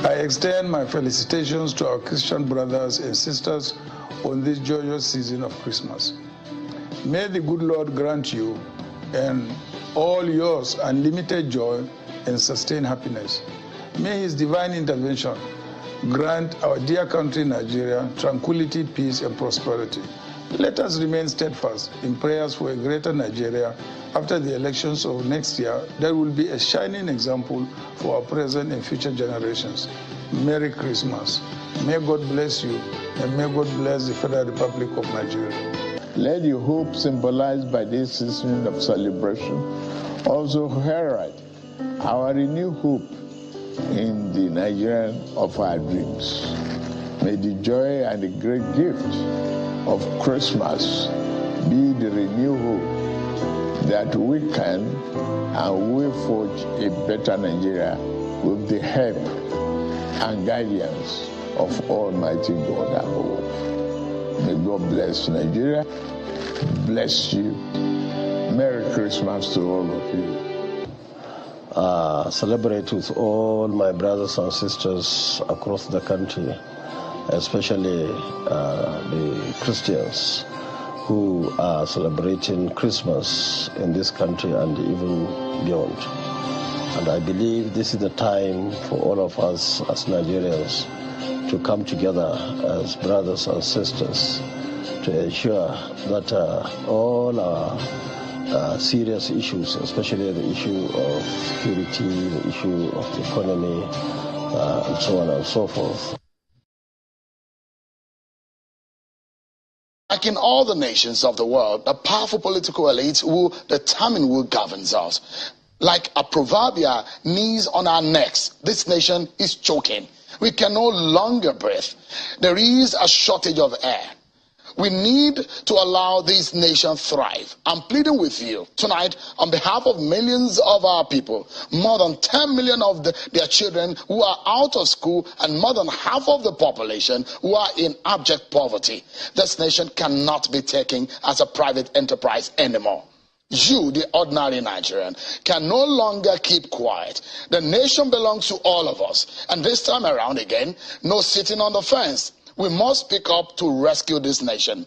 I extend my felicitations to our Christian brothers and sisters on this joyous season of Christmas. May the good Lord grant you and all yours unlimited joy and sustained happiness. May His divine intervention grant our dear country Nigeria tranquility, peace, and prosperity. Let us remain steadfast in prayers for a greater Nigeria after the elections of next year that will be a shining example for our present and future generations. Merry Christmas. May God bless you, and may God bless the Federal Republic of Nigeria. Let your hope symbolized by this season of celebration also herald our renewed hope in the Nigerian of our dreams. May the joy and the great gift of Christmas be the renewed hope that we can and will forge a better Nigeria with the help and guidance of Almighty God above. May God bless Nigeria, bless you. Merry Christmas to all of you. Celebrate with all my brothers and sisters across the country, especially the Christians who are celebrating Christmas in this country and even beyond. And I believe this is the time for all of us as Nigerians to come together as brothers and sisters to ensure that all our serious issues, especially the issue of security, the issue of the economy, and so on and so forth. Like in all the nations of the world, the powerful political elites will determine who governs us. Like a proverbial knees on our necks, this nation is choking. We can no longer breathe. There is a shortage of air. We need to allow this nation thrive. I'm pleading with you tonight on behalf of millions of our people, more than 10 million of their children who are out of school and more than half of the population who are in abject poverty. This nation cannot be taken as a private enterprise anymore. You, the ordinary Nigerian, can no longer keep quiet. The nation belongs to all of us. And this time around again, no sitting on the fence. We must speak up to rescue this nation.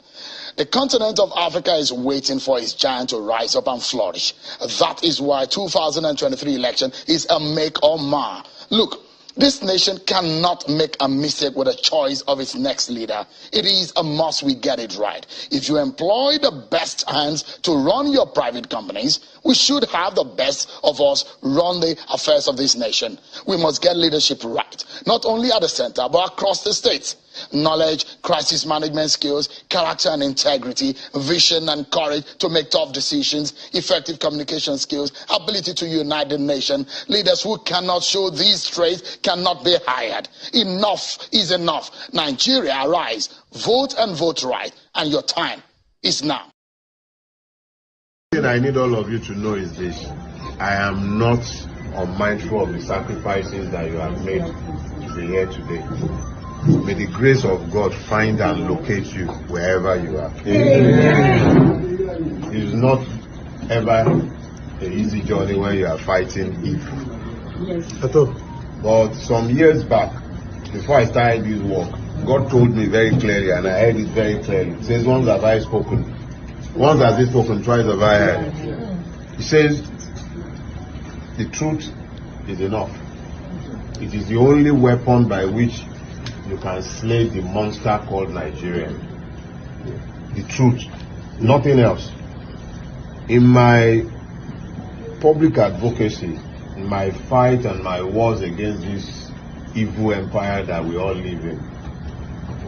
The continent of Africa is waiting for its giant to rise up and flourish. That is why 2023 election is a make or mar. Look, this nation cannot make a mistake with the choice of its next leader. It is a must we get it right. If you employ the best hands to run your private companies, we should have the best of us run the affairs of this nation. We must get leadership right, not only at the center, but across the states. Knowledge, crisis management skills, character and integrity, vision and courage to make tough decisions, effective communication skills, ability to unite the nation. Leaders who cannot show these traits cannot be hired. Enough is enough. Nigeria, arise. Vote and vote right. And your time is now. The thing I need all of you to know is this. I am not unmindful of the sacrifices that you have made to be here today. May the grace of God find and locate you wherever you are. Amen. It is not ever an easy journey when you are fighting evil. Yes. At all. But some years back, before I started this work, God told me very clearly, and I heard it very clearly. He says, once have I spoken, once has He spoken, twice have I heard. He says, the truth is enough. It is the only weapon by which you can slay the monster called Nigeria. The truth, nothing else. In my public advocacy, in my fight and my wars against this evil empire that we all live in,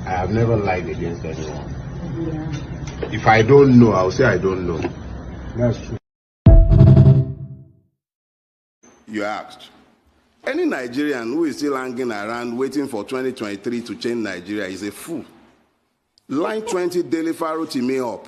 I have never lied against anyone. Yeah. If I don't know, I'll say I don't know. That's true. You asked. Any Nigerian who is still hanging around waiting for 2023 to change Nigeria is a fool. Line 20 Daily Faro me up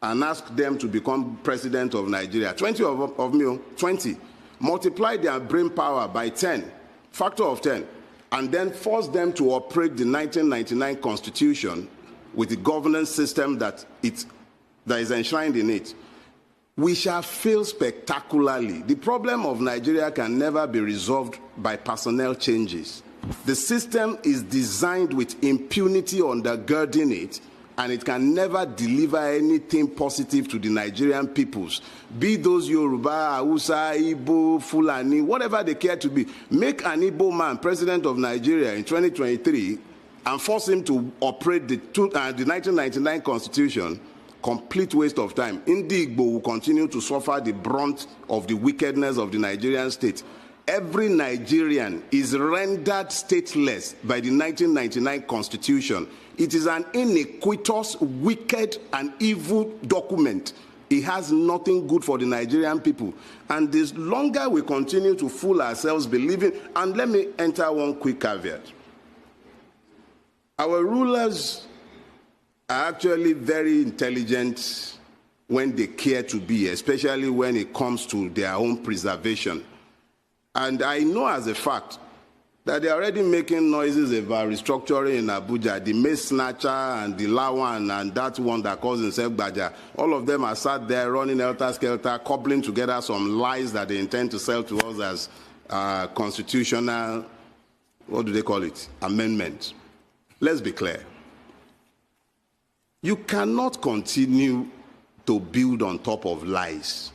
and ask them to become president of Nigeria. 20 of me, 20. Multiply their brain power by 10, factor of 10, and then force them to operate the 1999 Constitution with the governance system that is enshrined in it. We shall fail spectacularly. The problem of Nigeria can never be resolved by personnel changes. The system is designed with impunity undergirding it, and it can never deliver anything positive to the Nigerian peoples. Be those Yoruba, Hausa, Igbo, Fulani, whatever they care to be. Make an Igbo man president of Nigeria in 2023 and force him to operate the 1999 constitution. Complete waste of time. Igbo will continue to suffer the brunt of the wickedness of the Nigerian state. Every Nigerian is rendered stateless by the 1999 constitution. It is an iniquitous, wicked, and evil document. It has nothing good for the Nigerian people. And the longer we continue to fool ourselves believing, and let me enter one quick caveat. Our rulers are actually very intelligent when they care to be, especially when it comes to their own preservation. And I know as a fact that they're already making noises about restructuring in Abuja. The Mace Snatcher and the Lawan and that one that calls himself Baja, all of them are sat there running helter-skelter, cobbling together some lies that they intend to sell to us as constitutional, what do they call it, amendment. Let's be clear. You cannot continue to build on top of lies.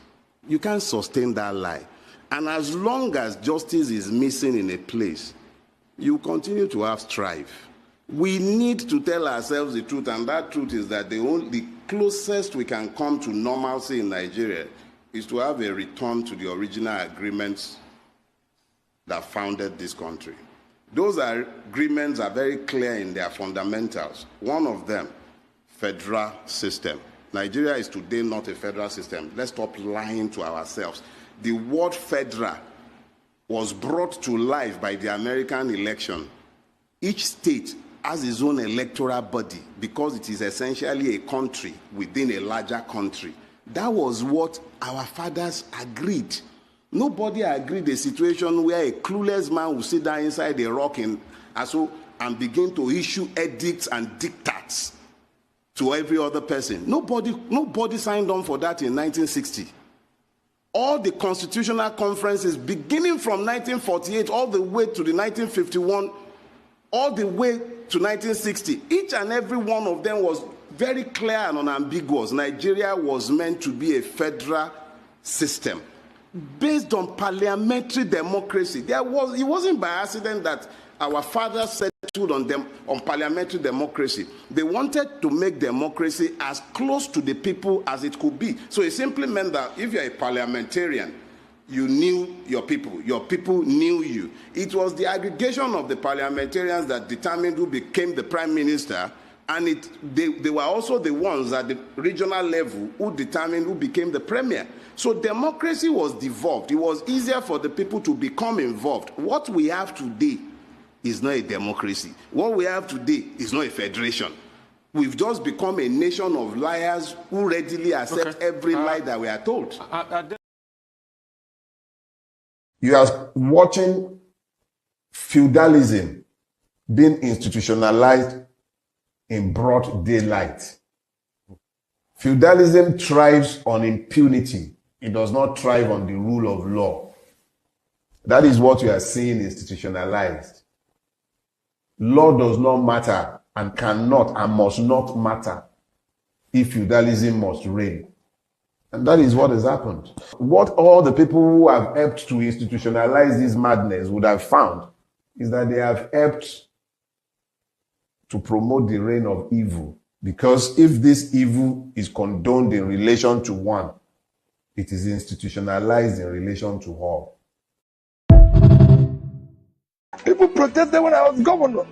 You can't sustain that lie. And as long as justice is missing in a place, you continue to have strife. We need to tell ourselves the truth, and that truth is that the closest we can come to normalcy in Nigeria is to have a return to the original agreements that founded this country. Those agreements are very clear in their fundamentals. One of them, federal system. Nigeria is today not a federal system. Let's stop lying to ourselves. The word federal was brought to life by the American election. Each state has its own electoral body because it is essentially a country within a larger country. That was what our fathers agreed. Nobody agreed a situation where a clueless man will sit down inside a rock and begin to issue edicts and diktats to every other person. Nobody signed on for that in 1960. All the constitutional conferences, beginning from 1948 all the way to the 1951, all the way to 1960, each and every one of them was very clear and unambiguous. Nigeria was meant to be a federal system based on parliamentary democracy. It wasn't by accident that our fathers settled on parliamentary democracy. They wanted to make democracy as close to the people as it could be. So it simply meant that if you're a parliamentarian, you knew your people knew you. It was the aggregation of the parliamentarians that determined who became the prime minister, and they were also the ones at the regional level who determined who became the premier. So democracy was devolved. It was easier for the people to become involved. What we have today is not a democracy. What we have today is not a federation. We've just become a nation of liars who readily accept every lie that we are told. You are watching feudalism being institutionalized in broad daylight. Feudalism thrives on impunity. It does not thrive on the rule of law. That is what you are seeing institutionalized. Law does not matter and cannot and must not matter if feudalism must reign. And that is what has happened. What all the people who have helped to institutionalize this madness would have found is that they have helped to promote the reign of evil. Because if this evil is condoned in relation to one, it is institutionalized in relation to all. People protested when I was governor.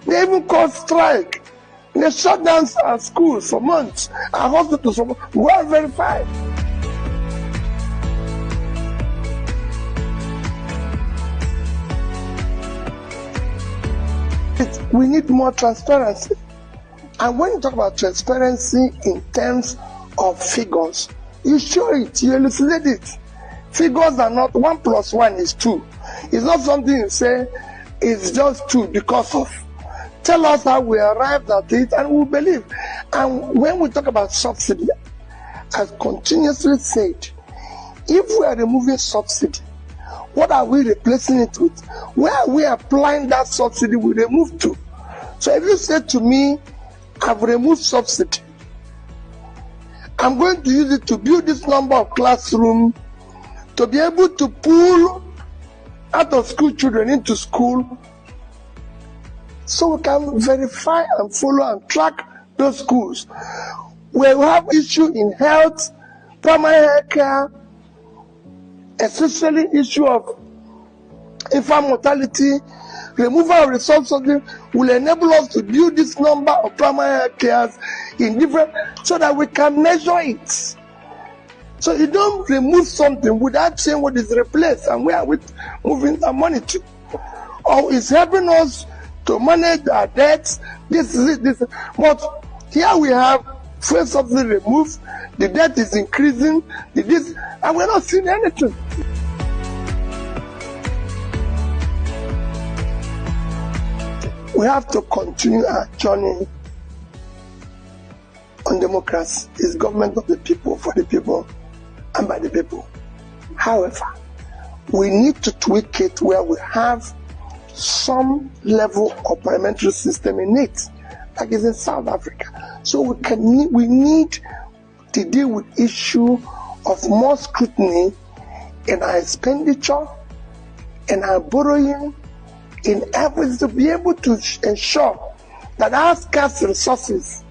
They even caused strike. They shut down our schools for months, our hospitals for months, well verified. We need more transparency. And when you talk about transparency in terms of figures, you show it, you elucidate it. Figures are not 1 + 1 is 2. It's not something you say it's just 2 because of. Tell us how we arrived at it and we'll believe. And when we talk about subsidy, I've continuously said, if we are removing subsidy, What are we replacing it with? Where are we applying that subsidy we removed to? So if you say to me, I've removed subsidy, I'm going to use it to build this number of classrooms, to be able to pull out of school children into school, so we can verify and follow and track those schools. Where we have issue in health, primary health care, especially issue of infant mortality, removal of resources will enable us to build this number of primary health cares in different, so that we can measure it. So you don't remove something without saying what is replaced and where are we moving our money to. Or it's helping us to manage our debts. This is it. This is, but here we have fuel subsidy removed, the debt is increasing, and we're not seeing anything. We have to continue our journey on democracy. It's government of the people, for the people, and by the people. However, we need to tweak it where we have some level of parliamentary system in it, like it's in South Africa. So we need to deal with issue of more scrutiny in our expenditure, in our borrowing, in efforts to be able to ensure that our scarce resources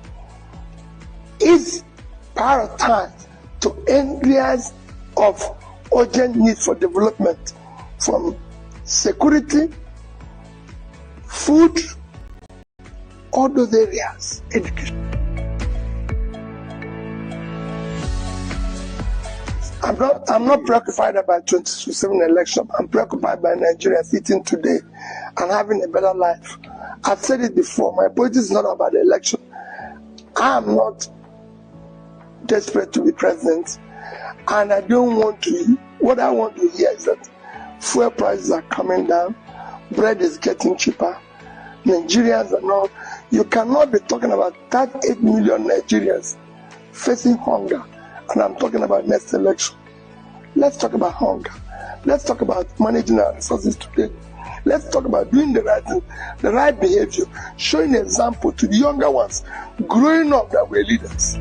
is prioritized to areas of urgent need for development, from security, food, all those areas, education. I'm not preoccupied about 2027 election. I'm preoccupied by Nigerians eating today and having a better life. I've said it before, my politics is not about the election. I am not desperate to be president, and I don't want to. What I want to hear is that fuel prices are coming down, bread is getting cheaper, Nigerians are not. You cannot be talking about 38 million Nigerians facing hunger, and I'm talking about next election. Let's talk about hunger. Let's talk about managing our resources today. Let's talk about doing the right thing, the right behavior, showing example to the younger ones, growing up that we're leaders.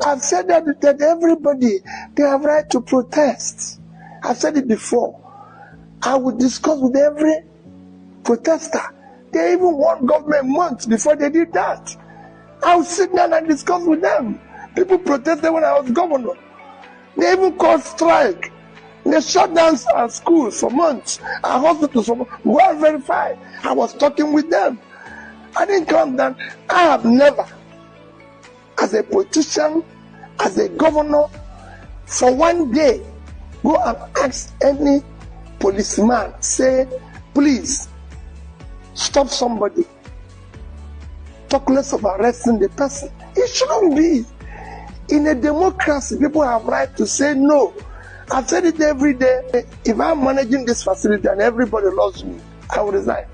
I've said that everybody, they have right to protest. I've said it before. I would discuss with every protester. They even want government months before they did that. I would sit down and discuss with them. People protested when I was governor. They even called strike. They shut down our schools for months, our hospitals for months. Well verified. I was talking with them. I didn't come down. I have never, as a politician, as a governor, for one day, go and ask any policeman, say, please, stop somebody. Talk less of arresting the person. It shouldn't be. In a democracy, people have right to say no. I've said it every day. If I'm managing this facility and everybody loves me, I will resign.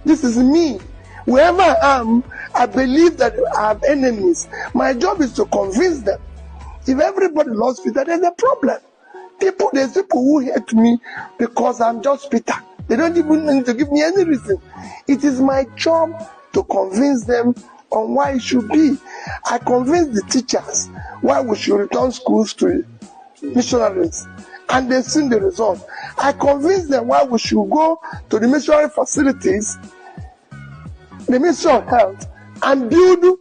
This is me. Wherever I am, I believe that I have enemies. My job is to convince them. If everybody loves Peter, there's a problem. There's people who hate me because I'm just Peter. They don't even need to give me any reason. It is my job to convince them on why it should be. I convince the teachers why we should return schools to missionaries, and they've seen the result. I convince them why we should go to the missionary facilities, the Ministry of Health, and build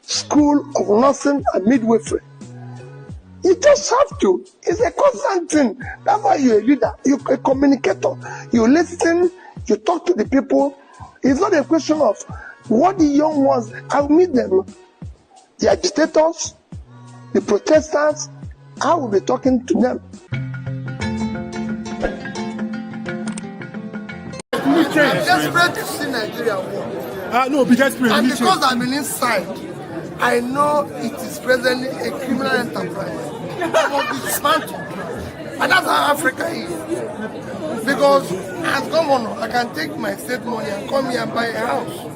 school of nursing and midwifery. You just have to. It's a constant thing. That's why you're a leader. You're a communicator. You listen, you talk to the people. It's not a question of what the young ones, I'll meet them. The agitators, the protesters, I will be talking to them. I'm desperate to see Nigeria win. No, be desperate. And because I've been inside, I know it is presently a criminal enterprise. I must be dismantled. And that's how Africa is. Because as governor, I can take my state money and come here and buy a house.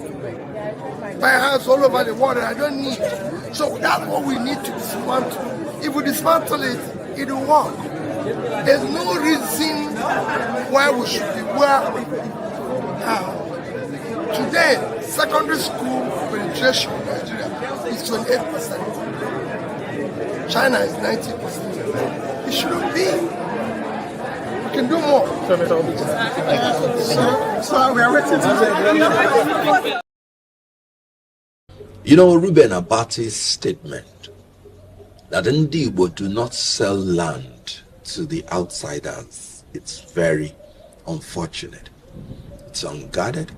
firehouse all over the world, and I don't need. So that's what we need to dismantle. If we dismantle it, it will work. There's no reason why we should be where we are. Today, secondary school penetration in Nigeria is 28%. China is 90%. It shouldn't be. We can do more. So we are waiting. You know, Reuben Abati's statement that Ndi Igbo do not sell land to the outsiders, it's very unfortunate. It's unguarded.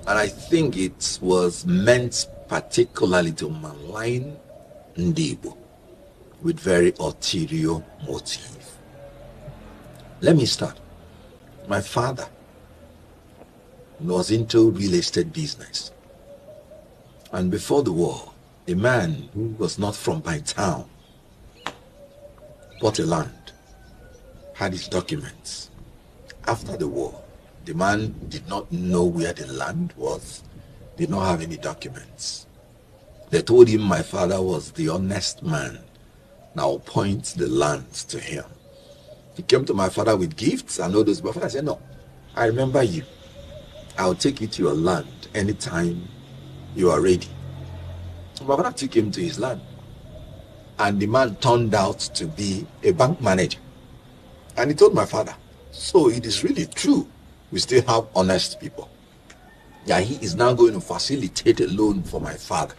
And I think it was meant particularly to malign Ndi Igbo with very ulterior motive. Let me start. My father was into real estate business. And before the war, a man who was not from my town bought a land, had his documents. After the war, the man did not know where the land was, did not have any documents. They told him my father was the honest man. Now point the land to him. He came to my father with gifts and all those. My father said, no, I remember you. I'll take you to your land anytime you are ready. My father took him to his land. And the man turned out to be a bank manager. And he told my father, so it is really true. We still have honest people. Yeah, he is now going to facilitate a loan for my father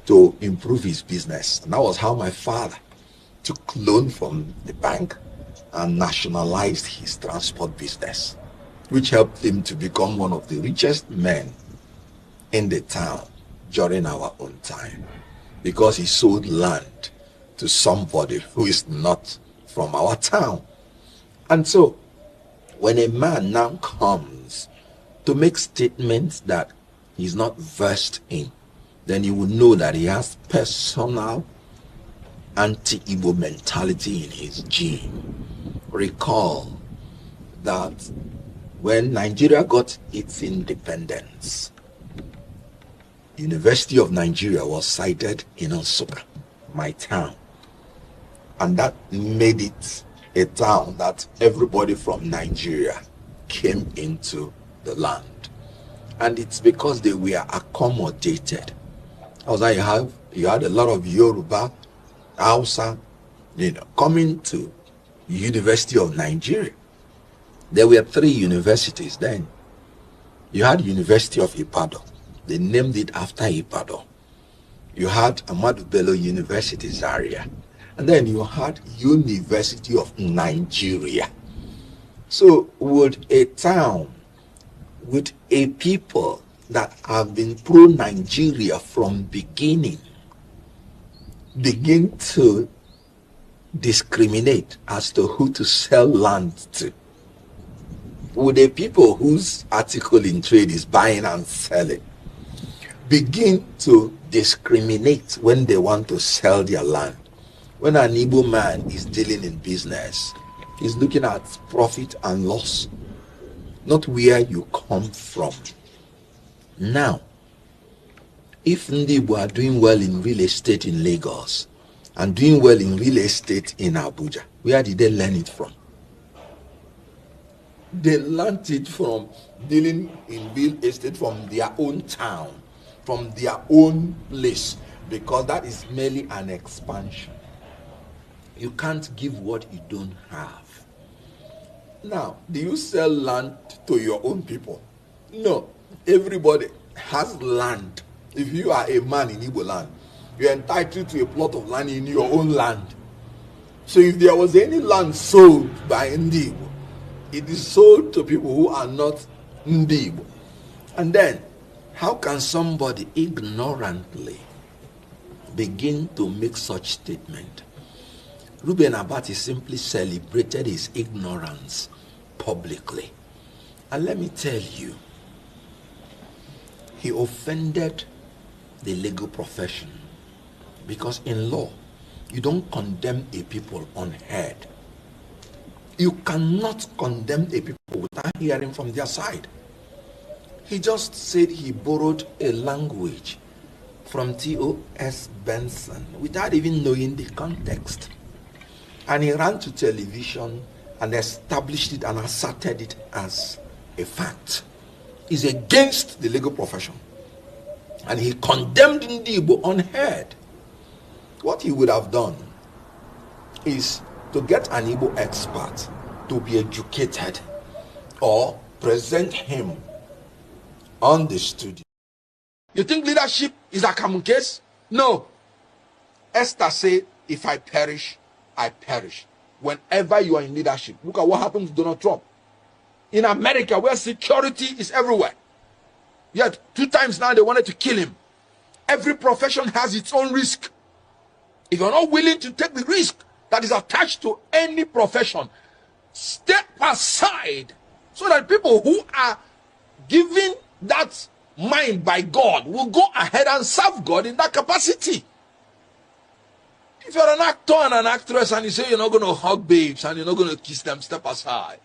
to improve his business. And that was how my father took loan from the bank and nationalized his transport business, which helped him to become one of the richest men in the town during our own time, because he sold land to somebody who is not from our town. And so when a man now comes to make statements that he's not versed in, then you will know that he has personal anti-Igbo mentality in his gene. Recall that when Nigeria got its independence, University of Nigeria was sited in Nsukka, my town. And that made it a town that everybody from Nigeria came into the land. And it's because they were accommodated. Also, you had a lot of Yoruba, Hausa, coming to University of Nigeria. There were 3 universities then. You had University of Ibadan. They named it after Ibadan. You had Ahmadu Bello University, Zaria. And then you had University of Nigeria. So would a town with a people that have been pro-Nigeria from beginning begin to discriminate as to who to sell land to? Would a people whose article in trade is buying and selling begin to discriminate when they want to sell their land? When an Igbo man is dealing in business, he's looking at profit and loss, not where you come from. Now, if Ndi Igbo are doing well in real estate in Lagos and doing well in real estate in Abuja, where did they learn it from? They learned it from dealing in real estate from their own town, from their own place, because that is merely an expansion. You can't give what you don't have. Now, do you sell land to your own people? No. Everybody has land. If you are a man in Igbo land, you're entitled to a plot of land in your own land. So if there was any land sold by Ndi Igbo, it is sold to people who are not Ndi Igbo. And then, how can somebody ignorantly begin to make such statement? Reuben Abati simply celebrated his ignorance publicly. And let me tell you, he offended the legal profession, because in law, you don't condemn a people unheard. You cannot condemn a people without hearing from their side. He just said he borrowed a language from T.O.S. Benson without even knowing the context. And he ran to television and established it and asserted it as a fact. It's against the legal profession. And he condemned Igbo unheard. What he would have done is to get an Igbo expert to be educated or present him on the studio. You think leadership is a common case? No. Esther said, if I perish, I perish. Whenever you are in leadership, look at what happened to Donald Trump. In America, where security is everywhere. Yet 2 times now they wanted to kill him. Every profession has its own risk. If you're not willing to take the risk that is attached to any profession, step aside so that people who are given that mind by God will go ahead and serve God in that capacity. If you're an actor and an actress and you say you're not going to hug babes and you're not going to kiss them, step aside.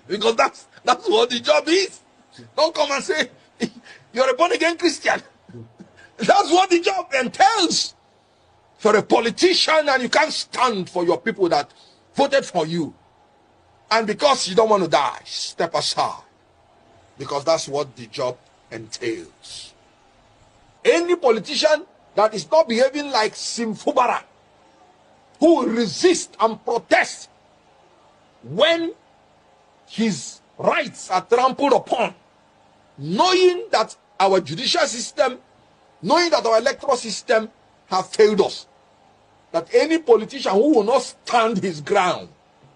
Because that's what the job is. Don't come and say you're a born-again Christian. That's what the job entails. If you're a politician and you can't stand for your people that voted for you, and because you don't want to die, step aside. Because that's what the job entails. Any politician that is not behaving like Simfubara, who will resist and protest when his rights are trampled upon, knowing that our judicial system, knowing that our electoral system have failed us, that any politician who will not stand his ground,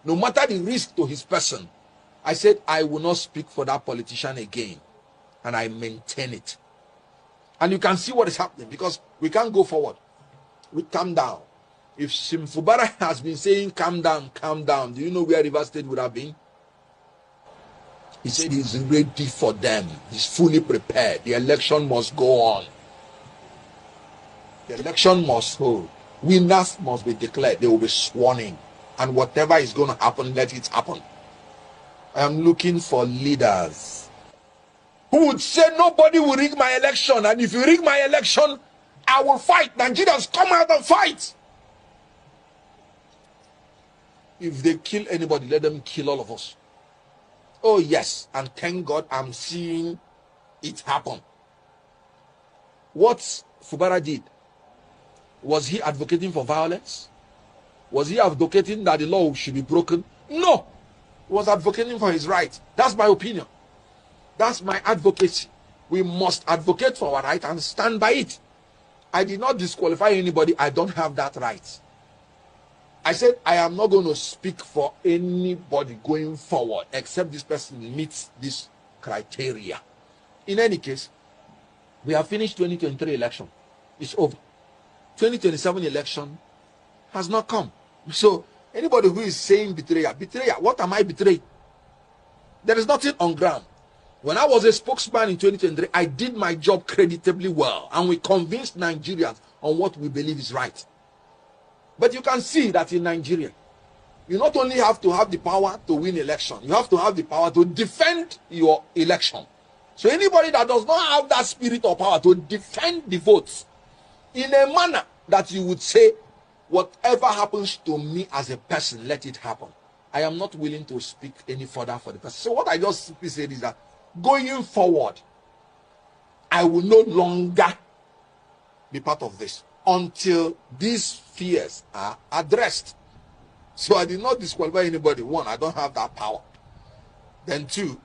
no matter the risk to his person, I said I will not speak for that politician again, and I maintain it. And you can see what is happening, because we can't go forward. We calm down. If Simfubara has been saying calm down, do you know where Rivers State would have been? He said he's ready for them. He's fully prepared. The election must go on. The election must hold. Winners must be declared. They will be sworn in. And whatever is going to happen, let it happen. I am looking for leaders who would say nobody will rig my election. And if you rig my election, I will fight. Nigerians, come out and fight. If they kill anybody, let them kill all of us. Oh yes, and thank God I'm seeing it happen. What Fubara did, was he advocating for violence? Was he advocating that the law should be broken? No. He was advocating for his right. That's my opinion. That's my advocacy. We must advocate for our right and stand by it. I did not disqualify anybody. I don't have that right. I said I am not going to speak for anybody going forward except this person meets this criteria. In any case, we have finished 2023 election. It's over. 2027 election has not come. So anybody who is saying betrayal, what am I betraying? There is nothing on ground. When I was a spokesman in 2023, I did my job creditably well, and we convinced Nigerians on what we believe is right. But you can see that in Nigeria, you not only have to have the power to win election, you have to have the power to defend your election. So anybody that does not have that spirit or power to defend the votes in a manner that you would say, whatever happens to me as a person, let it happen. I am not willing to speak any further for the person. So what I just simply said is that going forward, I will no longer be part of this until these fears are addressed. So I did not disqualify anybody. One, I don't have that power. Then two,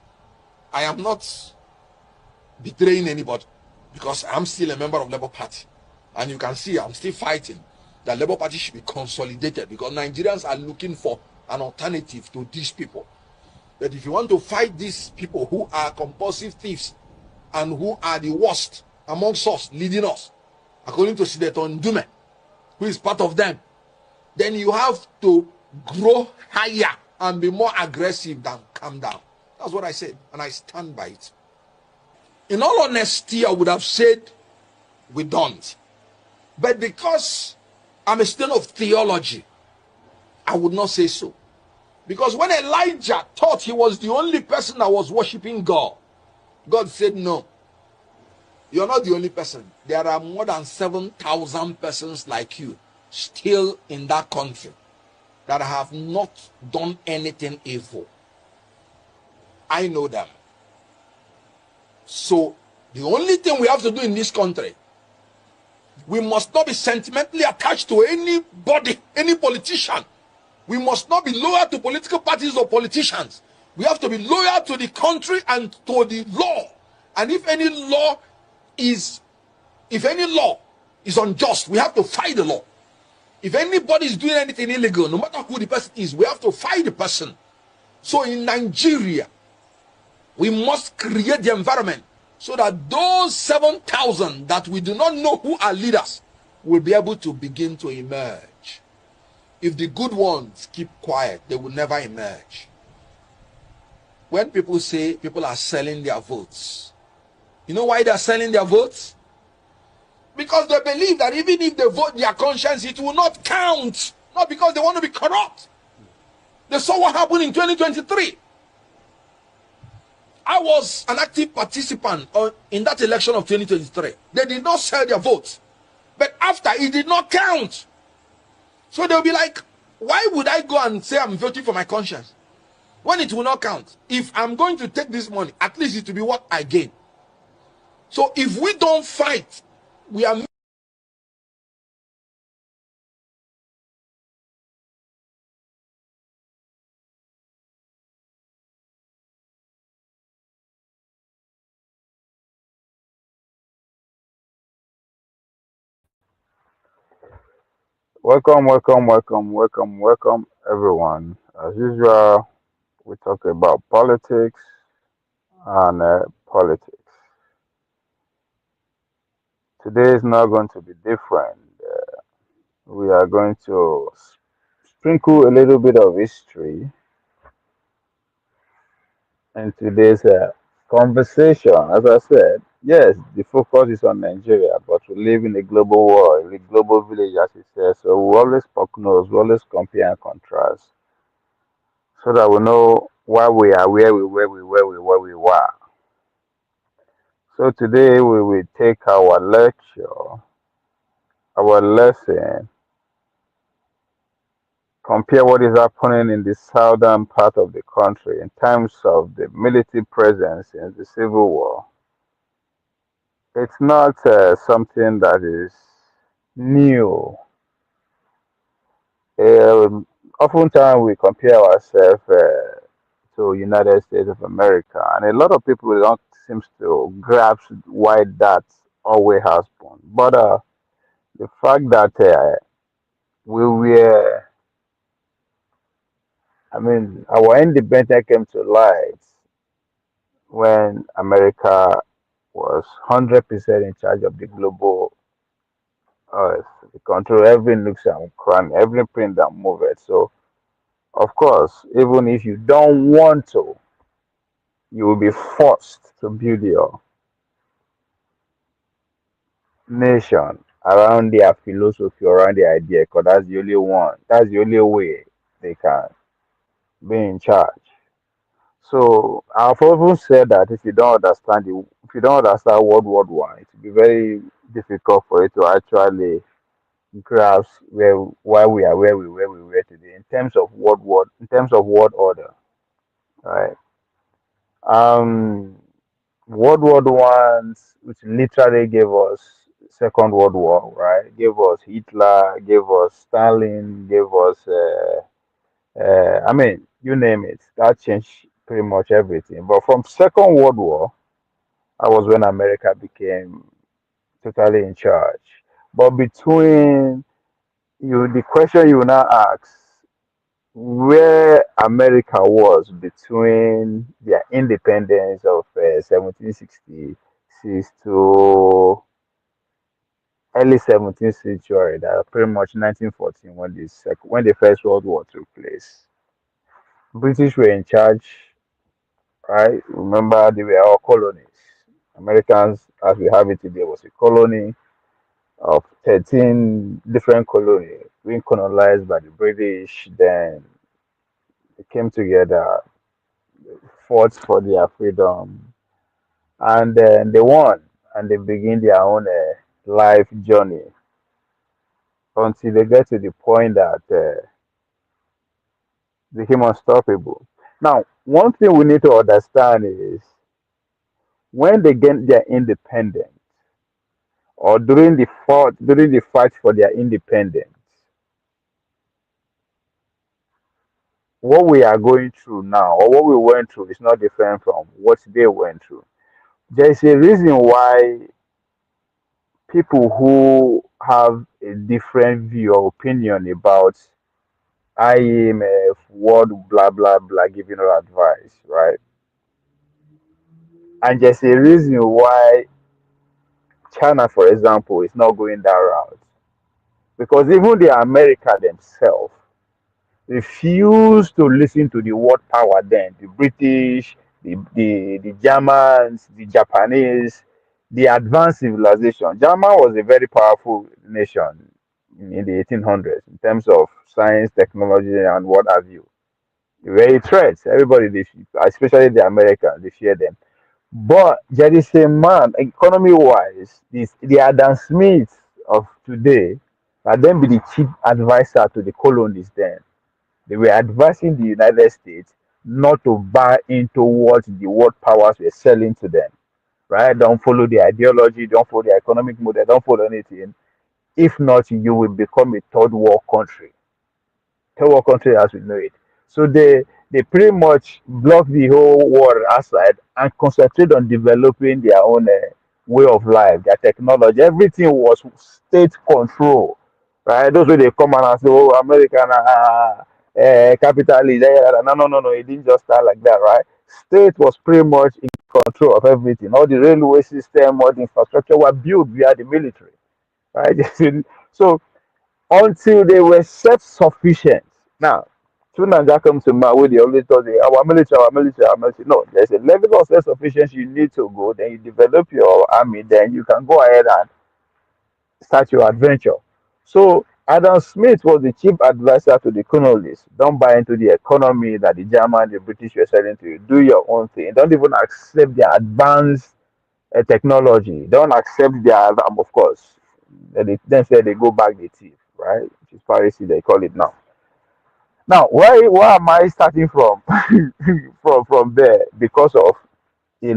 I am not betraying anybody because I'm still a member of Labour Party. And you can see I'm still fighting that Labour Party should be consolidated because Nigerians are looking for an alternative to these people. That if you want to fight these people who are compulsive thieves and who are the worst amongst us, leading us, according to Senator Ndume, who is part of them, then you have to grow higher and be more aggressive than calm down. That's what I said, and I stand by it. In all honesty, I would have said we don't. But because I'm a student of theology, I would not say so. Because when Elijah thought he was the only person that was worshiping God, God said, no, you're not the only person. There are more than 7,000 persons like you still in that country that have not done anything evil. I know them. So the only thing we have to do in this country, we must not be sentimentally attached to anybody, any politician. We must not be loyal to political parties or politicians. We have to be loyal to the country and to the law. And if any law is unjust, we have to fight the law. If anybody is doing anything illegal, no matter who the person is, we have to fight the person. So in Nigeria, we must create the environment so that those 7,000 that we do not know who are leaders will be able to begin to emerge. If the good ones keep quiet, they will never emerge. When people say people are selling their votes, you know why they are selling their votes? Because they believe that even if they vote their conscience, it will not count. Not because they want to be corrupt. They saw what happened in 2023. I was an active participant in that election of 2023. They did not sell their votes. But after, it did not count. So they'll be like, why would I go and say I'm voting for my conscience when it will not count? If I'm going to take this money, at least it will be what I gain. So if we don't fight, we are... Welcome, everyone. As usual, we talk about politics and politics. Today is not going to be different. We are going to sprinkle a little bit of history in today's conversation. As I said, yes, the focus is on Nigeria, but we live in a global world, a global village, as it says. So we always prognose, we always compare and contrast, so that we know why we are where we were. So today we will take our lecture, our lesson, compare what is happening in the southern part of the country in terms of the military presence in the Civil War. It's not something that is new. Oftentimes we compare ourselves to United States of America, and a lot of people don't seem to grasp why that always has been. But the fact that we were, our independence came to light when America was 100% in charge of the global earth. They control every nook and cranny, every print that move it. So, of course, even if you don't want to, you will be forced to build your nation around their philosophy, around their idea, because that's the only one, that's the only way they can be in charge. So I've often said that if you don't understand World War I, it will be very difficult for you to actually grasp why we are where we were today in terms of in terms of world order, right? Um, World War I, which literally gave us Second World War, right? Gave us Hitler, gave us Stalin, gave us you name it. That changed pretty much everything. But from Second World War, that was when America became totally in charge. But between the question you now ask, where America was between their independence of 1766 to early 17th century, that pretty much 1914 when when the First World War took place. British were in charge, right? Remember, they were all colonies. Americans, as we have it today, was a colony of 13 different colonies being colonized by the British. Then they came together, fought for their freedom, and then they won, and they begin their own life journey until they get to the point that they became unstoppable. Now, one thing we need to understand is when they get their independence, or during the fight for their independence, what we are going through now, or what we went through, is not different from what they went through. There is a reason why people who have a different view or opinion about IMF, World, blah blah blah, giving her advice, right? And there's a reason why China, for example, is not going that route. Because even the America themselves refused to listen to the world power then, the British, the Germans, the Japanese, the advanced civilization. Germany was a very powerful nation in the 1800s in terms of science, technology, and what have you. They were a threat. Everybody, especially the Americans, they fear them. But there is a man, economy wise, the Adam Smith of today, that then be the chief advisor to the colonies then. They were advising the United States not to buy into what the world powers were selling to them. Right? Don't follow the ideology, don't follow the economic model, don't follow anything. If not, you will become a third world country. Third world country as we know it. So they pretty much block the whole world aside and concentrate on developing their own way of life, their technology. Everything was state control, right? Those way they come and say, "Oh, American capitalist." No, no, no, no. It didn't just start like that, right? State was pretty much in control of everything. All the railway system, all the infrastructure were built via the military, right? So until they were self-sufficient. Now, two Nigeria come to mind where they always thought they, our military, our military, our military. No, there's a level of self-sufficiency you need to go. Then you develop your army. Then you can go ahead and start your adventure. So Adam Smith was the chief advisor to the colonists. Don't buy into the economy that the German, the British were selling to you. Do your own thing. Don't even accept their advanced technology. Don't accept their, of course. They then say they go back the thief, right? Which is piracy, they call it now. Now, why am I starting from from there? Because of the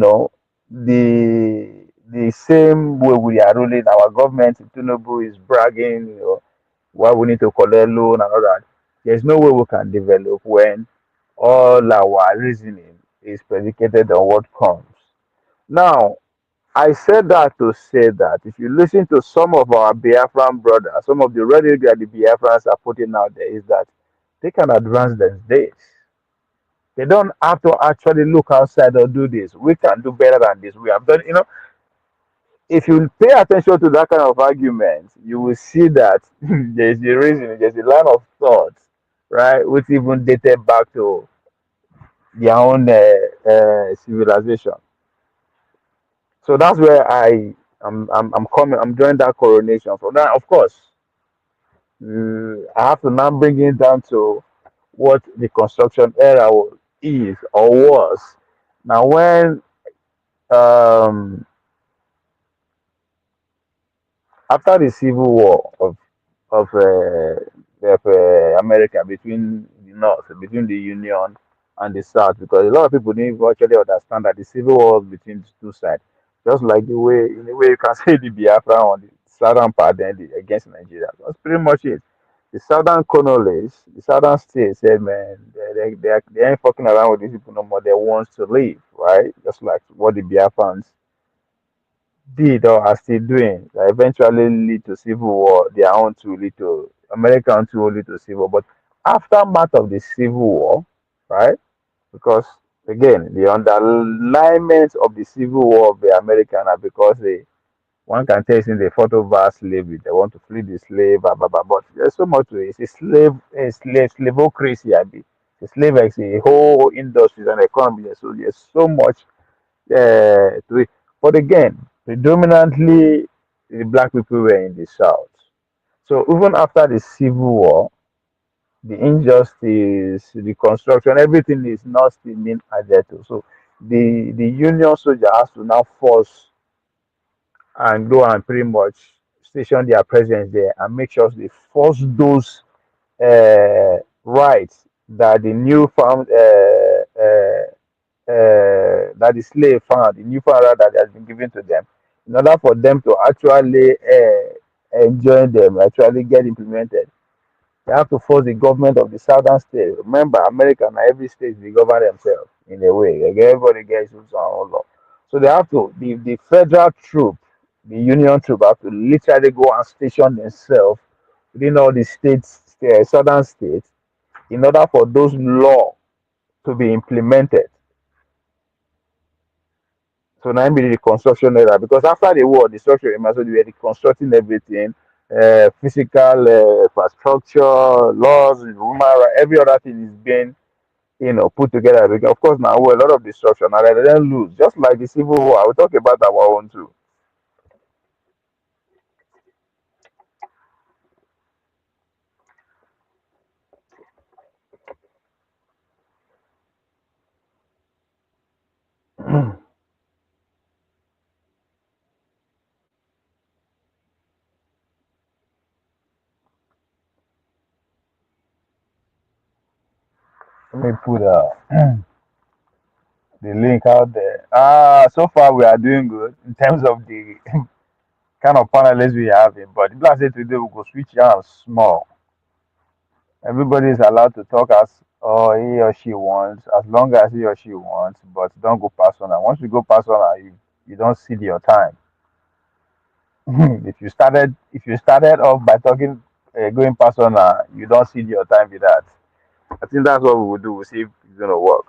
same way we are ruling our government. Tinubu is bragging, why we need to collect loan and all that. There's no way we can develop when all our reasoning is predicated on what comes. Now, I said that to say that if you listen to some of our Biafran brothers, some of the rhetoric that the Biafrans are putting out there is that they can advance these days. They don't have to actually look outside or do this. We can do better than this. We have done, if you pay attention to that kind of argument, you will see that there's a reason, there's a line of thought, right, which even dated back to their own civilization. So that's where I'm coming. I'm doing that coronation from. Now, of course, I have to now bring it down to what the construction era is or was. Now, when um, after the Civil War of America between the North, between the Union and the South, because a lot of people didn't even actually understand that the Civil War was between the two sides. Just like in the way you can say the Biafra on the southern part, then against Nigeria. That's pretty much it. The southern colonists, the southern states said, man, they ain't fucking around with these people no more. They want to leave, right? Just like what the Biafrans did or are still doing that eventually lead to civil war, their own to lead to American to lead to civil. But aftermath of the civil war, right? Because again, the underlinement of the civil war of the American are because they one can tell in they fought over slavery, they want to free the slave, blah, blah, blah. But there's so much to it. It's slavocracy, I be. The slave is a whole industry and economy. So there's so much to it. But again, predominantly the black people were in the south. So even after the civil war, the injustice, the construction, everything is not still being added to. So the Union soldier has to now force and go and pretty much station their presence there and make sure they force those rights that the new found that the slave found, the new found right that has been given to them, in order for them to actually enjoy them, actually get implemented. They have to force the government of the southern state. Remember, America and every state they govern themselves in a way. Like everybody gets its own law. So they have to the federal troop, the union troop have to literally go and station themselves within all the states, southern states, in order for those laws to be implemented. So now be the reconstruction era because after the war, the structure so they were reconstructing everything, physical infrastructure, laws, human rights, every other thing is being put together. Because of course now a lot of destruction now they then lose, just like the civil war. I will talk about our own too. Let me put the link out there. So far we are doing good in terms of the kind of panelists we have in, but let's say today we go switch down small. Everybody is allowed to talk as he or she wants, as long as he or she wants, but don't go personal. Once you go personal, you don't see your time. If you started off by talking going personal, you don't see your time with that. I think that's what we will do. We'll see if it's gonna work.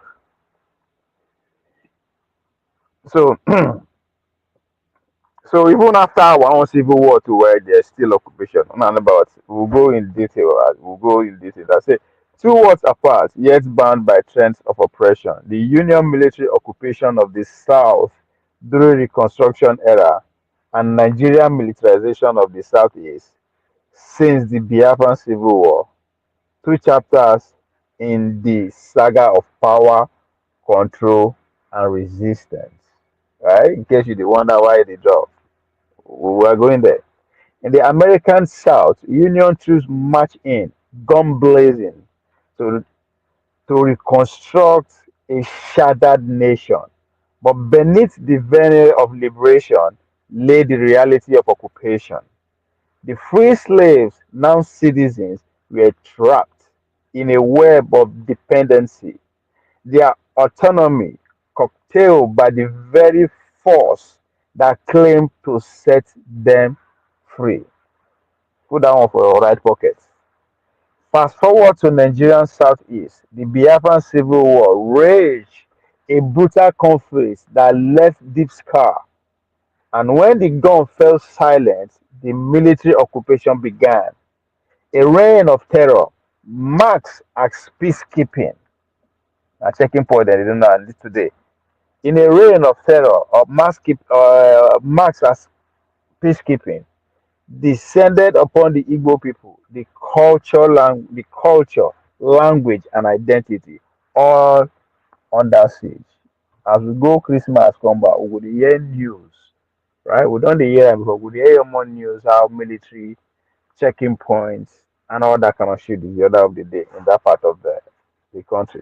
So so even after our own civil war to where there's still occupation, none about we'll go in detail. We'll go in detail. I say two worlds apart, yet bound by trends of oppression. The Union military occupation of the South during Reconstruction era and Nigerian militarization of the Southeast since the Biafran Civil War. Two chapters in the saga of power, control, and resistance. Right? In case you wonder why they drop. We're going there. In the American South, Union troops march in, gun blazing, to, to reconstruct a shattered nation. But beneath the veneer of liberation lay the reality of occupation. The free slaves, now citizens, were trapped in a web of dependency, their autonomy curtailed by the very force that claimed to set them free. Put that one for your right pocket. Fast forward to Nigerian Southeast, the Biafran Civil War raged, a brutal conflict that left deep scar. And when the gun fell silent, the military occupation began. A reign of terror marks as peacekeeping. A checking point that they don't know today. In a reign of terror of marks as peacekeeping, descended upon the Igbo people, the culture, language, and identity, all under siege. As we go Christmas come back, we would hear news, right? We don't hear them before. We hear more news how military checking points and all that kind of shit is the order of the day in that part of the country.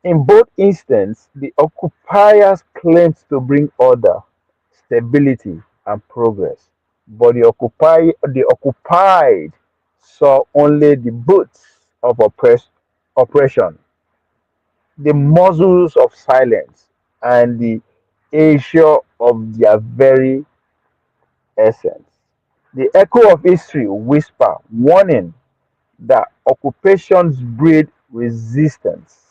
In both instances, the occupiers claimed to bring order, stability, and progress, but the occupied saw only the boots of oppression, the muzzles of silence, and the issue of their very essence. The echo of history whisper, warning that occupations breed resistance,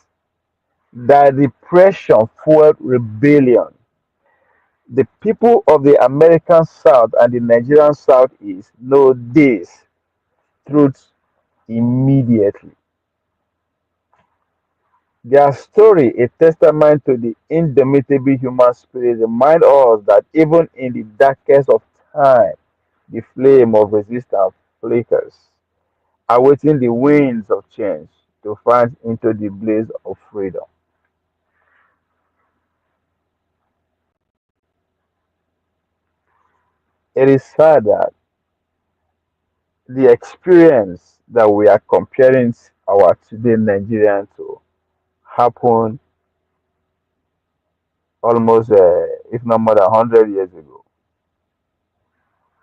that repression fueled rebellion. The people of the American South and the Nigerian Southeast know this truth immediately. Their story, a testament to the indomitable human spirit, reminds us that even in the darkest of time, the flame of resistance flickers, awaiting the winds of change to fan into the blaze of freedom. it is sad that the experience that we are comparing our today Nigerian to happened almost, if not more than 100 years ago.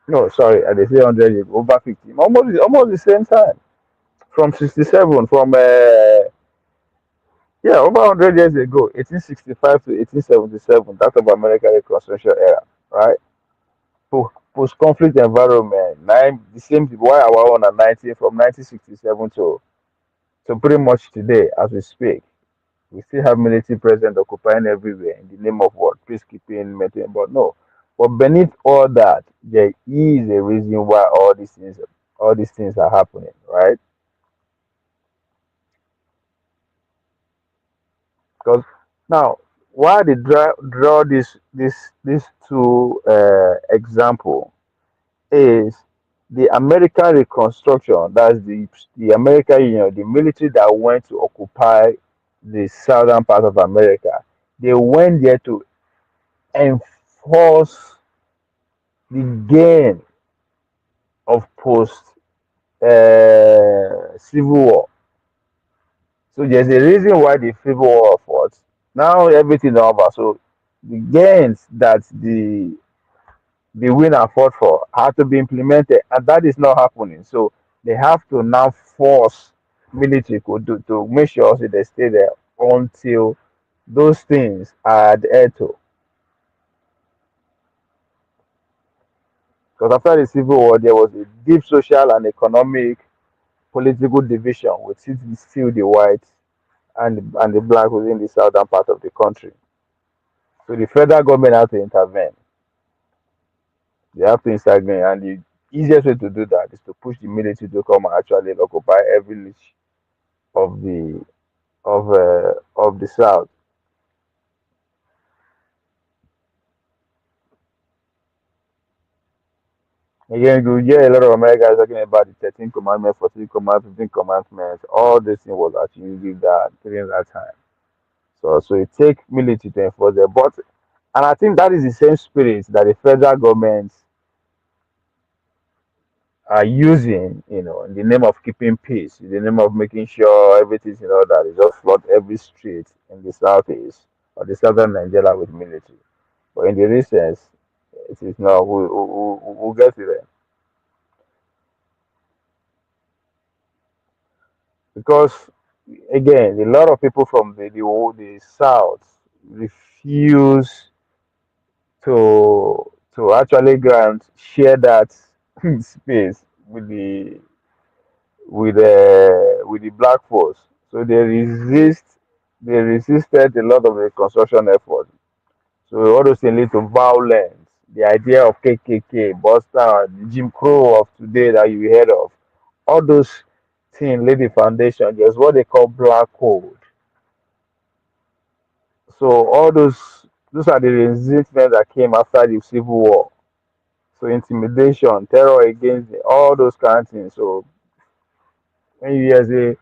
No, sorry, I did say 100 years, over 50, almost the same time. From 67, yeah, over 100 years ago, 1865 to 1877, that's of American Reconstruction Era, right? Post-conflict environment, the same why our own are 19 from 1967 to pretty much today as we speak. We still have military presence occupying everywhere in the name of what? Peacekeeping, maintain, but no. But beneath all that, there is a reason why all these things are happening, right? Because now, why they draw these two example is the American Reconstruction. That's the American Union, the military that went to occupy the southern part of America. They went there to enforce the gain of post Civil War. So there's a reason why the Civil War fought. Now everything is over. So the gains that the winner fought for had to be implemented, and that is not happening. So they have to now force military to make sure that they stay there until those things are adhered to. Because after the Civil War, there was a deep social and economic political division with still the whites and the black within the southern part of the country. So the federal government had to intervene. They have to intervene, and the easiest way to do that is to push the military to come and actually occupy every niche of the south. Again, you hear a lot of Americans talking about the 13 commandments, 14 commandments, 15 commandments. All this thing was achieved that during that time. So it takes military to enforce it. And I think that is the same spirit that the federal government are using, in the name of keeping peace, in the name of making sure everything's in order. They just flood every street in the southeast or the southern Nigeria with military. But in the recent, it is now we'll get to there. Because again, a lot of people from the south refuse to actually grant share that space with the black force. So they resisted a lot of the construction efforts. So all those things lead to violence. The idea of KKK, Boston, the Jim Crow of today that you heard of, all those things lay the foundation. Just what they call black code. So all those are the resistance that came after the Civil War. So intimidation, terror against all those kind of things. So when you hear say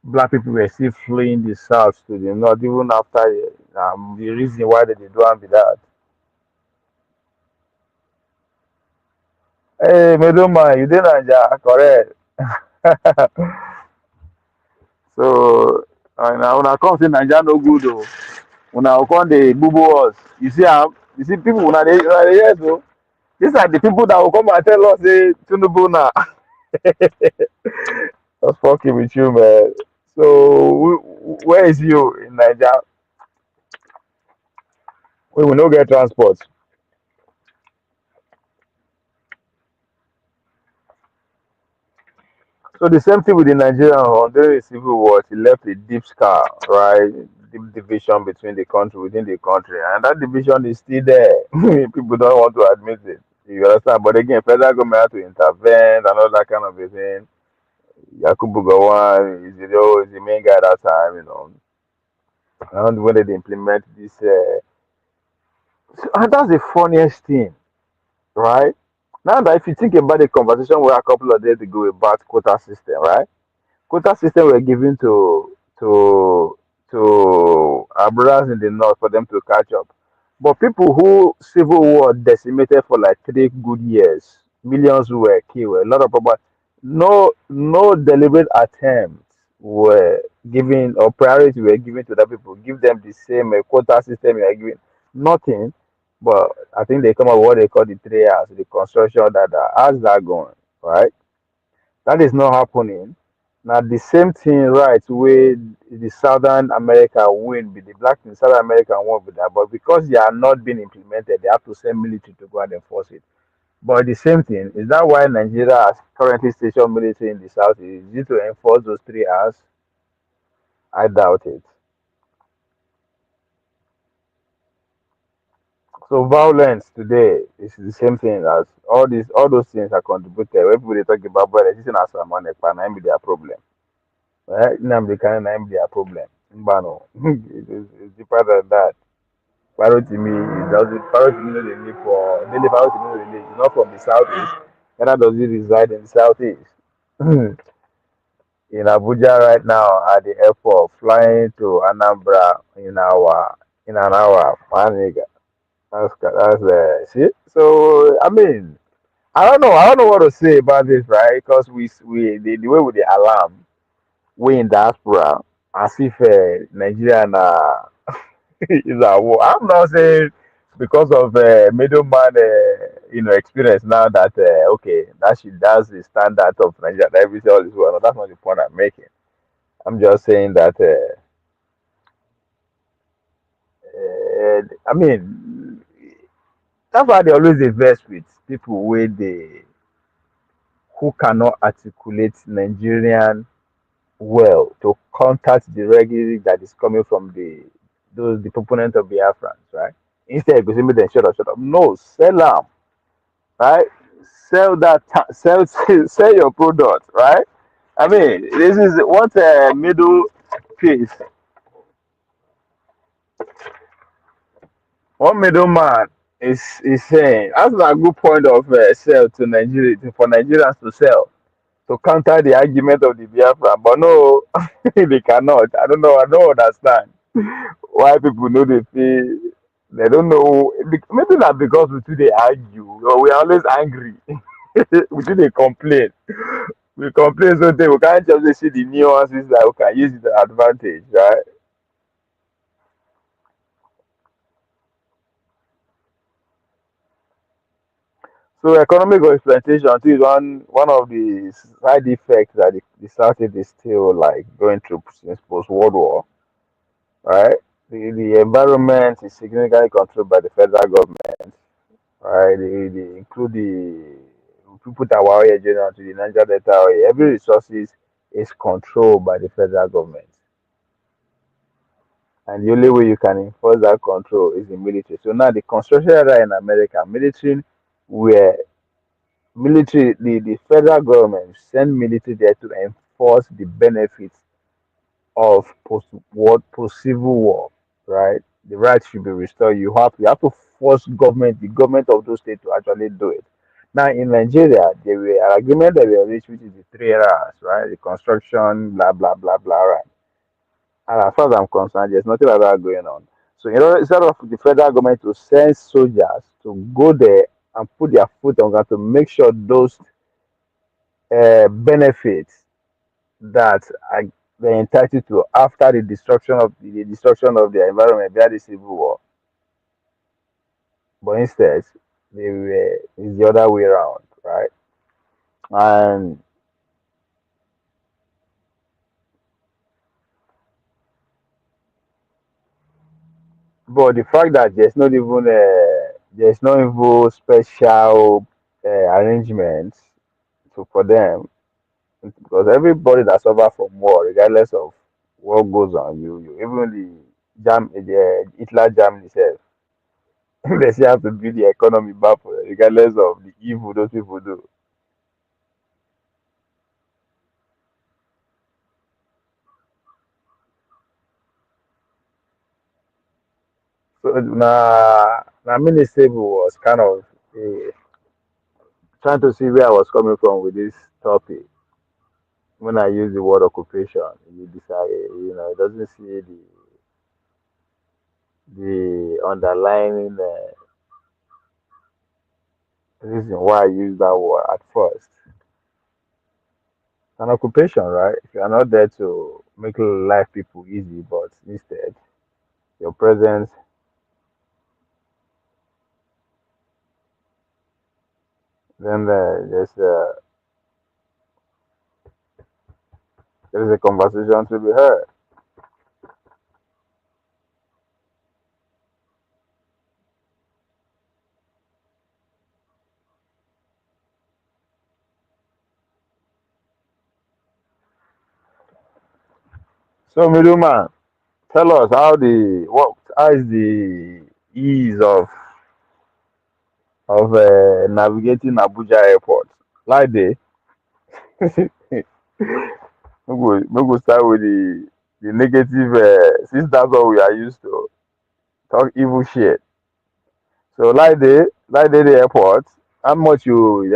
black people were still fleeing the south to the north, even after the reason why they did not be that. Hey, Medoma, you did not correct. So when I come to Nigeria no good though. When I come the bubu us, you see people when they hear so. These are the people that will come and tell us say Tinubu na. Just fucking with you, man. So where is you in Nigeria? We will not get transport. So the same thing with the Nigerian during the Civil War, it left a deep scar, right? Deep division between the country, within the country, and that division is still there. People don't want to admit it. You understand? But again, federal government had to intervene and all that kind of a thing. Yakubu Gowon is the main guy that time. And when they implement this, and that's the funniest thing, right? Now that if you think about the conversation we had a couple of days ago about quota system, right? Quota system were given to our brothers in the north for them to catch up. But people who civil war decimated for like 3 good years, millions were killed, a lot of people, no deliberate attempts were given or priority were given to that people. Give them the same quota system you are giving. Nothing. But I think they come up with what they call the 3 hours, the construction that how's that going? Right? That is not happening. Now the same thing, right? Where the Southern America win, with the black in Southern America won with that, but because they are not being implemented, they have to send military to go and enforce it. But the same thing is that why Nigeria has currently stationed military in the south? Is it to enforce those 3 hours? I doubt it. So violence today is the same thing as all those things are contributed. When people they talk about violence, it's not someone and be their problem. Right? Nnamdi Kanu na be their problem. Mbano. It's deeper than that. Parrot to me, does it parrot to me no dey live for daily parrot to me no dey live. It's not from the southeast. Neither does he reside in the southeast. In Abuja right now at the airport, flying to Anambra in an hour. Man, nigga. See. So I mean, I don't know. I don't know what to say about this, right? Because the way with the alarm, we in diaspora, as if Nigeria is at war. I'm not saying because of middleman, experience now that okay, that's the standard of Nigeria. That everything all is well. No, that's not the point I'm making. I'm just saying that I mean that's why they always invest with people where they who cannot articulate Nigerian well to contact the regularly that is coming from the proponent of Biafrans, right? Instead of saying them shut up. No, sell them, right? Sell sell your product, right? I mean, this is what a middle piece, one middleman is saying. That's a good point of sell to Nigeria for Nigerians to sell to counter the argument of the Biafran, but no, they cannot. I don't know. I don't understand why people know they feel they don't know. Maybe not because we too they argue or we are always angry. We too they complain. We complain so we can't just see the nuances that we can use it to advantage, right? So economic exploitation too is one of the side effects that the Southeast is still like going through since post World War, right? The environment is significantly controlled by the federal government, right? They include we put our oil general to the Niger Delta oil. Every resources is controlled by the federal government. And the only way you can enforce that control is the military. So now the construction era in America, were the federal government send military there to enforce the benefits of post civil war, right? The rights should be restored. You have to force the government of those states to actually do it. Now in Nigeria, there were an agreement that we reached, which is the 3 hours, right? The construction, blah blah blah blah, right? And as far as I'm concerned, there's nothing like that going on. So instead of the federal government to send soldiers to go there and put their foot on ground to make sure those benefits that are they're entitled to after the destruction of their environment via the civil war. But instead, it's the other way around, right? And but the fact that there's not even special arrangements for them because everybody that suffers from war, regardless of what goes on, you even the Hitler Germany itself, they still have to build the economy back regardless of the evil those people do. So na minister was kind of trying to see where I was coming from with this topic. When I use the word occupation, you decide, it doesn't see the underlying reason why I use that word at first. It's an occupation, right? If you are not there to make life people easy, but instead your presence, then there's a conversation to be heard. So, middleman, tell us how is the ease of navigating Abuja airport? Like day, we go start with the negative. Since that's what we are used to talk evil shit. So like day the airport. How much you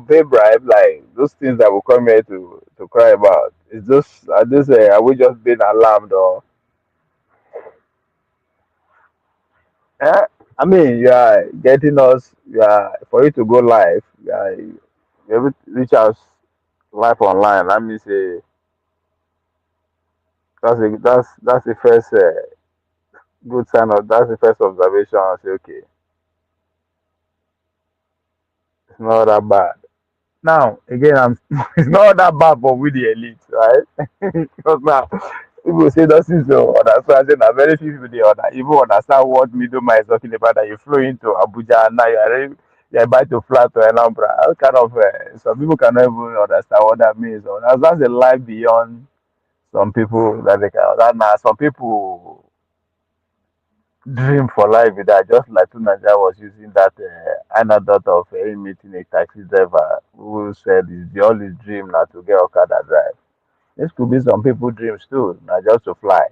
pay bribe like those things that will come here to cry about? It's just are we just being alarmed or? Eh? I mean, you are getting us. You are for you to go live. You able to reach us live online. Let me say that's the first good sign of that's the first observation. I say okay, it's not that bad. Now again, I'm it's not that bad for we the elite, right? Because now people say that is so understand. Say that very few people they even understand what middleman is talking about. That you flew into Abuja and now you're about to fly to Anambra. That kind of some people cannot even understand what that means. Or that's a life beyond some people that they can. That now some people dream for life with that. Just like Tunaja was using that anecdote of him meeting a taxi driver who said his the only dream now to get Okada drive. This could be some people dreams too, not just to fly.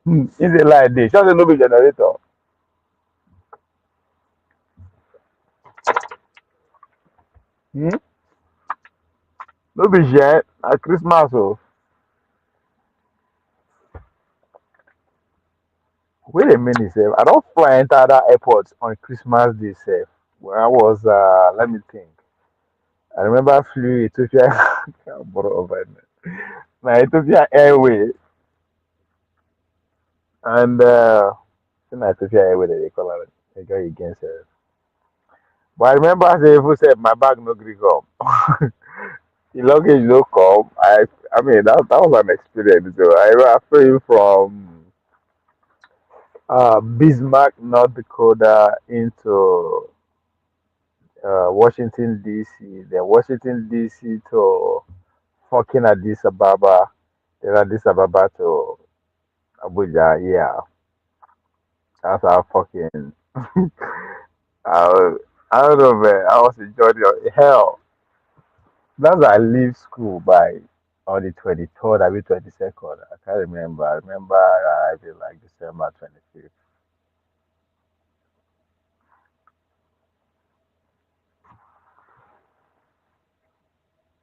It's a lie dey. Sure say no be generator. Hmm? No be share. Na Christmas o. Wait a minute sef. I don fly enter that airport on Christmas day sef. When I was let me think. I remember I flew Ethiopia na Ethiopia Airway and na Ethiopia Airway dem dey call am. I go again sef. But I remember say even sef my bag no gree come. The luggage no come. I mean that was an experience. So I flew from Bismarck, North Dakota into Washington D.C. Then Washington D.C. to fucking Addis Ababa. Then Addis Ababa to Abuja. Yeah, that's how fucking. I, I don't know, man. I was enjoying it. Hell, that's I leave school by on the 23rd, I mean 22nd. I can't remember. I remember arriving like December 25th.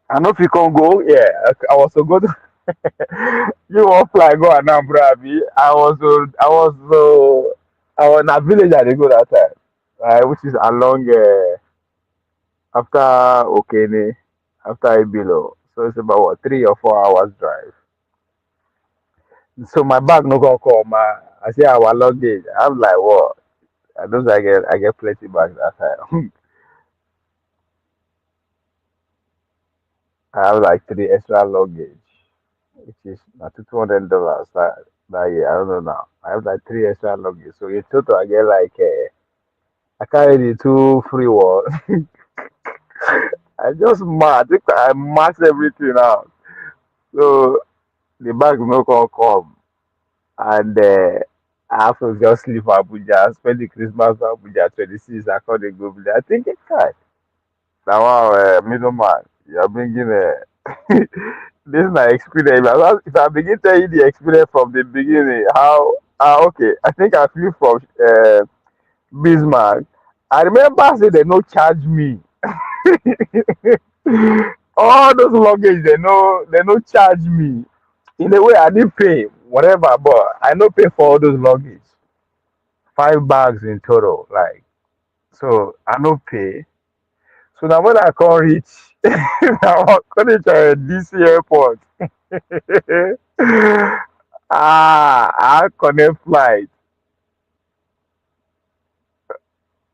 I know if you can go, yeah. I was so good. You want fly go Anambra, abi? I was in a village I dey go that time, which is along after Okene, after Ibilo. So it's about what 3 or 4 hours drive. So my bag no gonna come. I say our luggage. I'm like, what? I don't I get plenty bags that time. I have like three extra luggage, which is not $200 that year. I don't know now. I have like three extra luggage. So in total I get like I carry the two free ones. I just mad. I think I max everything out. So the bag no gonna come. And I have to just leave Abuja, spend the Christmas for Abuja 26. I call the go there. I think it can. Now, wow, middleman, you're bringing this is my experience. If I begin tell you the experience from the beginning, how, okay, I think I flew from Bismarck. I remember say they no charge me. All those luggage they no charge me. In a way, I did pay whatever, but I no pay for all those luggage. 5 bags in total, like so. I no pay. So now when I come reach, now I come reach DC airport. I connect flight.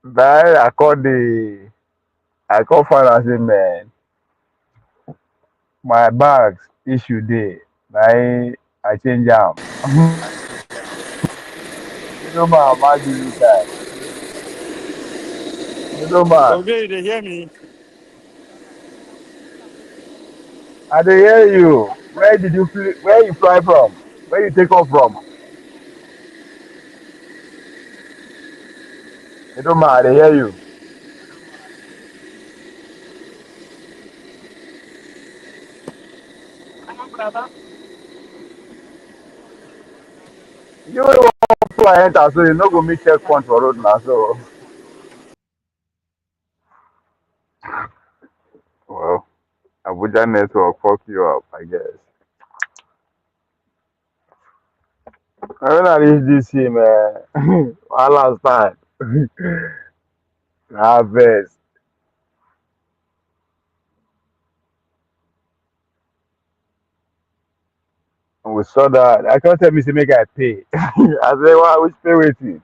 Then I call find out say man, my bags issue day. Now I change them. Middleman, man, give me time. Middleman, Okay, they hear me. I dey hear you. Where you fly from? Where you take off from? Middleman, I dey hear you. You will fly enter, so you no go meet checkpoint for road now. So, well, Abuja network fuck you up, I guess. When I reach DC, man, one last time, I best. We saw that. I can't tell me to make I pay. I say, why which pay waiting?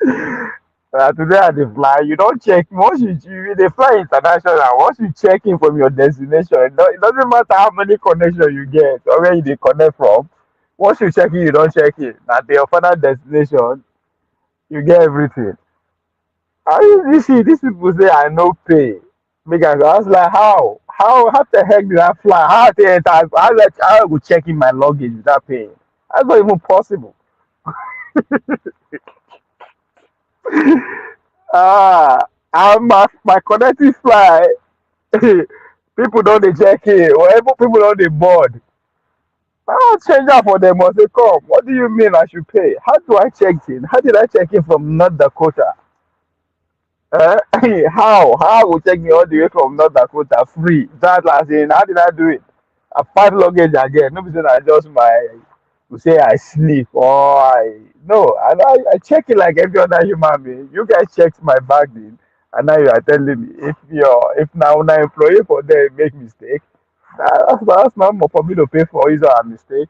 Today at the fly, you don't check. Once they fly international, once you check in from your destination, it doesn't matter how many connections you get or where you dey connect from. Once you check in, you don't check in. At your final destination, you get everything. You see, these people say I no pay. Because I was like, how? How the heck did I fly? How they enter? How I go check in my luggage without paying? That's not even possible. Ah, my connecting fly. People don't they check in. Wherever people don't they board. I'll change that for them. I say, come. What do you mean I should pay? How do I check in? How did I check in from North Dakota? Uh, how I will take me all the way from North Dakota free? That last in how did I do it? I find luggage again. Nobody said I just my to say I sleep or I no. I check it like every other human being. You guys checked my bag in, and now you are telling me if now employee for them make mistake, that's not more for me to pay for is a mistake.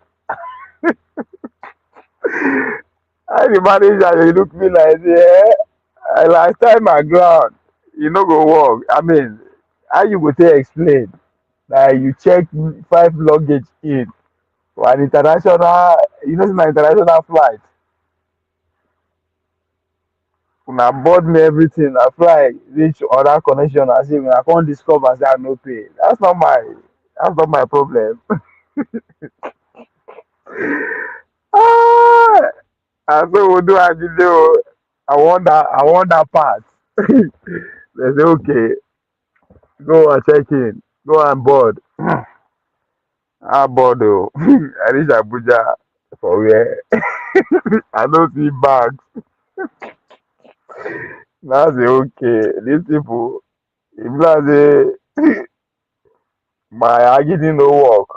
I the manager they look me like yeah. I last time I ground, you no go work. I mean, how you go take explain that you check 5 luggage in for an international, it's an international flight. Una board me everything. I fly reach other connection. I say when I can't discover say I no pay. That's not my problem. Ah, I say we'll do a video. I want that part. They say okay, go and check in, go and board. Ah, board oh. I reach Abuja for where I don't see bags. Now say okay, these people, if I say my agony no work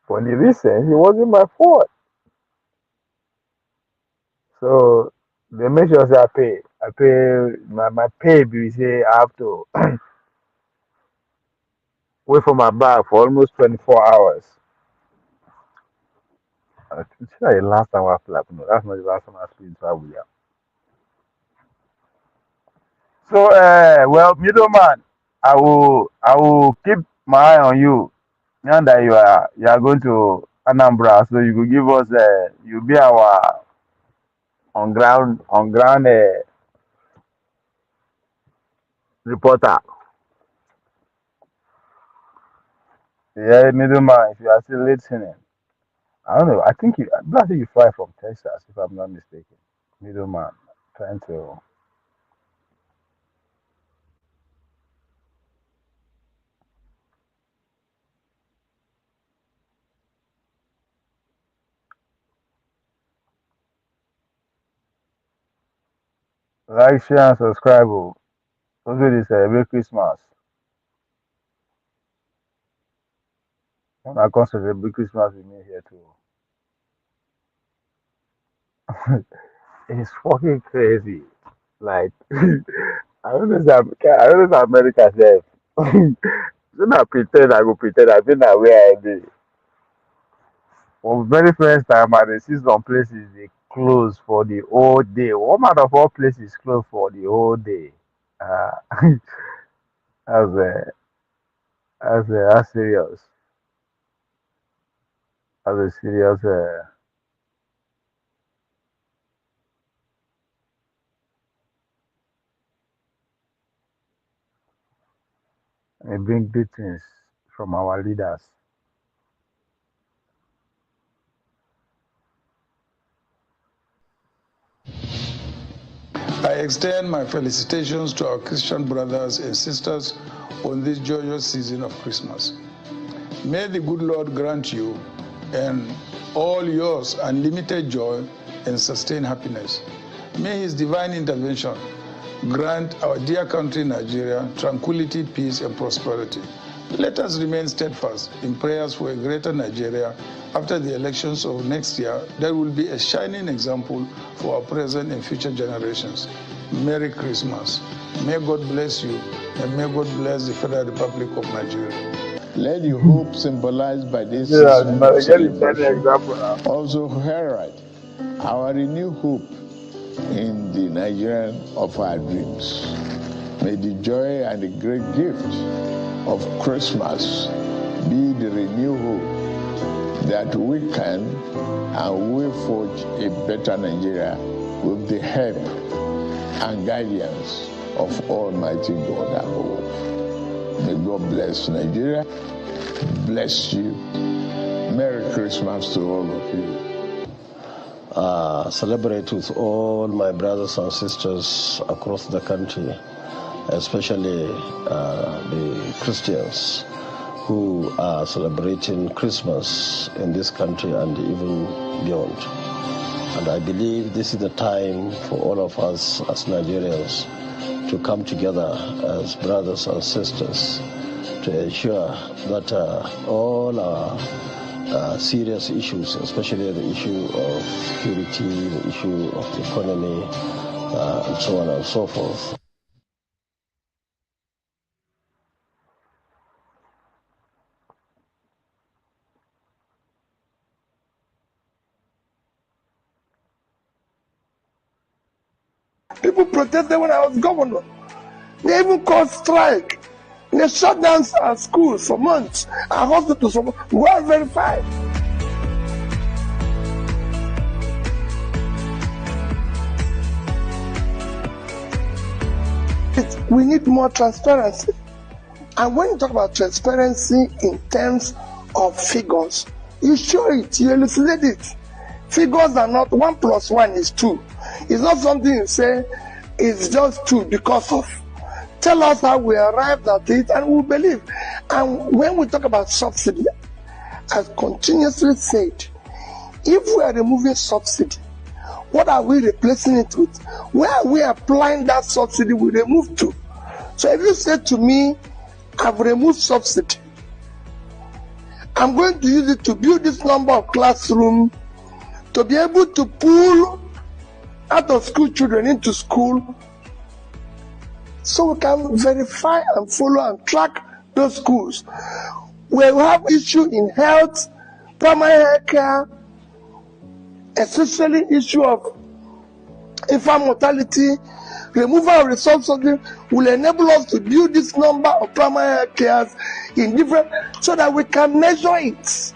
for the reason it wasn't my fault. So they make sure say I pay. I pay my pay bill say I have to wait for my bag for almost 24 hours. It's not the last time I fly. No, that's not the last time I flew into Abuja. So well, middleman, I will keep my eye on you. Now that you are going to Anambra, so you could give us you'll be our on ground reporter. Yeah, middleman, if you are still listening, I don't know. I think you fly from Texas, if I'm not mistaken. Middleman, trying to like, share, and subscribe. Oh. Also, this Merry Christmas. When I come celebrate Christmas with me here too. It's fucking crazy. Like I don't know if America says. Then I pretend I go pretend I been that where I be. For very first time I dey see some places they close for the whole day. One out of all places close for the whole day. Uh, as as serious. As a serious bring good things from our leaders. I extend my felicitations to our Christian brothers and sisters on this joyous season of Christmas. May the good Lord grant you and all yours unlimited joy and sustained happiness. May his divine intervention grant our dear country Nigeria tranquility, peace, and prosperity. Let us remain steadfast in prayers for a greater Nigeria after the elections of next year that will be a shining example for our present and future generations. Merry Christmas. May God bless you, and may God bless the Federal Republic of Nigeria. Let the hope symbolized by this Yeah, season but of again, it's an celebration example now. also herald our renewed hope in the Nigerian of our dreams. May the joy and the great gift of Christmas be the renewed hope that we can and will forge a better Nigeria with the help and guidance of Almighty God above. May God bless Nigeria, bless you. Merry Christmas to all of you. Celebrate with all my brothers and sisters across the country, especially the Christians who are celebrating Christmas in this country and even beyond. And I believe this is the time for all of us as Nigerians to come together as brothers and sisters to ensure that all our serious issues, especially the issue of security, the issue of the economy, and so on and so forth. People protested when I was governor. They even called strike. They shut down our schools for months, our hospitals for months. Well verified. We need more transparency. And when you talk about transparency in terms of figures, you show it, you elucidate it. Figures are not 1 + 1 is 2. It's not something you say it's just 2 because of. Tell us how we arrived at it and we'll believe. And when we talk about subsidy, as continuously said, if we are removing subsidy, what are we replacing it with? Where are we applying that subsidy we removed to? So if you say to me, I've removed subsidy, I'm going to use it to build this number of classrooms, to be able to pull out of school children into school, so we can verify and follow and track those schools. We have issue in health, primary health care, especially issue of infant mortality. Removal of resource subsidy will enable us to build this number of primary health cares in different, so that we can measure it.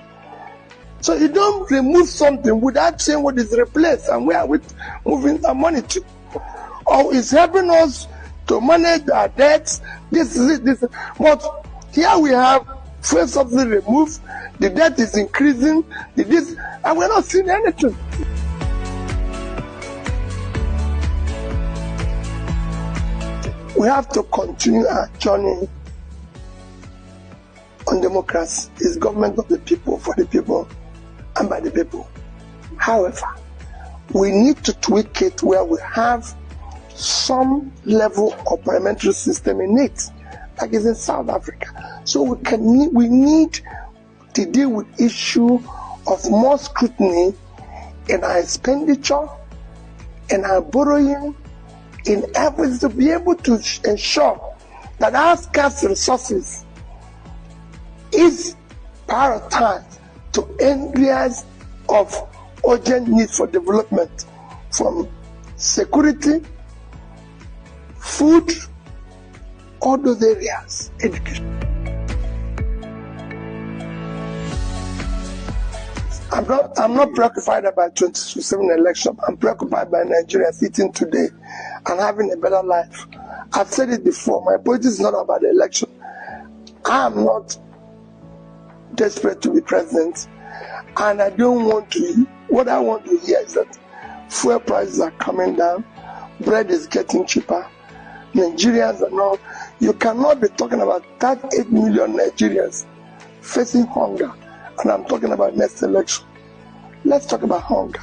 So you don't remove something without saying what is replaced and where are we moving our money to. Or it's helping us to manage our debts. This is it. But here we have fuel subsidy removed, the debt is increasing, and we're not seeing anything. We have to continue our journey on democracy. It's government of the people, for the people, and by the people. However, we need to tweak it where we have some level of parliamentary system in it, like is in South Africa. So we need to deal with issue of more scrutiny in our expenditure, in our borrowing, in everything, to be able to ensure that our scarce resources is prioritized to areas of urgent need for development, from security, food, all those areas, education. I'm not preoccupied about 2027 election. I'm preoccupied by Nigerians eating today and having a better life. I've said it before, my politics is not about the election. I am not desperate to be president, and I don't want to. What I want to hear is that fuel prices are coming down, bread is getting cheaper, Nigerians are not. You cannot be talking about 38 million Nigerians facing hunger, and I'm talking about next election. Let's talk about hunger.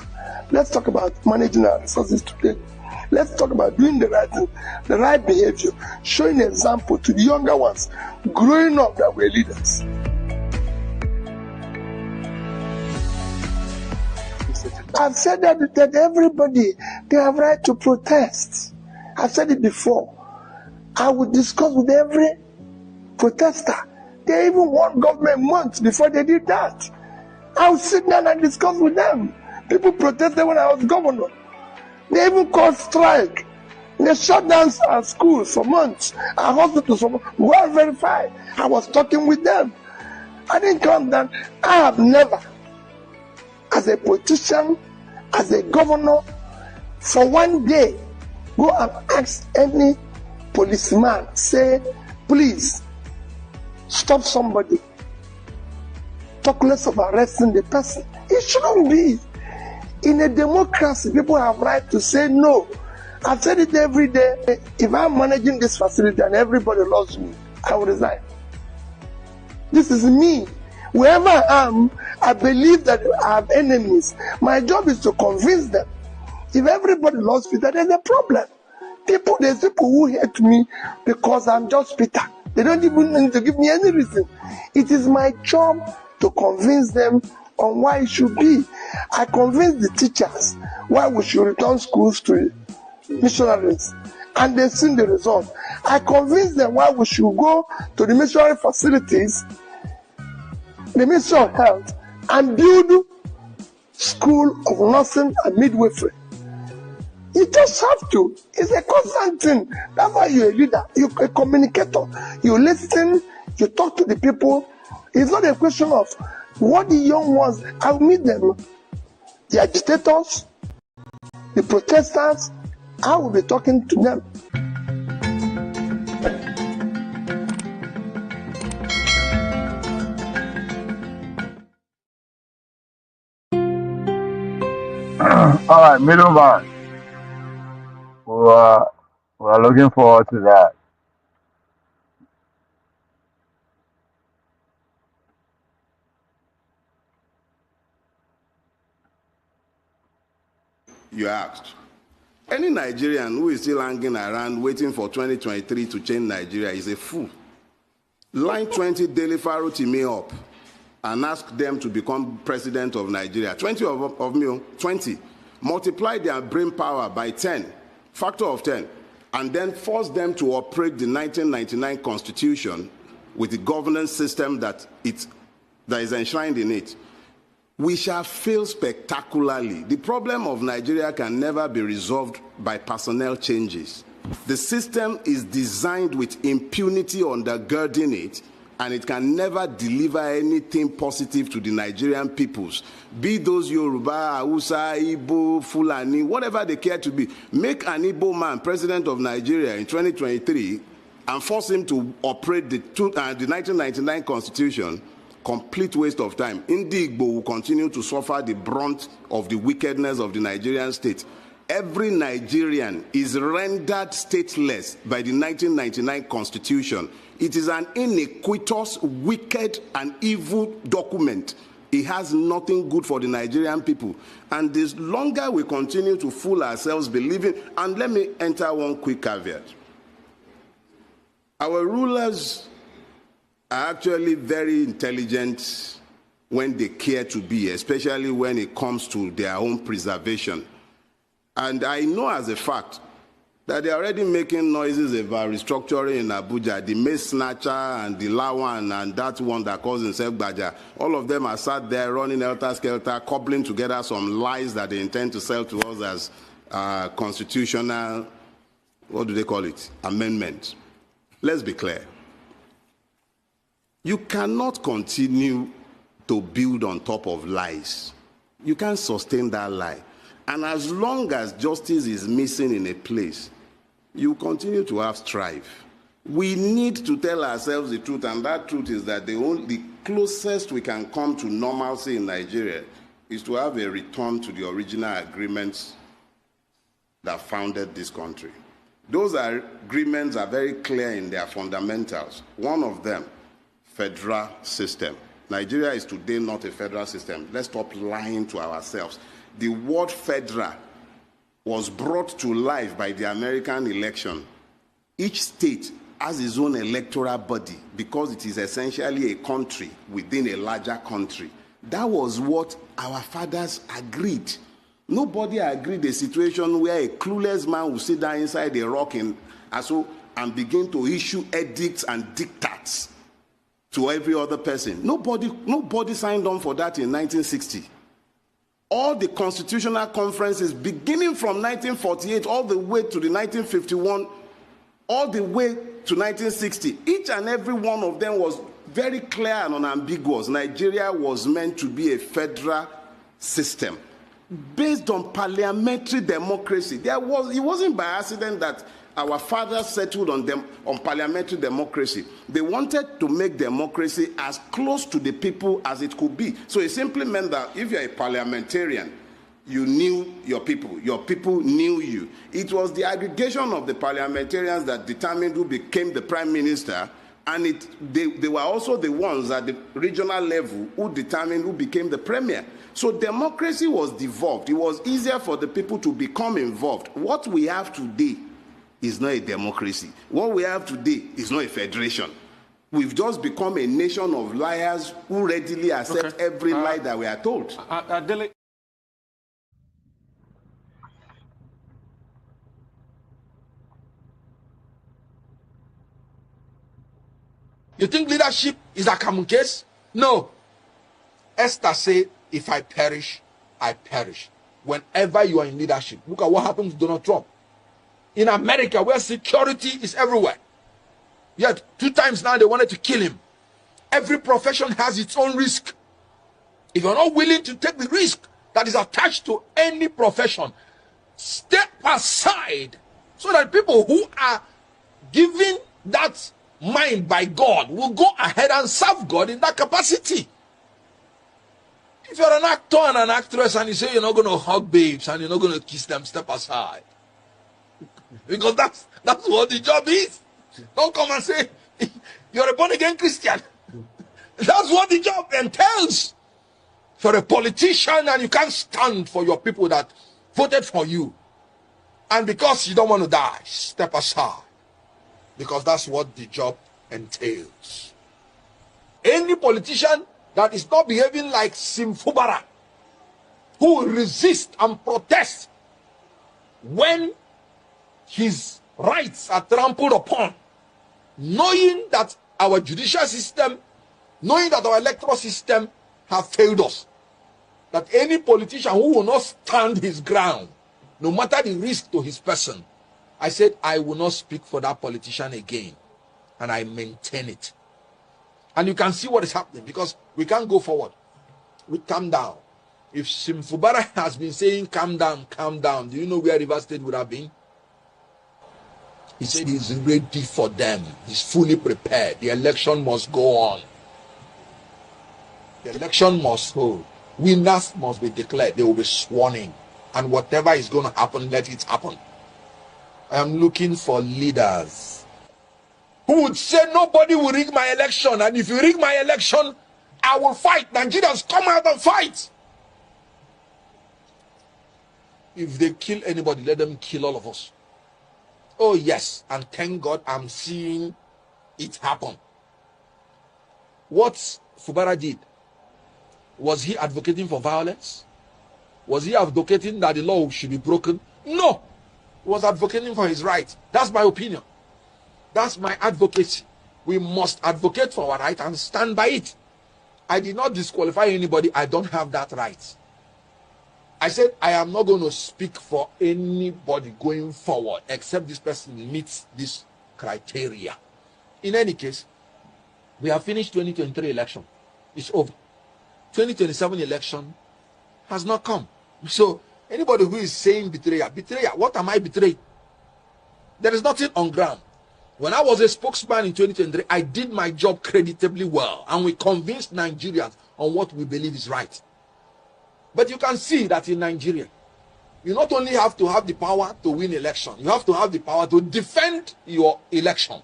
Let's talk about managing our resources today. Let's talk about doing the right thing, the right behavior, showing example to the younger ones, growing up that we're leaders. I've said that everybody, they have right to protest. I've said it before. I would discuss with every protester. They even won government months before they did that. I would sit down and discuss with them. People protested when I was governor. They even caused strike. They shut down our schools for months, our hospitals for months. Well verified. I was talking with them. I didn't come down. I have never, as a politician, as a governor, for one day, go and ask any policeman, say, please, stop somebody. Talk less of arresting the person. It shouldn't be. In a democracy, people have right to say no. I've said it every day. If I'm managing this facility and everybody loves me, I will resign. This is me. Wherever I am, I believe that I have enemies. My job is to convince them. If everybody loves me, then there's a problem. There's people who hate me because I'm just Peter. They don't even need to give me any reason. It is my job to convince them on why it should be. I convince the teachers why we should return schools to missionaries, and they've seen the result. I convince them why we should go to the missionary facilities, the Ministry of Health, and build school of nursing and midwifery. You just have to. It's a constant thing. That's why you're a leader. You're a communicator. You listen, you talk to the people. It's not a question of what the young ones, I'll meet them. The agitators, the protesters, I will be talking to them. All right, middleman. We're looking forward to that. You asked. Any Nigerian who is still hanging around waiting for 2023 to change Nigeria is a fool. Line 20 Daily Faro me up and ask them to become president of Nigeria. 20 of me, 20. Multiply their brain power by 10, factor of 10, and then force them to operate the 1999 Constitution with the governance system that is enshrined in it. We shall fail spectacularly. The problem of Nigeria can never be resolved by personnel changes. The system is designed with impunity undergirding it, and it can never deliver anything positive to the Nigerian peoples. Be those Yoruba, Hausa, Igbo, Fulani, whatever they care to be. Make an Igbo man president of Nigeria in 2023 and force him to operate the 1999 Constitution. Complete waste of time. Igbo will continue to suffer the brunt of the wickedness of the Nigerian state. Every Nigerian is rendered stateless by the 1999 Constitution. It is an iniquitous, wicked, and evil document. It has nothing good for the Nigerian people. And the longer we continue to fool ourselves believing, and let me enter one quick caveat. Our rulers are actually very intelligent when they care to be, especially when it comes to their own preservation. And I know as a fact that they're already making noises about restructuring in Abuja. The Mace Snatcher and the Lawan and that one that calls himself Baja, all of them are sat there running helter-skelter, cobbling together some lies that they intend to sell to us as constitutional, what do they call it, amendment. Let's be clear. You cannot continue to build on top of lies. You can't sustain that lie. And as long as justice is missing in a place, you continue to have strife. We need to tell ourselves the truth, and that truth is that the closest we can come to normalcy in Nigeria is to have a return to the original agreements that founded this country. Those agreements are very clear in their fundamentals. One of them, federal system. Nigeria is today not a federal system. Let's stop lying to ourselves. The word federal was brought to life by the American election. Each state has its own electoral body because it is essentially a country within a larger country. That was what our fathers agreed. Nobody agreed a situation where a clueless man will sit down inside a rock and begin to issue edicts and diktats to every other person. Nobody signed on for that in 1960. All the constitutional conferences, beginning from 1948 all the way to the 1951, all the way to 1960, each and every one of them was very clear and unambiguous. Nigeria was meant to be a federal system based on parliamentary democracy. It wasn't by accident that our fathers settled on parliamentary democracy. They wanted to make democracy as close to the people as it could be. So it simply meant that if you're a parliamentarian, you knew your people knew you. It was the aggregation of the parliamentarians that determined who became the prime minister, and they were also the ones at the regional level who determined who became the premier. So democracy was devolved. It was easier for the people to become involved. What we have today is not a democracy. What we have today is not a federation. We've just become a nation of liars who readily accept every lie that we are told. You think leadership is a common case? No. Esther said, if I perish, I perish. Whenever you are in leadership, look at what happened to Donald Trump. In America, where security is everywhere. Yet, 2 times now they wanted to kill him. Every profession has its own risk. If you're not willing to take the risk that is attached to any profession, step aside so that people who are given that mind by God will go ahead and serve God in that capacity. If you're an actor and an actress and you say you're not going to hug babes and you're not going to kiss them, step aside. Because that's what the job is. Don't come and say you're a born-again Christian. That's what the job entails. If you're a politician and you can't stand for your people that voted for you, and because you don't want to die, step aside. Because that's what the job entails. Any politician that is not behaving like Simfubara, who will resist and protest when his rights are trampled upon, knowing that our judicial system, knowing that our electoral system have failed us, that any politician who will not stand his ground, no matter the risk to his person, I said I will not speak for that politician again, and I maintain it. And you can see what is happening, because we can't go forward. We calm down. If Simfubara has been saying calm down, do you know where Rivers State would have been? He said he's ready for them. He's fully prepared. The election must go on. The election must hold. Winners must be declared. They will be sworn in. And whatever is going to happen, let it happen. I am looking for leaders who would say nobody will rig my election. And if you rig my election, I will fight. Nigerians, come out and fight. If they kill anybody, let them kill all of us. Oh yes, and thank God I'm seeing it happen. What Fubara did Was he advocating for violence? Was he advocating that the law should be broken? No. He was advocating for his right. That's my opinion. That's my advocacy. We must advocate for our right and stand by it. I did not disqualify anybody. I don't have that right. I said I am not going to speak for anybody going forward except this person meets this criteria. In any case, we have finished 2023 election. It's over. 2027 election has not come. So anybody who is saying betrayal, what am I betraying? There is nothing on ground. When I was a spokesman in 2023, I did my job creditably well, and we convinced Nigerians on what we believe is right. But you can see that in Nigeria, you not only have to have the power to win election, you have to have the power to defend your election.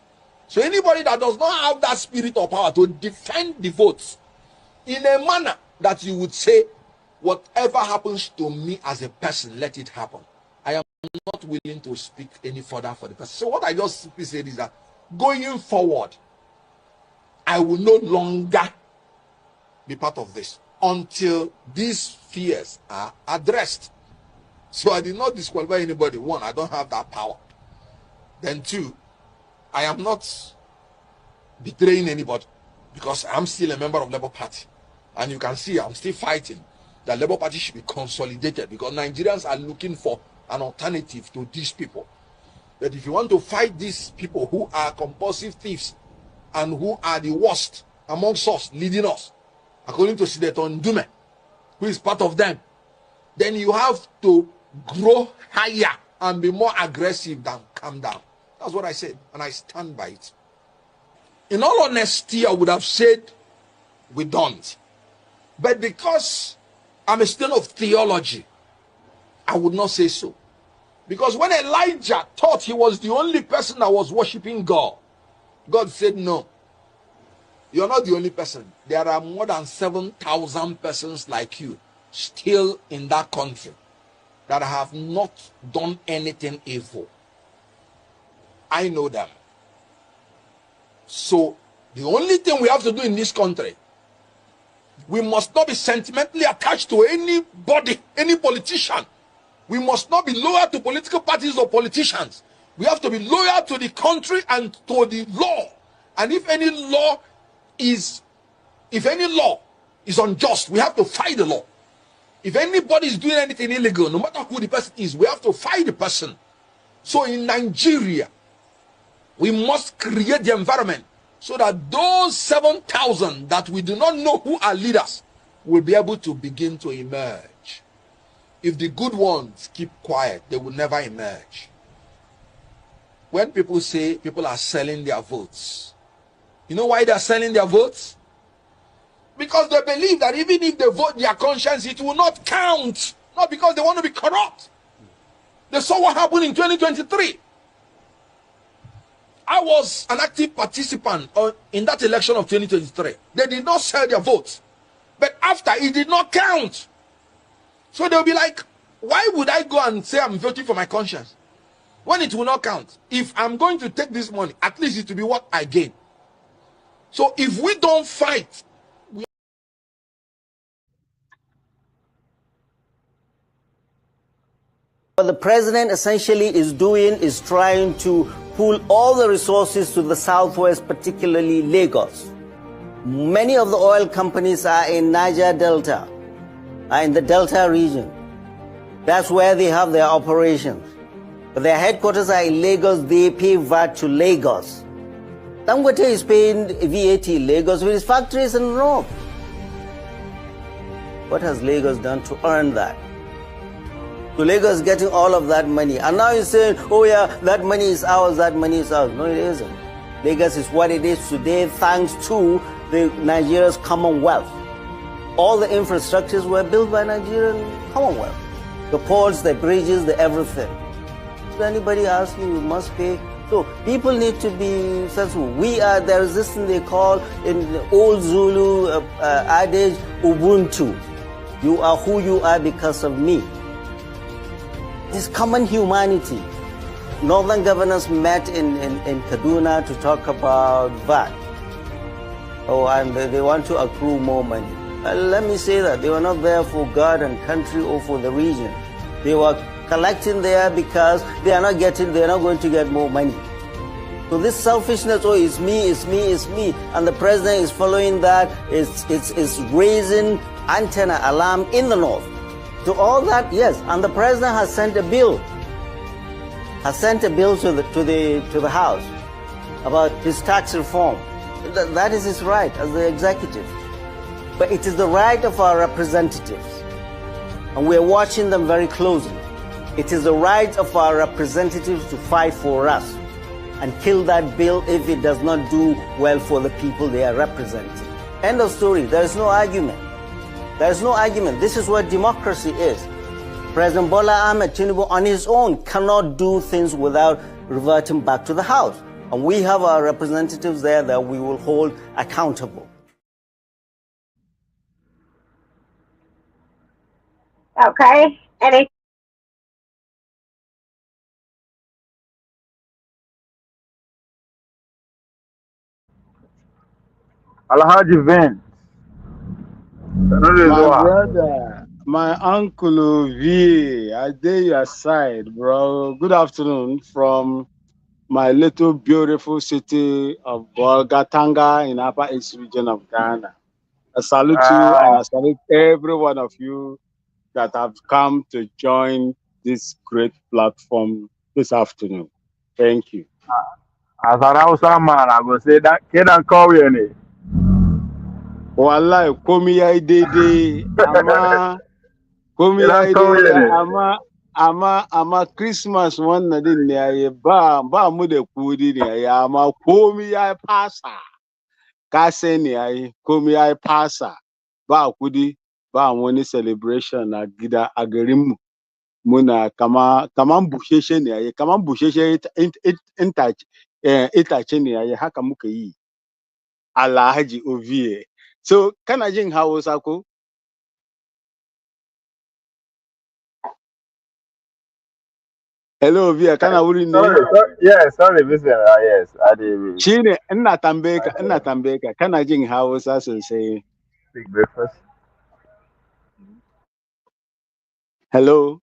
So anybody that does not have that spirit or power to defend the votes in a manner that you would say, whatever happens to me as a person, let it happen. I am not willing to speak any further for the person. So what I just simply said is that going forward, I will no longer be part of this until these fears are addressed. So I did not disqualify anybody. One, I don't have that power. Then two, I am not betraying anybody because I'm still a member of Labour Party. And you can see I'm still fighting. The Labour Party should be consolidated because Nigerians are looking for an alternative to these people. That if you want to fight these people who are compulsive thieves and who are the worst amongst us, leading us, according to Senator Ndume, who is part of them, then you have to grow higher and be more aggressive than calm down. That's what I said, and I stand by it. In all honesty, I would have said we don't. But because I'm a student of theology, I would not say so. Because when Elijah thought he was the only person that was worshiping God, God said, no, you're not the only person. There are more than 7,000 persons like you still in that country that have not done anything evil. I know them. So the only thing we have to do in this country, we must not be sentimentally attached to anybody, any politician. We must not be loyal to political parties or politicians. We have to be loyal to the country and to the law. And if any law is unjust, we have to fight the law. If anybody is doing anything illegal, no matter who the person is, we have to fight the person. So in Nigeria, we must create the environment so that those 7,000 that we do not know who are leaders will be able to begin to emerge. If the good ones keep quiet, they will never emerge. When people say people are selling their votes, you know why they are selling their votes? Because they believe that even if they vote their conscience, it will not count. Not because they want to be corrupt. They saw what happened in 2023. I was an active participant in that election of 2023. They did not sell their votes. But after, it did not count. So they'll be like, why would I go and say I'm voting for my conscience when it will not count? If I'm going to take this money, at least it will be what I gain. So if we don't fight, what the president essentially is doing is trying to pull all the resources to the southwest, particularly Lagos. Many of the oil companies are in Niger Delta, are in the Delta region. That's where they have their operations. But their headquarters are in Lagos. They pay VAT to Lagos. Dangote is paying VAT in Lagos with his factories in Rome. What has Lagos done to earn that? So Lagos is getting all of that money. And now you're saying, oh yeah, that money is ours, that money is ours. No, it isn't. Lagos is what it is today thanks to Nigeria's Commonwealth. All the infrastructures were built by Nigerian Commonwealth. The ports, the bridges, the everything. If anybody asks you, you must pay. So people need to be sensible. There is this thing they call in the old Zulu adage, Ubuntu. You are who you are because of me. This common humanity. Northern governors met in Kaduna to talk about VAT. Oh, and they want to accrue more money. Let me say that they were not there for God and country or for the region. They were collecting there because they are not going to get more money. So this selfishness, oh, it's me, and the president is following that, it's raising antenna alarm in the north. To all that, yes, and the president has sent a bill to the House about his tax reform. That is his right as the executive. But it is the right of our representatives, and we are watching them very closely. It is the right of our representatives to fight for us and kill that bill if it does not do well for the people they are representing. End of story. There is no argument. There is no argument. This is what democracy is. President Bola Ahmed Tinubu on his own cannot do things without reverting back to the House. And we have our representatives there that we will hold accountable. Okay. Any? Alhaji Vin. My brother, my uncle V, I dare your side, bro. Good afternoon from my little beautiful city of Bolgatanga in Upper East region of Ghana. I salute you and I salute every one of you that have come to join this great platform this afternoon. Thank you. As an Hausa man, I go say that kid and call you. Wallahi, komi ya dede, ama komi ya dede, ama Christmas wannan din ne yayi ba mu da kudi ne yayi, ama komi ya fasa. Ka sai ne yayi, komi ya fasa. Ba kudi, ba wani celebration na gida a garin mu. Muna kaman busheshe ne yayi, kaman busheshe itace ne yayi, haka muka yi. Alhaji Ovie. So, kana jin Hausa ko? Hello, Ovie, kana wurin ne? Sorry, listen, yes, I did. Shine, ina tambaye ka, kana jin Hausa sosai? Big breakfast. Hello?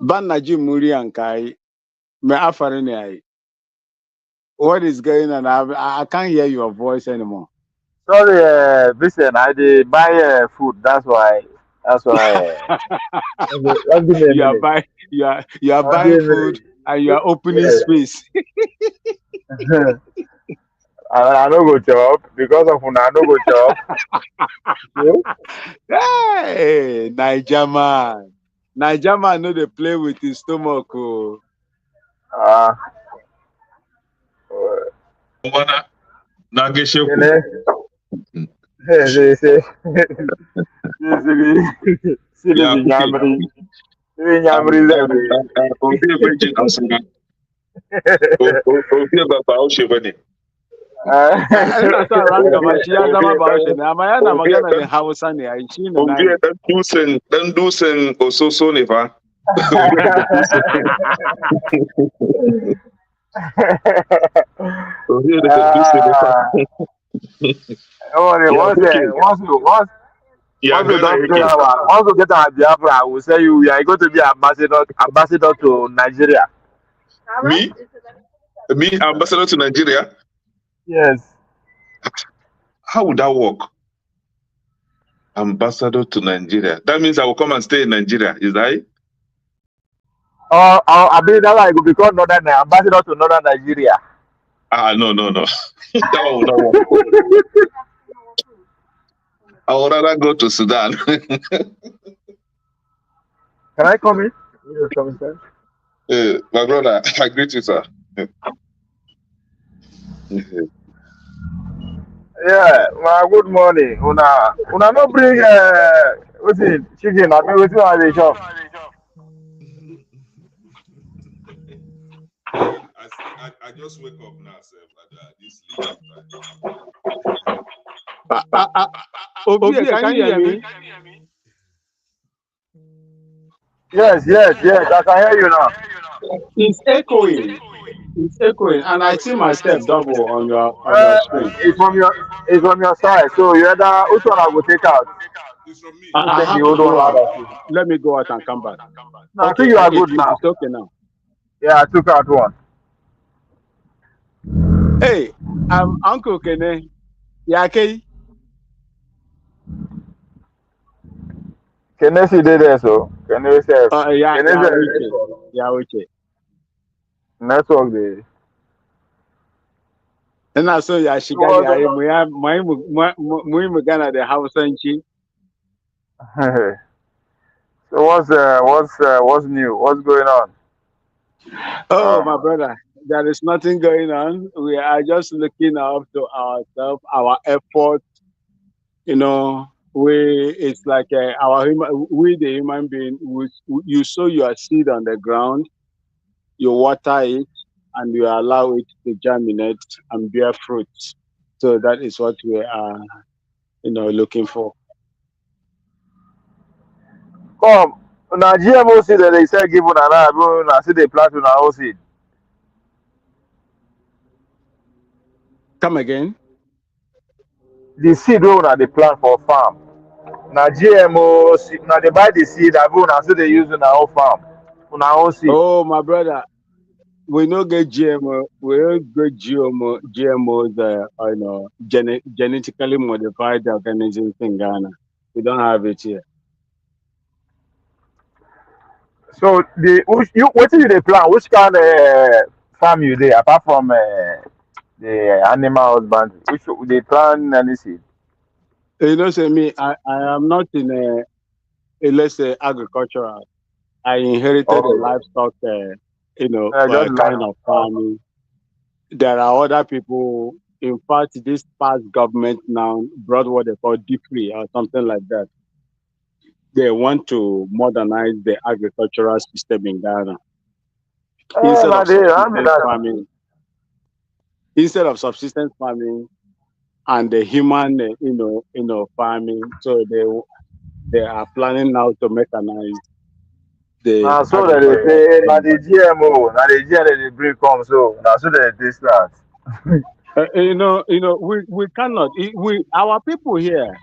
Ban na jin muryan kai. Me afare ne ai. What is going on? I can't hear your voice anymore. Sorry, listen, I did buy food. That's why. Just give me a minute. You are buying food and you are opening space. I don't go job because of I don't go job. Hey, Niger man know they play with his stomach. Oh. Ina sa ranka ma shi ya zama Bahaushe ne, amma yana magana ne Hausa ne, ai shi ne na. Dan dusen ososo ne fa. Once you get a Biafra, I will say you are going to be ambassador to Nigeria. Me, ambassador to Nigeria? Yes. How would that work? Ambassador to Nigeria. That means I will come and stay in Nigeria, is that it? I mean, that I will become ambassador to Northern Nigeria. No. That one will not work. I would rather go to Sudan. Can I come in? My brother, I greet you, sir. Yeah, well, good morning. Una no bring what's it, chicken? I mean, what's on the shop? I just wake up now, sir. This Ovie, can you hear me? Yes, I can hear you now. It's echoing. It's echoing, and I see myself double on your Uh, screen. it's from your side. So you either which one I will take out? Let me I take the have to old one go out out. of it. Let me go out and come back. No, I Okay, think you are good it now. is okay now. Yeah, I took out one. Hey, Uncle Kene. Yeah, okay. Can you see there? So can you say? Yeah, Can you yeah, say okay. Yeah, okay. network the? And also, yeah, she got What? yeah, my Ghana the house and she. So what's new? What's going on? Oh, my brother, there is nothing going on. We are just looking up to ourselves, our effort. You know, it's like we the human being. You sow your seed on the ground, you water it, and you allow it to germinate and bear fruit. So that is what we are, looking for. Come, na GMO seed that they say give una na go na see they plant una own seed. Come again. The seed wey una dey plant for farm. Na GMO seed. Na they buy the seed abi una still dey use una own farm. Una own seed. Oh, my brother, we no get GMO. We don't get GMOs. Genetically modified organisms in Ghana. We don't have it here. So wetin you dey plant? Which kind farm you dey apart from the animal husbandry? Which you dey plant any seed? Say me, I am not in let's say agricultural. I inherited a Okay. livestock, Just kind like of farming. There are other people. In fact, this past government now brought what they call free or something like that. They want to modernize the agricultural system in Ghana. Instead na of dey I mean subsistence that. farming, instead of subsistence farming and the human, farming, so they are planning now to mechanize the Na so that they agricultural say na system. the GMO, na the GMO that they bring come so na so that they start. We cannot. Our people here,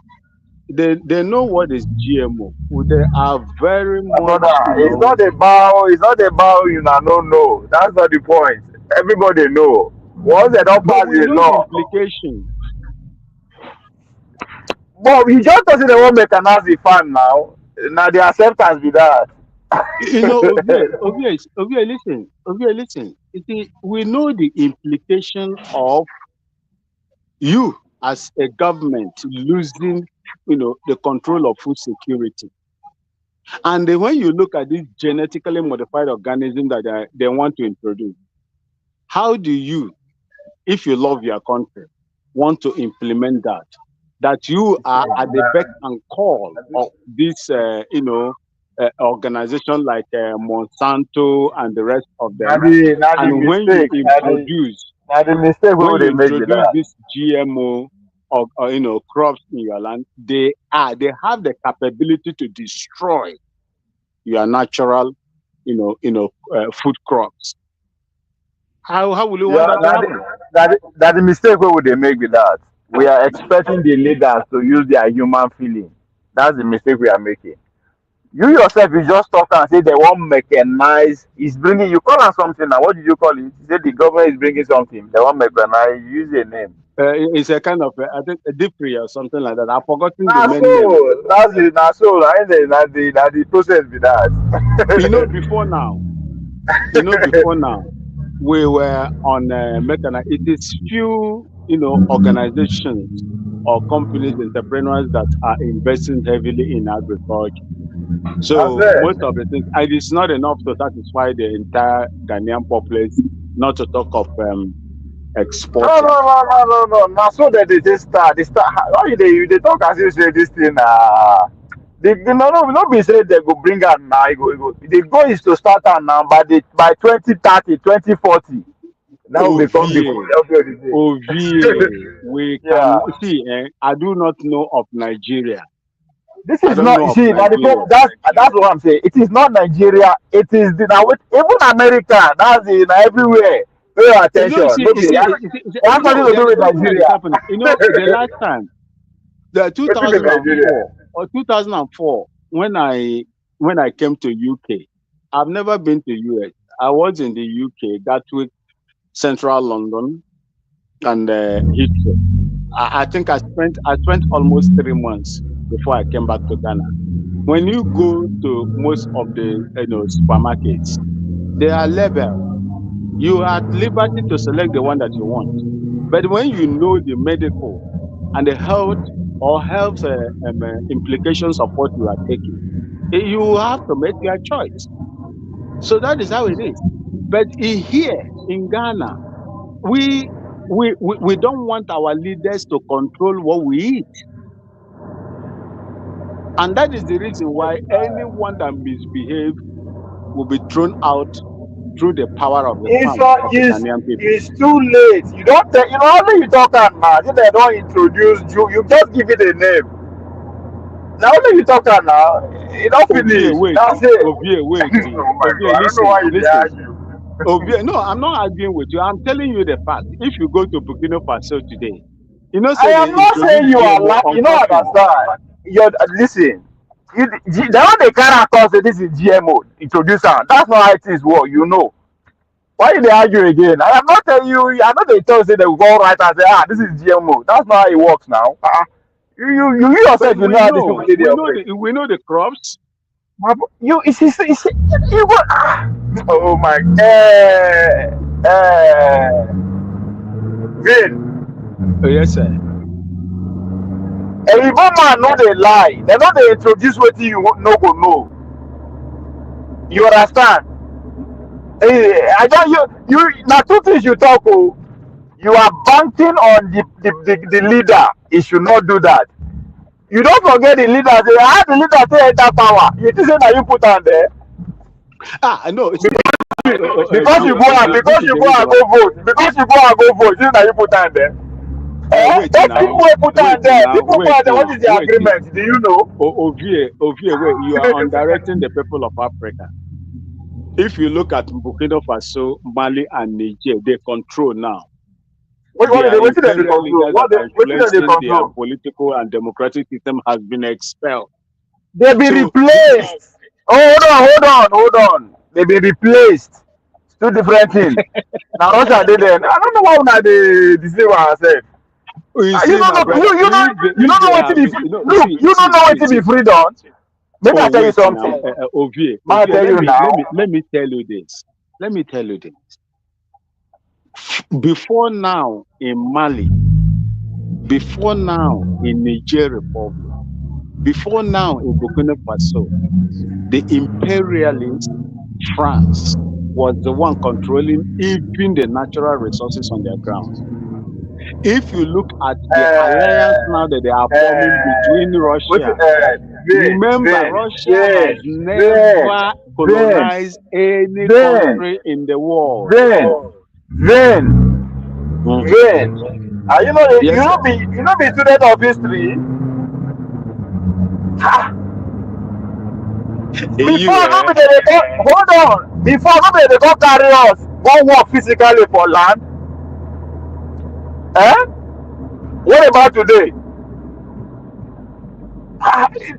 they know what is GMO. They are very My much, brother, it's not about you na no know. That's not the point. Everybody know. Once they don't but pass we the know the law. implication. But you just don't say they won't mechanize the farm now. Now the acceptance be that. Ovie, listen. You see, we know the implication of you as a government losing, the control of food security. And then when you look at this genetically modified organism that they want to introduce, how do you, if you love your country, want to implement that? That you are at the beck and call of this, organization like Monsanto and the rest of Now them. the And when you mistake. Now the mistake when we you they make with introduce that. this GMO or crops in your land, they have the capability to destroy your natural, food crops. How will you want Yeah, that to happen? that the mistake we would they make with that. We are expecting the leaders to use their human feeling. That's the mistake we are making. You yourself, you just talk and say they want mechanize. Is bringing you call on something now. What did you call it? You say the government is bringing something. They want mechanize. Use a name. It's a kind of, I think, a deep or something like that. I've forgotten the Nah, main name. so that's it. Nah, so the process be that. Before now, we were on mechanize. It is few, organizations or companies, entrepreneurs that are investing heavily in agriculture. That's So it. most of the things, and it's not enough to satisfy the entire Ghanaian populace, not to talk of No, exporting. no. Now so that they just start. They start. How they talk as if say this thing. No be say they go bring out now. The goal is to start out now by 2030, 2040. That will become the We yeah. can see. I do not know of Nigeria. This I is don't not. know You of see, now Nigeria. that's what I'm saying. It is not Nigeria. It is the now even America. That's everywhere. Pay You attention. know, see, Okay, that's nothing to do with Nigeria. happening. You know, the last time, the 2004 or 2004, when I came to UK, I've never been to US. I was in the UK, Gatwick, Central London, and Heathrow. I think I spent almost 3 months before I came back to Ghana. When you go to most of the supermarkets, they are labeled. You are at liberty to select the one that you want. But when you know the medical and the health implications of what you are taking, you have to make your choice. So that is how it is. But here in Ghana, we don't want our leaders to control what we eat. And that is the reason why anyone that misbehaves will be thrown out through the power of the Ghanaian people. It's too late. You don't tell, only you talk and now. If they don't introduce you just give it a name. Now only you talk and now. You don't finish. That's it. Listen. No, I'm not arguing with you. I'm telling you the fact. If you go to Burkina Faso today, I am not saying you are lying. You don't understand. Listen. They want the characters say this is GMO introducer. That's not how it is. What you know. Why they argue again? I am not telling you. I know they tell say they will go right and say, this is GMO. That's not how it works now. You yourself, you know how these people they operate. We know the crops. You oh my Vin. Yes, sir. A Igbo man no dey lie. They know they introduce what you no go know. You understand? I don't you now two things you talk. Oh, you are banking on the leader. He should not do that. You don't forget the leader. Say, how the leader take enter power? You think say that you put on there? No. Because you go and go vote. Because you go and go vote. You know you put on there. People put on there. People put on there. What is the agreement? Do you know? Ovie, you are underrating the people of Africa. If you look at Burkina Faso, Mali, and Niger, they control now. What they control? Their political and democratic system has been expelled. They've been replaced. Hold on. They've been replaced. Two different things. Now Russia did it. I don't know why now they deceive ourselves. You don't know what to be free. Look, you don't know what to be free on. Maybe I tell you something. Let me tell you this. Before now in Mali, before now in Niger Republic, before now in Burkina Faso, the imperialist France was the one controlling even the natural resources on their ground. If you look at the alliance now that they are forming between Russia, remember Russia has never colonized any country in the world. You know be student of history. Before nobody they go carry us, go work physically for land. What about today?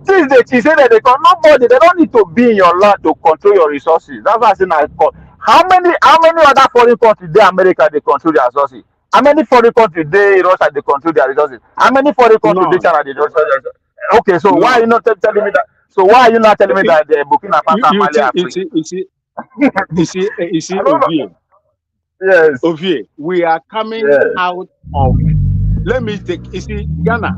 Since they say that they don't need to be in your land to control your resources. That's why I say how many other foreign countries they America they control their resources? How many foreign countries they Russia they control their resources? How many foreign countries they China they control their resources? Okay, so why are you not telling me that? So why are you not telling me that the Burkina Faso and Mali are free? You see, Ovie. Yes. Ovie, we are coming out of. Let me take. You see, Ghana.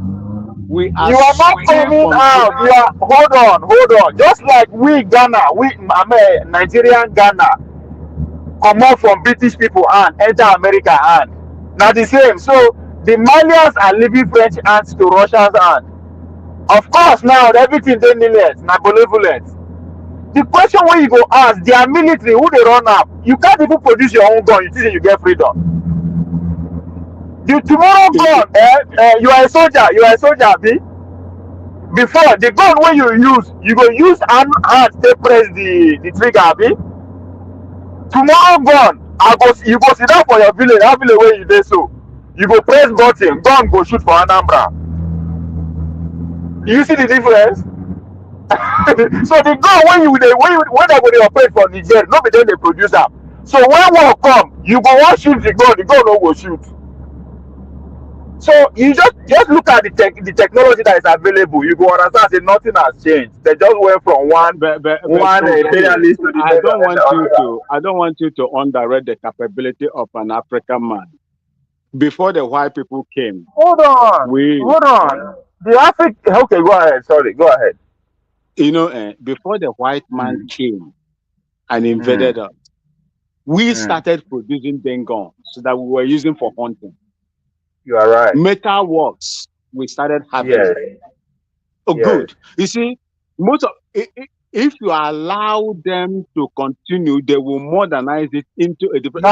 You are not coming out. You are. Hold on. Just like we Ghana, Nigerian Ghana, come out from British people and enter America hand. Now the same. So the Malians are leaving French hands to Russia's hand. Of course, now everything they neglect, now benevolent. The question when you go ask, their military, who they run up, you can't even produce your own gun, you think you get freedom. The tomorrow gun, you are a soldier, B. Before, the gun when you go use hand to press the trigger, B. Tomorrow gun, You go sit down for your village, that village where you dey so. You go press button, gun go shoot for Anambra. You see the difference? So the gun when they go dey operate for Niger, no be them dey produce am. So when war come, you go wan shoot the gun no go shoot. So you just look at the technology that is available. You go understand say nothing has changed. They just went from one imperialist to the I don't want you to underrate the capability of an African man. Before the white people came, hold on. The African, okay, go ahead. Sorry, go ahead. You know, before the white man came and invaded us, we started producing then guns that we were using for hunting. You are right. Metal works we started having. Yes. Oh, yes. Good. You see, if you allow them to continue, they will modernize it into a different.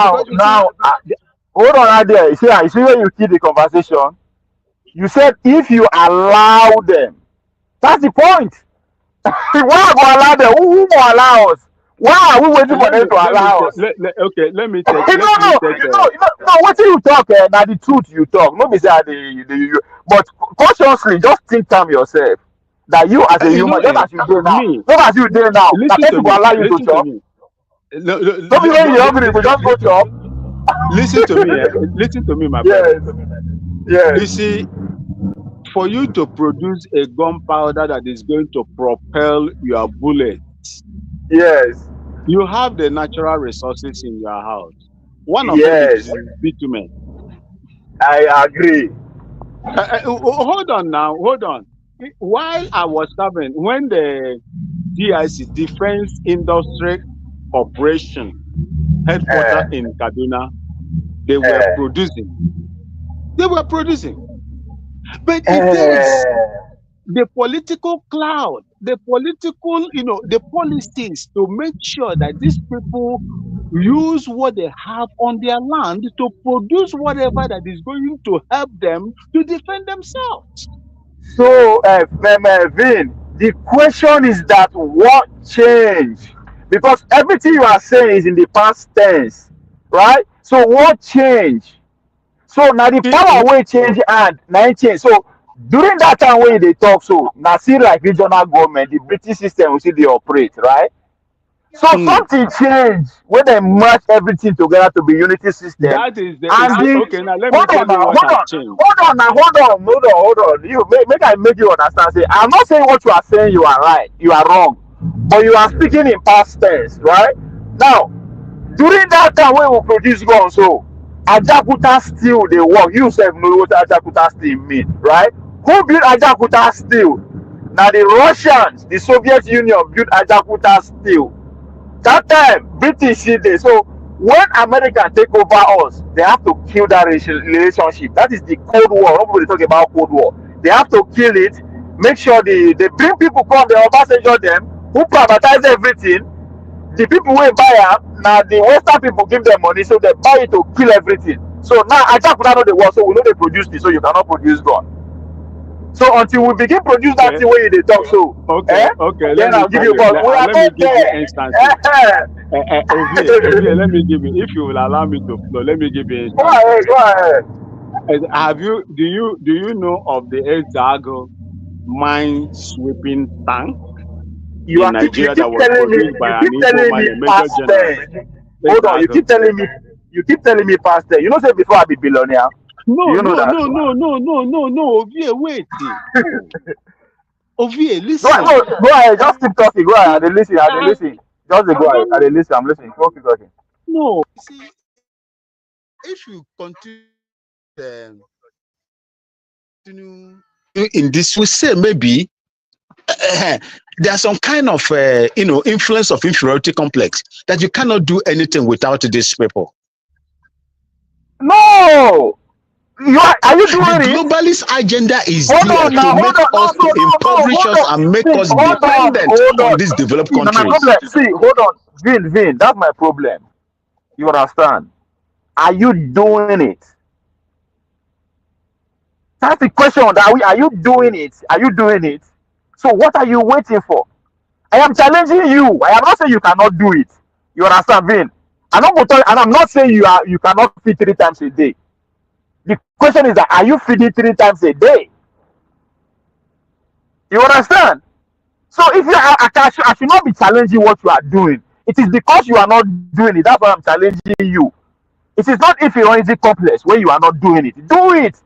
Hold on, Adia. You see where you keep the conversation. You said if you allow them. That's the point. Why go allow them? Who will allow us? Why are we waiting for them to allow us? Okay, let me take. No. What you talk? Now the truth you talk. No, be say but consciously, just think calm yourself. That you as a human, just as you do now, not as you do now. That people will allow you to talk. Don't be when you're hungry, we just go chop. Listen to me. Listen to me, my brother. Yes. You see, for you to produce a gunpowder that is going to propel your bullets, yes, you have the natural resources in your house. One of them is bitumen. I agree. Hold on. While I was serving, when the DIC, Defense Industry Operation headquarters in Kaduna, they were producing. But it is the political cloud, the political, the policies to make sure that these people use what they have on their land to produce whatever that is going to help them to defend themselves. So, Vin, the question is that what changed? Because everything you are saying is in the past tense, right? So what changed? So now the power will change and 19. So during that time when they talk, so now see like regional government, the British system, we see they operate, right? So something changed when they merge everything together to be unity system. That is okay. Now let me tell you what has changed. Hold on. You make I make you understand. Say, I'm not saying what you are saying you are right, you are wrong, but you are speaking in past tense, right? Now, during that time when we produce guns, so Ajakuta steel they work. You self know what Ajakuta steel mean, right? Who built Ajakuta steel? Now the Russians, the Soviet Union built Ajakuta steel. That time, British did this. So when America take over us, they have to kill that relationship. That is the Cold War. Nobody talk about Cold War. They have to kill it. Make sure they bring people come, they Obasanjo them, who privatize everything. The people will buy them. Now the Western people give them money, so they buy it to kill everything. So now Ajakuta know the war, so we know they produce this, so you cannot produce gun. So until we begin produce that thing when they talk, so then I'll give you a call. Let me give you instances. Let me give you, if you will allow me to flow, let me give you instances. Go ahead. Do you know of the Ezago mine sweeping tank in Nigeria that was produced by an Igbo man, a major general? Hold on, you keep telling me past tense. You know, say before I be billionaire. No, Ovie, wait. Ovie, listen. Go ahead, just keep talking. Go ahead, I listen. Just go ahead, I listen. I'm listening. Go keep talking. No, see, if you continue in this, we say maybe there's some kind of influence of inferiority complex that you cannot do anything without these people. No. Are you doing the globalist agenda is there to make us to impoverish us and make us dependent on these developed countries. See, hold on, Vin, that's my problem. You understand? Are you doing it? That's the question. Are you doing it? Are you doing it? So what are you waiting for? I am challenging you. I am not saying you cannot do it. You understand, Vin? I'm not and I'm not saying you cannot feed 3 times a day. The question is that are you feeding 3 times a day? You understand? So if you are, I should not be challenging what you are doing. It is because you are not doing it. That's why I'm challenging you. It is not inferiority complex when you are not doing it. Do it.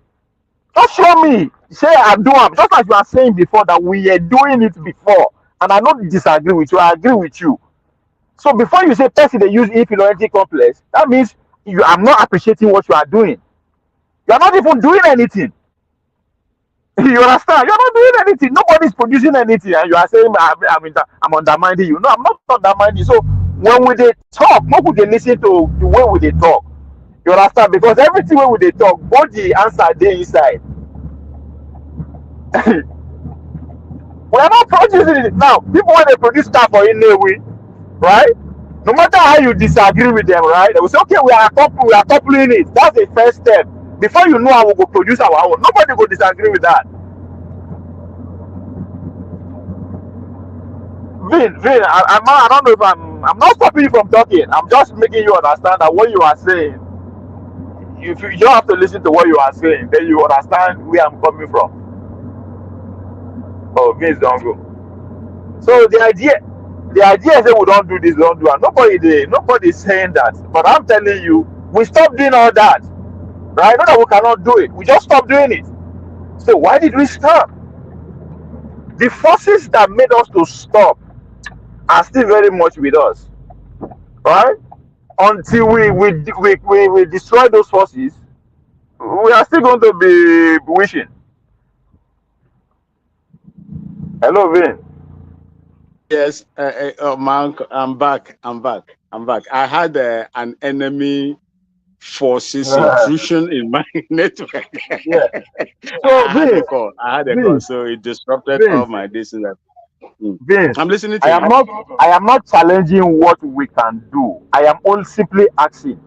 Just show me. Say I do it. Just as you are saying before that we are doing it before. And I don't disagree with you. I agree with you. So before you say person they use inferiority complex, that means I'm not appreciating what you are doing. You are not even doing anything. You understand? You're not doing anything. Nobody's producing anything, and you are saying I'm undermining you. No, I'm not undermining you. So when we they talk, what would they listen to the way we they talk? You understand? Because everything when we they talk, both the answer they inside. We are not producing it now. People when they produce stuff for Inewi, right? No matter how you disagree with them, right? They will say, okay, we are coupling it. That's the first step. Before you know how we go produce our own. Nobody will disagree with that. Vin, I don't know if I'm not stopping you from talking. I'm just making you understand that what you are saying, if you don't have to listen to what you are saying, then you understand where I'm coming from. Oh, Vince, don't go. So the idea is that we don't do this, don't do it. Nobody is saying that. But I'm telling you, we stop doing all that. Right? Not that we cannot do it. We just stop doing it. So why did we stop? The forces that made us to stop are still very much with us. Right? Until we destroy those forces, we are still going to be wishing. Hello, Vin. Yes, Mark, I'm back. I had an enemy forces intrusion in my network. Yeah. So, I had a call, so it disrupted all my destiny. Vince, I'm listening to I you. am not challenging what we can do. I am only simply asking,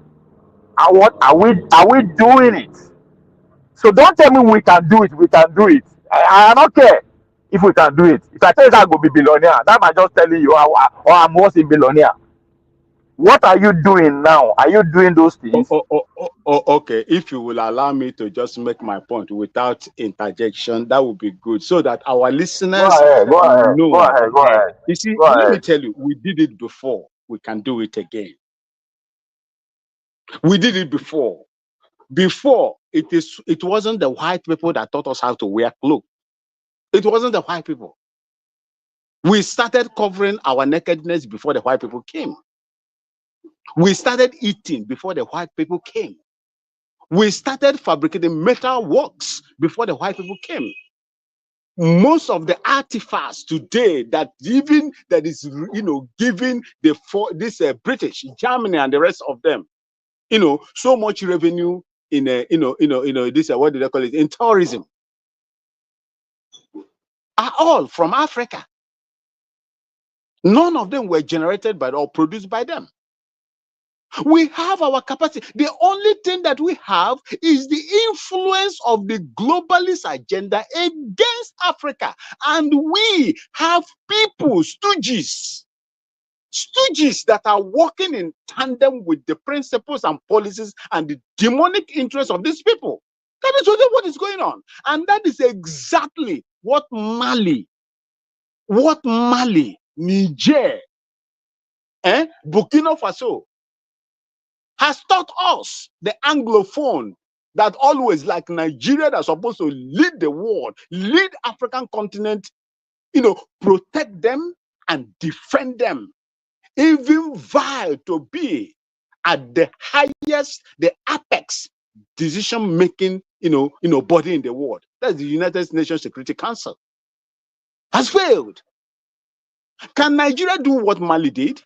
what are we doing it? So don't tell me we can do it. We can do it. I don't care if we can do it. If I tell you that I go be billionaire, that might just telling you or I'm worse in billionaire. What are you doing now? Are you doing those things? Okay. If you will allow me to just make my point without interjection, that would be good, so that our listeners Go ahead. You see, let me tell you, we did it before. We can do it again. We did it before. Before, it wasn't the white people that taught us how to wear clothes. It wasn't the white people. We started covering our nakedness before the white people came. We started eating before the white people came. We started fabricating metal works before the white people came. Most of the artifacts today that is giving this British, Germany, and the rest of them, so much revenue in this what do they call it, in tourism, are all from Africa. None of them were generated by or produced by them. We have our capacity. The only thing that we have is the influence of the globalist agenda against Africa. And we have people, stooges that are working in tandem with the principles and policies and the demonic interests of these people. That is what is going on. And that is exactly what Mali, Niger, Burkina Faso has taught us, the Anglophone, that always, like Nigeria, that's supposed to lead the world, lead African continent, protect them and defend them, even vie to be at the highest, the apex decision-making, body in the world. That's the United Nations Security Council. Has failed. Can Nigeria do what Mali did?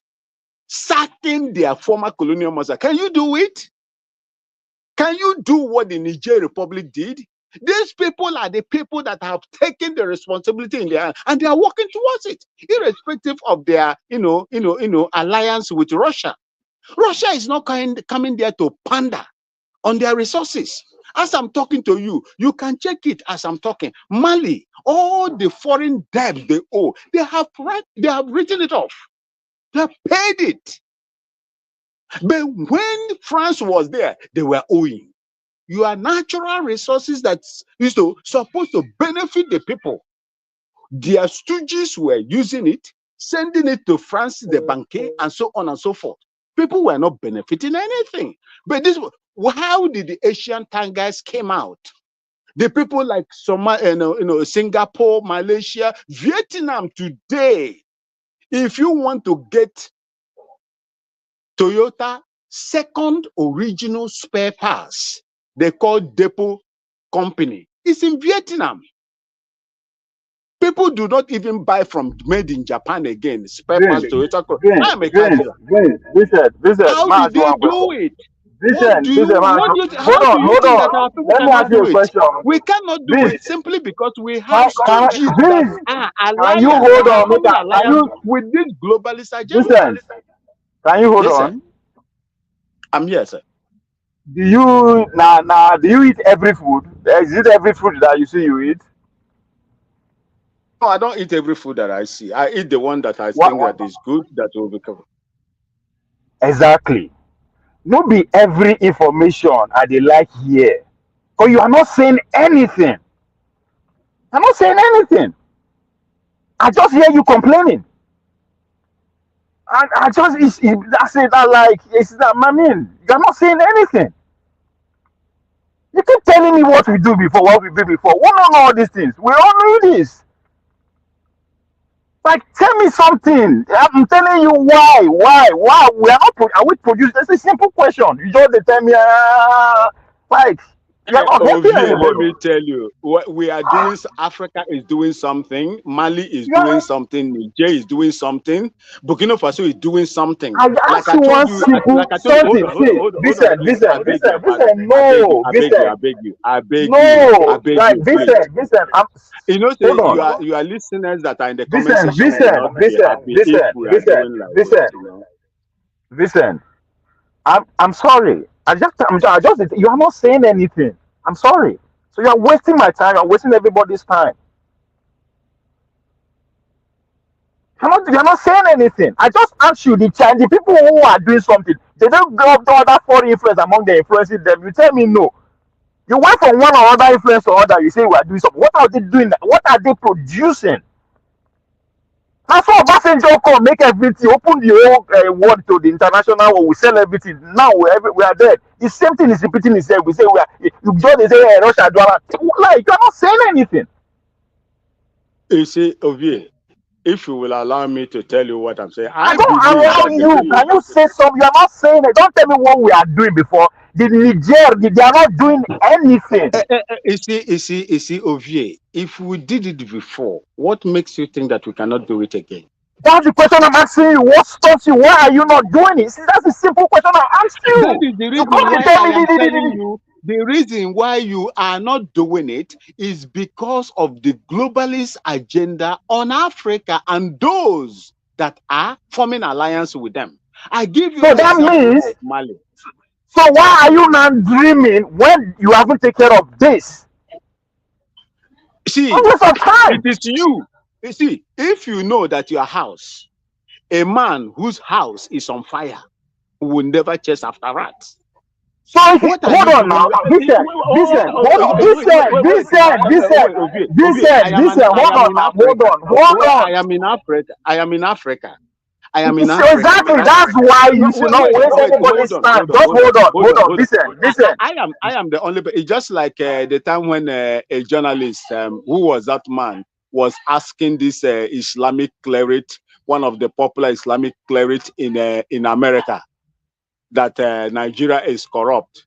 Sacking their former colonial master. Can you do it? Can you do what the Niger Republic did? These people are the people that have taken the responsibility in their hand, and they are working towards it, irrespective of their, alliance with Russia. Russia is not coming there to pander on their resources. As I'm talking to you, you can check it as I'm talking. Mali, all the foreign debt they owe, they have written it off. They have paid it. But when France was there, they were owing. Your natural resources that is supposed to benefit the people. Their stooges were using it, sending it to France, the banquet, and so on and so forth. People were not benefiting anything. But this, how did the Asian tigers came out? The people like Singapore, Malaysia, Vietnam today. If you want to get Toyota second original spare parts, they call Depot Company. It's in Vietnam. People do not even buy from made in Japan again. Spare parts Toyota. How did they do it? Hold on. Let me ask you a question. We cannot do it simply because we have strategies that are Can you hold on? With this globalist agenda. Can you hold on? I'm here, sir. Do you eat every food? Is it every food that you see you eat? No, I don't eat every food that I see. I eat the one that I think that is good, that will be covered. Exactly. Not be every information I they like here. Because you are not saying anything. I'm not saying anything. I just hear you complaining. And I just that's it. I mean, you're not saying anything. You keep telling me what we do before, what we do before. We don't know all these things. We all know this. Like, tell me something. I'm telling you why. We are not. Are we producing? That's a simple question. You just tell me, like. Let me tell you, what we are doing. Africa is doing something. Mali is doing something. Niger is doing something. Burkina Faso is doing something. I asked you one simple something. Listen. No, I beg you. Listen. You know, you are listeners that are in the comment section. Listen. I'm sorry. I just you are not saying anything. I'm sorry. So you are wasting my time. You're wasting everybody's time. You're not saying anything. I just asked you the people who are doing something. They don't go up to other foreign influence among the influencing them. You tell me no. You went from one or other influence or other. You say we are doing something. What are they doing? What are they producing? That's why Obasanjo come make everything, open the whole world to the international world. We sell everything. Now we are dead. The same thing is repeating itself. We say we are. You just say hey, Russia, like you're not saying anything. You see, Ovie, if you will allow me to tell you what I'm saying, I don't allow you. Can you say something? You're not saying it. Don't tell me what we are doing before. The Niger, they are not doing anything. You see, Ovie, if we did it before, what makes you think that we cannot do it again? That's the question I'm asking you. What stops you? Why are you not doing it? See, that's the simple question I asked you. That is the reason why I am telling you. The reason why you are not doing it is because of the globalist agenda on Africa and those that are forming alliance with them. I give you so that means Mali. So why are you not dreaming when you haven't taken care of this? See, it is you. You see, if you know that your house, a man whose house is on fire, will never chase after rats. So hold on now. Listen. Hold on. I am in Africa. So exactly, that's why you should not waste anybody's time. Just hold on. Listen. I am the only. It's just like the time when a journalist, who was that man, was asking this Islamic cleric, one of the popular Islamic clerics in America, that Nigeria is corrupt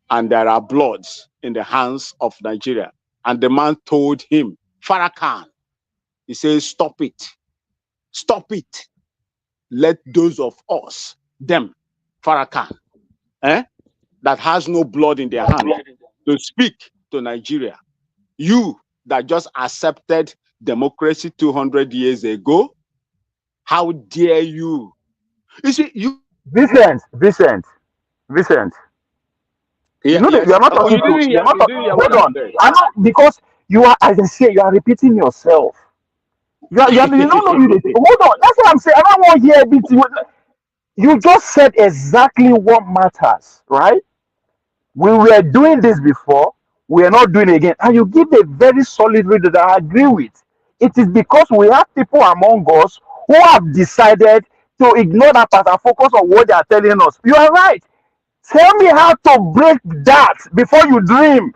and there are bloods in the hands of Nigeria. And the man told him, Farrakhan, he says, stop it. Let those of us, them, Farrakhan, that has no blood in their hand, to speak to Nigeria. You that just accepted democracy 200 years ago, how dare you? You see, you... Vincent. Yeah, you are not talking to me. Hold on. I'm not, because you are, as I say, you are repeating yourself. You don't know you. Hold on. That's what I'm saying. I don't want to hear everything. You just said exactly what matters, right? We were doing this before, we are not doing it again. And you give a very solid reason that I agree with. It is because we have people among us who have decided to ignore that part and focus on what they are telling us. You are right. Tell me how to break that before you dream.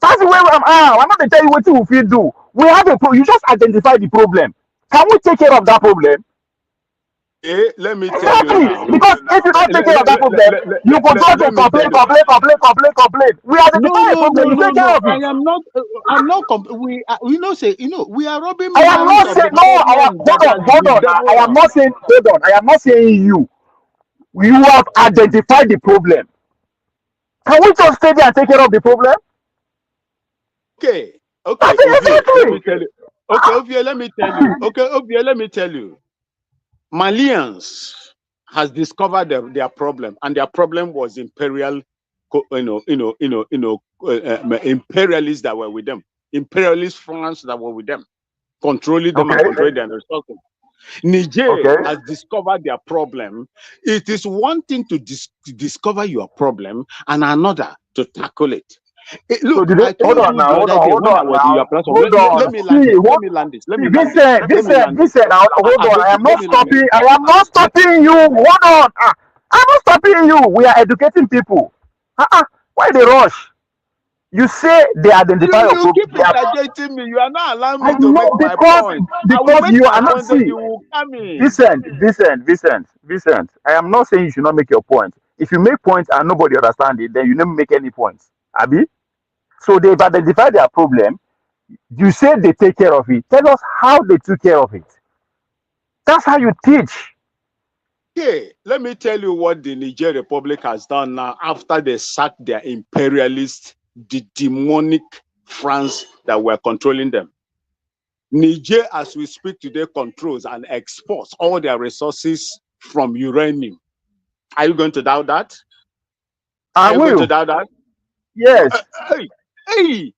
That's the way I'm at. I'm not going to tell you what you will do. We have a problem. You just identify the problem. Can we take care of that problem? Let me tell you Exactly. now. Because if you don't take care of that problem, you go go to complain. We identify a problem. You take care of I it. am not. I'm not. We know say we are robbing I am mouths not of saying the no. problem that has Hold been on. I am developed. not saying hold on. I am not saying you. You have identified the problem. Can we just stay there and take care of the problem? Okay. That's it, Ovie, let me exactly. tell you. Okay, Ovie, let me tell you. Okay, Ovie, let me tell you. Malians has discovered their problem, and their problem was imperial, imperialists that were with them, imperialist France that were with them, controlling them and controlling their resources. Niger has discovered their problem. It is one thing to discover your problem and another to tackle it. Look, So I told you the other day when I was in your platform. Let me land this. Vincent, hold on. I am not stopping. I am not stopping you. Hold on. I'm not stopping you. We are educating people. Why they rush? You say they identify your You problem. keep interjecting me. You are not allowing me I to know make my point. I will make you my are not point, then see. you will come in. Vincent. I am not saying you should not make your point. If you make points and nobody understand it, then you never make any points. Abi? So they've identified their problem. You say they take care of it. Tell us how they took care of it. That's how you teach. Okay, let me tell you what the Niger Republic has done now after they sacked their imperialist, the demonic France that were controlling them. Niger, as we speak today, controls and exports all their resources from uranium. Are you going to doubt that? I will. Going to doubt that? Yes. Hey,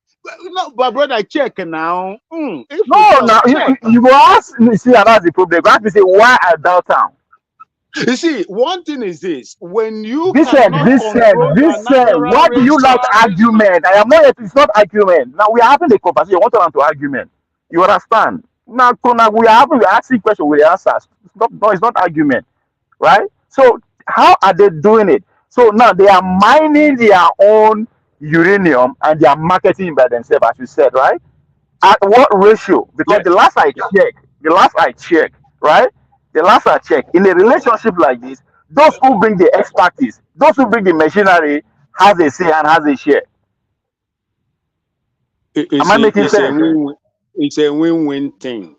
no, but brother, check now. If No, now you go ask me. See, that's the problem. You have to say why I doubt town. You see, one thing is this: when you Vincent, control your natural why do you like resources, argument? I am not. It's not argument. Now we are having a conversation. You want to answer argument. You understand? Now we are asking questions with answers. It's not argument, right? So how are they doing it? So now they are mining their own uranium and they are marketing by themselves, as you said, right? At what ratio? Because yes. the last I checked, right? The last I checked, in a relationship like this, those who bring the expertise, those who bring the machinery, has a say and has a share. Am I making sense? It's a win-win thing.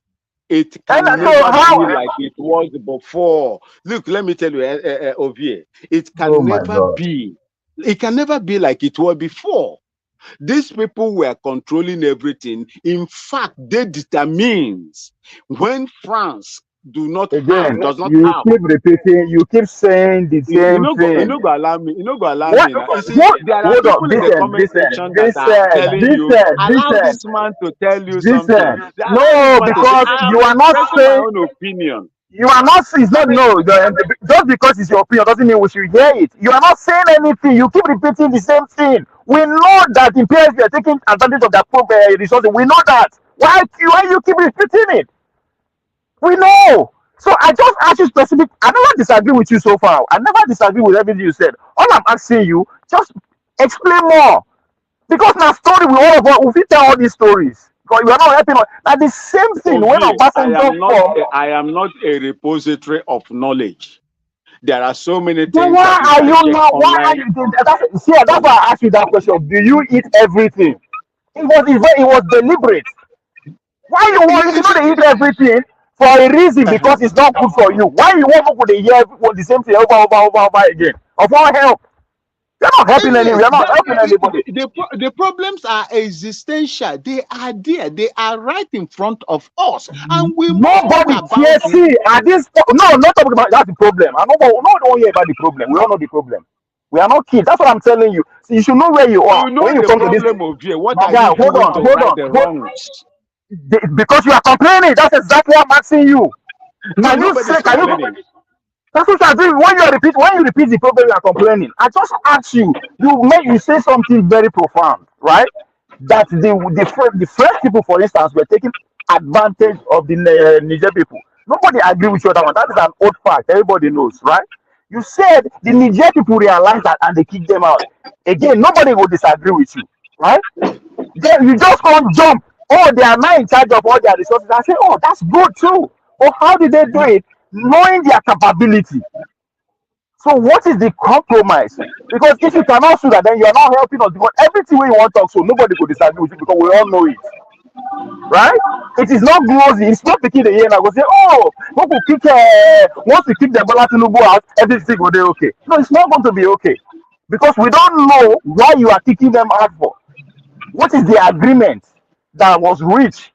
It can never be like it was before. Look, let me tell you, Ovie, it can never be. It can never be like it was before. These people were controlling everything. In fact, they determine when France does not have. Keep repeating. You keep saying the same thing. You know, go allow me. You know, go allow me. Now. You see, there are people in the comment section that are telling you, allow this man to tell you something. No, because you are not saying my own opinion. You are not. It's not no. Just because it's your opinion doesn't mean we should hear it. You are not saying anything. You keep repeating the same thing. We know that imperialists are taking advantage of their resources. We know that. Why you keep repeating it? We know. So I just asked you specific. I never disagree with you so far. I never disagree with everything you said. All I'm asking you, just explain more. Because now story we all of us, we tell all these stories. Because we are not helping us. Now the same thing when I am not a repository of knowledge. There are so many things. Why are you not? Why are you? That's why I asked you that question. Do you eat everything? It was deliberate. Why you want to eat everything for a reason? Because it's not good for you. Why you want to hear the same thing over again? Of all help. You're not helping anyone. You're not helping anybody. The problems are existential. They are there. They are right in front of us, and we must talk about it. See, at this not talking about that's the problem. I don't hear about the problem. We all know the problem. We are not kids. That's what I'm telling you. So you should know where you are. You know when you come to this. What are you doing to right the wrongs? Because you are complaining. That's exactly what I'm asking you. No, nobody's complaining. That's what I'm doing. When you repeat the problem, you are complaining. I just ask you, you say something very profound, right? That the French people, for instance, were taking advantage of the Niger people. Nobody agree with you on that one. That is an old fact. Everybody knows, right? You said the Niger people realized that and they kicked them out. Again, nobody will disagree with you, right? Then you just can't jump. Oh, they are now in charge of all their resources. I say, oh, that's good too. Or how did they do it? Knowing their capability. So what is the compromise? Because if you cannot do that, then you are not helping us. Because everything we want to talk, so nobody could disagree with you because we all know it, right? It is not glossy. It's not picking the ear and I go say, oh, we could kick. Once we kick the Bola Tinubu out, everything will be okay. No, it's not going to be okay because we don't know why you are kicking them out for. What is the agreement that was reached?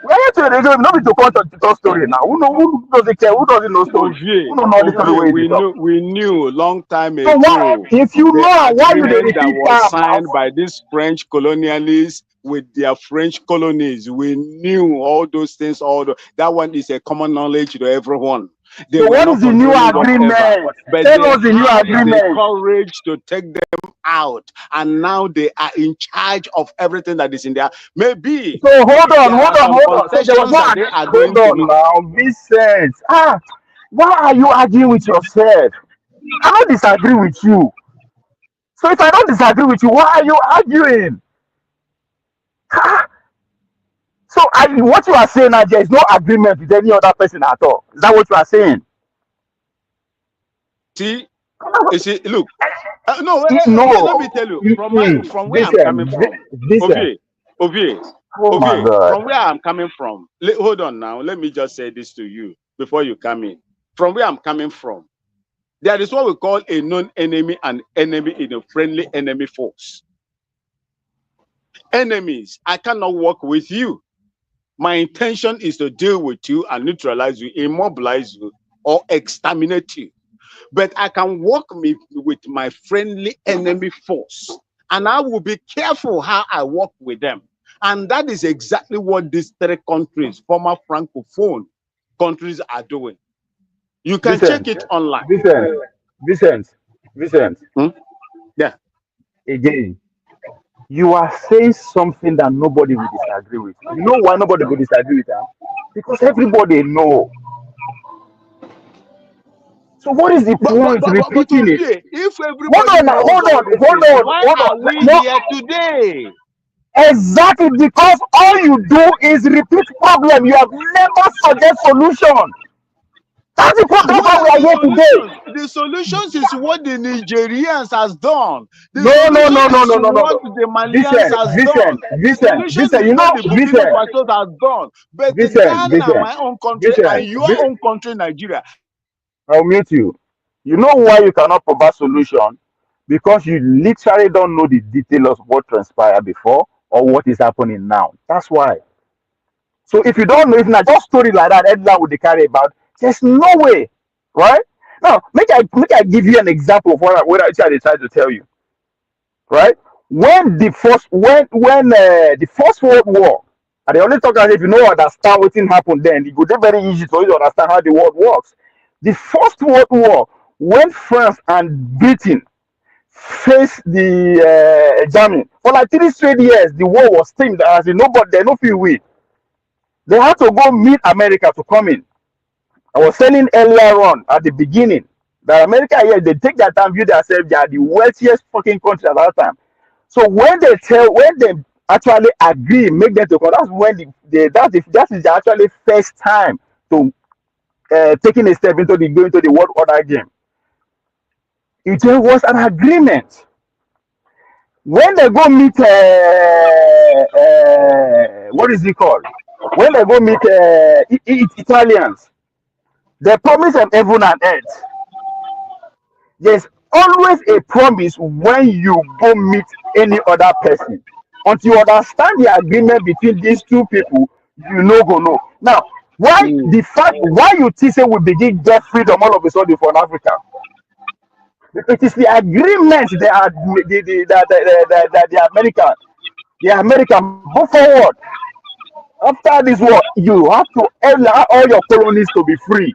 We are here to not be to contact the story now. Who doesn't care? Who doesn't know story? Who don't know the story where we knew long time so why, ago if you know why you dey agreement that repeat was that signed by these French colonialists with their French colonies. We knew all those things. That one is a common knowledge to everyone. They so were what not is the new controlling whatever, agreement? but Tell they us the new had the agreement. courage to take them out, and now they are in charge of everything that is in there. Maybe So hold there on. are some So there was concessions no that they are going hold to on make. now, Vincent. Why are you arguing with yourself? I don't disagree with you. So if I don't disagree with you, why are you arguing? Ah, so what you are saying now, there is no agreement with any other person at all. Is that what you are saying? See, you see, look. No, let me tell you from where I'm coming Vincent, from. Ovie, oh my God. from where I'm coming from. Hold on now. Let me just say this to you before you come in. From where I'm coming from, there is what we call a known enemy and enemy in a friendly enemy force. Enemies, I cannot work with you. My intention is to deal with you and neutralize you, immobilize you, or exterminate you. But I can work with my friendly enemy force, and I will be careful how I work with them. And that is exactly what these three countries, former Francophone countries, are doing. You can check it online. Vincent. Yeah. Again, you are saying something that nobody will disagree with. You know why nobody will disagree with that? Because everybody know. So what is the point repeating it? If everybody knows all these things, why are we here today? Exactly, because all you do is repeat problem. You have never suggest solution. That's the problem. That's why we are here today. The solutions is what the Nigerians has done. The No. what the Malians has done. The solution is what the Burkina Faso has done. But Ghana, my own country, and your own country, Nigeria. I'll mute you. You know why you cannot provide solution? Because you literally don't know the details of what transpired before or what is happening now. That's why. So if you don't know, if not just story like that, everyone would carry about. There's no way, right? Now, make I give you an example of what I tried to tell you, right? When the first World War, and they only talk as if you know understand what happened then, it would be very easy for you to understand how the world works. The First World War, when France and Britain faced the Germany for like 3 straight years, the war was steamed as in nobody they no feel win. They had to go meet America to come in. I was saying earlier on at the beginning that America here they take their time, view themselves, they are the wealthiest fucking country at that time. So when they actually agree, make them to come, that's when that is the actually first time to taking a step into going to the world order game. It was an agreement. When they go meet what is it called? When they go meet Italians, they promise them heaven and earth. There's always a promise when you go meet any other person. Until you understand the agreement between these two people, you go know. Now, why you think we begin get freedom all of a sudden from Africa? It is the agreement that the American go forward. After this war, you have to allow all your colonies to be free.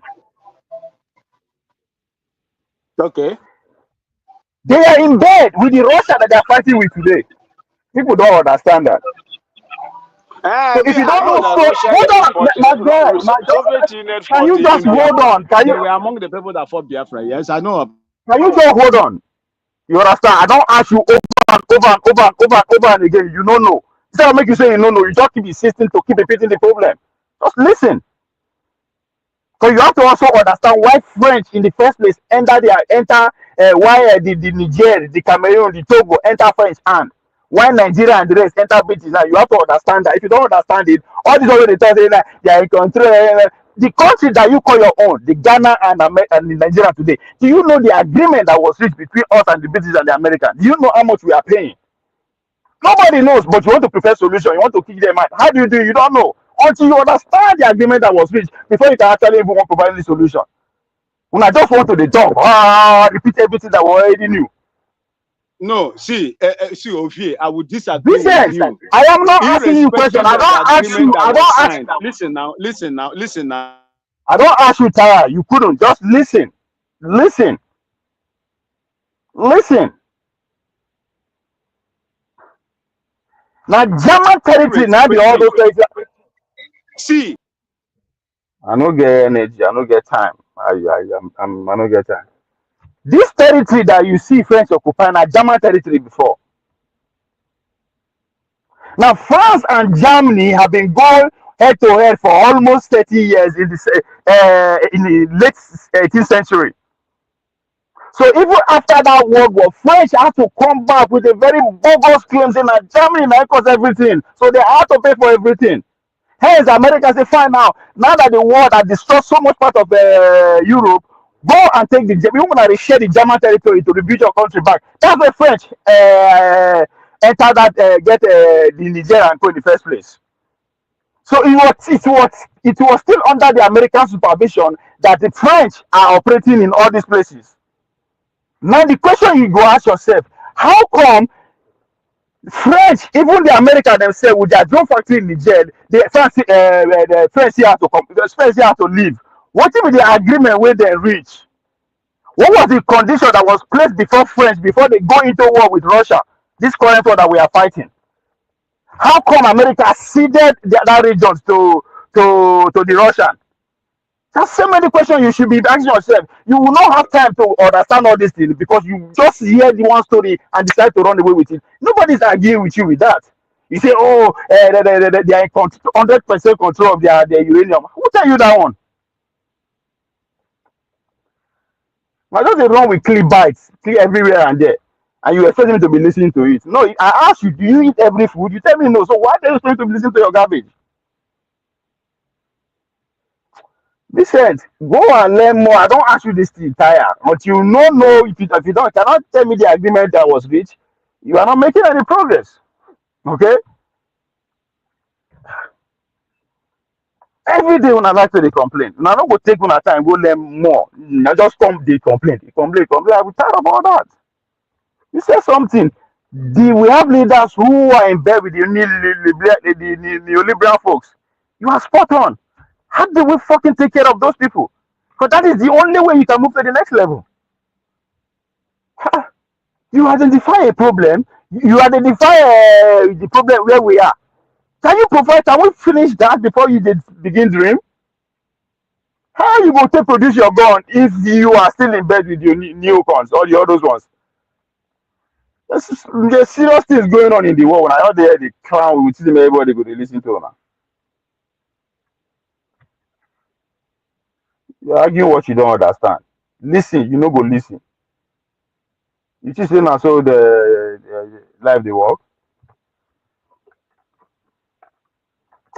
Okay. They are in bed with the Russia that they are fighting with today. People don't understand that. So if Me, you I don't know know, that so Russia hold is on, supporting, my guy, my Soviet Union can fought you just even hold Biafra. on? Can They you were among the people that fought Biafra. Yes, I know. can you just hold on? You understand? I don't ask you over and over and over and over and over and again. You don't know. Instead of make you say you don't know, you just keep insisting to keep repeating the problem. Just listen. So you have to also understand why French in the first place why the Niger, the Cameroon, the Togo enter French hand. Why Nigeria and the rest enter British hand. You have to understand that. If you don't understand it, all this already tells you that they are in control. The country that you call your own, the Ghana and the Nigeria today, do you know the agreement that was reached between us and the British and the Americans? Do you know how much we are paying? Nobody knows, but you want to prefer solution. You want to kick them out. How do you do it? You don't know. Until you understand the agreement that was reached before you can actually even want to provide the solution. When I just want to the talk, repeat everything that we already knew. No, see, Ovie, I would disagree Listen, with you. I am not asking you question. Irrespective I of the don't ask agreement you. that I was don't ask. signed. Listen now. I don't ask you, Tara. You couldn't. Just listen. Listen. Listen. Now, German territory, now be all those territory. See. I don't get energy. I don't get time. I don't get time. This territory that you see French occupying are German territory before. Now, France and Germany have been going head to head for almost 30 years in the late 18th century. So even after that World War, French had to come back with a very bogus claim saying that Germany now caused everything. So they had to pay for everything. Hence, America say, fine now that the war that destroyed so much part of Europe, go and take even when they share the German territory to rebuild your country back. That's why French enter that, get the Niger and Co in the first place. So it was still under the American supervision that the French are operating in all these places. Now the question you go ask yourself, how come French, even the Americans themselves with their drone factory in Niger, the French here have to leave. What if the agreement where they reach? What was the condition that was placed before French before they go into war with Russia? This current war that we are fighting. How come America ceded that region to the Russian? There's so many questions you should be asking yourself. You will not have time to understand all these things because you just hear the one story and decide to run away with it. Nobody's arguing with you with that. You say, oh, they are in 100% control of their uranium. Who tell you that one? Now just they run with clear bites, clear everywhere and there. And you expect me to be listening to it. No, I ask you, do you eat every food? You tell me no. So why are you supposed to be listening to your garbage? Listen, go and learn more. I don't ask you this thing, tire. But you don't know if you don't cannot tell me the agreement that was reached, you are not making any progress. Okay? Every day when I like to complain, and I don't go take one time, go learn more. I just come they complain. I will tired of all that. You say something. We have leaders who are in bed with the neoliberal folks. You are spot on. How do we fucking take care of those people? Because that is the only way you can move to the next level. You identify a problem, you identify the problem where we are. Can we finish that before you begin dream? How you go to produce your gun if you are still in bed with your neocons or the others ones? There's serious things going on in the world. When I heard the clown with them, everybody go to listen to now. You argue what you don't understand. Listen, you no go listen. You just say now so the life they work.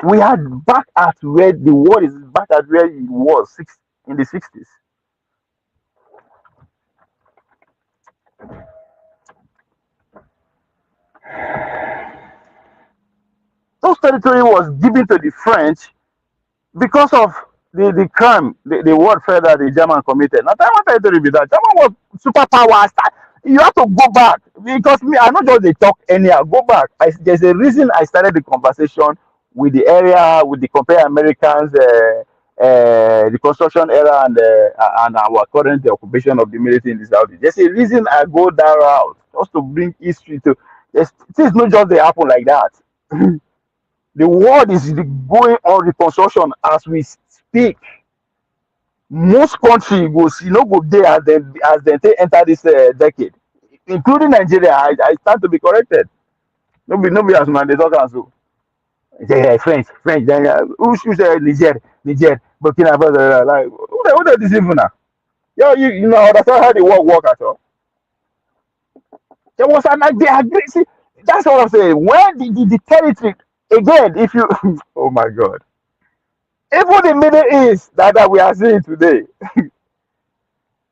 We are back at where the world is back at where it was in the 60s. Those territory was given to the French because of the crime, the warfare that the German committed. Now, German territory be that. German was superpower. You have to go back because me, I not just they talk anyhow. Go back. There's a reason I started the conversation with the area with the compare Americans Reconstruction Era and our current occupation of the military in the South. There's a reason I go that route, just to bring history to. Things not just they happen like that. The world is going on reconstruction as we speak. Most countries go see no go there as they enter this decade, including Nigeria. I stand to be corrected. Nobody as man they talk as so. Yeah, French. Then who say Niger, Burkina Faso. Like who does this even now? Yo, you know understand how the work at all. There was an they agree. See, that's what I'm saying. When the territory again, if you oh my God, even the Middle East that we are seeing today,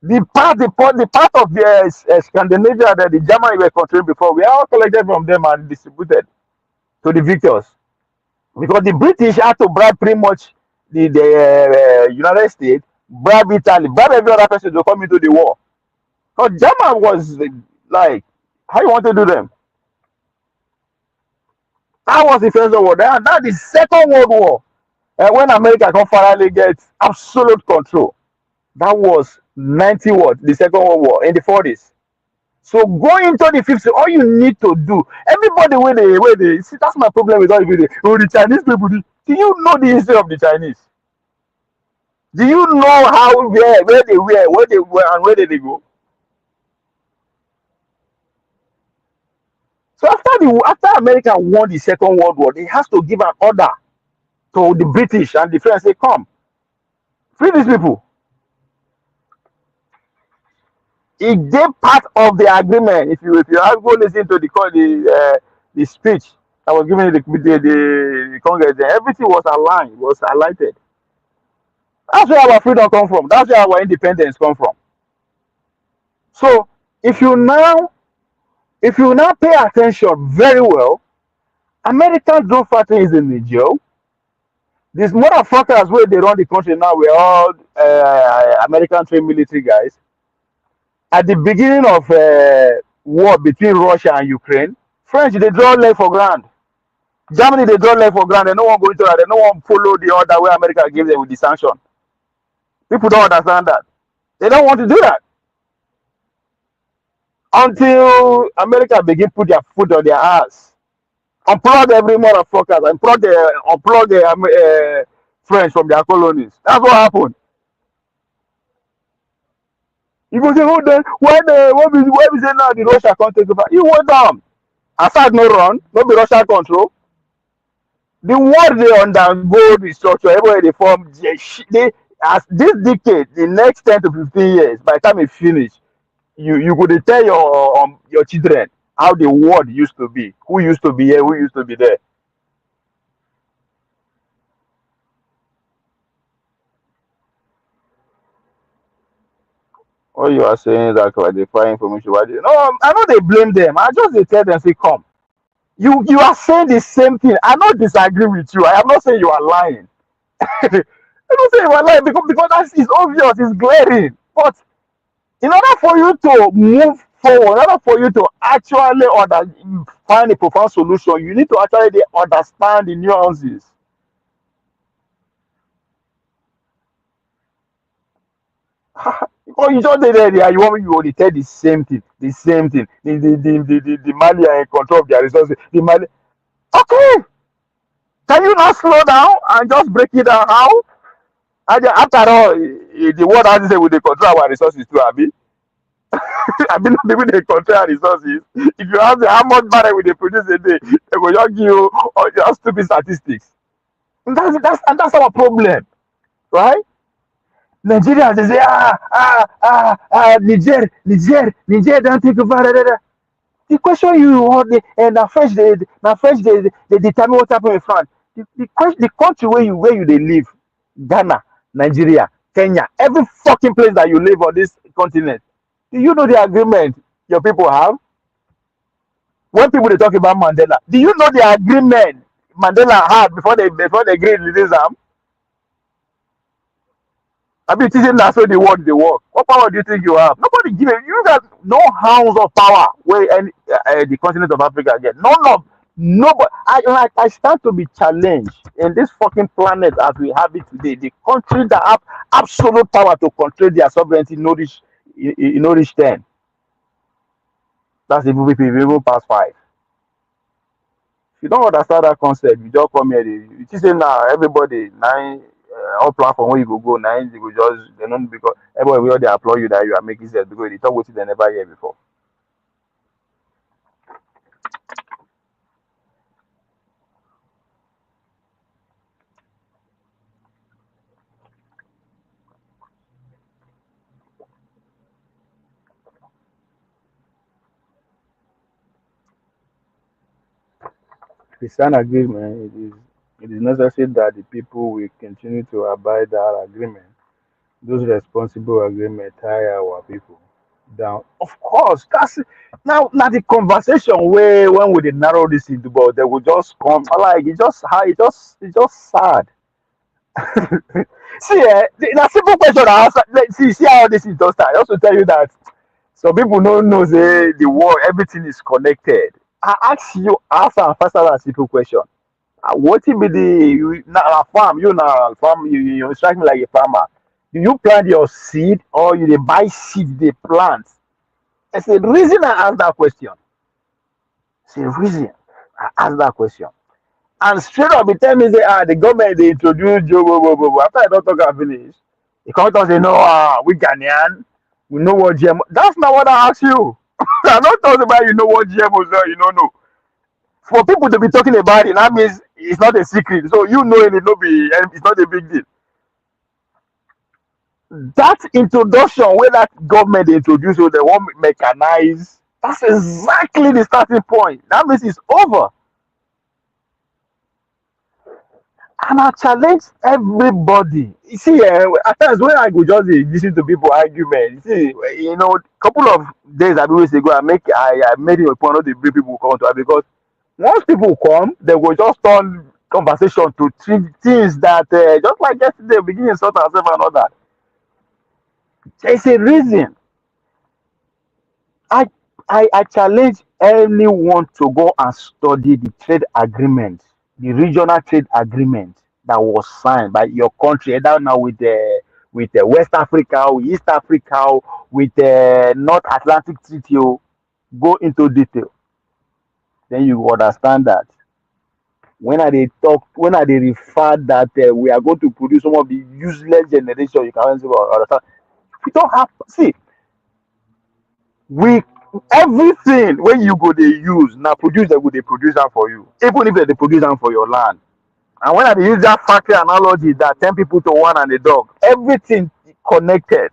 the part of the Scandinavia that the Germany were controlling before, we are all collected from them and distributed to the victors. Because the British had to bribe pretty much the United States, bribe Italy, bribe every other person to come into the war. Because German was like, how you want to do them? That was the first World War. That the Second World War. And when America can finally get absolute control, that was 90 what? The Second World War in the 40s. So going into the 50s, all you need to do, everybody where they see, that's my problem with all the Chinese people. Do you know the history of the Chinese? Do you know how where they were, and where did they go? So after America won the Second World War, they has to give an order to the British and the French. Say, come, free these people. It gave part of the agreement. If you have go listen to the speech that was given in the Congress, then everything was aligned, was highlighted. That's where our freedom come from. That's where our independence come from. So if you now pay attention very well, American drone factory is in Niger. These motherfuckers where they run the country now, we're all American trained military guys. At the beginning of war between Russia and Ukraine, French they draw leg for ground. Germany they draw leg for ground. They no one go into that. They no one follow the order where America gives them with the sanction. People don't understand that. They don't want to do that until America begin put their foot on their ass, unplug every motherfuckers, unplug the French from their colonies. That's what happened. You go say, oh, then why we say now the Russia can't take over? You went down. Assad no run, no be Russia control. The world they undergo restructure, everywhere they form. They as this decade, the next 10 to 15 years, by the time it finish, you could tell your children how the world used to be, who used to be here, who used to be there. What you are saying that qualifying information. No, I know they blame them. I just they tell them say come. You are saying the same thing. I don't disagree with you. I am not saying you are lying. I don't say you are lying because that is obvious, it's glaring. But in order for you to move forward, in order for you to actually find a profound solution, you need to actually understand the nuances. Because you just there, you want me to tell the same thing. The Mali are in control of their resources. The Mali. Okay. Can you not slow down and just break it down? How? And after all, the world has to say, will they control our resources too, Abi? I mean, people they control our resources. If you ask them how much money will they produce a day, they will just give you just stupid statistics. And that's our problem, right? Nigeria, they say, Niger don't take over. The question you want, and French, they determine what happened in France. The country where you they live, Ghana, Nigeria, Kenya, every fucking place that you live on this continent. Do you know the agreement your people have? When people they talk about Mandela, do you know the agreement Mandela had before they agreed to release them? I mean, teaching that's how they work. What power do you think you have? Nobody give it. You got no ounce of power where the continent of Africa get. None of Nobody, I stand to be challenged in this fucking planet as we have it today. The country that have absolute power to control their sovereignty, no reach 10. That's even past 5. If you don't understand that concept, you just come here. You just say now everybody nine all platform where you go nine you go just they don't because everybody will they applaud you that you are making sense because they talk what they never hear before. Peace and agreement, it is necessary that the people will continue to abide that agreement. Those responsible agreement tie our people down. Of course, that's now the conversation where when we dey narrow this into but they will just come like it just sad. See, na simple question I answer. See how this is just start. I also tell you that some people don't know say the world everything is connected. I ask you answer and first answer a simple question. What be na farm? You na farm. You strike me like a farmer. Do you plant your seed or you dey buy seed they plant? It's a reason I ask that question. It's a reason I ask that question. And straight up, he tell me say, the government they introduce Joe. After I don't talk and finish, he come to say, no, we Ghanaian, we know what GMO. That's not what I ask you. I don't talk about you know what GMO is. You don't know. For people to be talking about it, that means it's not a secret. So you know it, it's not a big deal. That introduction where that government they introduce, so they want mechanize. That's exactly the starting point. That means it's over. And I challenge everybody. You see, at times when I go just listen to people argument, see, couple of days ago, I made it a point not to bring people come to it because once people come, they will just turn conversation to things that just like yesterday, beginning sort ourselves and all that. There's a reason. I challenge anyone to go and study the trade agreement, the regional trade agreement that was signed by your country, either now with West Africa, or East Africa, or with North Atlantic Treaty. Go into detail. Then you will understand that when I they refer that we are going to produce some of the useless generation, you can understand. We don't have we everything when you go they use now produce they go they produce that for you even if they produce them for your land. And when I dey use that factory analogy that 10 people to one and a dog, everything connected.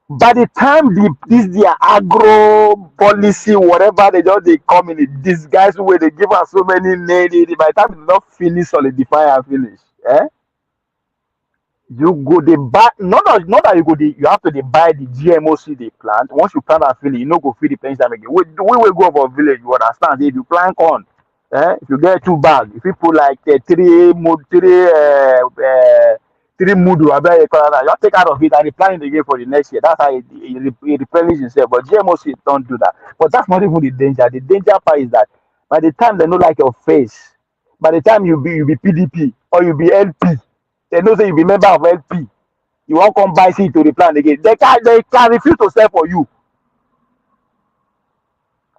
By the time this their agro policy whatever they come in a disguise way they give us so many names by the time they not finish solidify and finish you go they buy not that you go you have to they buy the GMO seed they plant. Once you plant and finish, you no go feed the pension again. We will go over village, you understand? If you plant corn, if you get 2 bags, if you put like 3 mudu, you take out of it and replant it again for the next year. That's how it replenishes itself. But GMO seed don't do that. But that's not even the danger. The danger part is that by the time they know like your face, by the time you be PDP or you be LP, they know say you be member of LP. You won't come buy seed to replant again. They can refuse to sell for you.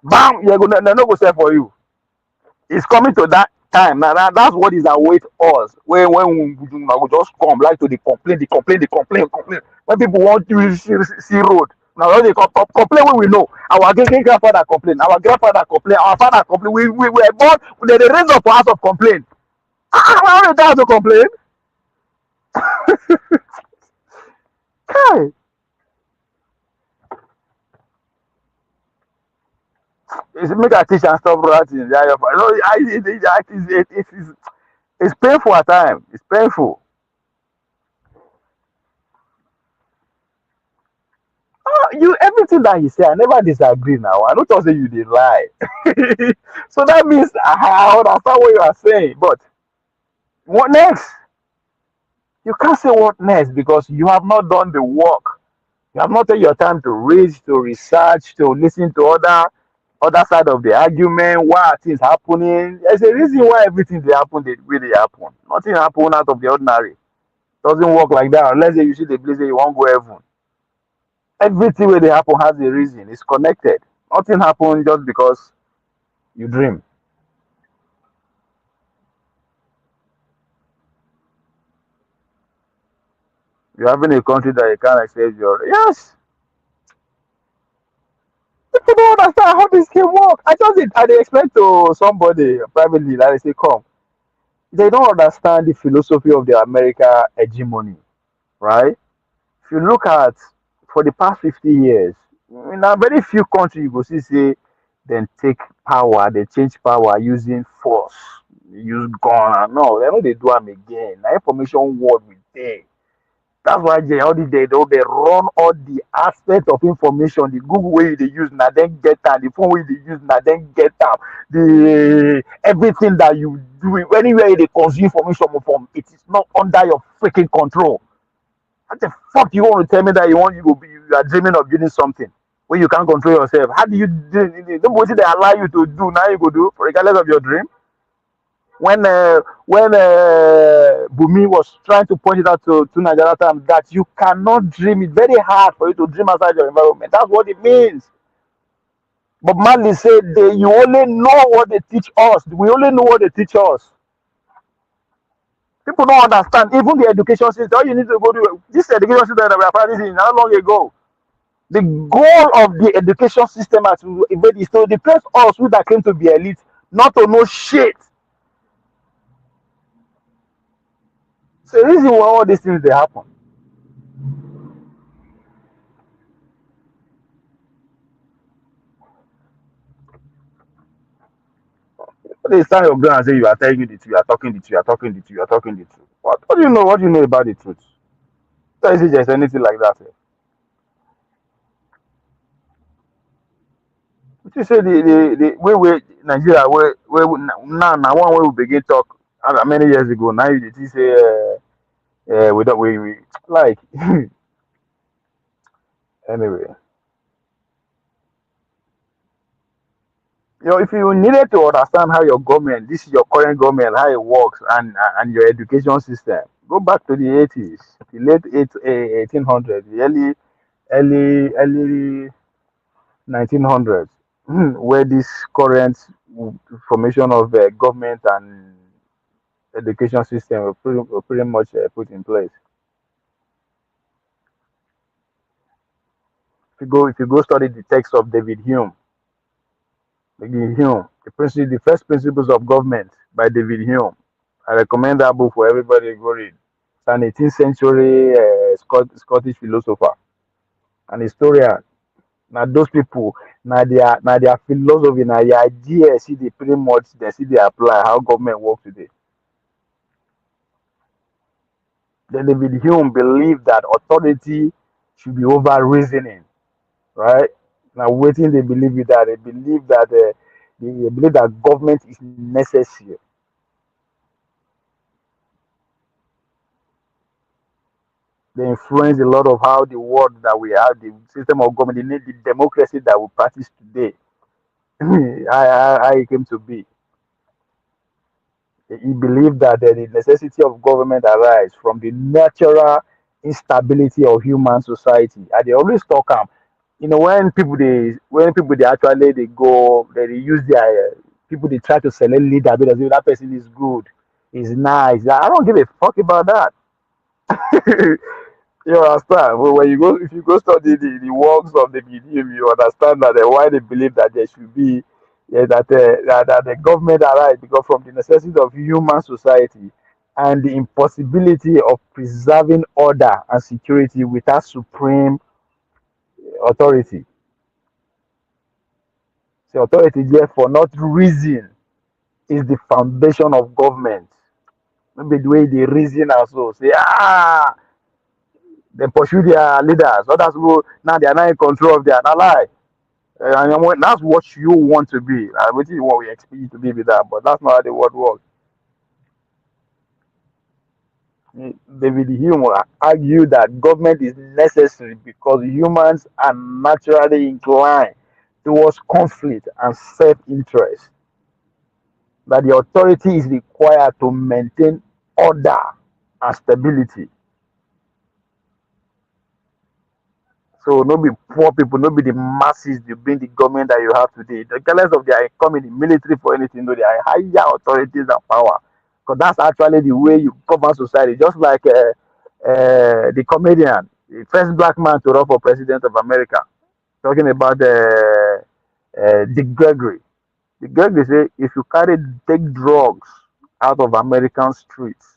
Bam, they're not go sell for you. It's coming to that time. Now that's what is await us. When we just come like to the complain. When people want to see road. Now they complain when we know. Our great grandfather complain, our grandfather complain, our father complain. We were born, they raise up for us of complaint. How many times to complain? Hey, it's make a teach and stop writing. Yeah, it's painful at times. It's painful. You everything that he say, I never disagree now. I don't say you did lie. So that means I understand what you are saying. But what next? You can't say what next because you have not done the work. You have not taken your time to read, to research, to listen to other other side of the argument, why are things happening. There's a reason why everything they happen the way they happen. Nothing happen out of the ordinary. Doesn't work like that unless you see the place that you won't go heaven. Everything where they happen has a reason. It's connected. Nothing happen just because you dream. You're having a country that you can't accept your yes. People don't understand how this can work. I dey explain to somebody privately that I say, come. They don't understand the philosophy of the America hegemony, right? If you look at for the past 50 years, in a very few countries you go see say then take power, they change power using force, use gun. No, they know they do them again. Now information world with them. That's why all the day they run all the aspect of information. The Google way they use now then get them. The phone way they use now then get them. The everything that you do anywhere they consume information from, it is not under your freaking control. What the fuck you want to tell me that you are dreaming of doing something when you can't control yourself? How do you do? Nobody they allow you to do now you go do regardless of your dream. When Bumi was trying to point it out to Nigeria time that you cannot dream, it's very hard for you to dream outside your environment. That's what it means. But Marley said you only know what they teach us. We only know what they teach us. People don't understand. Even the education system, all you need to go to this education system that we are practicing not long ago. The goal of the education system is to depress us who that claim to be elite, not to know shit. So the reason why all these things they happen. They stand your ground and say you are telling you the truth, you are talking the truth, you are talking the truth, you are talking the truth. What do you know? What do you know about the truth? Tell you there's anything like that. You say the way Nigeria where now one way we begin talk many years ago. Now you say we don't we like anyway. If you needed to understand how your government, this is your current government, how it works, and your education system, go back to the 80s, the late 1800s, the early 1900s, where this current formation of government and education system were pretty much put in place. If you go study the text of the first principles of government by David Hume. I recommend that book for everybody to go read. It's an 18th century Scottish philosopher and historian. Now those people, now their philosophy, now their idea, see they pretty much they apply how government works today. Then David Hume believed that authority should be over reasoning, right? Now waiting they believe with that. They believe that government is necessary. They influence a lot of how the world that we have, the system of government, the democracy that we practice today, how it came to be. He believed that the necessity of government arises from the natural instability of human society. And they always talk when people they actually they use their people they try to select leader because that person is good, is nice. I don't give a fuck about that. You understand? But if you go study the works of the museum, you understand that why they believe that there should be that the government arise because from the necessity of human society and the impossibility of preserving order and security without supreme authority. So authority, therefore, not reason, is the foundation of government. Maybe the way they reason also say they pursue their leaders. Others go now they are not in control of their life. And that's what you want to be. Which is what we expect you to be with that, but that's not how the world works. David Hume argued that government is necessary because humans are naturally inclined towards conflict and self-interest, that the authority is required to maintain order and stability. So no be poor people, no be the masses, they bring the government that you have today. Regardless of their coming the military for anything, no, they are higher authorities and power. Because that's actually the way you govern society. Just like the comedian, the first black man to run for president of America, talking about Dick Gregory. Dick Gregory say if you take drugs out of American streets,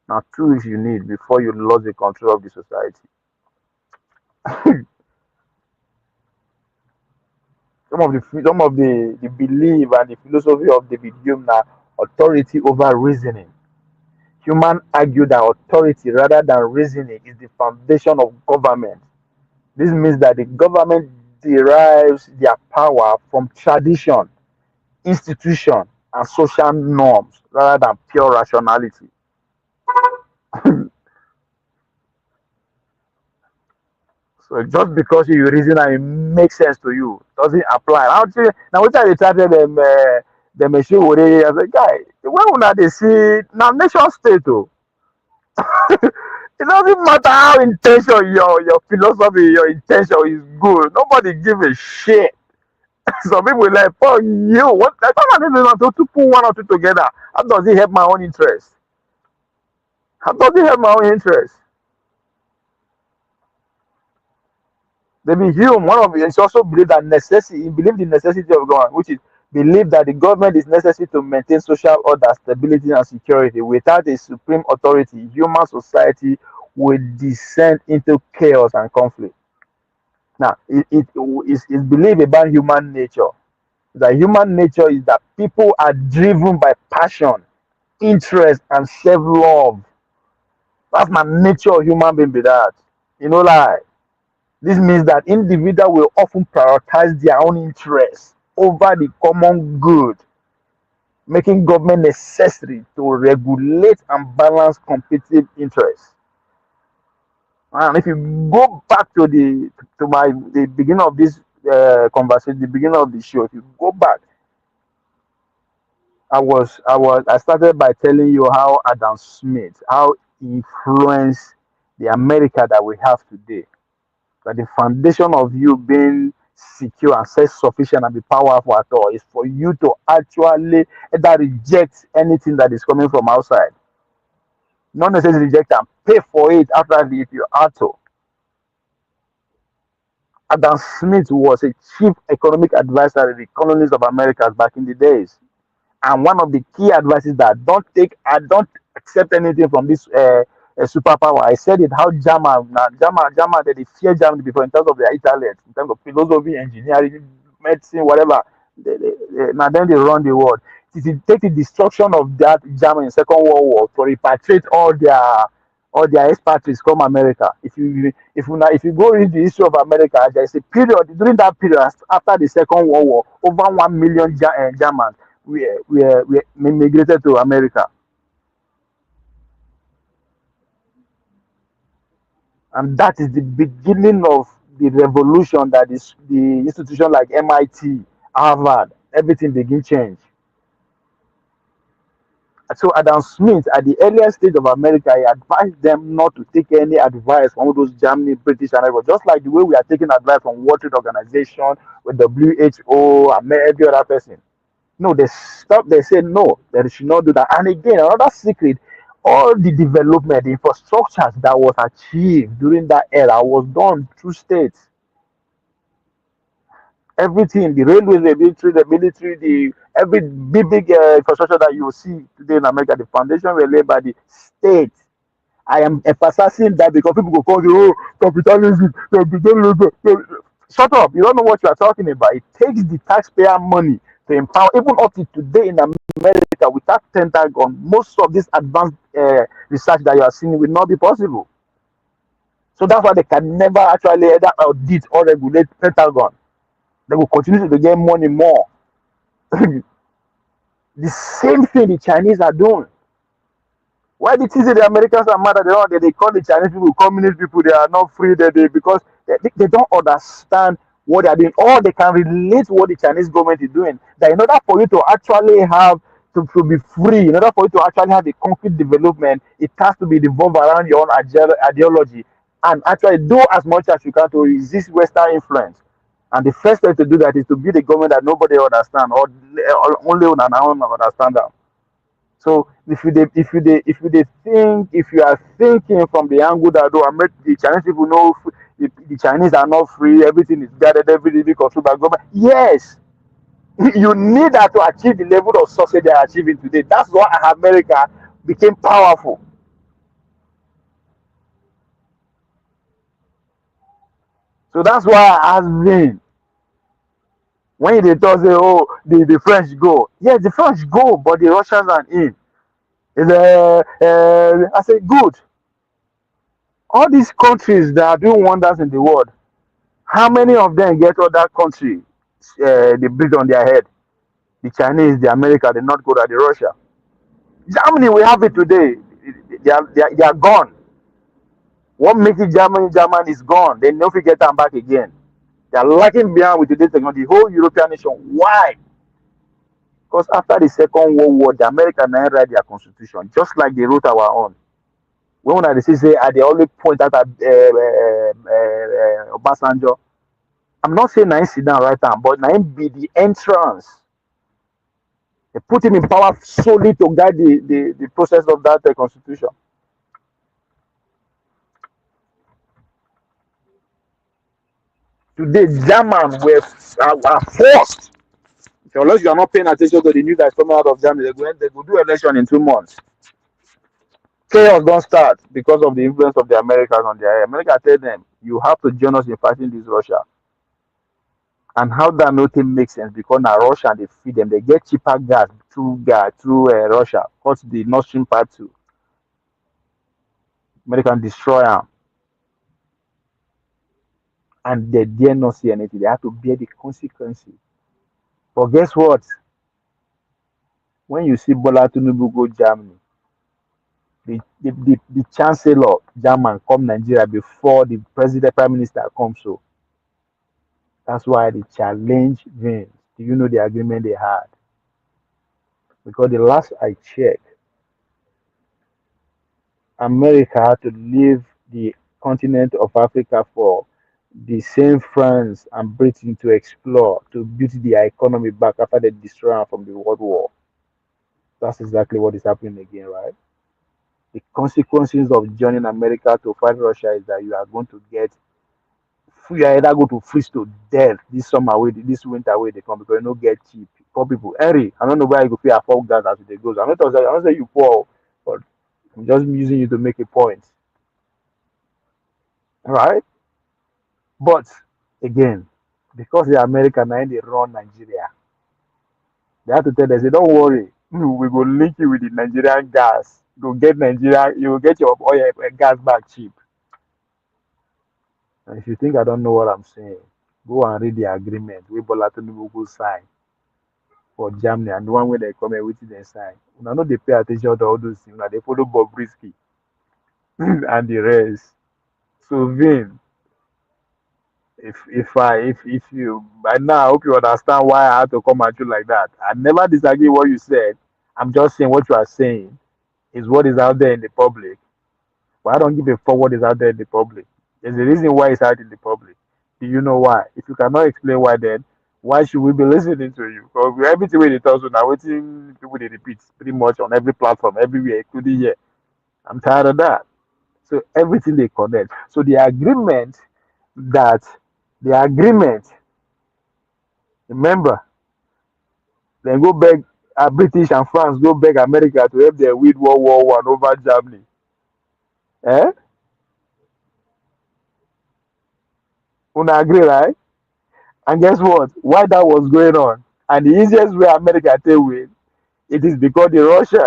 now tools you need before you lose the control of the society. Some of the belief and the philosophy of David Hume now authority over reasoning. Human argue that authority rather than reasoning is the foundation of government. This means that the government derives their power from tradition, institution, and social norms rather than pure rationality. So just because you reason and it makes sense to you doesn't apply. Now what I started the machine with it as a guy. When una they see now nation state oh, it doesn't matter how intention your philosophy, your intention is good. Nobody give a shit. Some people like, fuck you. What I don't know to put one or two together. How does it help my own interest? How does it help my own interest? David Hume, one of the he also believed that necessity, he believed the necessity of government, which is believed that the government is necessary to maintain social order, stability, and security. Without a supreme authority, human society will descend into chaos and conflict. Now, it is believed about human nature. That human nature is that people are driven by passion, interest, and self-love. That's my nature of human being be that. You know, like this means that individuals will often prioritize their own interests over the common good, making government necessary to regulate and balance competitive interests. And if you go back to the beginning of this conversation, the beginning of the show, if you go back, I started by telling you how Adam Smith, how he influenced the America that we have today. That the foundation of you being secure and self-sufficient and be powerful at all is for you to actually either reject anything that is coming from outside. Not necessarily reject and pay for it after if you are to. Adam Smith was a chief economic advisor in the colonies of America back in the days. And one of the key advices that don't accept anything from this superpower. I said it how German they fear Germany before in terms of their intellect, in terms of philosophy, engineering, medicine, whatever. Now then they run the world. It take the destruction of that Germany in Second World War to repatriate all their expatriates come America. If you go read the history of America, there is a period during that period after the Second World War, over 1 million Germans we migrated to America. And that is the beginning of the revolution that is the institution like MIT, Harvard, everything begin change. So Adam Smith, at the earliest stage of America, he advised them not to take any advice from all those Germany, British, and everyone. Just like the way we are taking advice from World Trade Organization, with WHO, and every other person. No, they stopped. They said no, they should not do that. And again, another secret: all the development, the infrastructures that was achieved during that era was done through states. Everything, the railways, the military, every big infrastructure that you see today in America, the foundation were laid by the state. I am emphasizing that because people go call you, oh, capitalism. Shut up! You don't know what you are talking about. It takes the taxpayer money to empower. Even up to today in America, without Pentagon, most of this advanced research that you are seeing will not be possible. So that's why they can never actually either audit or regulate Pentagon. They will continue to get money more. The same thing the Chinese are doing. Why did you say the Americans are mad at they call the Chinese people communist people? They are not free. Because they don't understand what they are doing, or they can relate what the Chinese government is doing. That in order for you to actually have to be free, in order for you to actually have a concrete development, it has to be revolved around your own ideology and actually do as much as you can to resist Western influence. And the first way to do that is to build a government that nobody understand or only on an own understand them. So if you are thinking from the angle that the Chinese people know the Chinese are not free, everything is gathered, everything is controlled by government. Yes, you need that to achieve the level of success they are achieving today. That's why America became powerful. So that's why I has been when they talk say, oh, the French go. Yes, the French go, but the Russians are in. I say good. All these countries that are doing wonders in the world, how many of them get other country they breathe on their head? The Chinese, the America, the North Korea, the Russia. Germany, we have it today. They are gone. What makes it Germany? Germany is gone. They never get them back again. They are lagging behind with today's technology. The whole European nation. Why? Because after the Second World War, the Americans write their constitution, just like they wrote our own. When I say they only point out at Obasanjo. I'm not saying I sit down right now, but I be the entrance. They put him in power solely to guide the process of that constitution. Today, Germans are forced. Unless you are not paying attention to the news that's coming out of Germany, they go do election in 2 months. Chaos don't start because of the influence of the Americans on their area. America tell them, you have to join us in fighting this Russia. And how that nothing makes sense because now Russia they feed them, they get cheaper gas through Russia, cause the Nord Stream Part 2. American destroy them. And they dare not see anything. They have to bear the consequences. But guess what? When you see Bola Tinubu go Germany, the chancellor German come Nigeria before the prime minister comes. So that's why they challenge Vince. Do you know the agreement they had? Because the last I checked, America had to leave the continent of Africa for the same France and Britain to explore, to build their economy back after they destroyed them from the World War. That's exactly what is happening again, right? The consequences of joining America to fight Russia is that you are going to get, you are either going to freeze to death this summer, this winter, where they come because you don't get cheap. Poor people, Henry, I don't know where you go feel afford gas as it goes. I'm not saying you poor, but I'm just using you to make a point. All right? But again, because the American and they run Nigeria, they have to tell them, say, don't worry, we will link you with the Nigerian gas. Go get Nigeria, you will get your oil gas back cheap. And if you think I don't know what I'm saying, go and read the agreement we Bola Tinubu go sign for Germany and the one where they come here with they sign. I know they pay attention to all those things. They follow Bob Risky and the rest. So Vin, if you by now I hope you understand why I had to come at you like that. I never disagree what you said. I'm just saying what you are saying is what is out there in the public. But I don't give a fuck what is out there in the public. There's a reason why it's out in the public. Do you know why? If you cannot explain why, then why should we be listening to you? Because everything we talk to now, waiting people they repeat pretty much on every platform, everywhere, including here. I'm tired of that. So everything they connect. So the agreement, remember, then go beg British and France go beg America to help them win World War I over Germany. Eh? Una agree, right? And guess what? Why that was going on? And the easiest way America take win, it is because the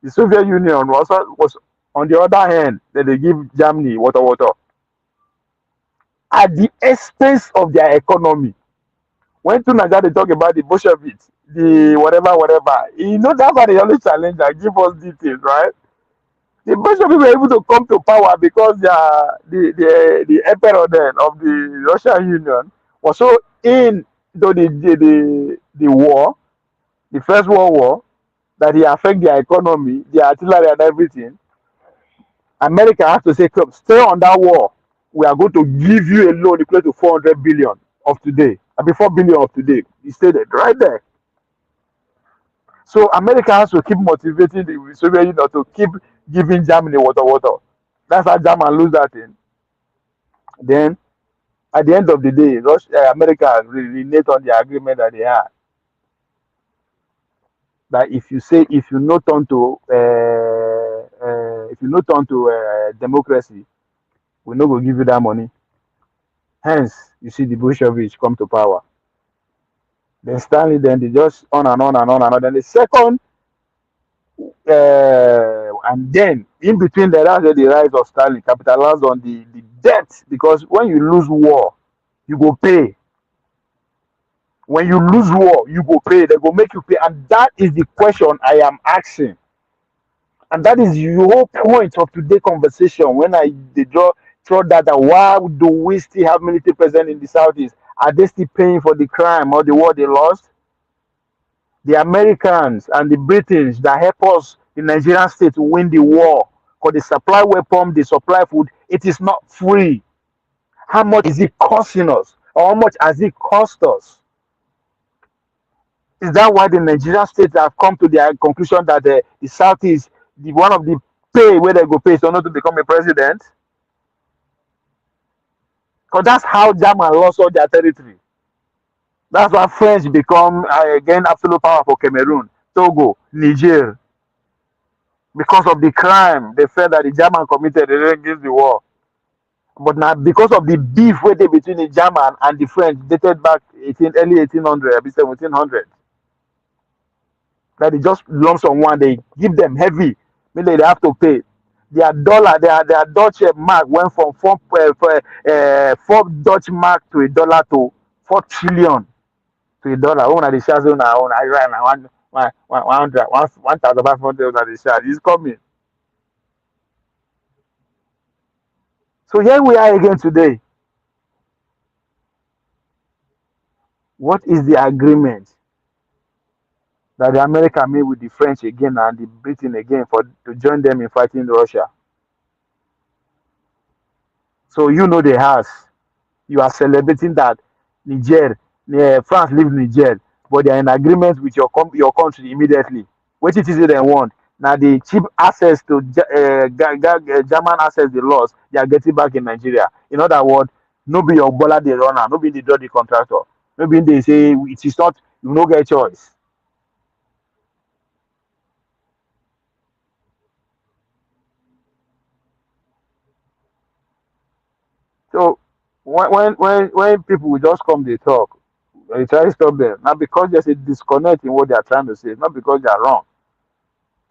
Soviet Union was on the other hand that they give Germany water at the expense of their economy. When to Nigeria they talk about the Bolsheviks, the whatever, you know that's why they always challenge and give us details, right? The Bolsheviks were able to come to power because the emperor then of the Russian Union was so into the war, the First World War, that it affect their economy, their artillery and everything. America has to say, "Come, stay on that war. We are going to give you a loan equal to 400 billion of today. I mean 4 billion of today." He stated right there. So America has to keep motivating the Soviet Union to keep giving Germany water. That's how Germany lose that thing. Then at the end of the day, America reneged on the agreement that they had. That if you not turn to democracy, we no go give you that money. Hence, you see the Bolsheviks come to power. Then Stanley, then they just on and on and on and on. Then the second, and then in between there, that's where the rise of Stanley capitalized on the debt, because when you lose war, you go pay. When you lose war, you go pay. They go make you pay, and that is the question I am asking. And that is the whole point of today's conversation. When they throw that, why do we still have military presence in the Southeast? Are they still paying for the crime or the war they lost? The Americans and the British that help us, the Nigerian state, to win the war, because they supply weapons, they supply food. It is not free. How much is it costing us? Or how much has it cost us? Is that why the Nigerian state have come to their conclusion that the Southeast, one of the pay where they go pay is not to become a president? Because that's how German lost all their territory. That's why French become again absolute power for Cameroon, Togo, Niger. Because of the crime they felt that the German committed against the war. But now because of the beef waited between the German and the French dated back early 1800, 1700. That they just lump sum one, they give them heavy, meaning they have to pay. Their dollar, their Dutch mark went from 4 Dutch mark to a dollar to 4 trillion to a dollar. One of the shares on our own, I ran 1,500 on the shares. It's coming. So here we are again today. What is the agreement that the America made with the French again and the Britain again to join them in fighting Russia? So you know the house. You are celebrating that France leaves Niger, but they are in agreement with your country immediately. What it is they want? Now the cheap access to German access they lost, they are getting back in Nigeria. In other words, no be your baller the runner, no be the draw the contractor. No be they say it is not, you no get choice. So when people will just come they talk, you try to stop them. Now because there's a disconnect in what they are trying to say, not because they are wrong.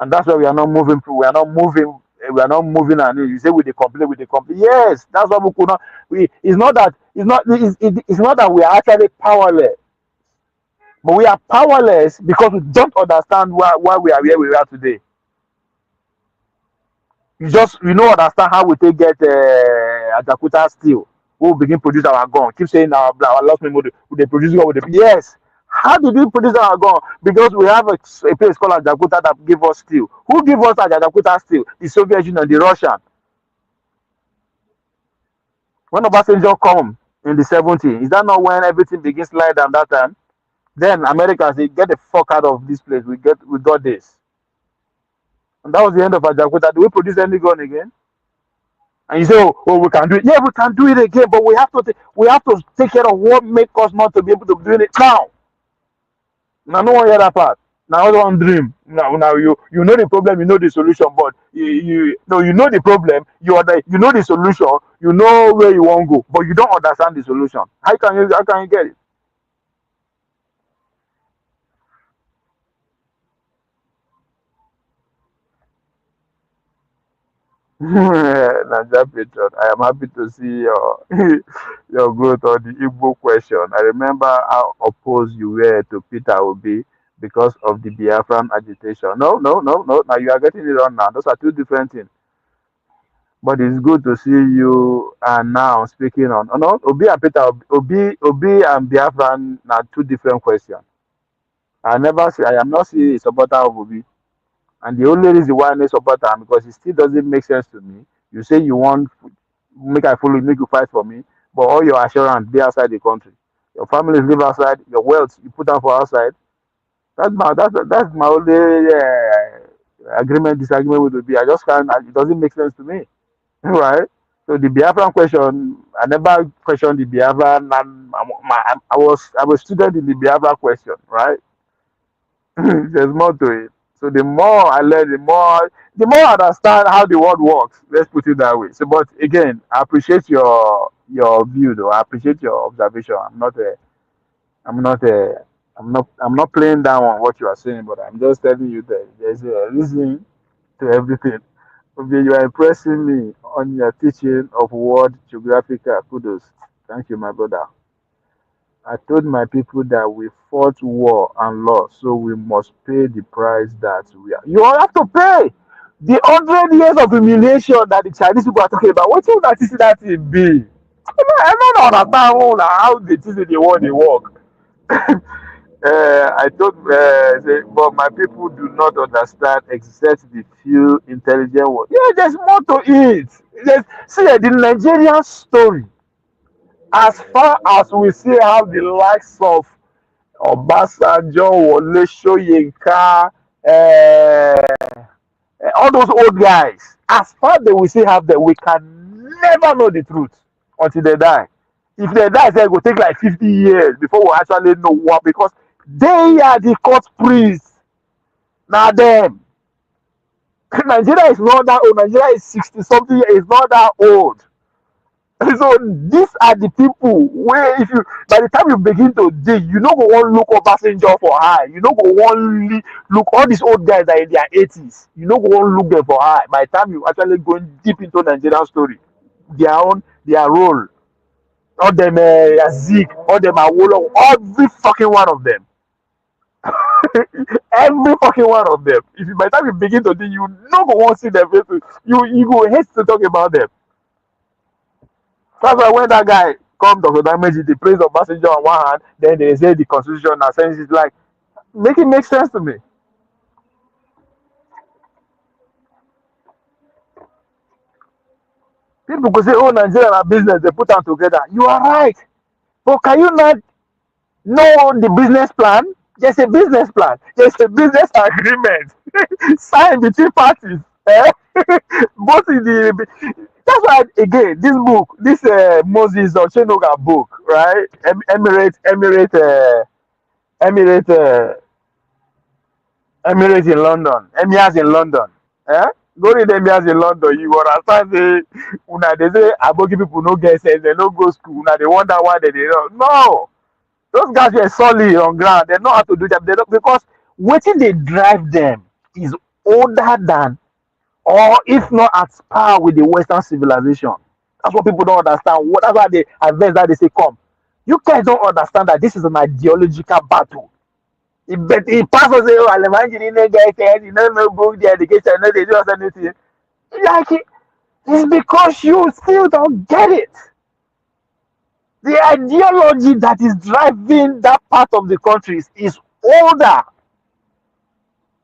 And that's why we are not moving through. We are not moving. And you say with the complaint. Yes, that's why we could not. It's not that we are actually powerless, but we are powerless because we don't understand why we are where we are today. You don't understand how we take get Ajakuta steel. We will begin produce our gun. Keep saying our lost memory. They produce gun with the yes. How did we produce our gun? Because we have a place called Ajakuta that give us steel. Who give us Ajakuta steel? The Soviet Union, the Russian. When Obasanjo come in the 70s, is that not when everything begins to slide down that time? Then America say, get the fuck out of this place. We got this. And that was the end of Ajakuta. Do we produce any gun again? And you say, oh, we can do it. Yeah, we can do it again, but we have to take care of what makes us not to be able to do it now. Now, no one hear that part. Now, one dream. Now you know the problem, you know the solution, but you know the problem, you know the solution, you know where you want to go, but you don't understand the solution. How can you get it? Naija Patriot, I am happy to see your your growth on the Igbo question. I remember how opposed you were to Peter Obi because of the Biafran agitation. No. Now you are getting it wrong now. Those are two different things. But it's good to see you and now speaking on. Oh, no, Obi and Peter, Obi and Biafran are two different questions. I am not a supporter of Obi. And the only reason why I may support him because it still doesn't make sense to me. You say you want make I follow, make you fight for me, but all your assurance be outside the country. Your families live outside. Your wealth you put down for outside. That's my only disagreement with Obi. I just can't. It doesn't make sense to me, right? So the Biafran question, I never questioned the Biafran. I was a student in the Biafran question, right? There's more to it. So the more I learn, the more I understand how the world works. Let's put it that way. So, but again, I appreciate your view, though. I appreciate your observation. I'm not a, I'm not playing down on what you are saying, but I'm just telling you that there's a reason to everything. Okay, you are impressing me on your teaching of world geographical. Kudos. Thank you, my brother. I told my people that we fought war and lost, so we must pay the price that we are. You all have to pay the 100 years of humiliation that the Chinese people are talking about. What you that is that it be? I don't understand how they teach the war they work. I told, but my people do not understand except the few intelligent ones. Yeah, there's more to it. See, the Nigerian story, as far as we still have the likes of Obasanjo, Wole Soyinka, all those old guys, as far as they will still have them, we can never know the truth until they die. If they die, it will take like 50 years before we actually know what, because they are the court priests. Now, them. Nigeria is not that old. Nigeria is 60 something years. It's not that old. So these are the people where if you by the time you begin to dig, you know go one look up passenger for high. You know go one look all these old guys that are in their 80s. You know go one look them for high. By the time you actually going deep into Nigerian story, their role, all them Zeke, all them Awolo, every fucking one of them. Every fucking one of them. If you by the time you begin to dig, you know go want to see their faces. You go hate to talk about them. That's why when that guy come Dr. Damage, the praise of passenger on one hand, then they say the constitution and sense is like make it make sense to me. People go say, oh, Nigeria are business, they put them together. You are right. But can you not know the business plan? There's a business plan. There's a business agreement signed between parties. Both in the that's why again this book, this Moses Ochenoga book, right? Emirate in London, emirs in London. Go read emirs in London. You understand? Una they say abogi people no get sense, they no go school. Una they wonder why they don't. No, those guys were solid on ground. They know how to do that. They don't, because waiting they drive them is older than, or if not at par with the Western civilization. That's what people don't understand. That's why they advance that they say, come. You guys don't understand that this is an ideological battle. If pastors say, oh, Alemanji didn't get it, you don't know book the education, no, they don't anything. Like it's because you still don't get it. The ideology that is driving that part of the country is older.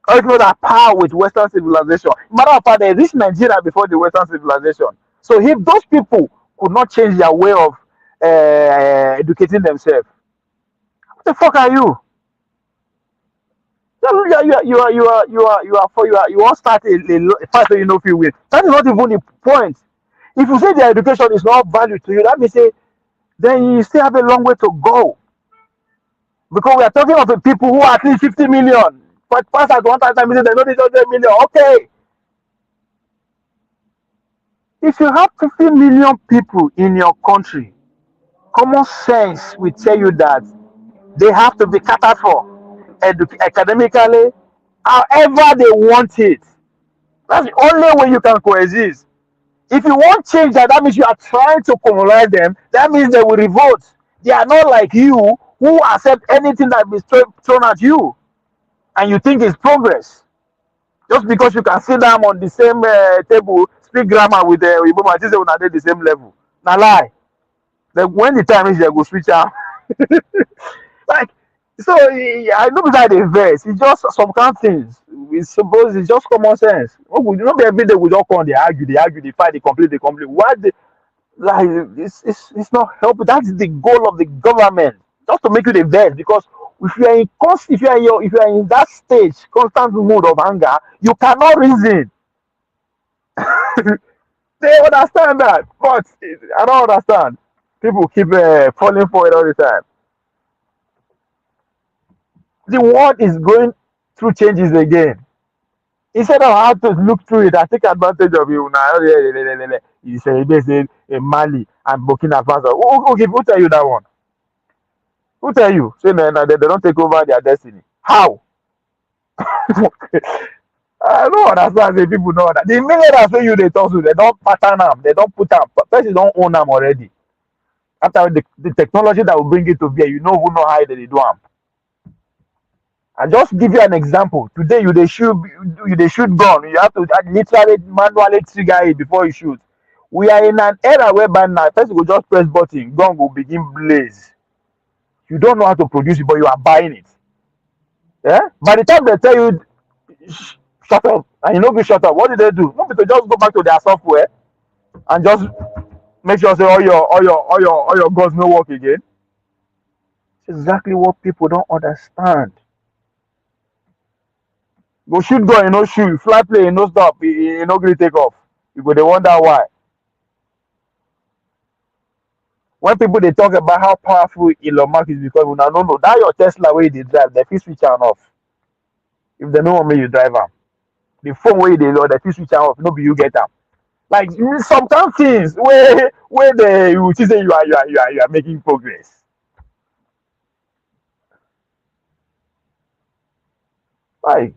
Or it's not at par with Western civilization. Matter of fact, they reached Nigeria before the Western civilization. So if those people could not change their way of educating themselves, what the fuck are you? You want to start a fight so you know if you win. That is not even the point. If you say the education is not value to you, that means say then you still have a long way to go. Because we are talking of the people who are at least 50 million. But past at one time, they know this 100 million. Okay. If you have 50 million people in your country, common sense will tell you that they have to be catered for academically, however they want it. That's the only way you can coexist. If you want change that means you are trying to colonize them. That means they will revolt. They are not like you who accept anything that is thrown at you and you think is progress. Just because you can sit down on the same table, speak grammar with the Igbo man, say una dey the same level. Na lie. Like when the time is, they go switch out. Like, so I know that they verse. It's just some kind of things. We suppose it's just common sense. Not every day we just come, they argue, they fight, they complain, they complain. What the, like it's not helping. That's the goal of the government, just to make you the verse. Because if you are in if you are in that stage, constant mood of anger, you cannot reason. They understand that, but I don't understand. People keep falling for it all the time. The world is going through changes again. Instead of how to look through it and take advantage of you now, you say they say Mali and Burkina Faso. Who tell you that one? Who tell you? Say no, they don't take over their destiny. How? I don't understand. Say people know that the minute I say you they talk to, they don't pattern them, they don't put them. Person don't own them already. After the technology that will bring it to bear, you know who know how they do them. I just give you an example. Today you they shoot gun. You have to literally manually trigger it before you shoot. We are in an era whereby now person will just press button, gun will begin blaze. You don't know how to produce it, but you are buying it. Yeah? By the time they tell you shut up, and you know be shut up, what do they do? No, because just go back to their software and just make sure say all your guns no work again. It's exactly what people don't understand. Go shoot gun, you know shoot, fly play, you know stop, you know gree take off. You go they wonder why. When people they talk about how powerful Elon Musk is because we now no that your Tesla where they drive, they fit switch on off. If they know what make you drive them. The phone where they load, they fit switch on off, no be you get them. Like some kind of things where they you say you are making progress. Like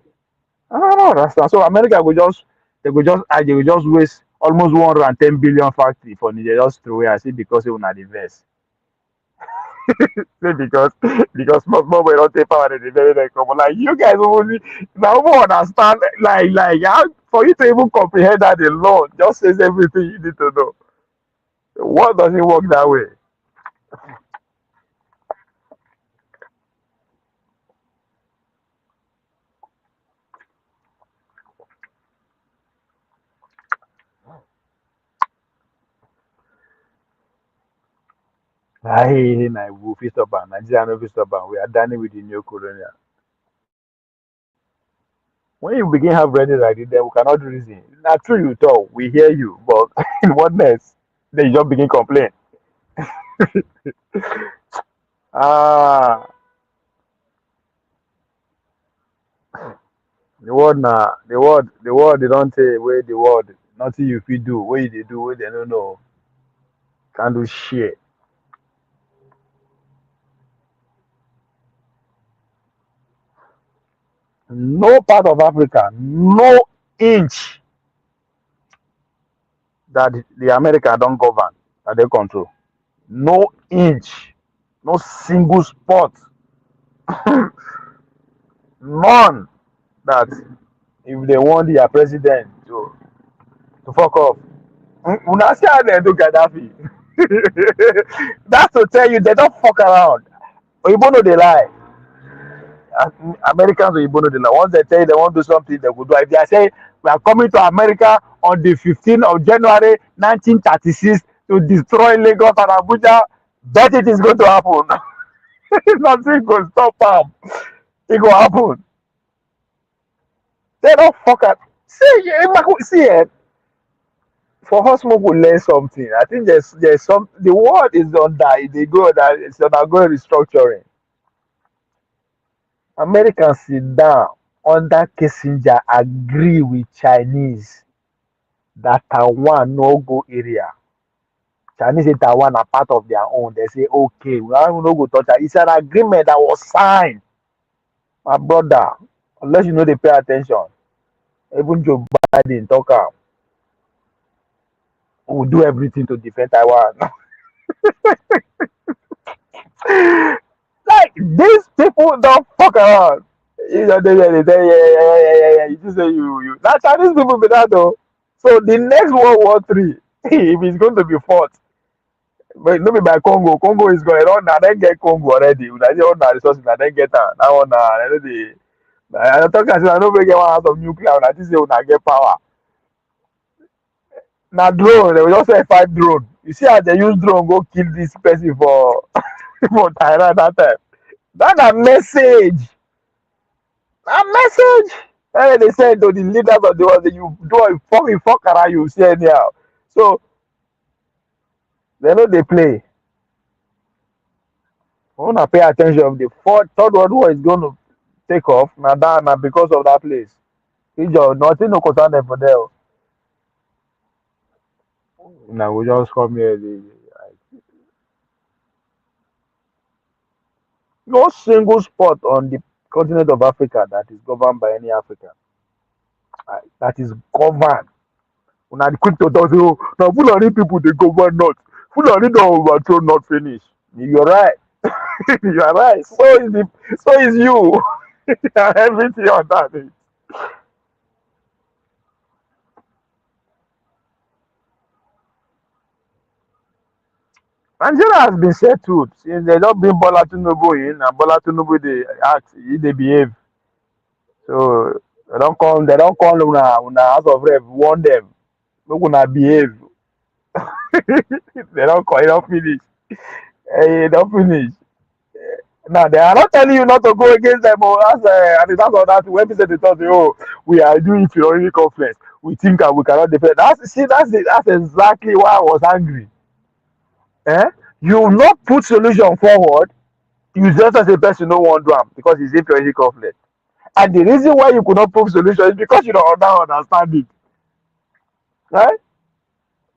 I don't understand. So America will just they will just waste almost 110 billion factory for Nigeria just throw away and say because they will not invest. Say because small boy don't take power and they very common. Like you guys only now won't understand like how, for you to even comprehend that alone just says everything you need to know. What doesn't work that way? Hey, we fit stop am. Nigeria no fit stop am. We are done with the new colonial. When you begin have ready like this, then we cannot reason. Now true you talk, we hear you, but in what next? Then you just begin complain. Ah, the word they don't say where the word nothing you fit do, where they do, where they don't know, can't do shit. No part of Africa, no inch that the America don't govern, that they control. No inch, no single spot, none that if they want their president to fuck off. Una see how they do Gaddafi. That's to tell you they don't fuck around. Oyibo no they lie. Americans Oyibo no they lie. Once they tell you they want to do something, they will do. If they say we are coming to America on the 15th of January 1936 to destroy Lagos and Abuja, bet it is going to happen. Nothing will stop them. It will happen. They don't fuck up. See it. For us, we will learn something. I think there's some. The world is it's undergoing restructuring. Americans sit down under Kissinger, agree with Chinese that Taiwan no go area. Chinese say Taiwan are part of their own. They say okay, we don't no go touch it. It's an agreement that was signed, my brother. Unless you know they pay attention. Even Joe Biden talk am. We will do everything to defend Taiwan. Like these people don't fuck around. You know, they say, yeah. You just say you. That Chinese people be that though. So the next World War III, if it's going to be fought, but not be by Congo. Congo is going on now. Then get Congo already. I say on the resources, and then get that. Now on the. I talk as I don't get one out of nuclear. I just say when I get power. Now drone, they will just say fight drone. You see how they use drone go kill this person for for Thailand that time. That's a message. A message. And they said to the leaders of the world, that you fuck around, you see anyhow. So they know they play. I wanna pay attention. Of the third world war is going to take off. Now because of that place. Nothing no concern them for there. Now we just come here. No single spot on the continent of Africa that is governed by any African. That is governed. Una the quick to talk say, oh, now Fulani people they govern not. Fulani don't overthrow not finish. You're right. You are right. So is you. And everything on that. Nigeria has been settled since they don't bring Bola Tinubu in, and Bola Tinubu they act, they behave. So they don't call una House of Rep, warn them. Make una behave. They don't call, they don't finish. They don't finish. Now they are not telling you not to go against them. Oh, and that's all that when people say they thought, oh, we are doing inferiority complex. We think that we cannot defend. That's exactly why I was angry. You will not put solution forward. You just as a person no one do am because it's inferiority complex. And the reason why you could not prove solution is because you don't understand it. Right?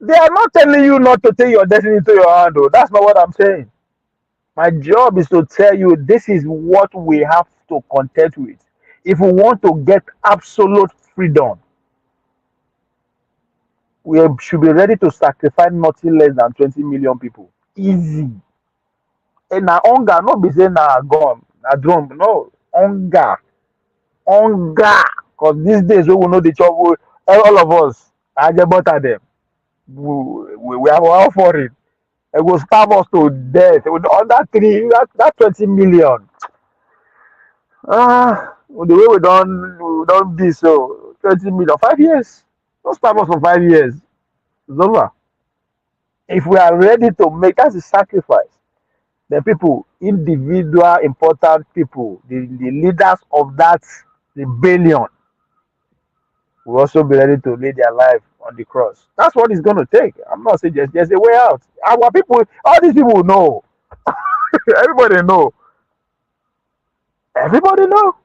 They are not telling you not to take your destiny into your hand. Though. That's not what I'm saying. My job is to tell you this is what we have to contend with. If we want to get absolute freedom, we should be ready to sacrifice nothing less than 20 million people. Easy. And na hunger, not be saying na gun, na drum. No, hunger. Hunger. Because these days we will know the trouble, all of us, I just butter them. We have our for it. It will starve us to death. With all that 20 million. The way we don't be so 20 million, 5 years. Don't starve us for 5 years. It's over. If we are ready to make that's a sacrifice, the people, individual important people, the leaders of that rebellion will also be ready to lay their life on the cross. That's what it's going to take. I'm not saying there's a way out. Our people, all these people know. Everybody know. Everybody know.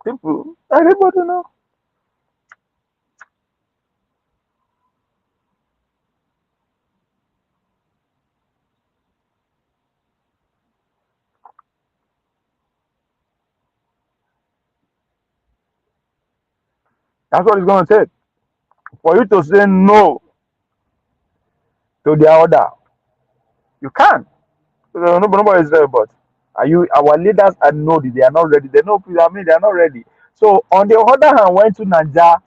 People, everybody know. That's what it's going to take. For you to say no to their order, you can't. Nobody is there, but our leaders are know that they are not ready. They know, I mean, they are not ready. So on the other hand, when to Nigeria,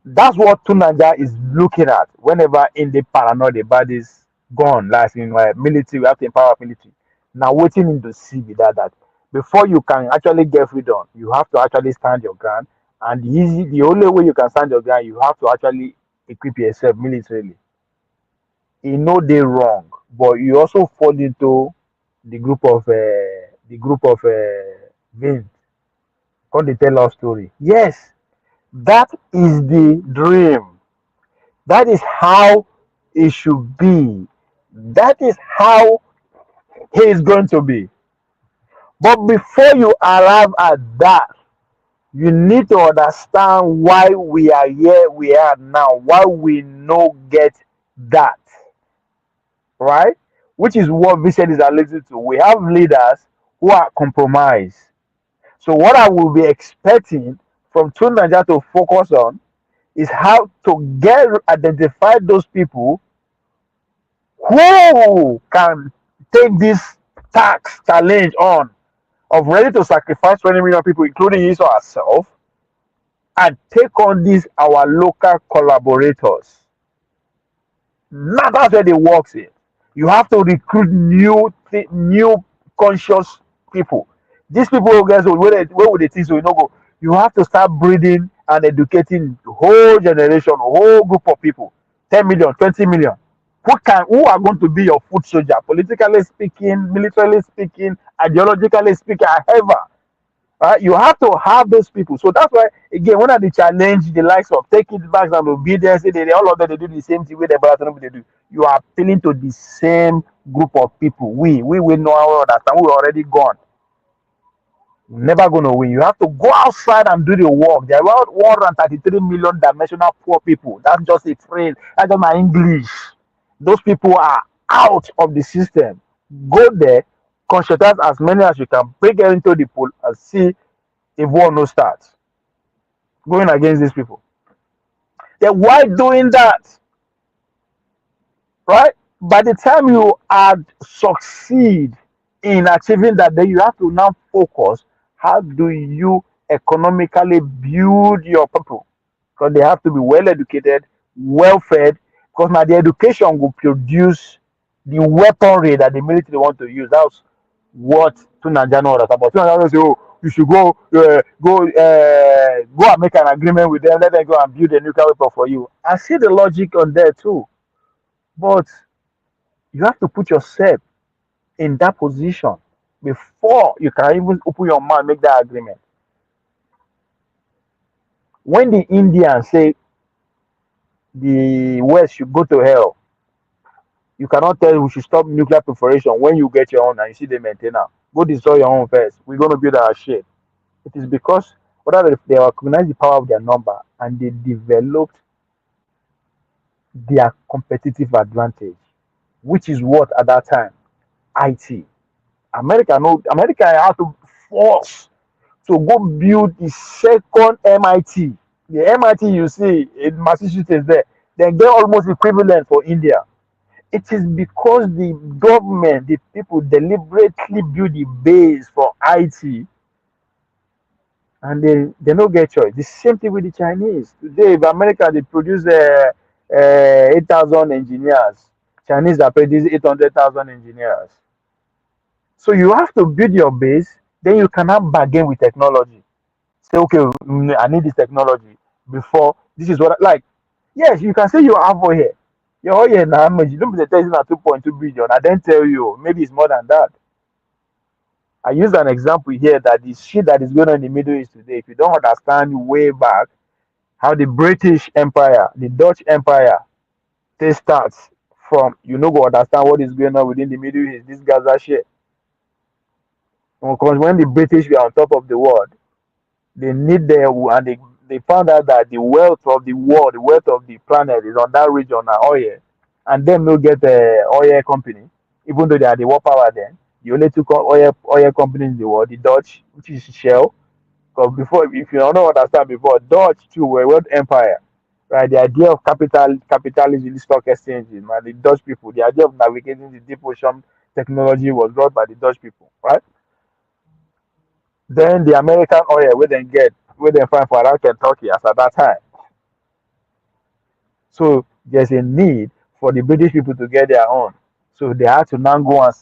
that's what Tunanja is looking at whenever in the paranoid about this gone, like in military, we have to empower military. Now waiting in the sea with that before you can actually get freedom, you have to actually stand your ground. And the only way you can stand your ground, you have to actually equip yourself militarily. You know they're wrong, but you also fall into the group of Vince. Come they tell our story. Yes, that is the dream. That is how it should be. That is how he is going to be. But before you arrive at that, you need to understand why we are here, we are now, why we no get that. Right? Which is what Vincent is alluding to. We have leaders who are compromised. So what I will be expecting from Tunanja to focus on is how to identify those people who can take this tax challenge on of ready to sacrifice 20 million people, including you or ourselves, and take on these our local collaborators. Now that's where the works in. You have to recruit new conscious people. These people, guys, where would they think so? Go. You have to start breeding and educating the whole generation, a whole group of people, 10 million, 20 million. Who are going to be your foot soldier, politically speaking, militarily speaking, ideologically speaking, however. You have to have those people. So that's why, again, when they challenge the likes of take it back and obedience, all of them, they do the same thing with the autonomy they do. You are appealing to the same group of people. We will know our understand. We're already gone. Never going to win. You have to go outside and do the work. There are about 133 million dimensional poor people. That's just a phrase. That's just my English. Those people are out of the system. Go there, conscientize as many as you can, bring them into the pool and see if war no starts. Going against these people. Then why doing that? Right? By the time you succeed in achieving that, then you have to now focus. How do you economically build your people? Because they have to be well educated, well fed, because now the education will produce the weaponry that the military want to use. That's what Tunajano was about. Tunajano say, oh, you should go and make an agreement with them, let them go and build a nuclear weapon for you. I see the logic on there too. But you have to put yourself in that position before you can even open your mouth and make that agreement. When the Indians say the West should go to hell, you cannot tell we should stop nuclear proliferation when you get your own and you see the maintainer. Go destroy your own first. We're going to build our shit. It is because whether they recognize the power of their number and they developed their competitive advantage, which is what at that time? IT. America had to force to go build the second MIT. The MIT you see in Massachusetts there, they get almost equivalent for India. It is because the government, the people deliberately build the base for IT and they don't get choice. The same thing with the Chinese. Today, if America, they produce 8,000 engineers. Chinese are producing 800,000 engineers. So you have to build your base, then you cannot bargain with technology. Say, okay, I need this technology before. This is what, yes, you can say you have oil here. Your oil now, you don't be the testing at 2.2 billion. I then tell you, maybe it's more than that. I use an example here that the shit that is going on in the Middle East today, if you don't understand way back how the British Empire, the Dutch Empire, they starts from, go understand what is going on within the Middle East, this Gaza shit. Because when the British were on top of the world, they need and they found out that the wealth of the world, the wealth of the planet is on that region of oil, and them no get a oil company, even though they are the world power then. The only two oil companies in the world, the Dutch, which is Shell. Because before, if you don't understand before, Dutch too were world empire, right? The idea of capitalism in the stock exchanges, man, the Dutch people, the idea of navigating the deep ocean technology was brought by the Dutch people, right? Then the American oil, where they find for around Kentucky as at that time. So there's a need for the British people to get their own. So they had to now go and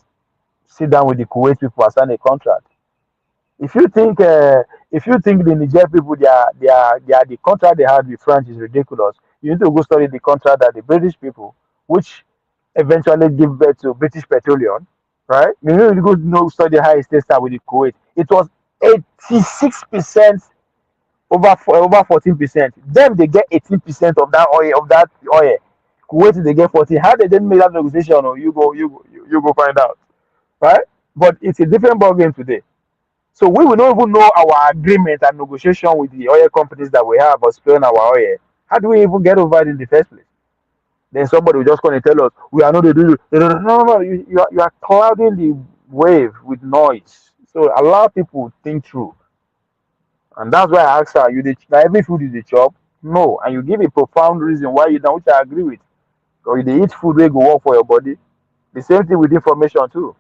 sit down with the Kuwait people and sign a contract. If you think the Niger people, the contract they had with France is ridiculous, you need to go study the contract that the British people, which eventually give birth to British Petroleum, right? You need to go study how it started with the Kuwait. It was 86% over 14%. Them they get 18% of that oil. Kuwait they get 14. How they didn't make that negotiation? Or you go find out, right? But it's a different ballgame today. So we will not even know our agreement and negotiation with the oil companies that we have for spilling our oil. How do we even get over it in the first place? Then somebody will just come and tell us we are not the do. No. You are clouding the wave with noise. So allow people to think through. And that's why I ask her, every food is a chop? No. And you give a profound reason why you don't, which I agree with. Because they eat food, they go work for your body. The same thing with information too.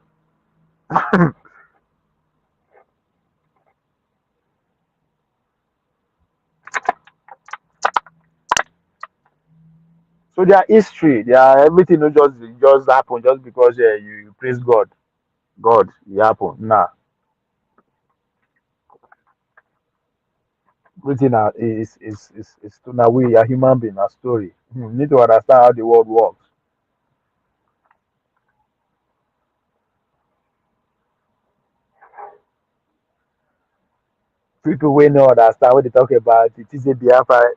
So their history, their everything will just happen just because you praise God. God, it happen. Nah. Everything is to now we a human being, a story. You need to understand how the world works. People will not understand what they talk about. It is a Biafra.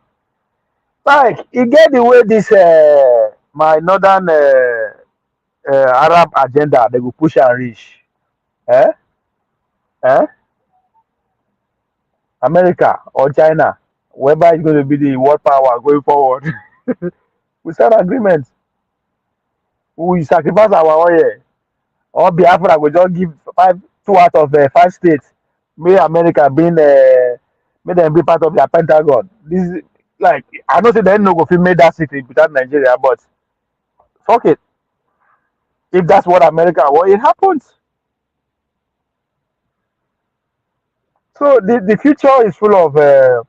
Like, you get the way this my northern Arab agenda they will push and reach. Eh? Eh? America or China, whoever is going to be the world power going forward. We sign agreement. We sacrifice our oil. Or Biafra will just give two out of five states. May America being may them be part of their Pentagon. This is like I know say they no go fit make that city without Nigeria, but fuck it. If that's what America want, it happens. So the future is full of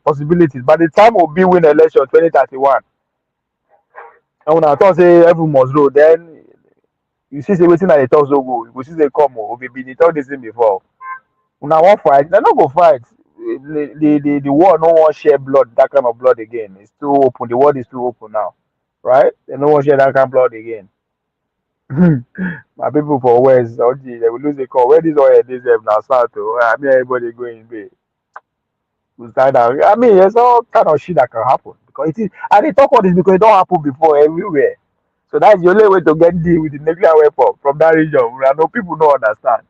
possibilities. By the time Obi win election 2031, and when I thought say every must roll, then you see say wetin I dey talk so go, you go see say come we been dey talk this thing before. Una wan fight, dem no go fight. The war no wan share blood, that kind of blood again. It's too open. The world is too open now, right? They no wan share that kind of blood again. My people for west, okay, they will lose the call. Where this oil dey sef na south o. I mean everybody going be. We start out. I mean, there's all kind of shit that can happen because it is. And they talk all this because it don't happen before everywhere. So that's the only way to get deal with the nuclear weapon from that region. I know people don't understand.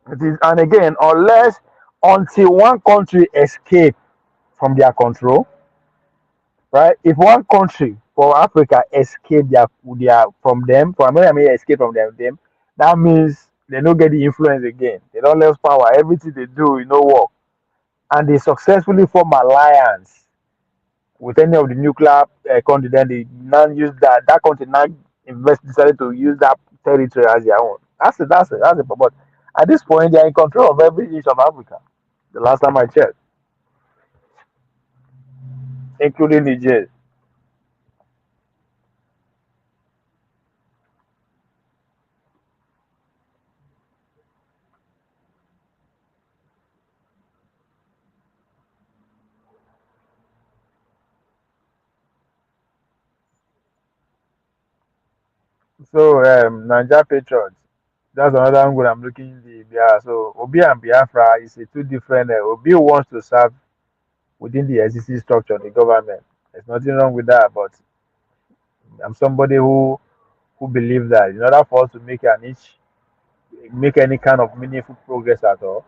It is, and again, until one country escape from their control, right? If one country for Africa escape their from them, from America escape from them, that means they don't get the influence again. They don't lose power. Everything they do, work, and they successfully form alliance with any of the nuclear country. Then they now use that country now decided to use that territory as their own. That's it. But at this point, they are in control of every inch of Africa. The last time I checked, including Niger. So Niger Patriots. That's another angle I'm looking the yeah. So Obi and Biafra is a two different. Obi wants to serve within the existing structure of the government. There's nothing wrong with that, but I'm somebody who believes that in order for us to make any kind of meaningful progress at all,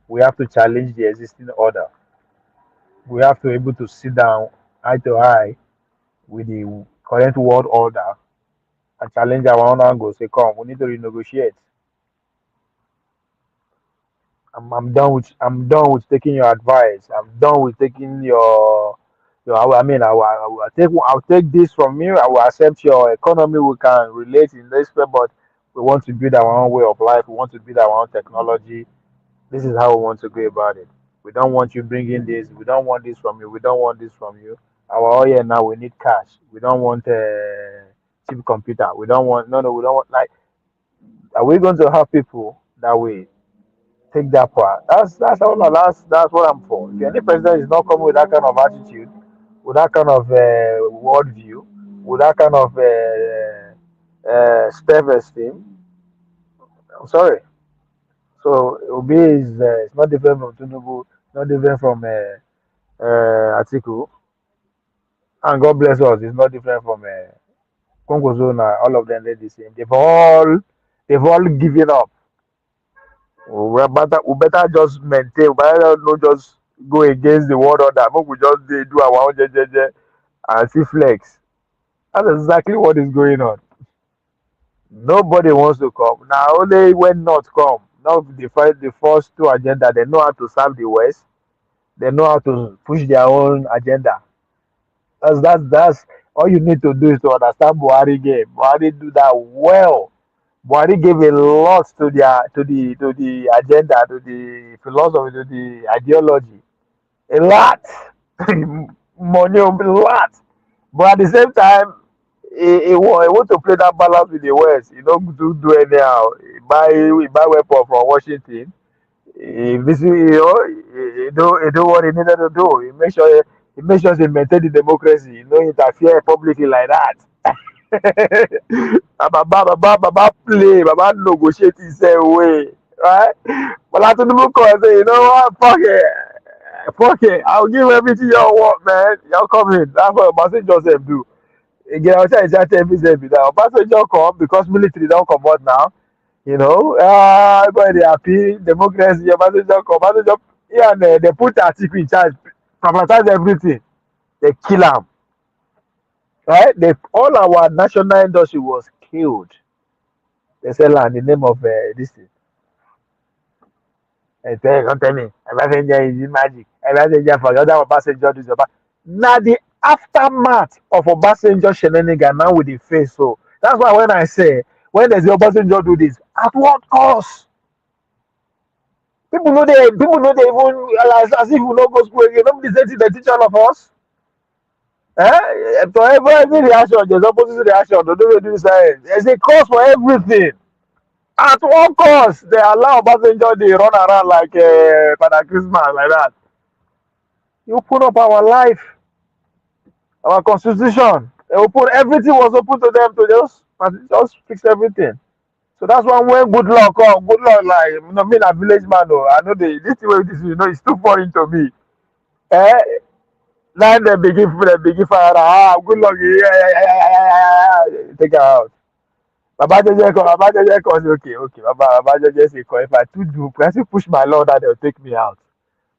we have to challenge the existing order. We have to be able to sit down eye to eye with the current world order and challenge our own angle. Say, come, we need to renegotiate. I'm done with taking your advice. I'm done with taking I mean I'll take this from you. I will accept your economy. We can relate in this way, but we want to build our own way of life. We want to build our own technology. This is how we want to go about it. We don't want you bringing this. We don't want this from you. We don't want this from you. Our oil now we need cash. We don't want cheap computer. We don't want no. We don't want like. Are we going to have people that way? Take that part. That's all. That's what I'm for. If any president is not coming with that kind of attitude, with that kind of worldview, with that kind of self-esteem, I'm sorry. So Obi is it's not different from Tinubu, not different from Atiku, and God bless us. It's not different from Congo Zona. All of them they're the same. They've all given up. We better just maintain. We better not just go against the world order. But we just do our own jejeje and see flex. That's exactly what is going on. Nobody wants to come. Now only when not come. Now they fight the first two agenda. They know how to serve the West. They know how to push their own agenda. That's all you need to do is to understand Buhari game. Buhari do that well. Buhari gave a lot to the agenda, to the philosophy, to the ideology. A lot. Money, a lot. But at the same time, he want to play that balance with the West. You don't do anyhow. He buy weapon from Washington. He visit, he do what he needed to do. He make sure he maintain the democracy. You know, interfere publicly like that. Baba play, Baba negotiate his way, right? But I told him, say, you know what, fuck it, I'll give everything y'all want, man. Y'all come in. That's what Obasanjo Joseph do. Again, I'll tell you that every day. Obasanjo come because military don't come out now. You know, everybody happy, democracy, Obasanjo come, Obasanjo, yeah, and they put Atiku in charge, privatize everything. They kill him. Right? All our national industry was killed. They sell in the name of this thing. Don't tell me. Obasanjo is magic. Obasanjo for the other Obasanjo is about. Now the aftermath of Obasanjo shenanigan now with the face. So that's why when I say when there's the Obasanjo do this, at what cost? People know they even as if we don't go school again. Nobody says they teach all of us. For every reaction, there's opposite reaction. Don't do this. There's a cost for everything. At what cost? They allow Obasanjo they run around like Father Christmas like that. You open up our life, our constitution. They open everything was open to them to just fix everything. So that's why when good luck come, good luck like you know me a village man. Oh, I know this way this it's too foreign to me. Eh? Now they begin fire. Good luck. Take her out. Baba Jeje calls okay. Baba Jeje say, if I too do, I still push my lord that they'll take me out.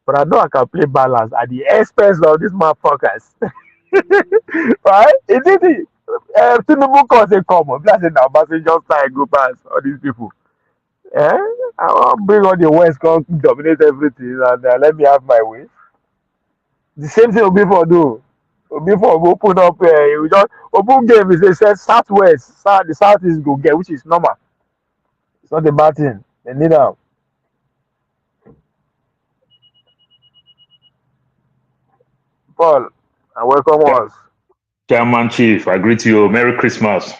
But I know I can play balance at the expense of these motherfuckers. Right? It did it. Tinubu calls say, come on. That's it now. But just like go past all these people. I want bring all the West, come dominate everything, and let me have my way. The same thing Obi do. Obi go open up. We just open game is a southwest. The southeast go get, which is normal. It's not a bad thing. They need them. Paul, and welcome us. Chairman Chief, I greet you. Merry Christmas.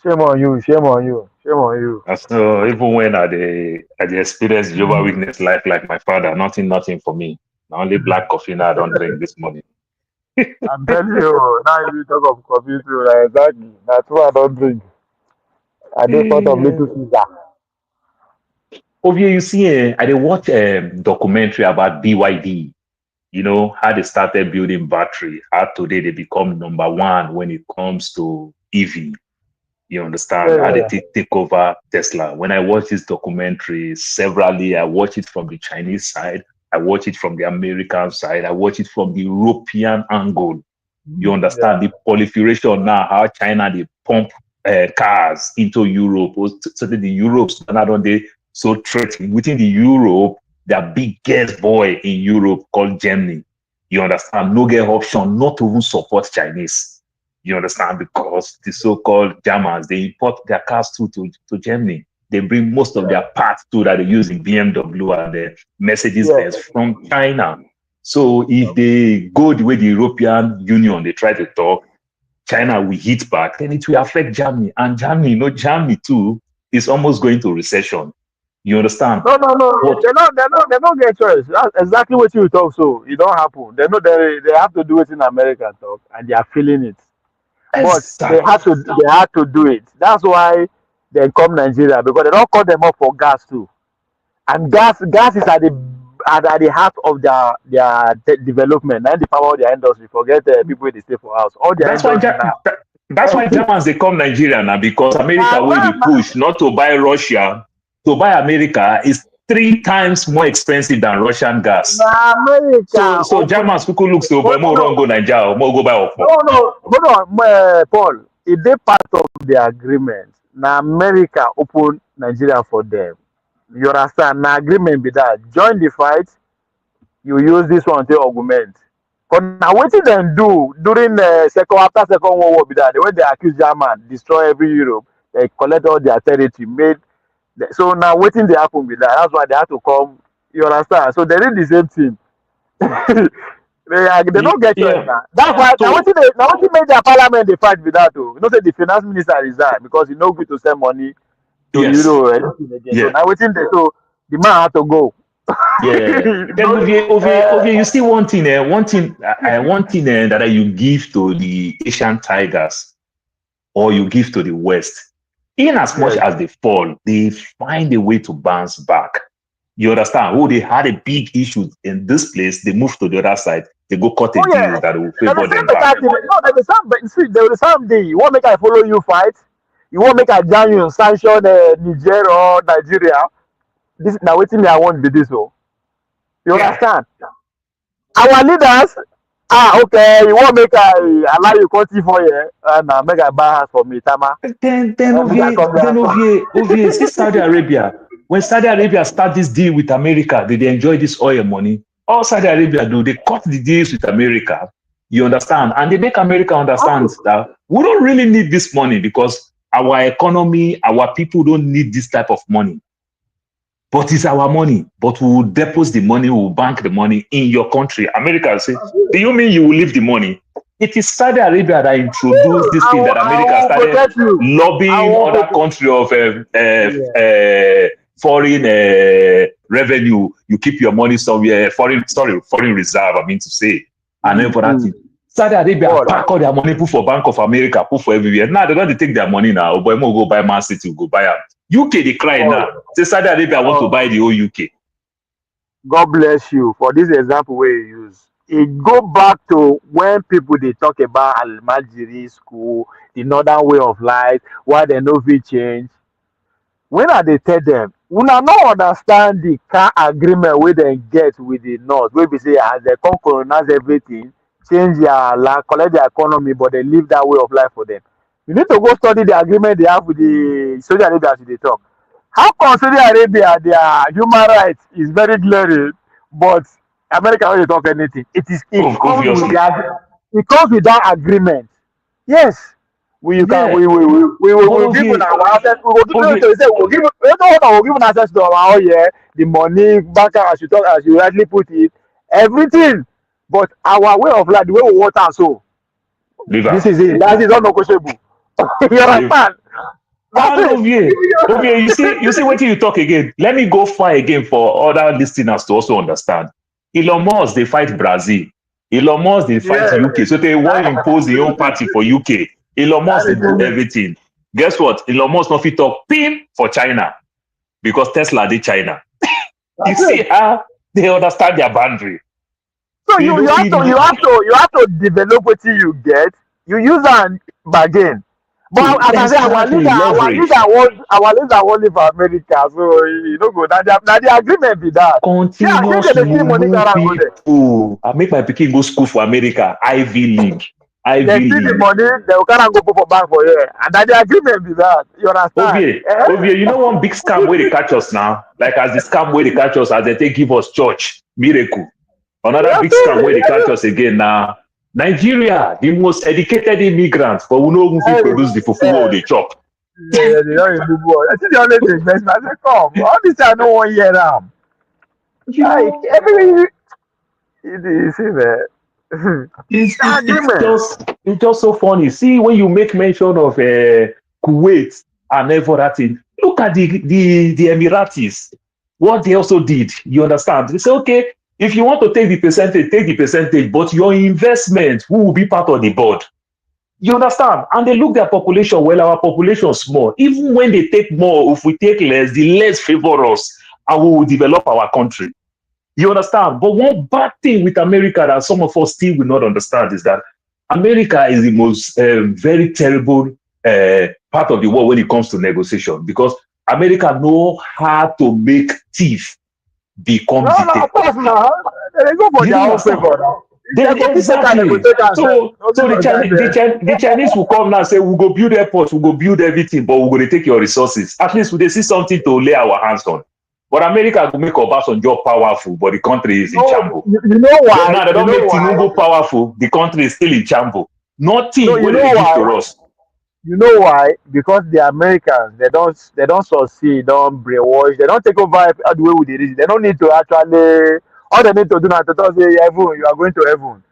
Shame on you. Shame on you. Shame on you. So even when I experience Jehovah Witness life like my father, nothing for me. Only black coffee now I don't drink this morning. I'm telling you, now you talk of coffee too. Exactly. That's why I don't drink. I do part of Little Caesar. Ovie, you see, I did watch a documentary about BYD. You know, how they started building battery, how today they become number one when it comes to EV. You understand? Yeah. How they take over Tesla. When I watch this documentary severally, I watch it from the Chinese side, I watch it from the American side, I watch it from the European angle. You understand the proliferation now, how China they pump cars into Europe, so that the Europe's not only so threatening. Within the Europe, the biggest boy in Europe called Germany. You understand? No get option not to even support Chinese. You understand? Because the so-called Germans, they import their cars to Germany. They bring most of their parts too that they use in BMW and the Mercedes-Benz from China. So if they go the way the European Union, they try to talk, China will hit back, then it will affect Germany. And Germany, Germany too is almost going to recession. You understand? No. They don't get choice. That's exactly what you talk. So it don't happen. They know they have to do it in America, talk, and they are feeling it. But they had to do it. That's why they come Nigeria, because they don't call them up for gas too. And gas is at the heart of their development and the power of their industry. Forget people they stay for house. All their that's why Germans they come Nigeria now, because America will be pushed not to buy Russia. To buy America is 3 times more expensive than Russian gas. America. So Germans people look so more go Nigeria, more go buy off. No, hold on, Paul. If they part of the agreement, now America open Nigeria for them. You understand? Now agreement be that. Join the fight. You use this one to augment. But now what did they do during after Second World War be that? When they accuse German, destroy every Europe. they collect all their territory, so now waiting they happen with that. That's why they have to come. You understand? So they did the same thing. they don't get choice Yeah. now. That's why now what made their parliament they fight with that too. You know, say the finance minister resigned because he no good to send money to Yes. anything again. Yeah. So now waiting they so the man had to go. Yeah. Then Ovie, you see one thing that you give to the Asian tigers or you give to the West. In as much as they fall, they find a way to bounce back. You understand? Oh, they had a big issue in this place. They moved to the other side. They go cut a deal that will favor them back. No, there's some day. You want make I follow you fight? You want make I join you sanction Niger or Nigeria? This now waiting me I want be this so. You understand? Our leaders, okay, you want make I allow you country for you and make I buy house for me, Tama. Then Ovie, see Saudi Arabia. When Saudi Arabia start this deal with America, they enjoy this oil money. All Saudi Arabia do, they cut the deals with America. You understand? And they make America understand that we don't really need this money because our economy, our people don't need this type of money. But it's our money. But we will deposit the money, we will bank the money in your country. America will say, do you mean you will leave the money? It is Saudi Arabia that introduced this thing that America started lobbying other country of foreign revenue. You keep your money somewhere, foreign reserve, I mean to say. And then for that thing, Saudi Arabia pack all their money, put for Bank of America, put for everywhere. Now they don't take their money now. But go buy Man City, go buy them. UK, they cry now. Say Saudi Arabia want to buy the whole UK. God bless you for this example where you use. It go back to when people they talk about Al-Majiri school, the northern way of life, why they no fit change. When I they tell them, we now not understand the car agreement where they get with the North, where we say as they come colonize everything, change their land, collect their economy, but they live that way of life for them. You need to go study the agreement they have with the Saudi Arabia as they talk. How come Saudi Arabia, their human rights is very glaring, but America when they talk anything, it comes with that agreement. Yes. We will give our access. We'll give access to our oil, the money, back as you rightly put it, everything. But our way of life, the way we water so. This is it. That is unnegotiable. You understand? Ovie, you see what you talk again. Let me go far again for other listeners to also understand. Elon Musk, they fight Brazil. Elon Musk, they fight UK. So they want to impose their own party for UK. Elon Musk, they do everything. Guess what? Elon Musk not fit talk PIM for China because Tesla did China. You see how they understand their boundary. So you have to develop what you get. You use an bargain. But as I say, our leader won't leave America, so you don't go. Now the agreement be that. Continuous people. I make my pikin go school for America, Ivy League. They see the money, they will kind of go for bank for you. And that the agreement be that. You understand? Ovie, you know one big scam where they catch us now? Like as the scam where they catch us, as they take give us church, miracle. Another big scam where they catch us again now. Nigeria, the most educated immigrants, but we know who will produce the fufu or the chop. That's the only thing. I say, come, all this I don't want to hear them. You see that? It's just so funny. See, when you make mention of Kuwait and everything, look at the Emiratis. What they also did, you understand? They say, okay, if you want to take the percentage, but your investment, who will be part of the board? You understand? And they look their population, well, our population is small. Even when they take more, if we take less, the less favor us, and we will develop our country. You understand? But one bad thing with America that some of us still will not understand is that America is the most very terrible part of the world when it comes to negotiation, because America know how to make thief become dictator. No, of course not. They go for their own favor now. Exactly. So the Chinese will come now and say, we'll go build airports, we'll go build everything, but we're going to take your resources. At least we see something to lay our hands on. But America will make Obasanjo powerful, but the country is in shambles. You know why? Now they don't make Tinubu powerful, the country is still in shambles. Nothing will give to us. You know why? Because the Americans, they don't succeed, don't brainwash, they don't take over all the way with the reason. They don't need to actually, all they need to do now to tell say heaven, you are going to heaven.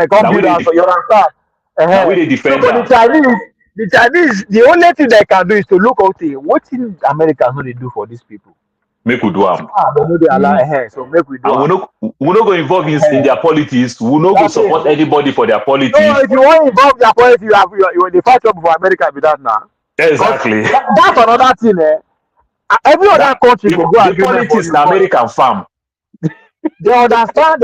Come Now we build they house for your understand. now we Uh-huh. they So defend for them. The Chinese, the only thing they can do is to look okay, what thing Americans know they do for these people. Make we do them. They know they allow so make we do And am. we no go involve in their politics. We no go That's it. support anybody for their So politics. if you want to involve their politics, you in the fight trouble for America with that now. Because Exactly. that's another thing, eh? Every other That country go do the agreement for politics you, na but American farm. they understand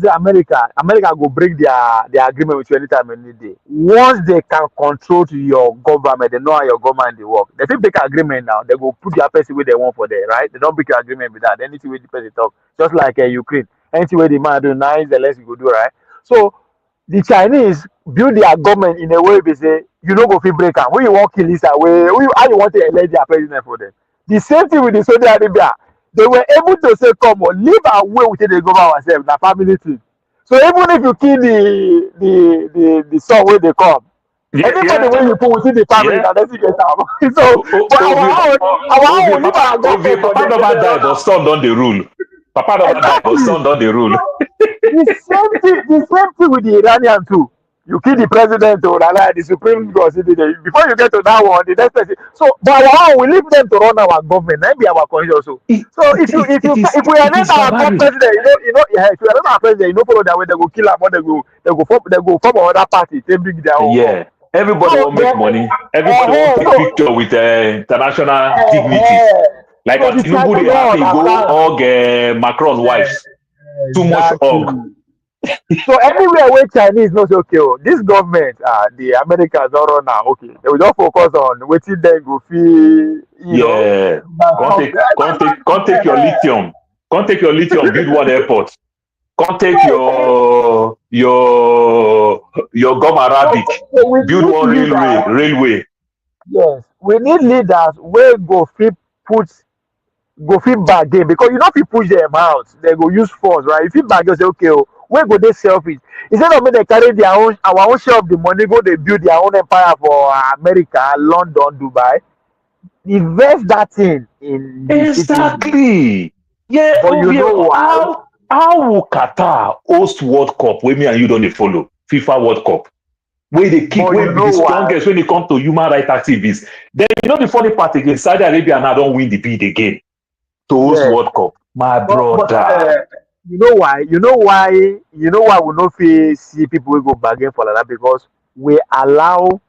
say America go break their agreement with you anytime, any day. Once they can control to your government, they know how your government they work. They fit break agreement now, they go put their person where they want for there, right? They don't break your agreement with that. Anything where the person talk, just like Ukraine. Anything where the man do, now is the less you go do, right? So the Chinese build their government in a way they say you no go fit break am. When you want kill this away, how you want to elect their president for them? The same thing with the Saudi Arabia. They were able to say, come on, leave our way we take dey govern ourselves, na family thing. So even if you kill the son wey dey come, anybody Yeah, wey you put within the family, yeah. na dem still get am. So but our own, leave our government for Papa them, make never dem die, run but am. son don dey rule. Papa never die, but Exactly. son don dey rule. The same thing with the Iranian too. You kill the president or like the supreme God before you get to that one, the next person. So but our own, we leave them to run our government. That be our constitution also. So if we elect our Barbaric. president, yeah, if we elect our president, you know follow that way, they go kill am or they go form another party, they bring their own up. Yeah. Everybody So want make then, money. Everybody want take picture with international dignity. Like so as the Tinubu Chinese dey happy, don't go understand. hug Macron's wives. Too much hug. Exactly. So anywhere where Chinese knows okay, this government, the Americans don't run now. Okay, they will just focus on waiting then go feel, Yeah. Can't take your lithium. Can't take your lithium, build one airport. Can't take your gum Arabic, So we build need one leaders. railway. Yes, we need leaders where go fit bargain because you know if you push them out, they go use force, right? If you bargain, say okay, where go they selfish? Instead of me they carry our own share of the money, go they build their own empire for America, London, Dubai. Invest that thing in the citizens. Exactly. Yeah, But you know why? how will Qatar host World Cup wey me and you don dey follow? FIFA World Cup. Wey dey kick, But wey you be the know why? strongest when it come to human rights activists. Then you know the funny part again, Saudi Arabia now don win the bid again to host Yes. World Cup. My But brother. you know why? You know why we no fit see people wey go bargain for like that because we allow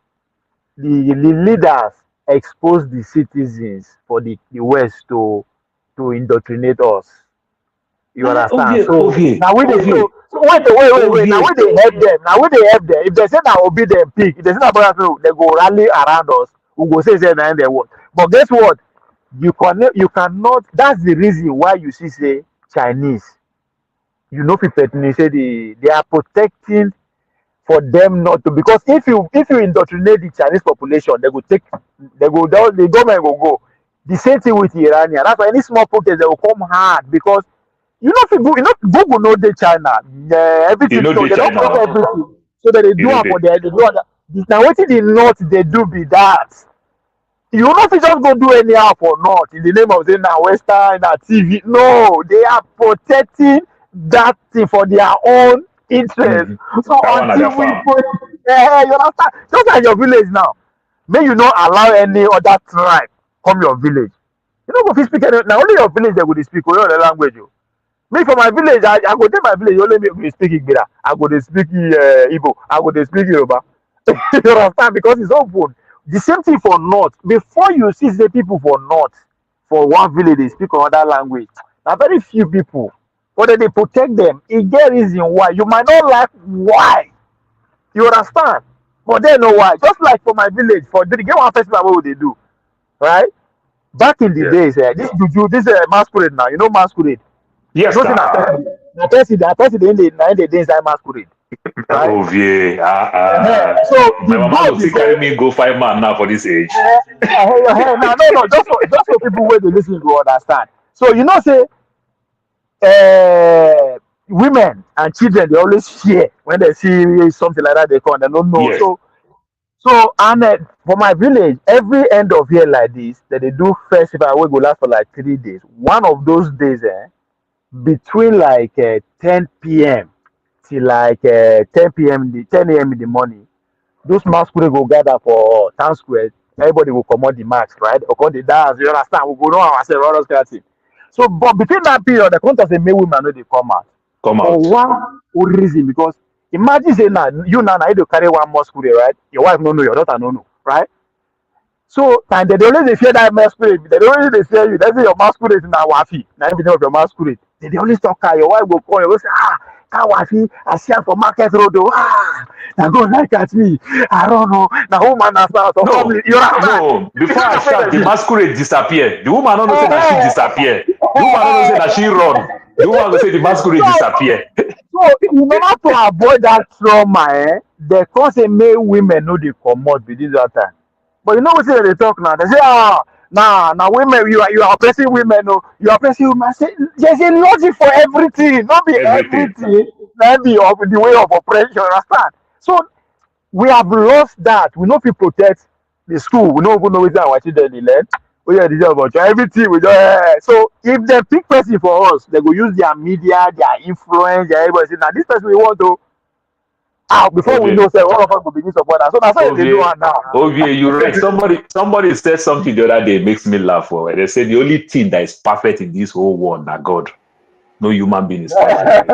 the leaders expose the citizens for the West to indoctrinate us. You understand? So now we dey so wait. Now we dey help them. Now we dey help them. If they say na obi dem pick, if they say na brother so they go rally around us. We go say na dem work. But guess what? You cannot. That's the reason why you see say Chinese. You know, people say they are protecting for them not to because if you indoctrinate the Chinese population, the government will go. The same thing with the Iranian. That's why any small protest they will come hard because Google know the China. You Everything know so the they don't China. cover everything. So that they You do know it for the their they do it. Now what the north they do be that. You not fit just go do anyhow for north in the name of saying na western na TV. No, they are protecting that thing for their own interest. So that one na their until we farm. put, you understand? Just like your village now, may you not allow any other tribe come your village. You know, go fit speak any. Now only your village they go dey speak only other language. Oh. Me for my village, I go dey my village only me go dey speak Igbira. I go dey speak Igbo. I go dey speak Yoruba. You understand? Because it's open. The same thing for north. Before you see the people for north, for one village they speak another language. Now very few people. But then they protect them. It get reason why. You might not like why. You understand? But they know why. Just like for my village, for they get one festival what they do, right? Back in the days, this juju, this masquerade now. You know masquerade. Yes, You know, sir. na person in the days that masquerade, right? Oh, yeah. So My the mama goal go be still carry say me go 5 man now for this age. no, just so people where they listen to understand. So you know, say women and children they always fear when they see something like that they come, they don't know. Yes. So, and for my village, every end of year like this, that they do festival, we go last for like 3 days. One of those days, between like 10 p.m. till like 10 p.m. 10 a.m. in the morning, those masquerade go gather for town square. Everybody will come out the mask, right? Or come the dance, you understand? We go know ourselves, all those kind of things. So, but between that period, the contest say men women know they come out. Come For out. one reason, because imagine say now you now you carry one masquerade, right? Your wife no know, your daughter no know, right? So and they always dey fear that masquerade. They always dey fear you. Let's say your masquerade na wafi. Na the beginning of your masquerade. They always talk her. Your wife go call you. Go say that wafi I see am for market road. Oh na go like at me. I don't know. Na woman na start to family. You No. Before I shout, the masquerade disappear. The woman don't know say that she disappear. The woman don't know say that she run. The woman go say the masquerade disappear. So in order to avoid that trauma, they come say make women know they comot within that time. But you know what they talk now? They say, now women, you are oppressing women, no, you are oppressing women. I say, there's a logic for everything, not be everything, not be of the way of oppression, understand? So we have lost that. We know people protect the school, we don't even know what our children they learn. We are the about everything we just so if they pick person for us, they go use their media, their influence, their everybody say, now this person we want to before we know, say all of us will begin support that. So that's why they do it now. Okay, you're right. Somebody said something the other day, makes me laugh. They said the only thing that is perfect in this whole world na God. No human being is perfect.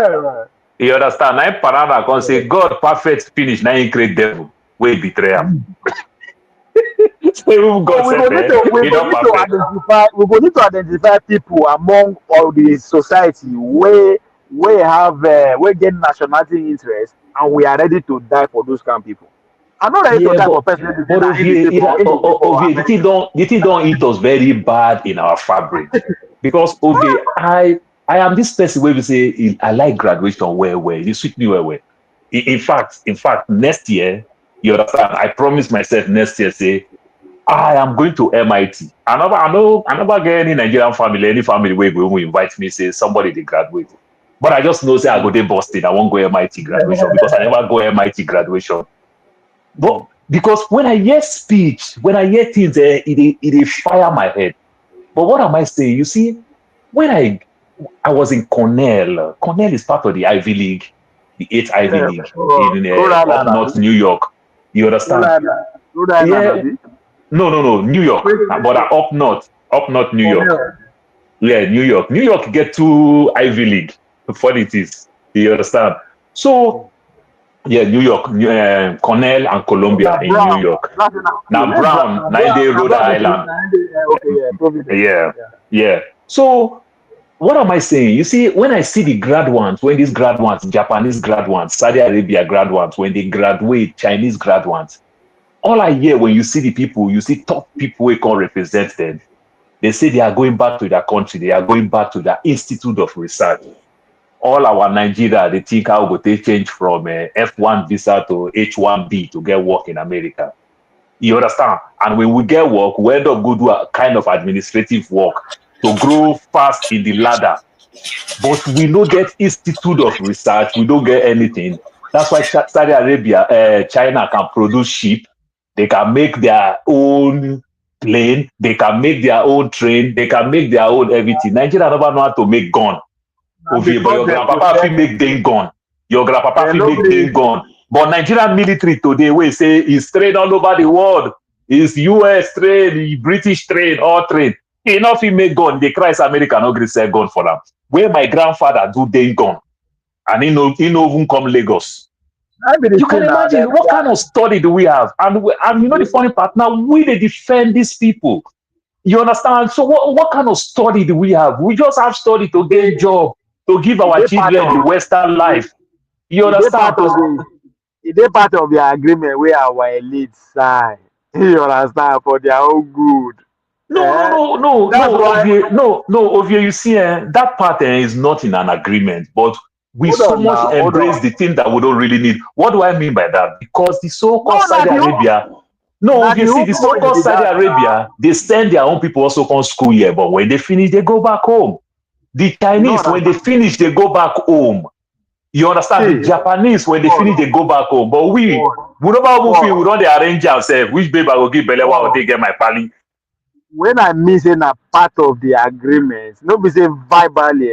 You understand? Now Parana can say God perfect finish. Now he create devil. We betray him. So God we go need to identify people among all the society where get nationality interest, and we are ready to die for those kind of people. I'm not ready to die for person. But the thing don't eat us very bad in our fabric. Because I am this person where we say I like graduation well. You suit me well. In fact, next year, you understand, I promise myself next year, say I am going to MIT. I never get any Nigerian family, any family where will invite me, say somebody they graduate. But I just know say I go to Boston. I won't go MIT graduation because I never go MIT graduation. But because when I hear speech, when I hear things, it fire my head. But what am I saying? You see, when I was in Cornell is part of the Ivy League, the 8th Ivy League in up north New York. You understand? Yeah. No, New York, but up north New York. Yeah, New York. New York get to Ivy League. Funny it is. You understand? So, yeah, New York, Cornell and Columbia in New York. Now Brown, 9-day Rhode Island. Yeah. So, what am I saying? You see, when I see the graduates, when these graduates, Japanese graduates, Saudi Arabia graduates, when they graduate, Chinese graduates, all I hear when you see the people, you see top people who can represent them. They say they are going back to their country. They are going back to their institute of research. All our Nigeria, they think how would they change from F1 visa to H1B to get work in America. You understand? And when we get work, we end up go do a kind of administrative work to grow fast in the ladder. But we don't get institute of research. We don't get anything. That's why Saudi Arabia, China can produce ship. They can make their own plane. They can make their own train. They can make their own everything. Nigeria never know how to make gun. But your grandpapa fit make them gun. Your grandpapa fit make them gun. But Nigerian military today, we say, is trained all over the world. Is US trained, British trained, all trained. Enough he make gun. They cry America no gree sell gun for them. Where my grandfather do them gun, and he no even come Lagos. You can imagine what kind of study do we have, and you know the funny part now, we they defend these people. You understand? So what kind of study do we have? We just have study to get a job, to give our children the Western life. You understand? It is part of the agreement where our elite sign. You understand, for their own good. No, Ovie, you see, that part is not in an agreement, but we much embrace the thing that we don't really need. What do I mean by that? Because the so-called Saudi Arabia, obviously the so-called Saudi Arabia, they send their own people also come school here, but when they finish, they go back home. The Chinese, when they finish, they go back home. You understand? See, The Japanese, when they finish, they go back home. But we never move in, we don't arrange ourselves. Which babe I will give Belewa or they get my pali. when I miss a part of the agreement, no be say verbally.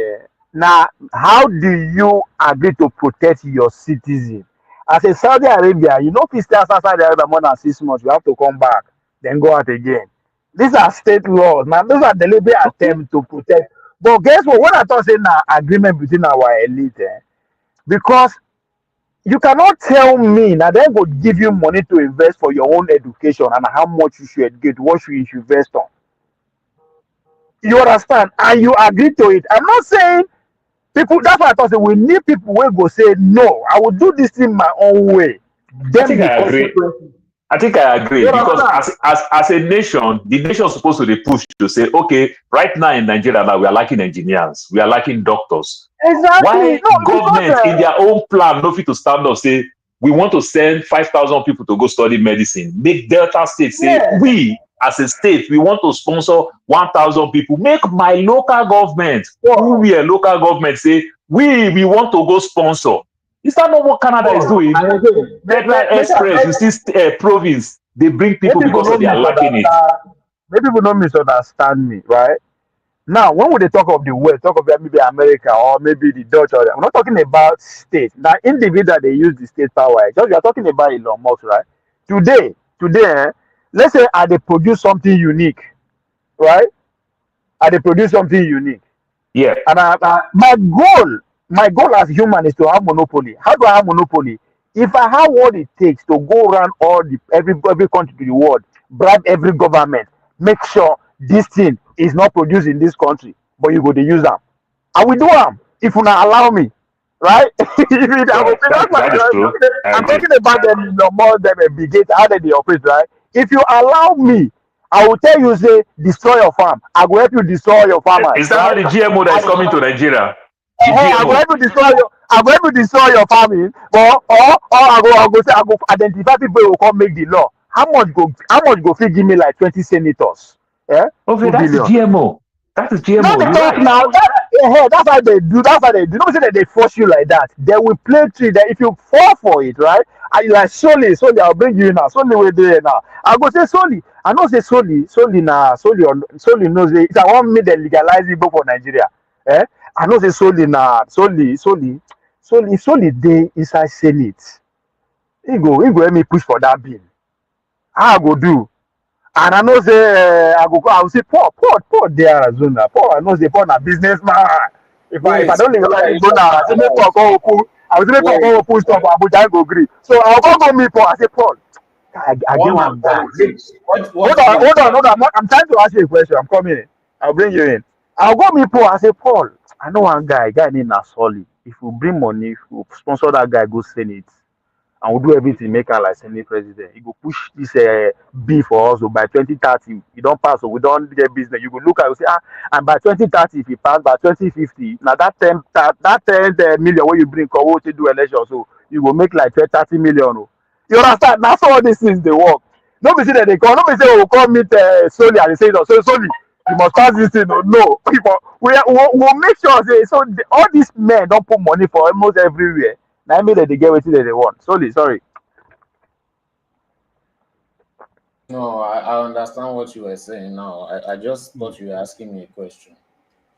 Now, how do you agree to protect your citizen? As a Saudi Arabia, you know, if you stay outside Saudi Arabia more than 6 months, you have to come back, then go out again. These are state laws. Now, those are deliberate attempts to protect. But guess what? What I thought saying now agreement between our elite, because you cannot tell me now they go give you money to invest for your own education and how much you should educate, what you should invest on. You understand? And you agree to it. I'm not saying people, that's why I thought say we need people who go say, no, I will do this in my own way. I Then think the I agree. consequences. I think I agree You because understand? as a nation, the nation is supposed to be pushed to say, okay, right now in Nigeria, now we are lacking engineers, we are lacking doctors. Exactly. Why No, because government in their own plan no fit to stand up say we want to send 5,000 people to go study medicine? Make Delta State say yeah. we as a state we want to sponsor 1,000 people. Make my local government, who we are local government, say we want to go sponsor. Is that not what Canada is doing? Deadline Express, you see, province, they bring people because of they are lacking it. Maybe people don't misunderstand me, right? Now, when we talk of the West, talk of maybe America or maybe the Dutch, or I'm not talking about state. Now, individual they use the state power. Just we are talking about Elon Musk, right? Today, let's say they produce something unique, right? They produce something unique. Yeah. And my goal as human is to have monopoly. How do I have monopoly? If I have what it takes to go around every country to the world, bribe every government, make sure this thing is not produced in this country, but you go to use them. I will do them if you not allow me, right? That is true. I'm talking about them, more than a big gate, how they operate, right? If you allow me, I will tell you, say, destroy your farm. I will help you destroy your farmers. Is that right? not the GMO that is coming to Nigeria? I will help you destroy your. I'm going to destroy your farming, but or I go identify people who will come make the law. How much go fit give me like 20 senators? Okay, 2 that's billion. GMO. That is GMO. No, You're talk right. now. That's how they do. That's how they do. Don't say that they force you like that. They will play tree. That if you fall for it, right? And you like solely, I'll bring you in now. Solely we're there now. I go say solely. I know say solely now. Solely knows it. If I want me to legalize Igbo for Nigeria, I know say solely now. Solely dey inside Senate. He go help me push for that bill. How I go do? And I know say I will say Paul there Arizona. Paul, I know say Paul na businessman. If I don't legalize Igbo now, I say make Paul come open. I will say make Paul come open stuff for Abuja, I go agree. So I will go meet Paul. I say Paul, I get one guy. Hold on. I'm trying to ask you a question. I'm coming. I'll bring you in. I'll go meet Paul. I say Paul, I know one guy named Nasoli. If you bring money, if you sponsor that guy, go Senate. And we'll do everything, make her like Senate president. You go push this bill for us. So by 2030, you don't pass, so we don't get business. You go look at it, say, and by 2030, if you pass, by 2050, now that 10 million where you bring, come to do election, so you will make like 30 million. Oh. You understand? That's all these things they work. Nobody say that they call. Nobody say we'll call meet Soli and they say, so Soli, you must pass this thing. No, we'll make sure. Say, so all these men don't put money for almost everywhere. Now I mean that they get what they want. Sorry. No, I understand what you were saying now. I just thought you were asking me a question.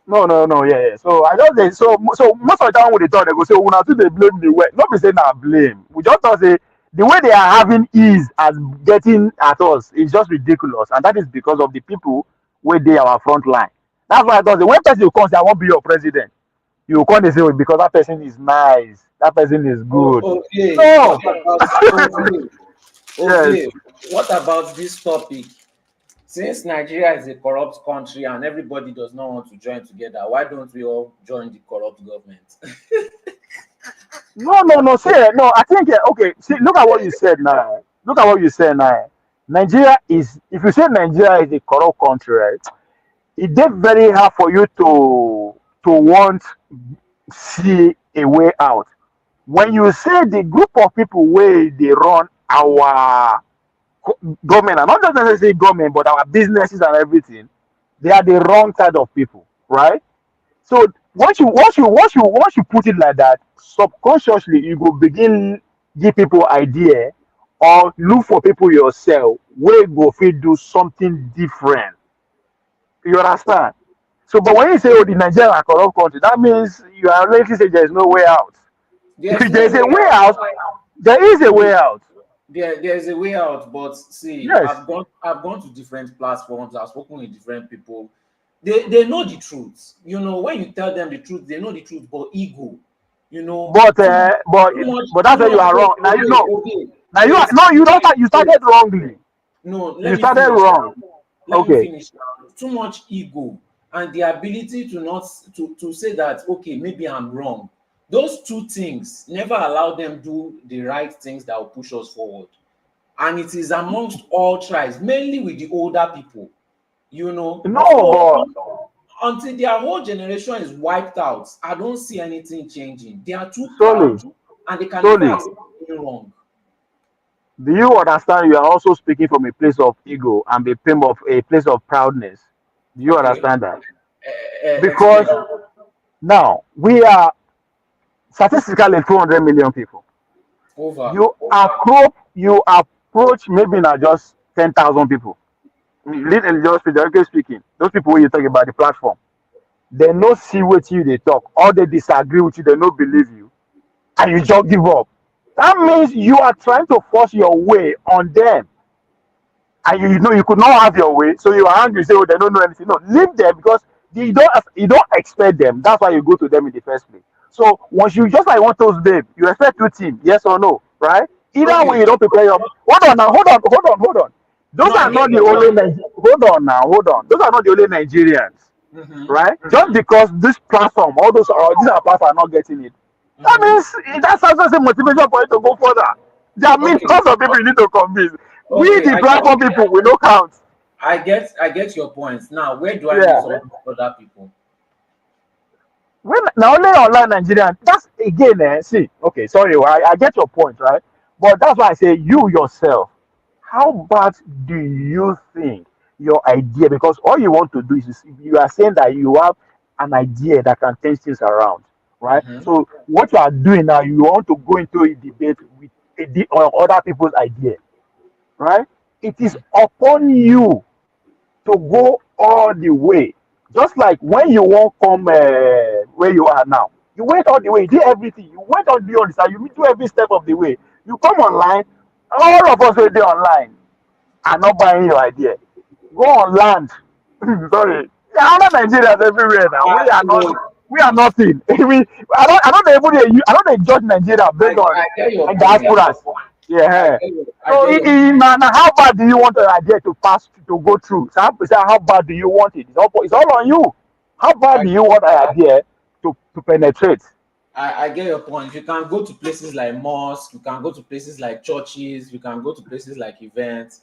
No, yeah. So I just say so most of the time when they talk, they go say, "Oh, now they blame the way." Not be saying now blame. We just thought say the way they are having ease as getting at us is just ridiculous, and that is because of the people where they are our front line. That's why I thought the when person you come say I won't be your president, you come and say well, because that person is nice, that person is good. Okay. No. Okay. Yes. What about this topic? Since Nigeria is a corrupt country and everybody does not want to join together, why don't we all join the corrupt government? No. I think okay. See, look at what you said now. Nigeria is. If you say Nigeria is a corrupt country, right? It is very hard for you to want see a way out. When you say the group of people where they run our government, and not just necessarily government, but our businesses and everything, they are the wrong side of people, right? So once you put it like that, subconsciously you go begin give people idea or look for people yourself where go fit do something different. You understand? So, but when you say, "Oh, the Nigeria are corrupt country," that means you are already saying there is no way out. There's If no there is a way way out. out, there is a way out. There's a way out, but see, Yes. I've gone to different platforms, I've spoken with different people. They know the truth. You know, when you tell them the truth, they know the truth, but ego, you know, But too, that's too where you much are wrong. Now you know. okay. Now you are There's no. You don't. You started wrongly. no, You let me started finish. wrong. Let me Okay. finish. Too much ego and the ability to not to say that okay, maybe I'm wrong. Those two things never allow them do the right things that will push us forward. And it is amongst all tribes, mainly with the older people, you know. No, So but until their whole generation is wiped out, I don't see anything changing. They are too solely, proud and they can never solely. accept anything wrong. Do you understand? You are also speaking from a place of ego and a place of proudness. Do you Okay, understand that? explain. Because now we are statistically 200 million people. Over. You approach maybe not just 10,000 people. Just directly speaking, those people when you talk about the platform, they no see what you they talk, or they disagree with you, they no believe you, and you just give up. That means you are trying to force your way on them, and you know you could not have your way, so you are angry. You say, "Oh, they don't know anything." No, leave them because you don't expect them. That's why you go to them in the first place. So once you just like want those babe, you expect two teams, yes or no, right? Either way, Okay. you don't prepare your. Hold on now, hold on. Those No, I are get not the your only. point. Hold on now, hold on. Those are not the only Nigerians, right? Just because this platform, all those these are platforms are not getting it, that means that's also a motivation for you to go further. There are millions Okay. of people you need to convince. We, Okay, the platform people, we no count. I get your points. Now, where do I Yeah. miss all these other people? When now only online Nigerian, that's again, see, okay, sorry, I get your point, right? But that's why I say you yourself, how bad do you think your idea? Because all you want to do is you are saying that you have an idea that can change things around, right? So what you are doing now, you want to go into a debate with other people's idea, right? It is upon you to go all the way. Just like when you won't come where you are now, you went all the way, you did everything, you went on beyond the side, you do every step of the way. You come online, all of us will be online and not buying your idea. Go on land. Sorry. There are other Nigerians everywhere now. No, We are nothing. I don't judge Nigeria based on I get your point. diasporas. Yeah. I So get your now how bad do you want the idea to pass to go through? So how bad do you want it? It's all on you. How bad I, do you want the idea to penetrate? I get your point. You can go to places like mosques, you can go to places like churches, you can go to places like events.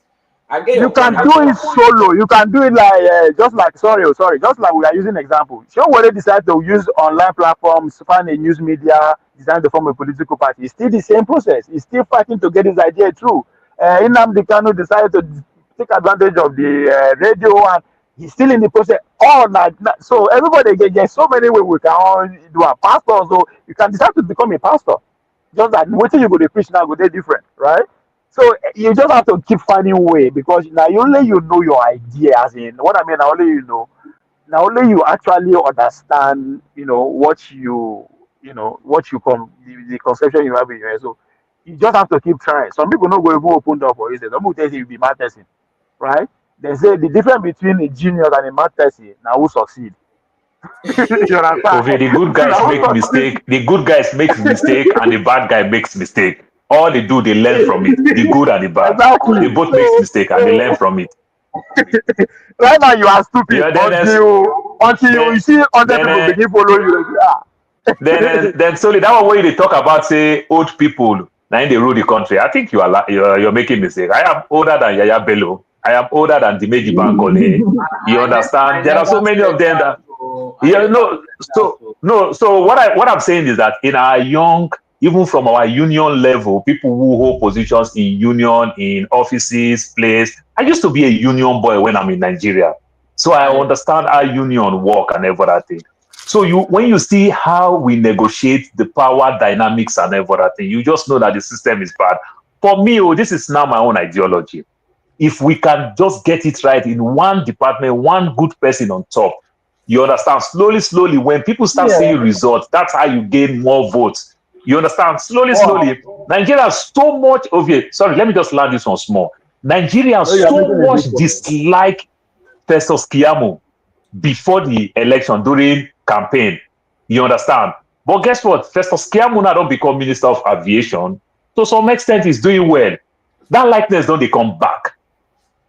I get You your can point. do it solo. You can do it like just like just like we are using example. Show where they decide to use online platforms, find a news media, decide to form a political party. It's still the same process. It's still fighting to get his idea through. Nnamdi Kanu decided to take advantage of the radio, and he's still in the process. All that. So everybody, there's so many ways we can all do a pastor. So you can decide to become a pastor. Just that what you go to preach now go they different, right? So you just have to keep finding way because now only you know your idea, as in what I mean. Now only you know. Now only you actually understand. What you the conception you have in your head. So you just have to keep trying. Some people not go even open door for you. Some people tell you be mad person, right? They say the difference between a genius and a mad person now who succeed. You understand? Okay, the good guys Now who make succeed? mistake. The good guys makes mistake, and the bad guy makes mistake. All they do, they learn from it. The good and the bad. They Exactly. both makes mistake, and they learn from it. Right now you are stupid Yeah, until you see other people then begin follow you. Like, then sorry, that one way they talk about say old people now they rule the country. I think you're making mistake. I am older than Yaya Bello. I am older than Dimeji Bankole. You I understand? There are never so many said of them that. that So I yeah, never no. said that. So no. So what I'm saying is that in our young, even from our union level, people who hold positions in union, in offices, place. I used to be a union boy when I'm in Nigeria, so I I understand how union work and everything. So when you see how we negotiate the power dynamics and everything, you just know that the system is bad. For me, this is now my own ideology. If we can just get it right in one department, one good person on top, you understand? Slowly, when people start seeing results, that's how you gain more votes. You understand? Slowly. Nigeria so much of it. Sorry, let me just land this one small. Nigeria so much dislike Festus Keyamo before the election, during campaign. You understand? But guess what? Festus Keyamo now don't become Minister of Aviation. To some extent, he's doing well. That likeness don't they come back.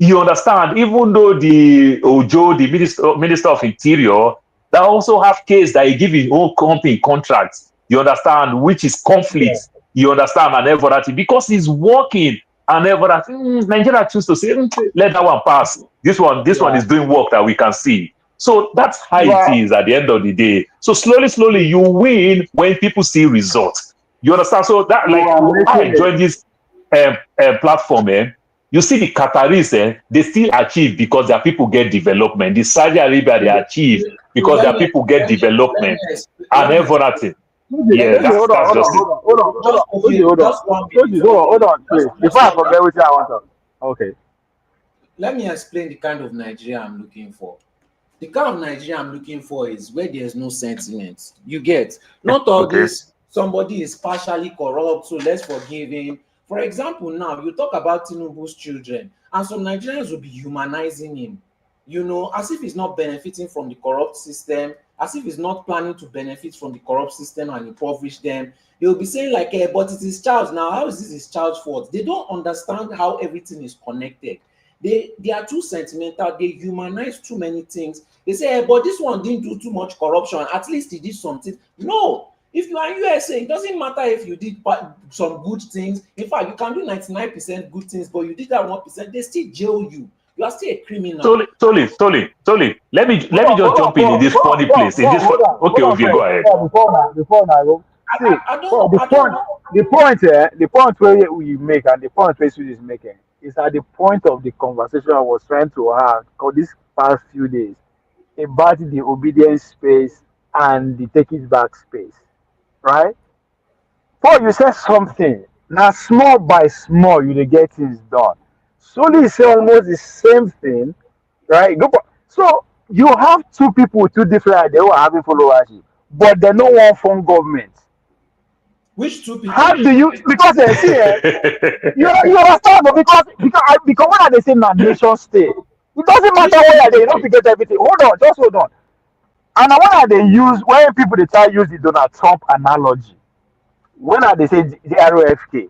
You understand? Even though the Ojo, the Minister of Interior, that also have case that he give his own company contracts. You understand? Which is conflict. You understand? And everything. Because he's working and everything. Nigeria choose to say, let that one pass. This one is doing work that we can see. So that's how it is at the end of the day. So slowly, you win when people see results. You understand? So that, like, I joined this platform, you see the Qataris, they still achieve because their people get development. The Saudi Arabia, they achieve because their people get development and everything. Yeah, that's just it. Hold on, please. Before I forget what I want to. Okay. Let me explain the kind of Nigeria I'm looking for. The kind of Nigeria I'm looking for is where there's no sentiment. You get? Not all this, somebody is partially corrupt, so let's forgive him. For example, now you talk about Tinubu's children, and some Nigerians will be humanizing him, you know, as if he's not benefiting from the corrupt system, as if he's not planning to benefit from the corrupt system and impoverish them. They'll be saying like, but it is child's now. How is this his child's fault? They don't understand how everything is connected. They are too sentimental. They humanize too many things. They say, but this one didn't do too much corruption. At least he did something. No. If you are in USA, it doesn't matter if you did some good things. In fact, you can do 99% good things, but you did that 1%, they still jail you. You are still a criminal. Totally. Let me just jump in this funny place. Okay, go ahead. Before I go. The point where we make and the point where Sue is making is at the point of the conversation I was trying to have for these past few days about the obedience space and the take it back space. Right? Paul, you said something. Now, small by small, you get things done. Slowly, you say almost the same thing, right? So, you have two people with two different ideas who are having followership, but they don't want from government. Which two people? How do you? Because they see, you understand, but because when they say na nation state, it doesn't matter where they don't forget everything. Hold on. And when people they try to use the Donald Trump analogy, when they say the ROFK,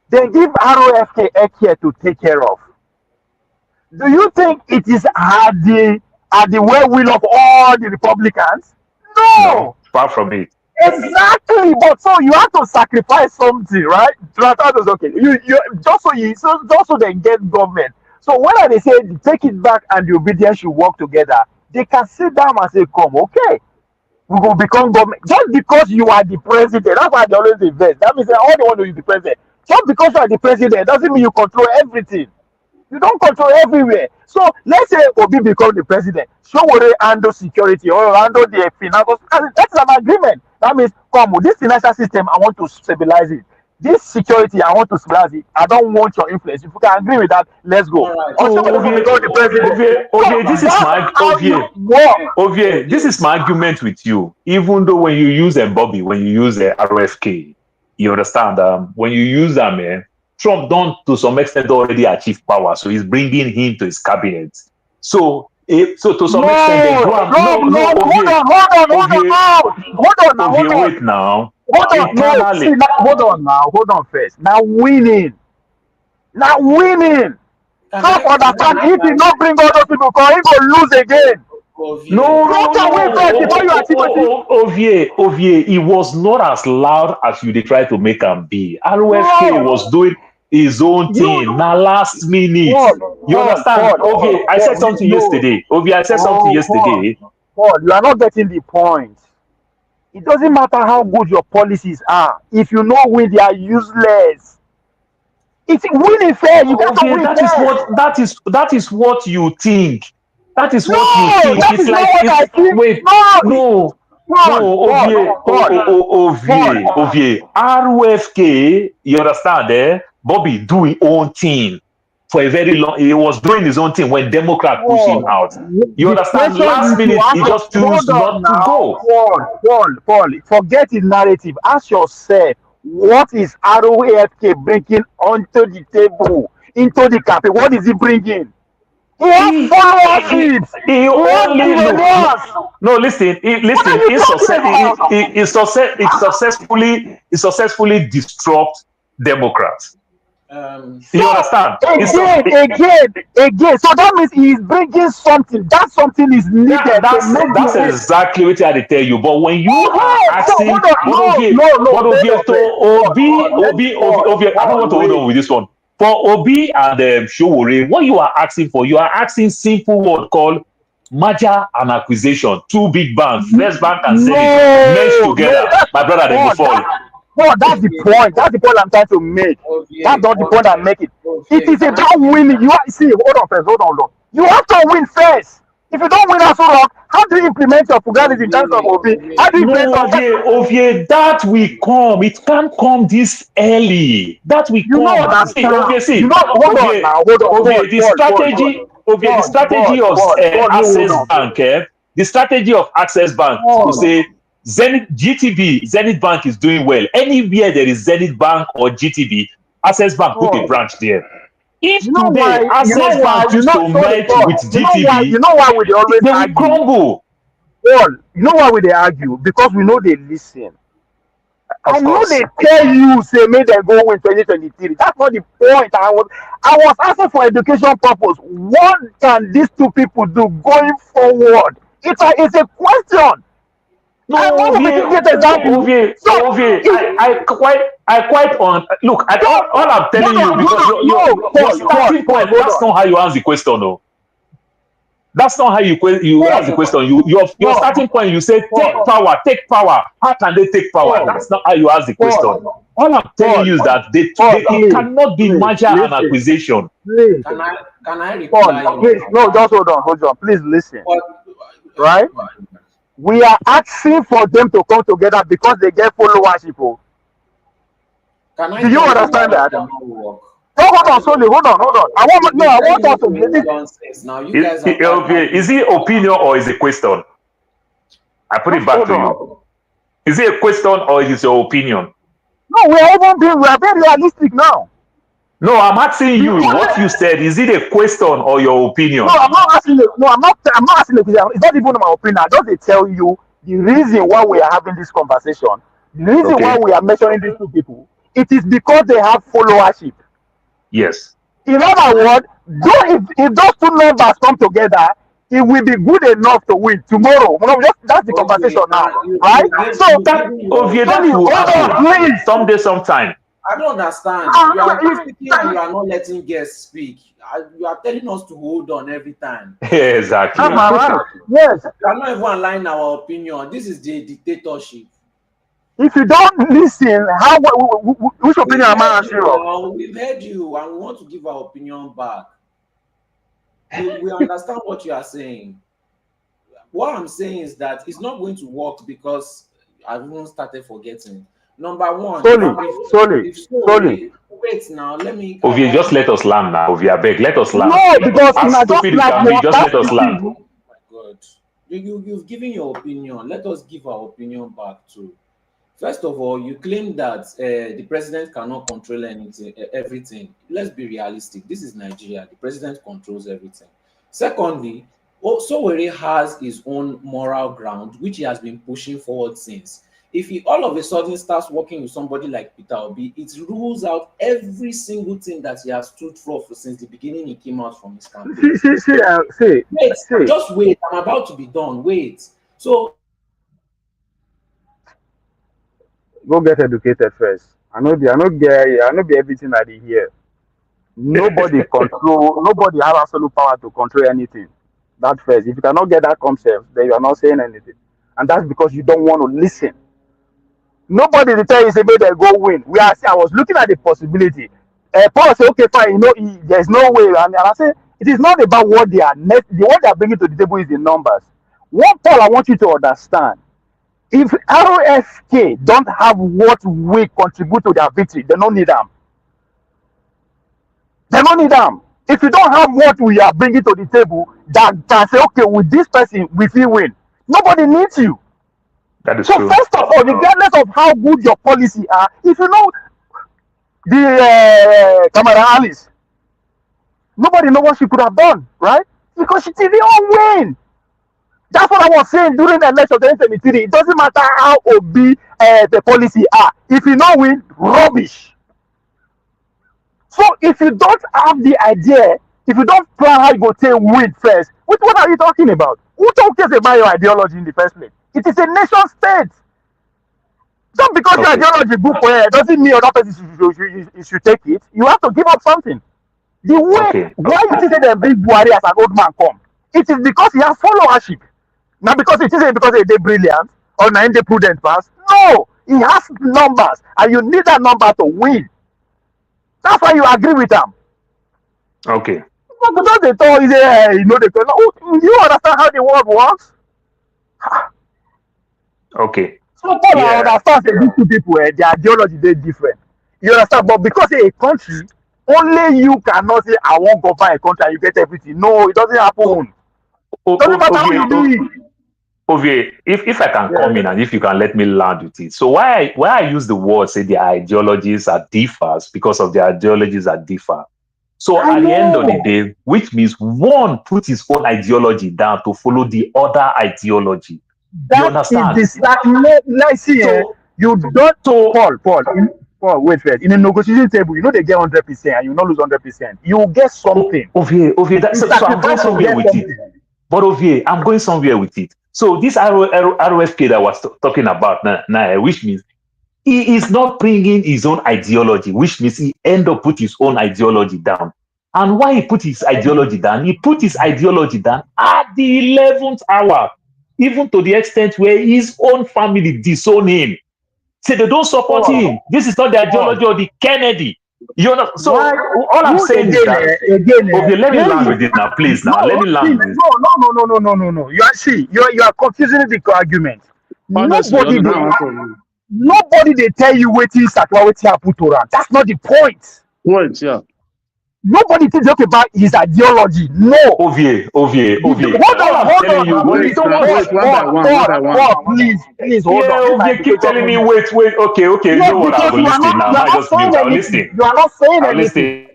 they give ROFK a care to take care of. Do you think it is at the will of all the Republicans? No, far from it. Exactly, but so you have to sacrifice something, right? Okay, you just so they get government. So when they say take it back and the obedience should work together, they can sit down and say, "Come, okay, we will become government." Just because you are the president, that's why they always invest. That means all they want to be the president. Just because you are the president doesn't mean you control everything. You don't control everywhere. So let's say Obi become the president. Showore handle security or handle the finance. That's an agreement. That means, come with this financial system, I want to stabilize it. This security, I want to stabilize it. I don't want your influence. If you can agree with that, let's go. Right. This is my argument with you. Even though when you use Bobby, when you use RFK, you understand? When you use them, Trump don't to some extent already achieve power, so he's bringing him to his cabinet. So to some extent, they do have hold on first. Now winning. Trump understand if he not bring all those people, because he go lose again. Ovie, he was not as loud as you they try to make him be. RFK was doing his own thing. Now last minute. You understand? Ovie, I said something yesterday. Paul, you are not getting the point. It doesn't matter how good your policies are. If you know win, they are useless. It's winning fair. You got to win fair. That is what you think. That is what you think. It's like, wait, no. OVA, RFK, you understand, Bobby do his own thing for a very long. He was doing his own thing when Democrat pushed him out. You understand? Last minute, he just chose not to go. Paul, forget his narrative. Ask yourself, what is ROAFK bringing onto the table, into the cafe? What is he bringing? He has followers. He only no. Listen. He successfully disrupt Democrats. You understand? Again. So that means he is bringing something. That something is needed. That's exactly what I tell you. But when you are asking, I don't want to hold on with this one. For Obi and Showore, what you are asking for, you are asking simple word called merger and acquisition. Two big banks, First Bank and Zenith, merged together. My brother, they will fall. No, that's the point. That's the point I'm trying to make. That's not the point I'm making. It is about winning. You hold on first. Hold on. You have to win first. If you don't win also wrong, how do you implement your programs in terms of Obi? How do you implement that will come. It can't come this early. That will come. The strategy of Access Bank, the strategy of Access Bank to say Zenith Bank is doing well. Anywhere there is Zenith Bank or GTB, Access Bank put a branch there. If today Access Bank used to merge with GTB, you know why we always they will crumble. Well, you know why they argue? Because we know they listen. I know they tell you, say, may they go in 2023. That's not the point. I was asking for education purpose. What can these two people do going forward? It's a question. No, I quite on. Look, all I'm telling you, because your starting point, that's not how you answer the question, no. That's not how you ask the question. Your starting point, you say take power. How can they take power? That's not how you ask the question. All I'm telling you is that they cannot be merger and acquisition. Can I reply? No, just hold on. Please listen. Right? We are asking for them to come together because they get followership. Do you understand that? Hold on. I want us to be. Is it opinion or is it a question? I put it back to you. Is it a question or is it your opinion? No, we are very realistic now. No, I'm asking you what you said. Is it a question or your opinion? No, I'm not asking you. No, I'm not asking you. It's not even my opinion. I just tell you the reason why we are having this conversation. The reason why we are measuring these two people. It is because they have followership. Yes. In other words, if those two numbers come together, it will be good enough to win tomorrow. That's the conversation now, right? So that will happen someday, sometime. I don't understand. You are speaking and you are not letting guests speak. You are telling us to hold on every time. Exactly. Yes. We are not even aligning our opinion. This is the dictatorship. If you don't listen, which opinion am I answering? We've heard you and we want to give our opinion back. We understand what you are saying. What I'm saying is that it's not going to work because I've even started forgetting. Number one, solely. Wait now, let me. Ovie, just let us land now. Ovie, I beg, let us land. No, because as stupid it can be, just let us land. Oh my God, you've given your opinion. Let us give our opinion back too. First of all, you claim that the president cannot control everything. Let's be realistic. This is Nigeria. The president controls everything. Secondly, Sowore has his own moral ground, which he has been pushing forward since. If he all of a sudden starts working with somebody like Peter Obi, it rules out every single thing that he has stood for since the beginning he came out from his campaign. Just wait. I'm about to be done. Wait. So go get educated first. I know be everything I did here. Nobody have absolute power to control anything. That first. If you cannot get that concept, then you are not saying anything. And that's because you don't want to listen. Nobody will tell you say, they go win. I was looking at the possibility. Paul said, okay, fine, there's no way. And I said, it is not about what they are bringing to the table is the numbers. What Paul, I want you to understand If RFK don't have what we contribute to their victory, they don't need them. They don't need them. If you don't have what we are bringing to the table, that can say, okay, with this person, we will win. Nobody needs you. That is so true. First of all, regardless of how good your policy are, if you know the Kamala Harris, nobody knows what she could have done, right? Because she didn't win. That's what I was saying during the election of 2023. It doesn't matter how OB the policy are. If you don't win, rubbish. So if you don't have the idea, if you don't plan how you go take win first, what are you talking about? Who cares about your ideology in the first place? It is a nation state. Just because your ideology good for you doesn't mean other person should take it. You have to give up something. The way why you think they bring Buhari as an old man come? It is because he has followership. Not because it isn't because they're brilliant or they're prudent pass. No, he has numbers, and you need that number to win. That's why you agree with them. Okay. Because they thought, you know, you understand how the world works? Okay. So I understand that these two people, their ideology is different. You understand? But because a country, only you cannot say, I won't govern a country and you get everything. No, it doesn't happen. It doesn't matter how you do it. Ovie, if I can come in and if you can let me land with it. So why I use the word say their ideologies are differs because of their ideologies are differ. So at the end of the day, which means one put his own ideology down to follow the other ideology. You understand? Is you don't Paul, wait. In a negotiation table, you know they get 100% and you not lose 100%. You get something. Ovie, so I'm going somewhere with it. But Ovie, I'm going somewhere with it. So this RFK that I was talking about now, which means he is not bringing his own ideology, which means he end up put his own ideology down. And why he put his ideology down? He put his ideology down at the 11th hour, even to the extent where his own family disown him. Say they don't support him. This is not the ideology of the Kennedy. You know, so all I'm saying is that okay, let me land with it now, please. Now let me land with it. No. You are confusing the argument. Honestly, nobody they tell you what happened to her. That's not the point. Nobody thinks about his ideology. No. Ovie. Hold on. Please hold on. Ovie, keep telling me wait. Okay. You know what? I will listen now. I just mute. I'll listen. You are not saying anything.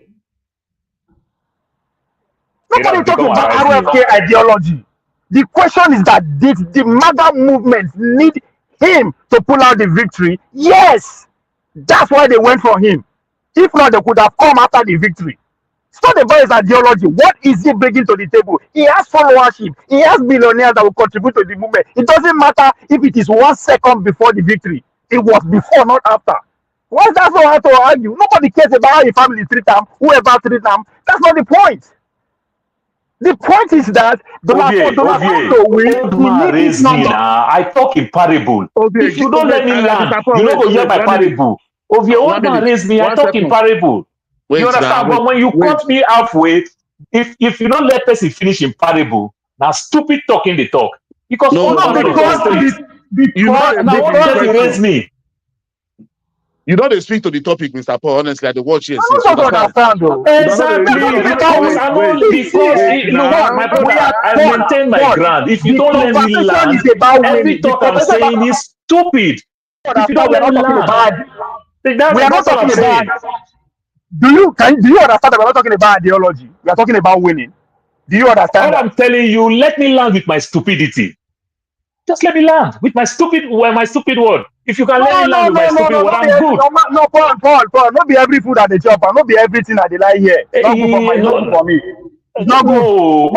Nobody talking about RFK ideology. The question is that did the MAGA movement need him to pull out the victory? Yes. That's why they went for him. If not, they could have come after the victory. It's not about his ideology. What is he bringing to the table? He has followership. He has billionaires that will contribute to the movement. It doesn't matter if it is 1 second before the victory. It was before, not after. Why is that so hard to argue? Nobody cares about how your family treat them, whoever treat them. That's not the point. The point is that I talk in parable. If you don't let me land, you don't go hear my parable. Ovie, old man raised me. I talk in parable. You understand? But when you cut me halfway, if you don't let person finish in parable, now stupid talking the talk. Because you raise me. You know they speak to the topic, Mr. Paul. Honestly, I watch here. Exactly. Because my brother, I maintain my ground. If you don't let me land, every talk I'm saying is stupid. If you don't let me land, we are not talking about. Do you understand that we're not talking about ideology? We are talking about winning. Do you understand? All I'm telling you, let me land with my stupidity. Just let me land with my stupid word. If you can let me land with my stupid word, I'm good. No, Paul. Not be every food at the chop, and not be everything that they like here. Not good for me. It's not good.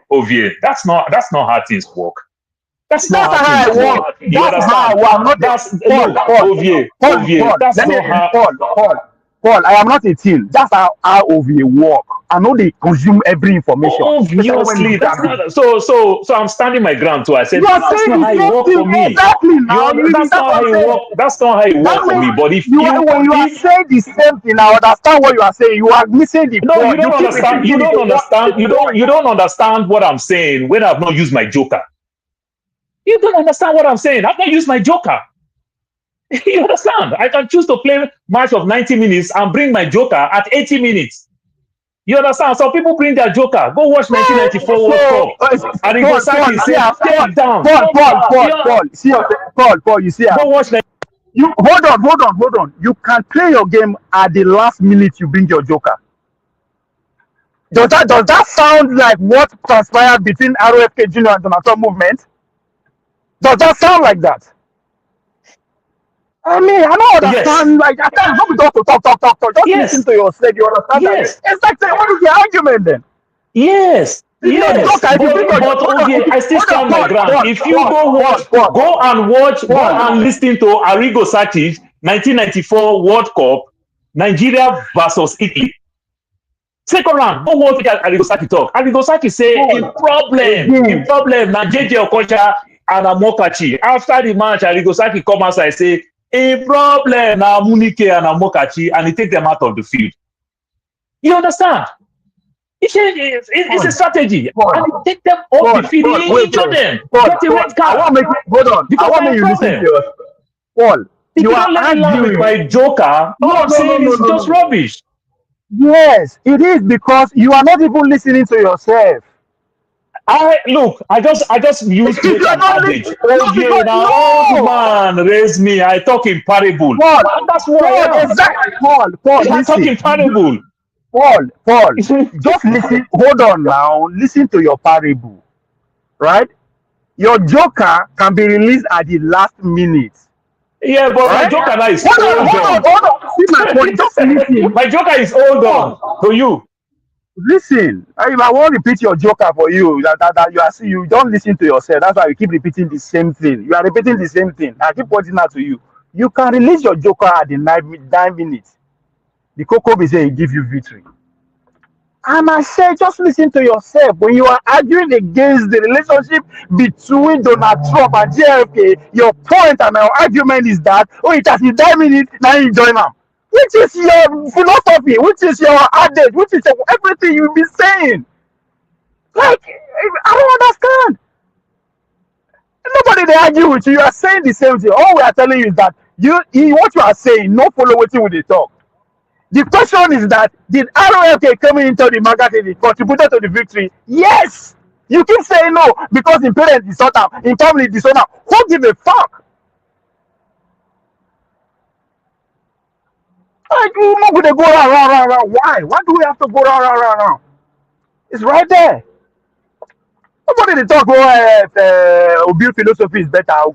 Ovie. That's not how things work. That's not how it works. That's how I'm not. Paul, I am not a team. That's how OVA work. I know they consume every information. Obviously, that's not. So I'm standing my ground too. I said that's not how it works for me. Exactly. That's not how it works. That's not how it works for me. But if when you are saying the same thing, I understand what you are saying. You are missing the point. No, you don't understand. You don't understand what I'm saying when I've not used my joker. You don't understand what I'm saying. I've not used my joker. You understand? I can choose to play match of 90 minutes and bring my joker at 80 minutes. You understand? Some people bring their joker. Go watch 1994 World Cup. And you go Saki, step down. Paul, you see, go watch that. You hold on. You can play your game at the last minute. You bring your joker. Does that sound like what transpired between ROFK Junior and Donato movement? Does that sound like that? I mean, I don't understand. Yes. Like, I can't go to talk. Just listen to yourself. You understand that? It's like saying, what is the argument then? Yes. But okay, I still stand my ground. If you go and listen to Arrigo Sacchi's 1994 World Cup, Nigeria versus Italy. Second round, go watch Arrigo Sacchi talk. Arrigo Sacchi say the problem, na JJ Okocha and Amokachi. After the match, Arrigo Sacchi come outside and say, a problem na Munike and Amokachi, and he take them out of the field. You understand? It's a strategy. And you take them off the field, you injure them. Get a red card. I want to make you listen to yourself. Paul, you are arguing with my joker. All I'm saying is just rubbish. Yes, it is because you are not even listening to yourself. I just use it an adage. Old man raised me. I talk in parable. Paul, that's what I am. Exactly. Paul, I talk in parable. Paul, just listen. Hold on now. Listen to your parable, right? Your joker can be released at the last minute. Yeah, but right? My joker now is hold on. See my point. Just listen. My joker is hold on to you. Listen, if I won't repeat your joker for you, you don't listen to yourself. That's why you keep repeating the same thing. You are repeating the same thing. I keep pointing out to you. You can release your joker at the 9 minutes. The Coco will say he give you victory. And I say, just listen to yourself. When you are arguing against the relationship between Donald Trump and JFK, your point and our argument is that, it has been 9 minutes, now you join them. Which is your philosophy, which is your adage, which is everything you've been saying. Like, I don't understand. Nobody they argue with you. You are saying the same thing. All we are telling you is that what you are saying, no follow what you will talk. The question is that did ROFK coming into the market contributed to the victory? Yes. You keep saying no because in parents disorder, in family disorder. Who give a fuck? Like, you're not going to go around. Why? Why do we have to go around? It's right there. Nobody they talk Obi philosophy is better. No,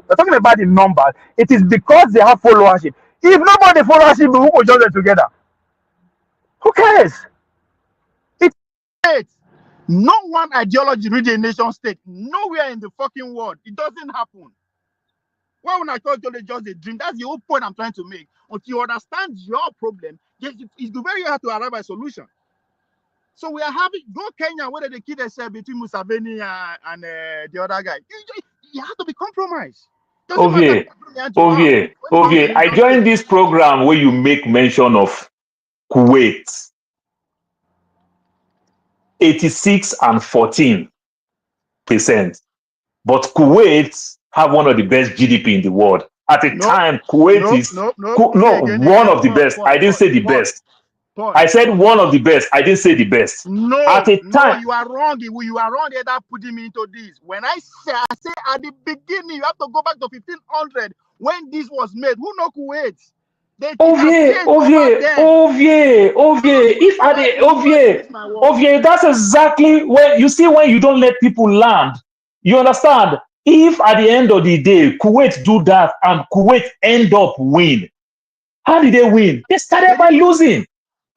we're talking about the numbers. It is because they have followership. If nobody followership, who will join them together? Who cares? It's no one ideology reach a nation state. Nowhere in the fucking world. It doesn't happen. Why when I told you just a dream? That's the whole point I'm trying to make. Until you understand your problem, it's very hard to arrive at a solution. So we are having go Kenya where they kill themselves between Museveni and the other guy. You have to be compromised. Okay. I joined this program where you make mention of Kuwait. 86 and 14%. But Kuwait have one of the best GDP in the world. At a time, Kuwait is one of the best. I didn't say the best. I said one of the best. I didn't say the best. No, at a time, you are wrong. You are wrong. That putting me into this. When I say at the beginning, you have to go back to 1500 when this was made. Who know Kuwait? That's exactly where you see when you don't let people land. You understand? If at the end of the day, Kuwait do that and Kuwait end up win, how did they win? They started by losing.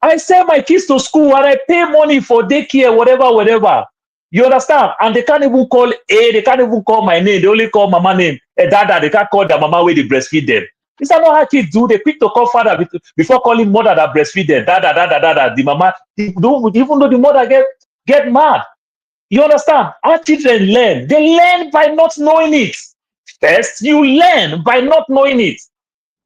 I send my kids to school and I pay money for daycare, whatever. You understand? And they can't even call they can't even call my name. They only call mama name. Dada, they can't call their mama where they breastfeed them. Is that not how kids do? They quick to call father before calling mother that breastfeed them. Dada. The mama, even though the mother get mad. You understand? Our children learn. They learn by not knowing it. First, you learn by not knowing it.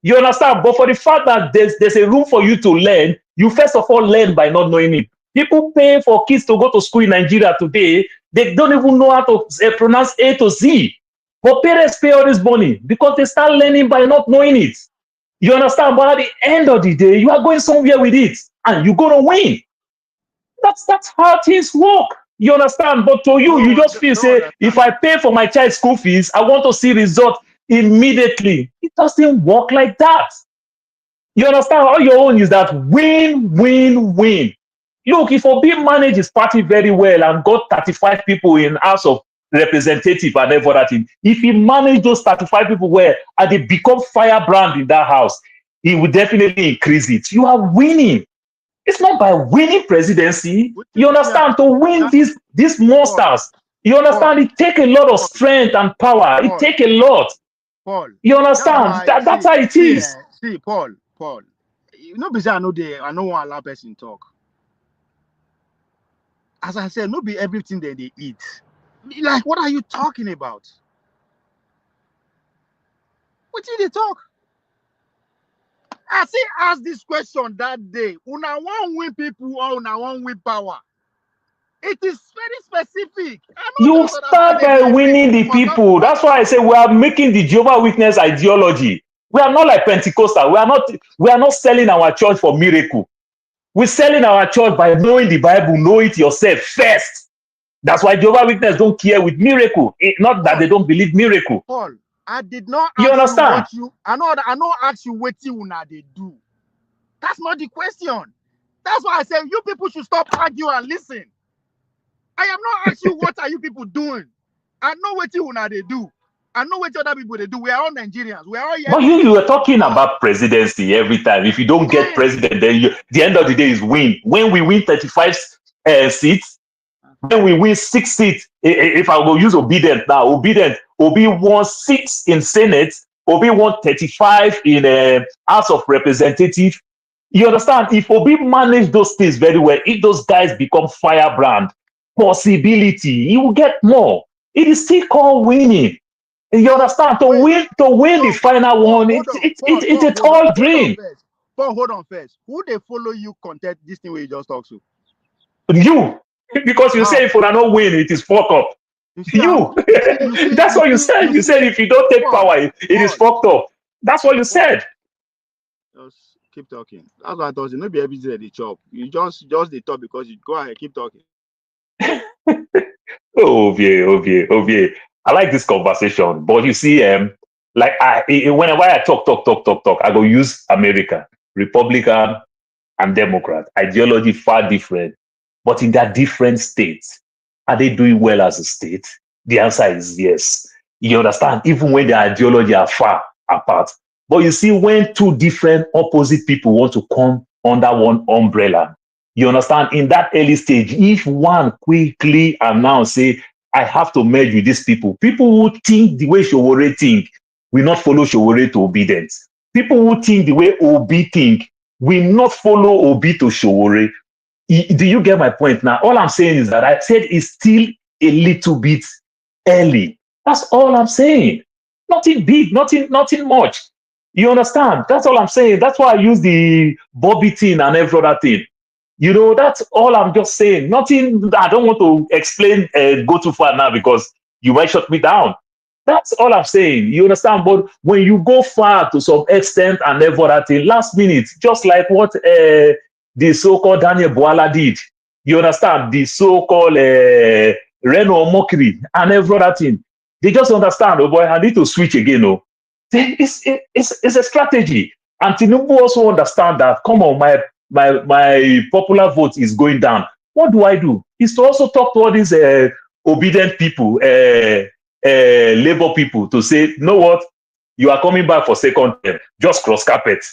You understand? But for the fact that there's a room for you to learn, you first of all learn by not knowing it. People pay for kids to go to school in Nigeria today. They don't even know how to pronounce A to Z. But parents pay all this money because they start learning by not knowing it. You understand? But at the end of the day, you are going somewhere with it and you're going to win. That's how things work. You understand? But to you, you just feel, say, if I pay for my child's school fees, I want to see results immediately. It doesn't work like that. You understand? All your own is that win, win, win. Look, if Obi managed his party very well and got 35 people in House of Representative and everything, if he managed those 35 people well and they become firebrand in that house, he will definitely increase it. You are winning. It's not by winning presidency. You understand? To win these monsters, you understand? It takes a lot of strength and power. It takes a lot. Paul, you understand? That's how it is. See, Paul, you know, because I know I don't want to allow person talk. As I said, not be everything that they eat. Like, what are you talking about? What did they talk? I asked this question that day. Una one win people or una one win power. It is very specific. You start by winning the people. That's why I say we are making the Jehovah's Witness ideology. We are not like Pentecostal. We are not selling our church for miracle. We're selling our church by knowing the Bible, know it yourself first. That's why Jehovah's Witness don't care with miracle. Not that they don't believe miracle. Paul, I did not ask you understand? I know ask you what you they do. That's not the question. That's why I said you people should stop arguing and listen. I am not asking you what are you people doing. I know what you they do. I know what other people they do. We are all Nigerians. We are all. But you were talking about presidency every time. If you don't get president, then the end of the day is win. When we win 35 seats, when we win 6 seats, if I will use obedient now, Obi won 6 in Senate, Obi won 35 in House of Representatives. You understand? If Obi manage those things very well, if those guys become firebrand, possibility, he will get more. It is still called winning. You understand? To win the final one, it's a tall dream. But hold on first. Who they follow you contest this thing where you just talk to? You. Because you say if I don't win, it is fuck up. You. That's what you said. You said if you don't take power, it is fucked up. That's what you said. Just keep talking. That's what I thought. Maybe everything at the chop. You just the talk because you go ahead, keep talking. Ovie. I like this conversation, but you see, whenever I talk, I go use America, Republican and Democrat. Ideology far different, but in their different states, are they doing well as a state? The answer is yes. You understand? Even when their ideology are far apart. But you see, when two different opposite people want to come under one umbrella, you understand? In that early stage, if one quickly announce, say, I have to merge with these people, people who think the way Sowore think will not follow Sowore to obedience. People who think the way Obi think will not follow Obi to Sowore. Do you get my point now? All I'm saying is that I said it's still a little bit early. That's all I'm saying. Nothing big, nothing much. You understand? That's all I'm saying. That's why I use the Bobby thing and every other thing. You know, that's all I'm just saying. Nothing, I don't want to explain, go too far now because you might shut me down. That's all I'm saying. You understand? But when you go far to some extent and every other thing, last minute, just like what the so-called Daniel Boala did, you understand? The so-called Reno Mokri and every other thing. They just understand, oh boy, I need to switch again. Oh. It's a strategy. And Tinubu also understand that, come on, my popular vote is going down. What do I do? Is to also talk to all these obedient people, labor people, to say, you know what? You are coming back for second term. Just cross carpet.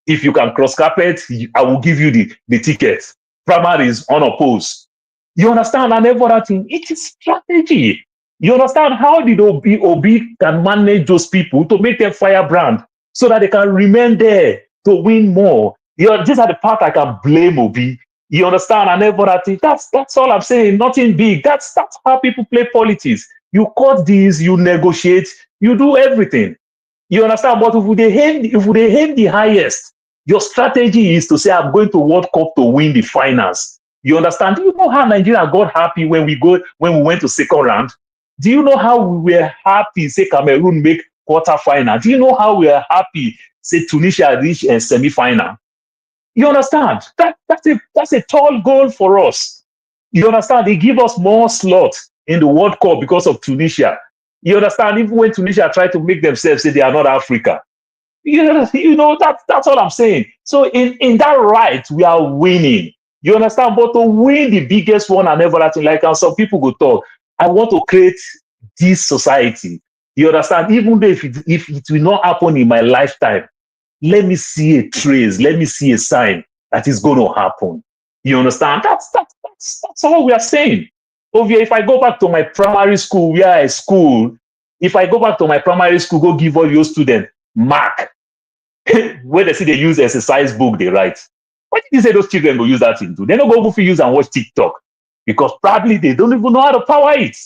If you can cross carpet, I will give you the ticket. Primaries unopposed. You understand? And every other thing. It is strategy. You understand? How did Obi can manage those people to make them firebrand so that they can remain there to win more? These are the part I can blame Obi. You understand? And every other thing. That's all I'm saying. Nothing big. That's how people play politics. You cut these, you negotiate, you do everything. You understand? But if they aim the highest, your strategy is to say, I'm going to World Cup to win the finals. You understand? Do you know how Nigeria got happy when we went to second round? Do you know how we were happy, say Cameroon make quarterfinal? Do you know how we were happy, say Tunisia reach a semi-final? You understand? That's a tall goal for us. You understand? They give us more slots in the World Cup because of Tunisia. You understand? Even when Tunisia try to make themselves say they are not Africa. You know that's all I'm saying. So in that right, we are winning. You understand? But to win the biggest one and everything, like some people go talk, I want to create this society. You understand? Even though if it will not happen in my lifetime, let me see a trace, let me see a sign that is going to happen. You understand? That's all we are saying. Over if I go back to my primary school where I school, if I go back to my primary school, go give all your students mark where they see they use exercise book, they write. What did you say those children will use that into? They don't go over use and watch TikTok because probably they don't even know how to power it.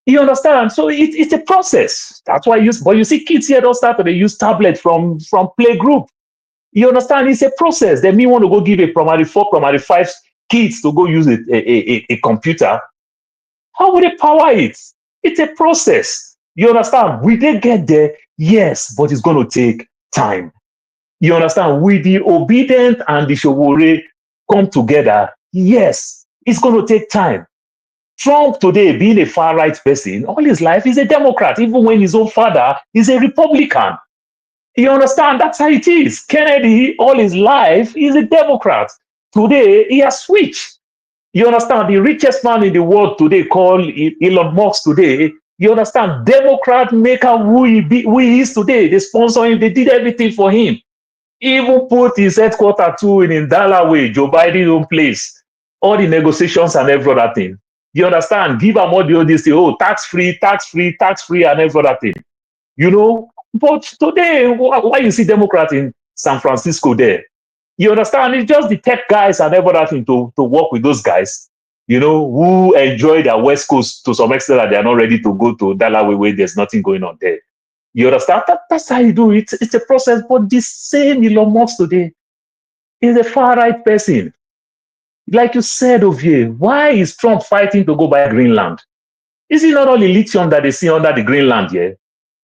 You understand? So it's a process. That's why but you see kids here don't start to use tablet from play group. You understand? It's a process. They may want to go give a primary 4, primary 5 kids to go use a computer. How would they power it? It's a process. You understand? Will they get there? Yes, but it's going to take time. You understand? Will the obedient and the Showore come together? Yes, it's going to take time. Trump today, being a far-right person, all his life is a Democrat, even when his own father is a Republican. You understand? That's how it is. Kennedy, all his life, is a Democrat. Today, he has switched. You understand? The richest man in the world today, called Elon Musk today, you understand? Democrat make him who he is today. They sponsor him. They did everything for him. Even put his headquarters too in Delaware, Joe Biden's own place. All the negotiations and every other thing. You understand? Give them all this thing. Oh, tax-free, tax-free, tax-free, and every other thing. You know? But today, why you see Democrats in San Francisco there? You understand? It's just the tech guys and every other thing to work with those guys, you know, who enjoy their West Coast to some extent that they are not ready to go to Delaware where there's nothing going on there. You understand? That's how you do it. It's a process. But the same Elon Musk today is a far-right person. Like you said, Ovie, why is Trump fighting to go buy Greenland? Is it not only lithium that they see under the Greenland here?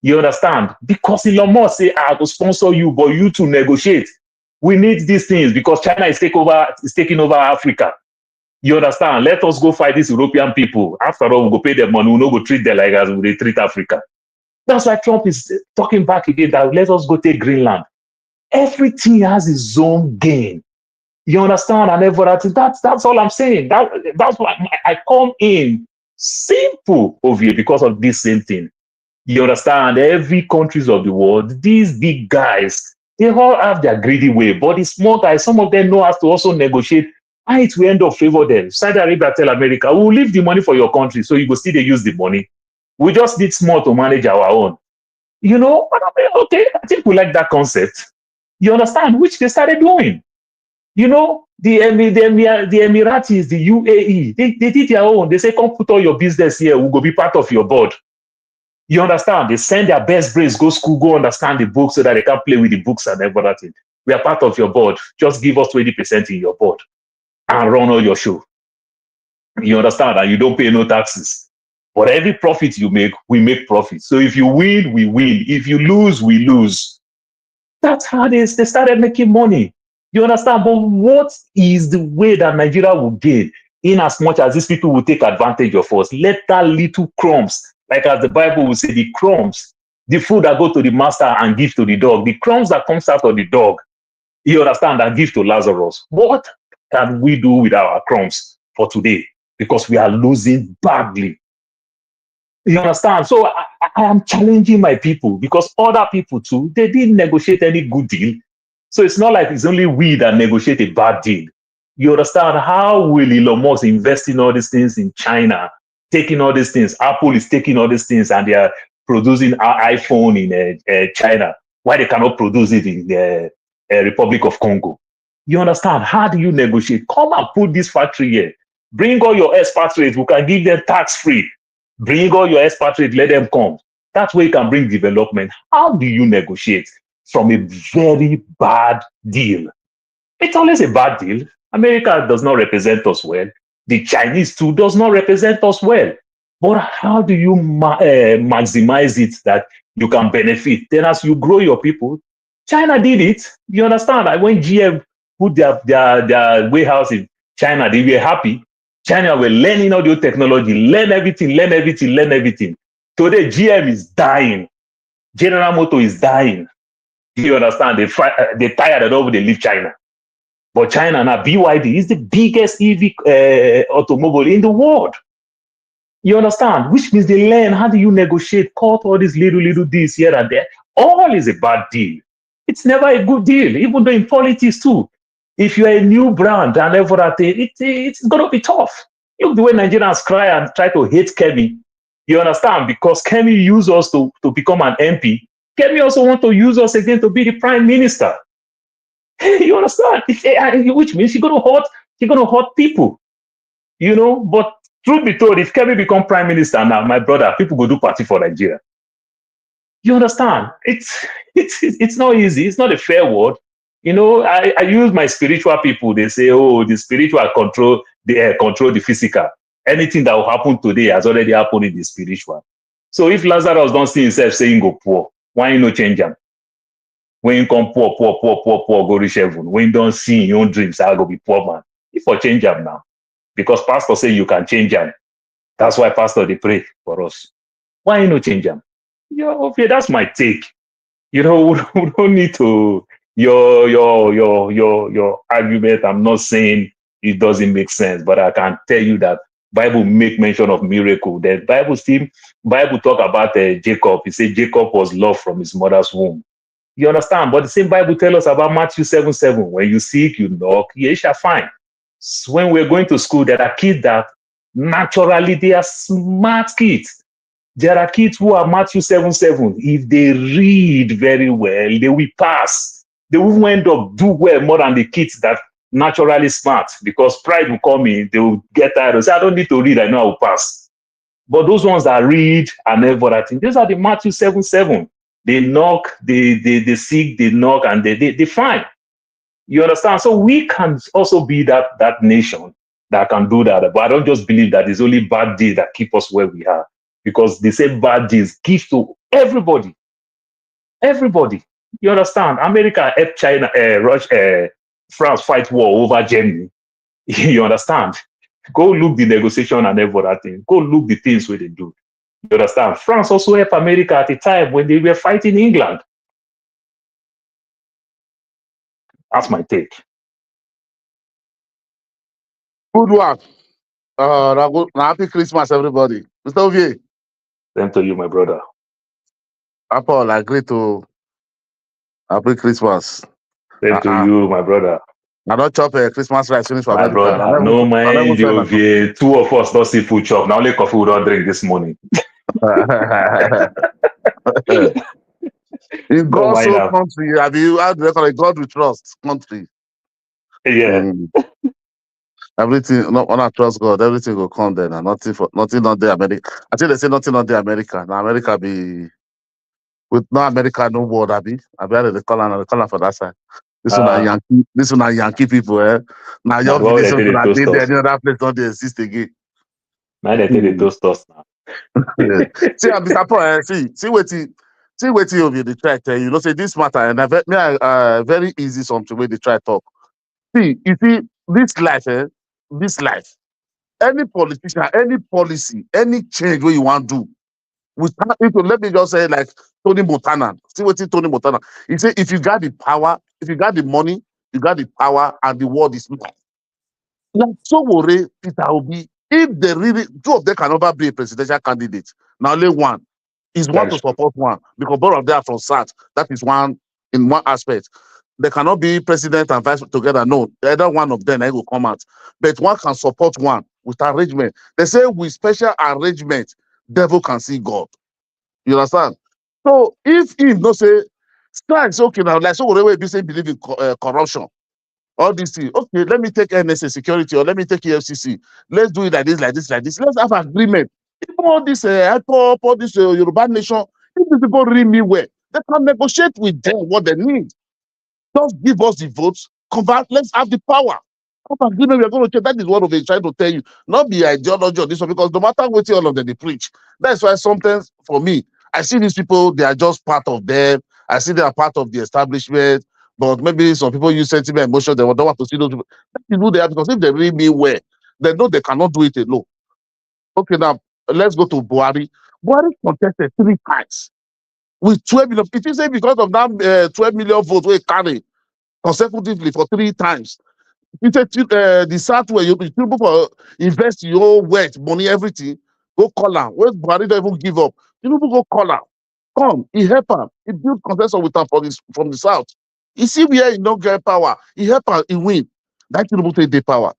You understand? Because Elon Musk say, I will sponsor you, but you to negotiate. We need these things because China is taking over Africa. You understand? Let us go fight these European people. After all, we go pay them money. We no go treat them like as we treat Africa. That's why Trump is talking back again that let us go take Greenland. Everything has its own gain. You understand? And everything. That's all I'm saying. That's why I come in simple over here because of this same thing. You understand? Every countries of the world, these big guys, they all have their greedy way. But the small guys, some of them know how to also negotiate. And it will end up favor them. Saudi Arabia tell America, we'll leave the money for your country, so you go still use the money. We just need small to manage our own. You know, okay, I think we like that concept. You understand? Which they started doing. You know, the Emiratis, the UAE, they did their own. They say, come put all your business here. We'll go be part of your board. You understand? They send their best brains, go school, go understand the book so that they can play with the books and everything. We are part of your board. Just give us 20% in your board and run all your show. You understand? And you don't pay no taxes. But every profit you make, we make profit. So if you win, we win. If you lose, we lose. That's how they started making money. You understand? But what is the way that Nigeria will gain in as much as these people will take advantage of us? Let that little crumbs, like as the Bible will say, the crumbs, the food that go to the master and give to the dog, the crumbs that comes out of the dog, you understand, and give to Lazarus. What can we do with our crumbs for today? Because we are losing badly. You understand? So I am challenging my people because other people too, they didn't negotiate any good deal. So it's not like it's only we that negotiate a bad deal. You understand? How will Elon Musk invest in all these things in China, taking all these things? Apple is taking all these things and they are producing an iPhone in China. Why they cannot produce it in the Republic of Congo? You understand? How do you negotiate? Come and put this factory here. Bring all your expatriates. We can give them tax-free. Bring all your expatriates. Let them come. That's where you can bring development. How do you negotiate from a very bad deal? It's always a bad deal. America does not represent us well. The Chinese too does not represent us well. But how do you maximize it that you can benefit? Then as you grow your people, China did it. You understand? Like when GM put their warehouse in China, they were happy. China were learning all the technology, learn everything. Today, GM is dying. General Motors is dying. You understand? They tired of over they leave China. But China now, BYD is the biggest EV automobile in the world. You understand? Which means they learn how do you negotiate, cut all these little deals here and there. All is a bad deal. It's never a good deal, even though in politics too. If you're a new brand and everything, it's going to be tough. Look the way Nigerians cry and try to hate Kemi. You understand? Because Kemi used us to become an MP. Kemi also want to use us again to be the prime minister. You understand? Which means you're going to hurt people. You know, but truth be told, if Kemi become prime minister now, my brother, people go do party for Nigeria. You understand? It's not easy. It's not a fair word. You know, I use my spiritual people. They say, oh, the spiritual control the physical. Anything that will happen today has already happened in the spiritual. So if Lazarus don't see himself saying go poor, why you no change him? When you come poor, go reach heaven. When you don't see in your own dreams, I'll go be poor man. If I change him now, because pastor say you can change him. That's why pastor they pray for us. Why you no change him? Yeah, okay, that's my take. You know, we don't need to your argument. I'm not saying it doesn't make sense, but I can tell you that Bible make mention of miracle. The Bible talk about Jacob. He said Jacob was loved from his mother's womb. You understand? But the same Bible tell us about Matthew 7:7. When you seek, you knock, ye shall find. So when we're going to school, there are kids that naturally they are smart kids. There are kids who are Matthew 7:7. If they read very well, they will pass. They will end up do well more than the kids that naturally smart, because pride will come in. They will get tired and say, I don't need to read, I know I will pass. But those ones that read and everything, these are the Matthew 7:7. They knock, they seek, they knock, and they find. You understand? So we can also be that nation that can do that. But I don't just believe that it's only bad deeds that keep us where we are. Because they say bad deeds give to everybody. Everybody. You understand? America helped China, Russia, France fight war over Germany. You understand? Go look the negotiation and everything. Go look the things where they do. You understand? France also helped America at the time when they were fighting England. That's my take. Good work. Happy Christmas, everybody. Mr. Ovie. Same to you, my brother. Apple, I agree to Happy Christmas. Same to you, my brother. I don't chop a Christmas rice finish for my America. Brother, no mind the Ovie. Two of us don't see food chop. Now only coffee we don't drink this morning. In God's own country, have you had record God we trust country? Yeah. Everything, not when I trust God, everything will come then. And nothing not there America. I think they say nothing not there America. Now America be with no America, no world, I be the color for that side. This one are Yankee people, eh? Now your this one that did any other place don't exist again. Now they tell the toast us now. See, I'm disappointed. See what you be the try tell you. Say this matter and very easy something where they try talk. See, you see, this life, any politician, any policy, any change where you want to do, let me just say like Tony Montana. See what Tony Montana. He say if you got the power, if you got the money, you got the power, and the world is mine. Like so worry Peter Obi, if they really two of them can never be a presidential candidate, now only one is one to support one because both of them are from South. That is one in one aspect. They cannot be president and vice together. No, either one of them will come out. But one can support one with arrangement. They say with special arrangement, devil can see God. You understand? So if no say strikes, okay now, like so whatever you say believe in corruption, all these things. Okay, let me take NSA security or let me take EFCC. Let's do it like this. Let's have agreement. Even all this all this Yoruba nation, if these people really mean well, they can negotiate with them what they need. Just give us the votes, convert, let's have the power. Come agreement, we are going to change. That is what of it trying to tell you. Not be ideology or this one, because no matter what all of them they preach. That's why sometimes for me, I see these people, they are just part of them. I see they are part of the establishment, but maybe some people use sentiment, emotion, they don't want to see those people. That is who they are, because if they really mean well, they know they cannot do it alone. Okay, now let's go to Buhari. Buhari contested 3 times with 12 million. It is because of that 12 million votes we carry consecutively for 3 times. You take the South where you people for invest your wealth, money, everything, go call her. When Buhari don't even give up, you people go call her. Come, he help her. He build consensus with her from the South. You see where he don't get power. He help her, he win. That Tinubu take the power.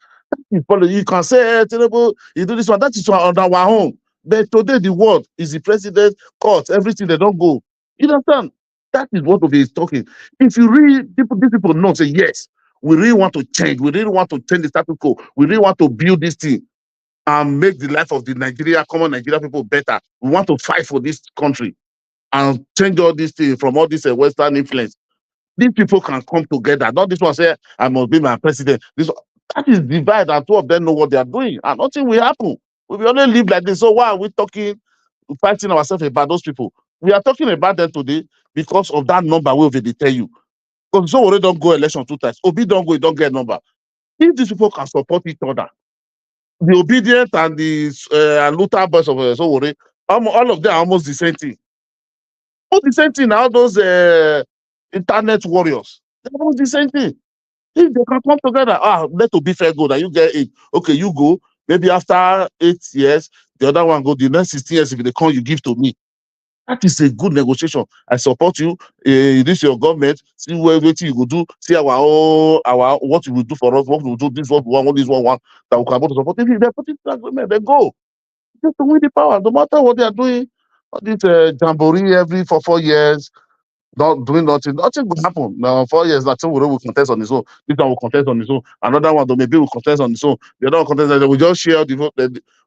You can say, hey, Tinubu, you do this one. That is on our own. But today the world is the president, court, everything, they don't go. You understand? That is what is talking. If you read, these people know, say, yes, we really want to change. We really want to change the status quo. We really want to build this thing and make the life of the common Nigeria people better. We want to fight for this country and change all these things from all this Western influence. These people can come together. Not this one say, I must be my president. That is divide, and 2 of them know what they are doing, and nothing will happen. We will only live like this. So why are we fighting ourselves about those people? We are talking about them today because of that number we already tell you. Because so already don't go election 2 times. Obi don't go, he don't get number. If these people can support each other, the obedient and the Luther boys of Sowore, all of them are almost the same thing. All the same thing. All those internet warriors, they're almost the same thing. If they can come together, let Obi fair go, that you get 8. Okay, you go. Maybe after 8 years, the other one go. The next 16 years, if they come, you give to me. That is a good negotiation. I support you. This your government. See what you will do. See what you will do for us. What we will do. This what we want. This one that we can able to support. If they put it in agreement, they go. Just to win the power. No matter what they are doing. All this jamboree every 4 years. Not doing nothing will happen. Now 4 years, nothing will contest on his own. This one will contest on his own. Another one, maybe will contest on his own. The other one contest, they will just share the vote.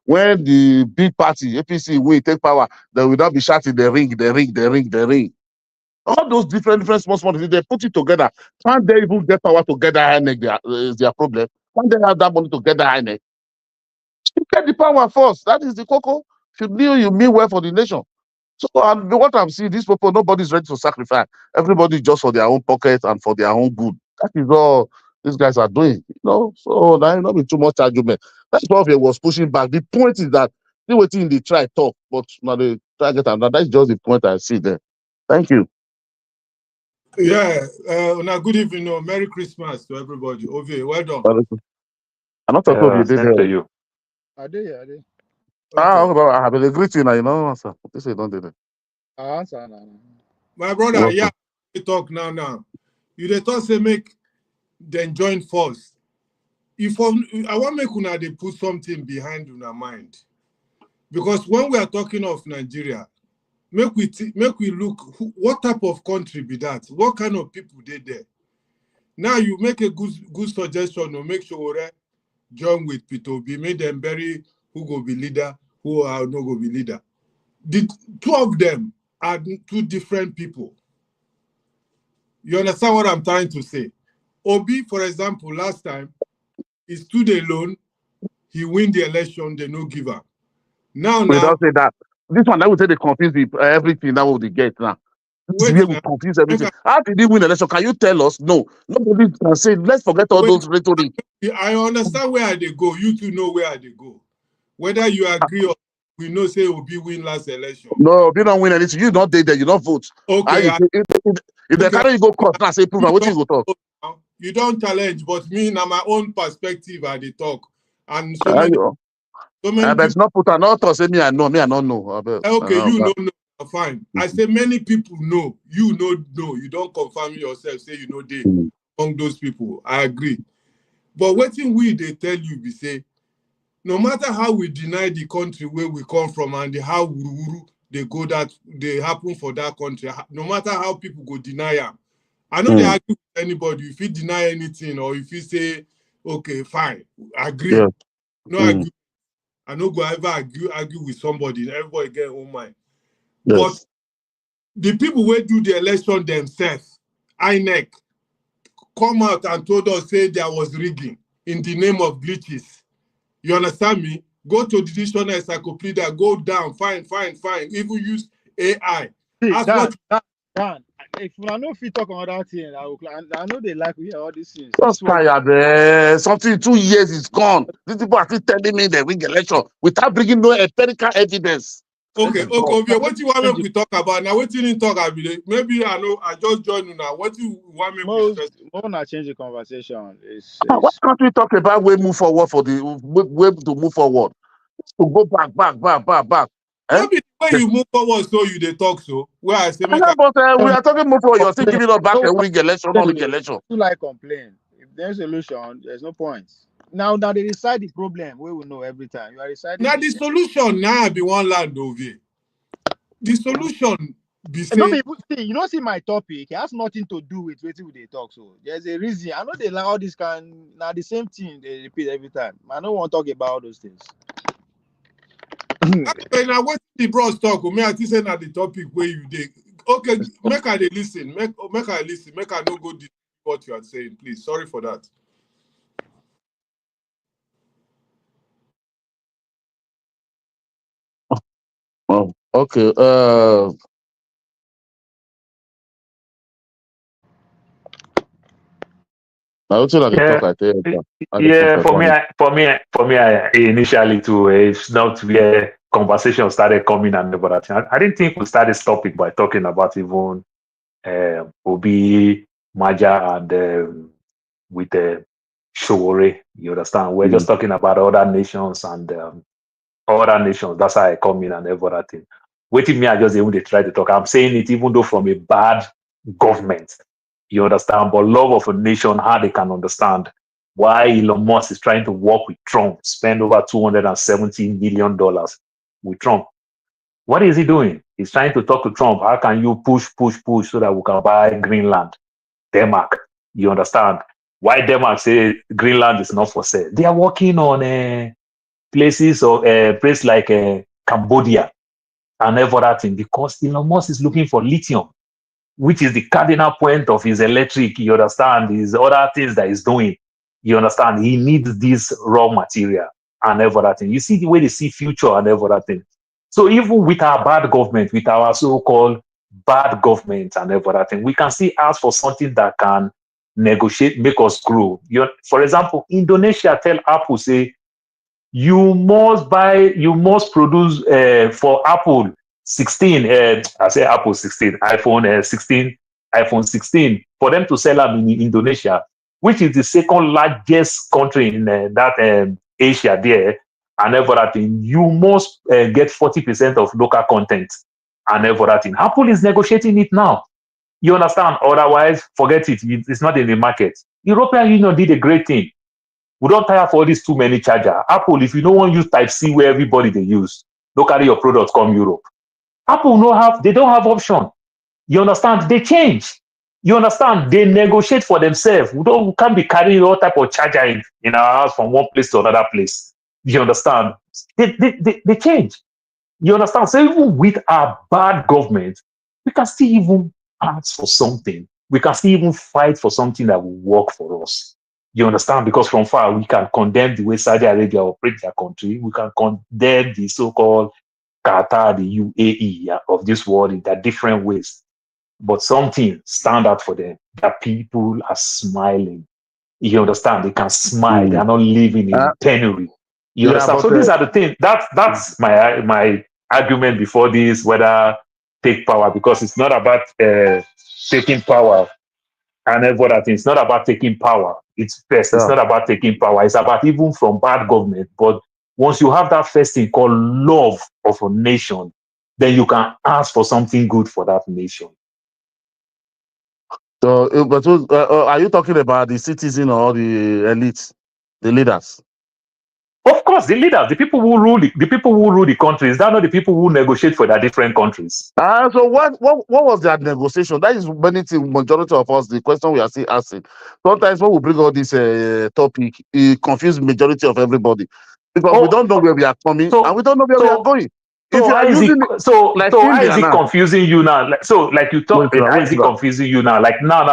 When the big party, APC, will take power, they will not be shouting the ring. All those different small things, they put it together. Can't they even get power to get that INEC? Is their problem. Can't they have that money to get that INEC? You get the power first. That is the cocoa. If you mean well for the nation. So what I'm seeing, these people, nobody's ready to sacrifice. Everybody just for their own pocket and for their own good. That is all these guys are doing. So there not be too much argument. That's what they was pushing back. The point is that they were in the try talk, but now they try get another. That's just the point I see there. Thank you. Yeah, good evening. Merry Christmas to everybody. Okay, well done. I'm not talking about to you. I did. I have a greet you now, answer. This is don't do that. Answer now. My brother, yeah, you talk now. You dey talk say make them join force. I want make una they put something behind una mind. Because when we are talking of Nigeria, make we look what type of country be that? What kind of people they there? Now you make a good suggestion or make sure join with P2B, make them bury who go be leader, who are not go be leader. The 2 of them are 2 different people. You understand what I'm trying to say? Obi, for example, last time, he stood alone, he win the election, they no give up. Now, we don't say that. This one, I would say they confuse everything that we get now. This is where we confuse everything. How did he win the election? Can you tell us? No. Nobody can say, let's forget all those rhetoric. I understand where they go. You 2 know where they go. Whether you agree or we know say Obi win last election. No, Obi don't win anything. You not there, you don't vote. Okay. If they carry you go court, now say prove what you go talk. You don't challenge, but me now my own perspective I dey talk. And so many I bet not put another say me I don't know. Okay, you don't know. Fine. I say many people know. You know. You don't confirm yourself. Say you know they among those people. I agree. But what thing they tell you, we say, no matter how we deny the country where we come from and how they go that they happen for that country, no matter how people go deny them. I know they argue with anybody. If you deny anything or if you say, okay, fine, agree. Yeah. No argue. I no go ever argue with somebody. Everybody get own mind. Yes. But the people who do the election themselves, INEC, come out and told us say there was rigging. in the name of glitches. You understand me? Go to the dictionary encyclopedia, go down, find. Even use AI. Ask Dan, if I know if you talk about that thing, I know they like we hear all these things. Just tired. Something 2 years is gone. These people are still telling me they win the election without bringing no empirical evidence. Okay. What you want me to talk about now? What you didn't talk about? Maybe I know. I just joined you now. What you want me to not change the conversation? Why can't we talk about way move forward for the way to move forward? To go back. Maybe the way you move forward, so you they talk so. Where I say, we are talking move forward. You're still giving us back and win election, not win election. You like complain. If there's a solution, there's no point. Now they decide the problem. We will know every time. You are deciding. Now the solution now be one land over. The solution be saying. You don't see my topic. It has nothing to do with what they talk. So there's a reason. I know they like all this now the same thing they repeat every time. I don't want to talk about all those things. Okay, now what the bros talk? Me I say na the topic where you did. Okay, make I listen. Make I listen. Make I no go deep what you are saying, please. Sorry for that. Oh, okay. For me, I initially too, it's not where conversation started coming and everything. I didn't think we started this topic by talking about even Obi, Maja, and with the Showore. You understand? We're just talking about other nations and other nations. That's how I come in and everything. Waiting me, I just even they try to talk. I'm saying it even though from a bad government. You understand? But love of a nation, how they can understand why Elon Musk is trying to work with Trump, spend over $270 million with Trump. What is he doing? He's trying to talk to Trump. How can you push so that we can buy Greenland, Denmark? You understand? Why Denmark say Greenland is not for sale? They are working on places or place like Cambodia and everything because Elon Musk is looking for lithium, which is the cardinal point of his electric, you understand, his other things that he's doing. You understand? He needs this raw material and everything. You see the way they see future and everything. So even with our bad government, with our so-called bad government and everything, we can still ask for something that can negotiate, make us grow. For example, Indonesia tell Apple, say, you must produce for Apple 16, I say Apple 16, iPhone 16, iPhone 16, for them to sell them in Indonesia, which is the second largest country in that Asia there, and everything. You must get 40% of local content and everything. Apple is negotiating it now. You understand? Otherwise, forget it. It's not in the market. European Union did a great thing. We don't tire for this too many charger. Apple, if you don't want to use Type-C where everybody they use, don't carry your products come Europe. Apple they don't have option. You understand? They change. You understand? They negotiate for themselves. We can't be carrying all type of charger in our house from one place to another place. You understand? They change. You understand? So even with our bad government, we can still even ask for something. We can still even fight for something that will work for us. You understand? Because from far, we can condemn the way Saudi Arabia operates their country. We can condemn the so-called Qatar, the UAE of this world in their different ways. But something stand out for them, that people are smiling. You understand? They can smile. They are not living in penury. You understand? So these are the things. That's my argument before this, whether take power, because it's not about taking power and everything. It's not about taking power. It's not about taking power. It's about even from bad government. But once you have that first thing called love of a nation, then you can ask for something good for that nation. So, but are you talking about the citizen or the elites, the leaders? Of course, the leaders, the people who rule the countries, they're not the people who negotiate for their different countries. So what was that negotiation? That is majority of us, the question we are still asking. Sometimes when we bring all this topic, it confuses majority of everybody. Because we don't know where we are coming and we don't know where we are going. So how is it confusing you now? Like you talk, how is it confusing you now? Like no.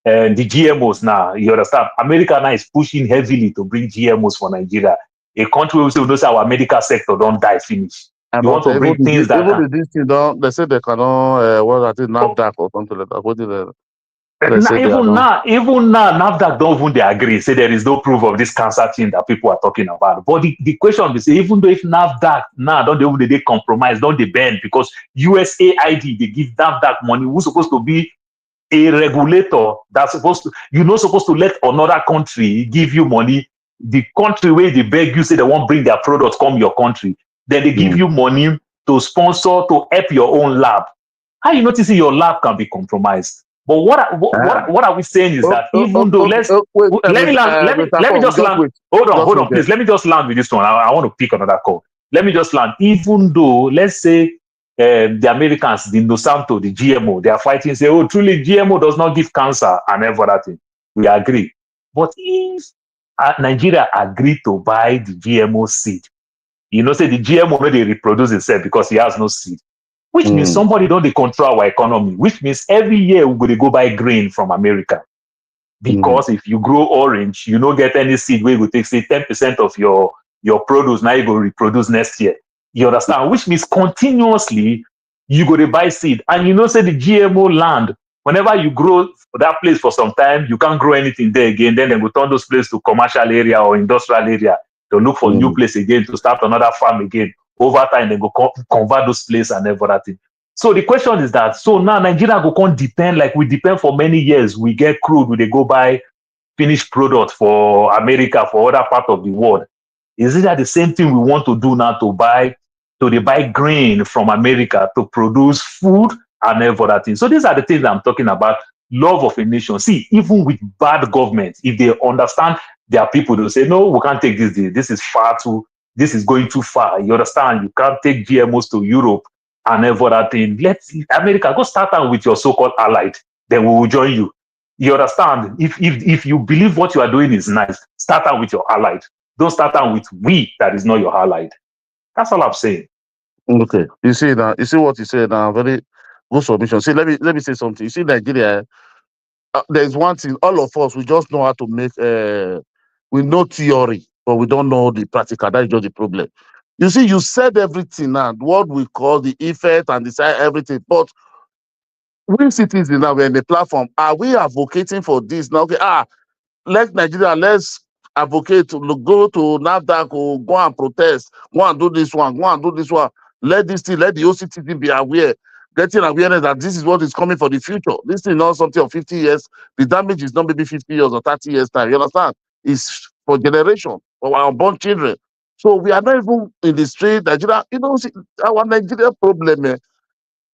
the GMOs now, you understand? America now is pushing heavily to bring GMOs for Nigeria. A country where we say our medical sector don't die finish. You want to bring things that even this thing don't, they say they cannot what I think NAFDAC or something like that. What did they say even now, NAFDAC don't even they agree. Say there is no proof of this cancer thing that people are talking about. But the question is, even though if NAFDAC now don't even they compromise, don't they bend because USAID they give NAFDAC money, who's supposed to be a regulator that's supposed to, you're not supposed to let another country give you money. The country where they beg you say they won't bring their products come your country, then they give you money to sponsor to help your own lab. How you noticing your lab can be compromised? But what are we saying is that even though let me just land. Hold on, please. Let me just land with this one. I want to pick another call. Let me just land. Even though, let's say, the Americans, the Monsanto, the GMO, they are fighting, say, oh, truly, GMO does not give cancer and every other thing. We agree. But if Nigeria agreed to buy the GMO seed, you know, say the GMO no they reproduce itself because he has no seed. Which means somebody don't control our economy, which means every year we're going to go buy grain from America. Because if you grow orange, you don't get any seed where you take, say, 10% of your produce, now you go reproduce next year. You understand? Which means continuously you go to buy seed. And you know, say the GMO land, whenever you grow that place for some time, you can't grow anything there again. Then they will turn those places to commercial area or industrial area. They'll look for new place again to start another farm again. Over time, they go convert those places and everything. So the question is that, so now Nigeria go can't depend like we depend for many years. We get crude, we go buy finished product for America, for other part of the world. Is it that the same thing we want to do now to buy grain from America to produce food and everything? So these are the things that I'm talking about. Love of a nation. See, even with bad government, if they understand their people, they'll say, no, we can't take this. This is far too. This is going too far. You understand? You can't take GMOs to Europe and everything. Let America go start out with your so-called allied. Then we will join you. You understand? If you believe what you are doing is nice, start out with your allied. Don't start out with we that is not your allied. That's all I'm saying. Okay. You see now. You see what you said now. Very good submission. See, let me say something. You see, Nigeria. There's one thing. All of us, we just know how to make. We know theory, but we don't know the practical. That's just the problem. You see, you said everything now. What we call the effect and decide everything, but we citizens now we're in the platform. Are we advocating for this now? Okay, let Nigeria, let's advocate to go to NAFDAC or go and protest, go and do this one, go and do this one. Let this thing, let the OCTD be aware, getting awareness that this is what is coming for the future. This is not something of 50 years. The damage is not maybe 50 years or 30 years time. You understand? It's for generation, for our born children. So we are not even in the street, Nigeria. You know, see, our Nigeria problem,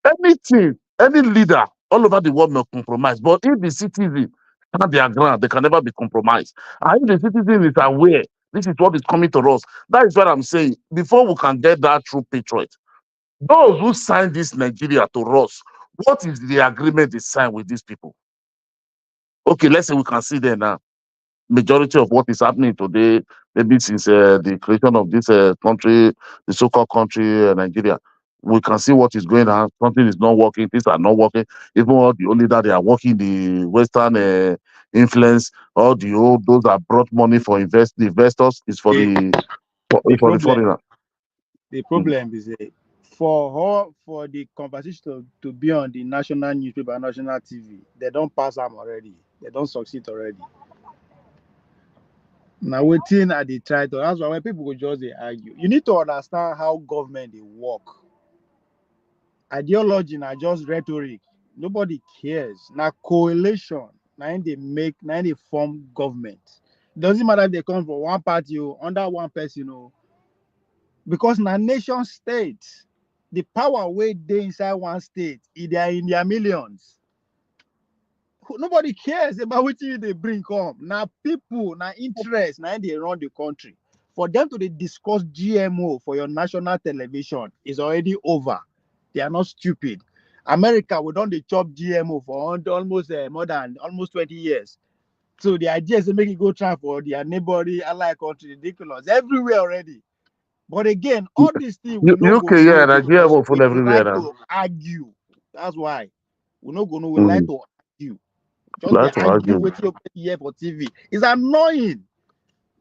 anything, any leader all over the world may compromise. But if the citizen stand their ground, they can never be compromised. And if the citizen is aware, this is what is coming to us. That is what I'm saying. Before we can get that true patriot, those who signed this Nigeria to us, what is the agreement they signed with these people? Okay, let's say we can see there now. Majority of what is happening today, maybe since the creation of this country, the so-called country, Nigeria, we can see what is going on. Something is not working. Things are not working. Even all the only that they are working, the Western influence, all the old those that brought money for the investors is for the foreigner. The problem is for the conversation to be on the national newspaper, national TV, they don't pass them already. They don't succeed already. Now waiting at the try to. That's why when people go just they argue. You need to understand how government they work. Ideology now just rhetoric. Nobody cares. Now coalition. Now they form government. Doesn't matter if they come from one party or under one person, because now nation states, the power way they inside one state, they are in their millions. Nobody cares about which they bring come. Now people, now interest, now they run the country. For them to discuss GMO for your national television is already over. They are not stupid. America, we don't chop GMO for almost more than almost 20 years. So the idea is to make it go try for their neighboring allied country, ridiculous everywhere already. But again, all these things we know UK, yeah, Nigeria will full everywhere like now. to argue. That's why we not gonna we like to argue. Just That's they what I argue do. with you here for TV. It's annoying.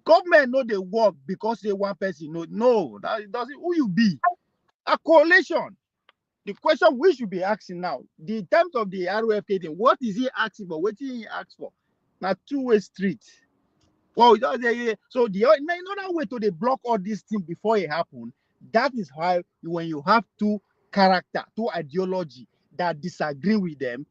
Government know they work because they one person. No, that doesn't who you be. A coalition. The question we should be asking now, the terms of the RFK thing, what is he asking for? What did he ask for? Now two-way street. Well, so another way to they block all these things before it happen. That is why when you have two character, two ideology that disagree with them,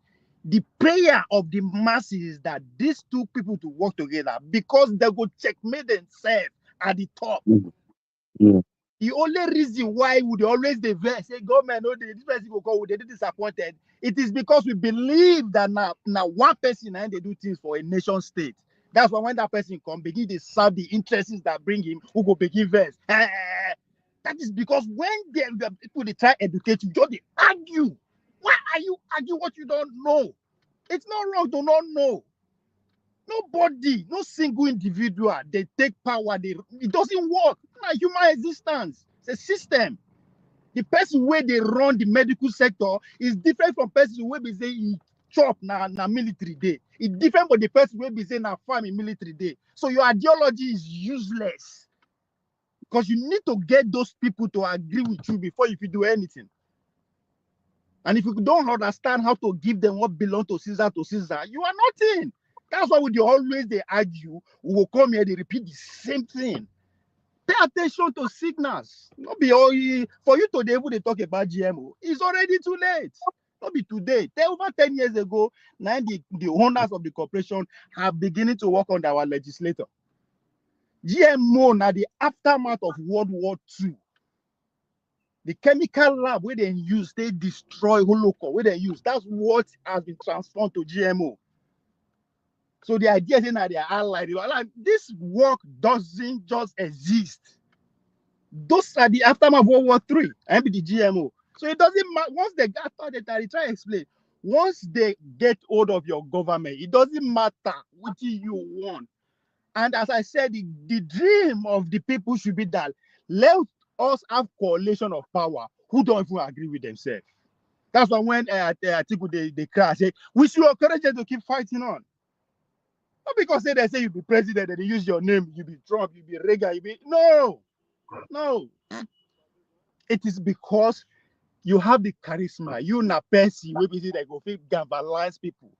the prayer of the masses is that these two people to work together because they go checkmate themselves at the top. Mm. The only reason why would always the say government this person will go they disappointed. It is because we believe that now one person and they do things for a nation state. That's why when that person come, begin to serve the interests that bring him, who go begin verse. That is because when the people they try educate you, just they argue. Why are you arguing what you don't know? It's not wrong to not know. Nobody, no single individual, they take power. It doesn't work. It's not human existence. It's a system. The person where they run the medical sector is different from person where they say he chop na military day. It's different from the person where they say na farm in military day. So your ideology is useless because you need to get those people to agree with you before you can do anything. And if you don't understand how to give them what belongs to Caesar, you are nothing. That's why they always they argue. We will come here, they repeat the same thing. Pay attention to signals. Not be all for you to be able to talk about GMO. It's already too late. Not be today. Over 10 years ago, now the owners of the corporation have beginning to work on our legislator. GMO now the aftermath of World War II. The chemical lab where they use, they destroy Holocaust, where they use. That's what has been transformed to GMO. So the idea is that they are allied. This work doesn't just exist. Those are the aftermath of World War III and the GMO. So it doesn't matter. Once they got out, they try to explain. Once they get hold of your government, it doesn't matter which you want. And as I said, the dream of the people should be that let us have coalition of power who don't even agree with themselves. That's why when people they cry, say, we should encourage them to keep fighting on. Not because they say you be president and they use your name, you be Trump, you be Reagan, you be no. It is because you have the charisma. You na Percy, we be say they go fit galvanize people.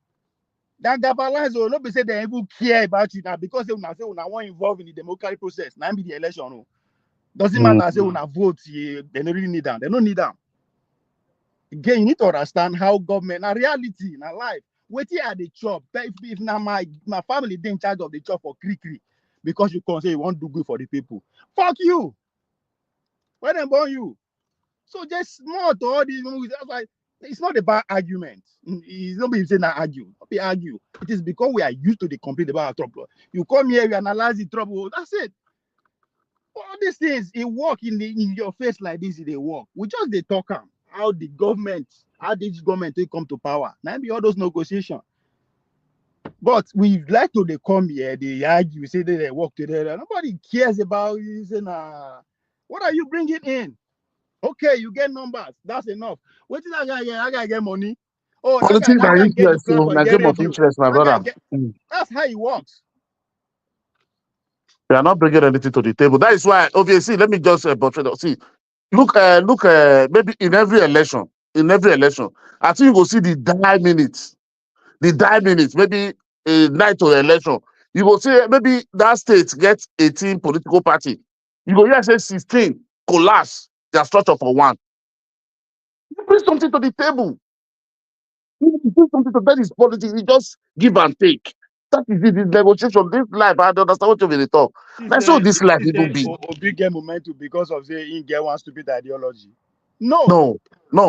That galvanize will not be say they even care about you now because they will say when I want involved in the democratic process. Now be the election. No. Doesn't matter say when I vote, they don't really need them. They don't need them. Again, you need to understand how government, na reality, na life. Waiting at the chop. If now my family they in charge of the chop for Krikri because you can say you want to do good for the people. Fuck you. When they born you. So just more to all these movies. That's why it's not about argument. It's not being saying that argue. Not be argue. It is because we are used to the complaint about our trouble. You come here, we analyze the trouble. That's it. All these things, it work in your face like this, they work. We just they talk how this government will come to power. Now be all those negotiations. But we like to they come here, they argue, say they work together. Nobody cares about saying, what are you bringing in? Okay, you get numbers. That's enough. What did I get money? Oh, Politics that are guy get the interest, clap so for na get game of radio. interest, my brother. That's how it works. They are not bringing anything to the table. That is why, obviously, let me just see. Look, maybe in every election, I think you go see the die minutes. Maybe a night of election. You go see maybe that state gets 18 political party. You go here say 16 collapse their structure for one. You bring something to the table. You bring something to that is politics. You just give and take. That is it. This negotiation, this life. I don't understand what you really talk. That's how this life even be. Obi get momentum because of say he get one stupid ideology. No.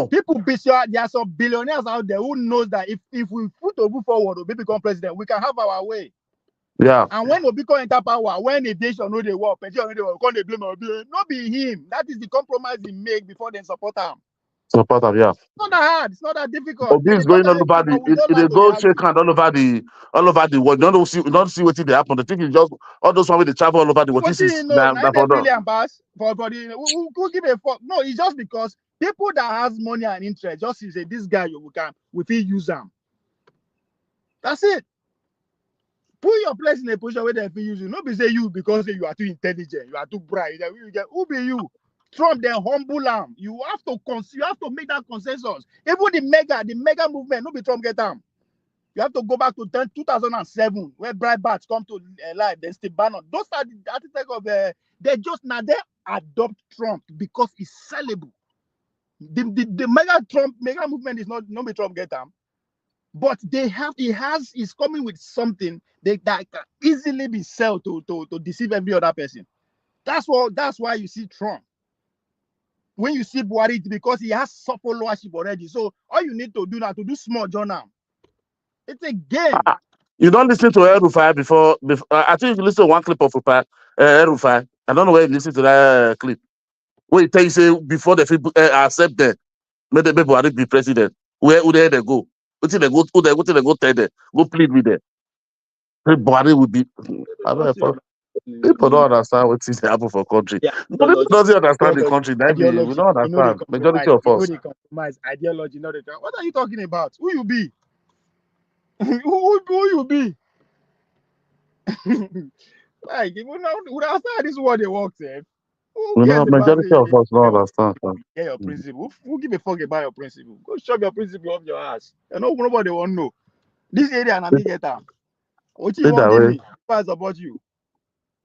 People be sure there are some billionaires out there who knows that if we put Obi forward, Obi become president, we can have our way. Yeah. And when Obi come enter power, when the nation know they work, pension know they work, they blame Obi. Not be him. That is the compromise he make before they support him. Yeah. It's not that hard. It's not that difficult. Obi is going all over the go shake hand all over the world. You don't see what they happen. The thing is just all those one with the travel all over the world. This is billion pass for body. Who give a fuck? No, it's just because people that has money and interest just say this guy we feel use him. That's it. Put your place in a position where they feel you. Not be say you because you are too intelligent, you are too bright. Who be you? Trump then humble him. You have to make that consensus. Even the mega movement, no be Trump get them. You have to go back to 2007 where Breitbart come to life. Then Steve Bannon. Those are the architects of they just now they adopt Trump because it's sellable. The mega movement is not be Trump get them. But he's coming with something that can easily be sold to deceive every other person. That's why you see Trump. When you see Buhari, it's because he has soft followership already. So all you need to do now to do small journal. It's a game. You don't listen to El-Rufai before I think you listen to one clip of El-Rufai. I don't know where you listen to that clip. Where he tell you say before they accept them, may the Buhari be president. Where they go? What they go tell them? Go plead with them. Buhari will be. People don't understand what is happening for country. Yeah, People doesn't understand the country. Ideology. We don't understand. Majority of us. They compromise ideology. What are you talking about? Who you be? who you be? Like, outside this is what they work, eh? Majority of us don't understand. Get your principle. Who give a fuck about your principle? Go shove your principle up your ass. You know, nobody want to know. This area and me get them. What you want to give me? Fight about you.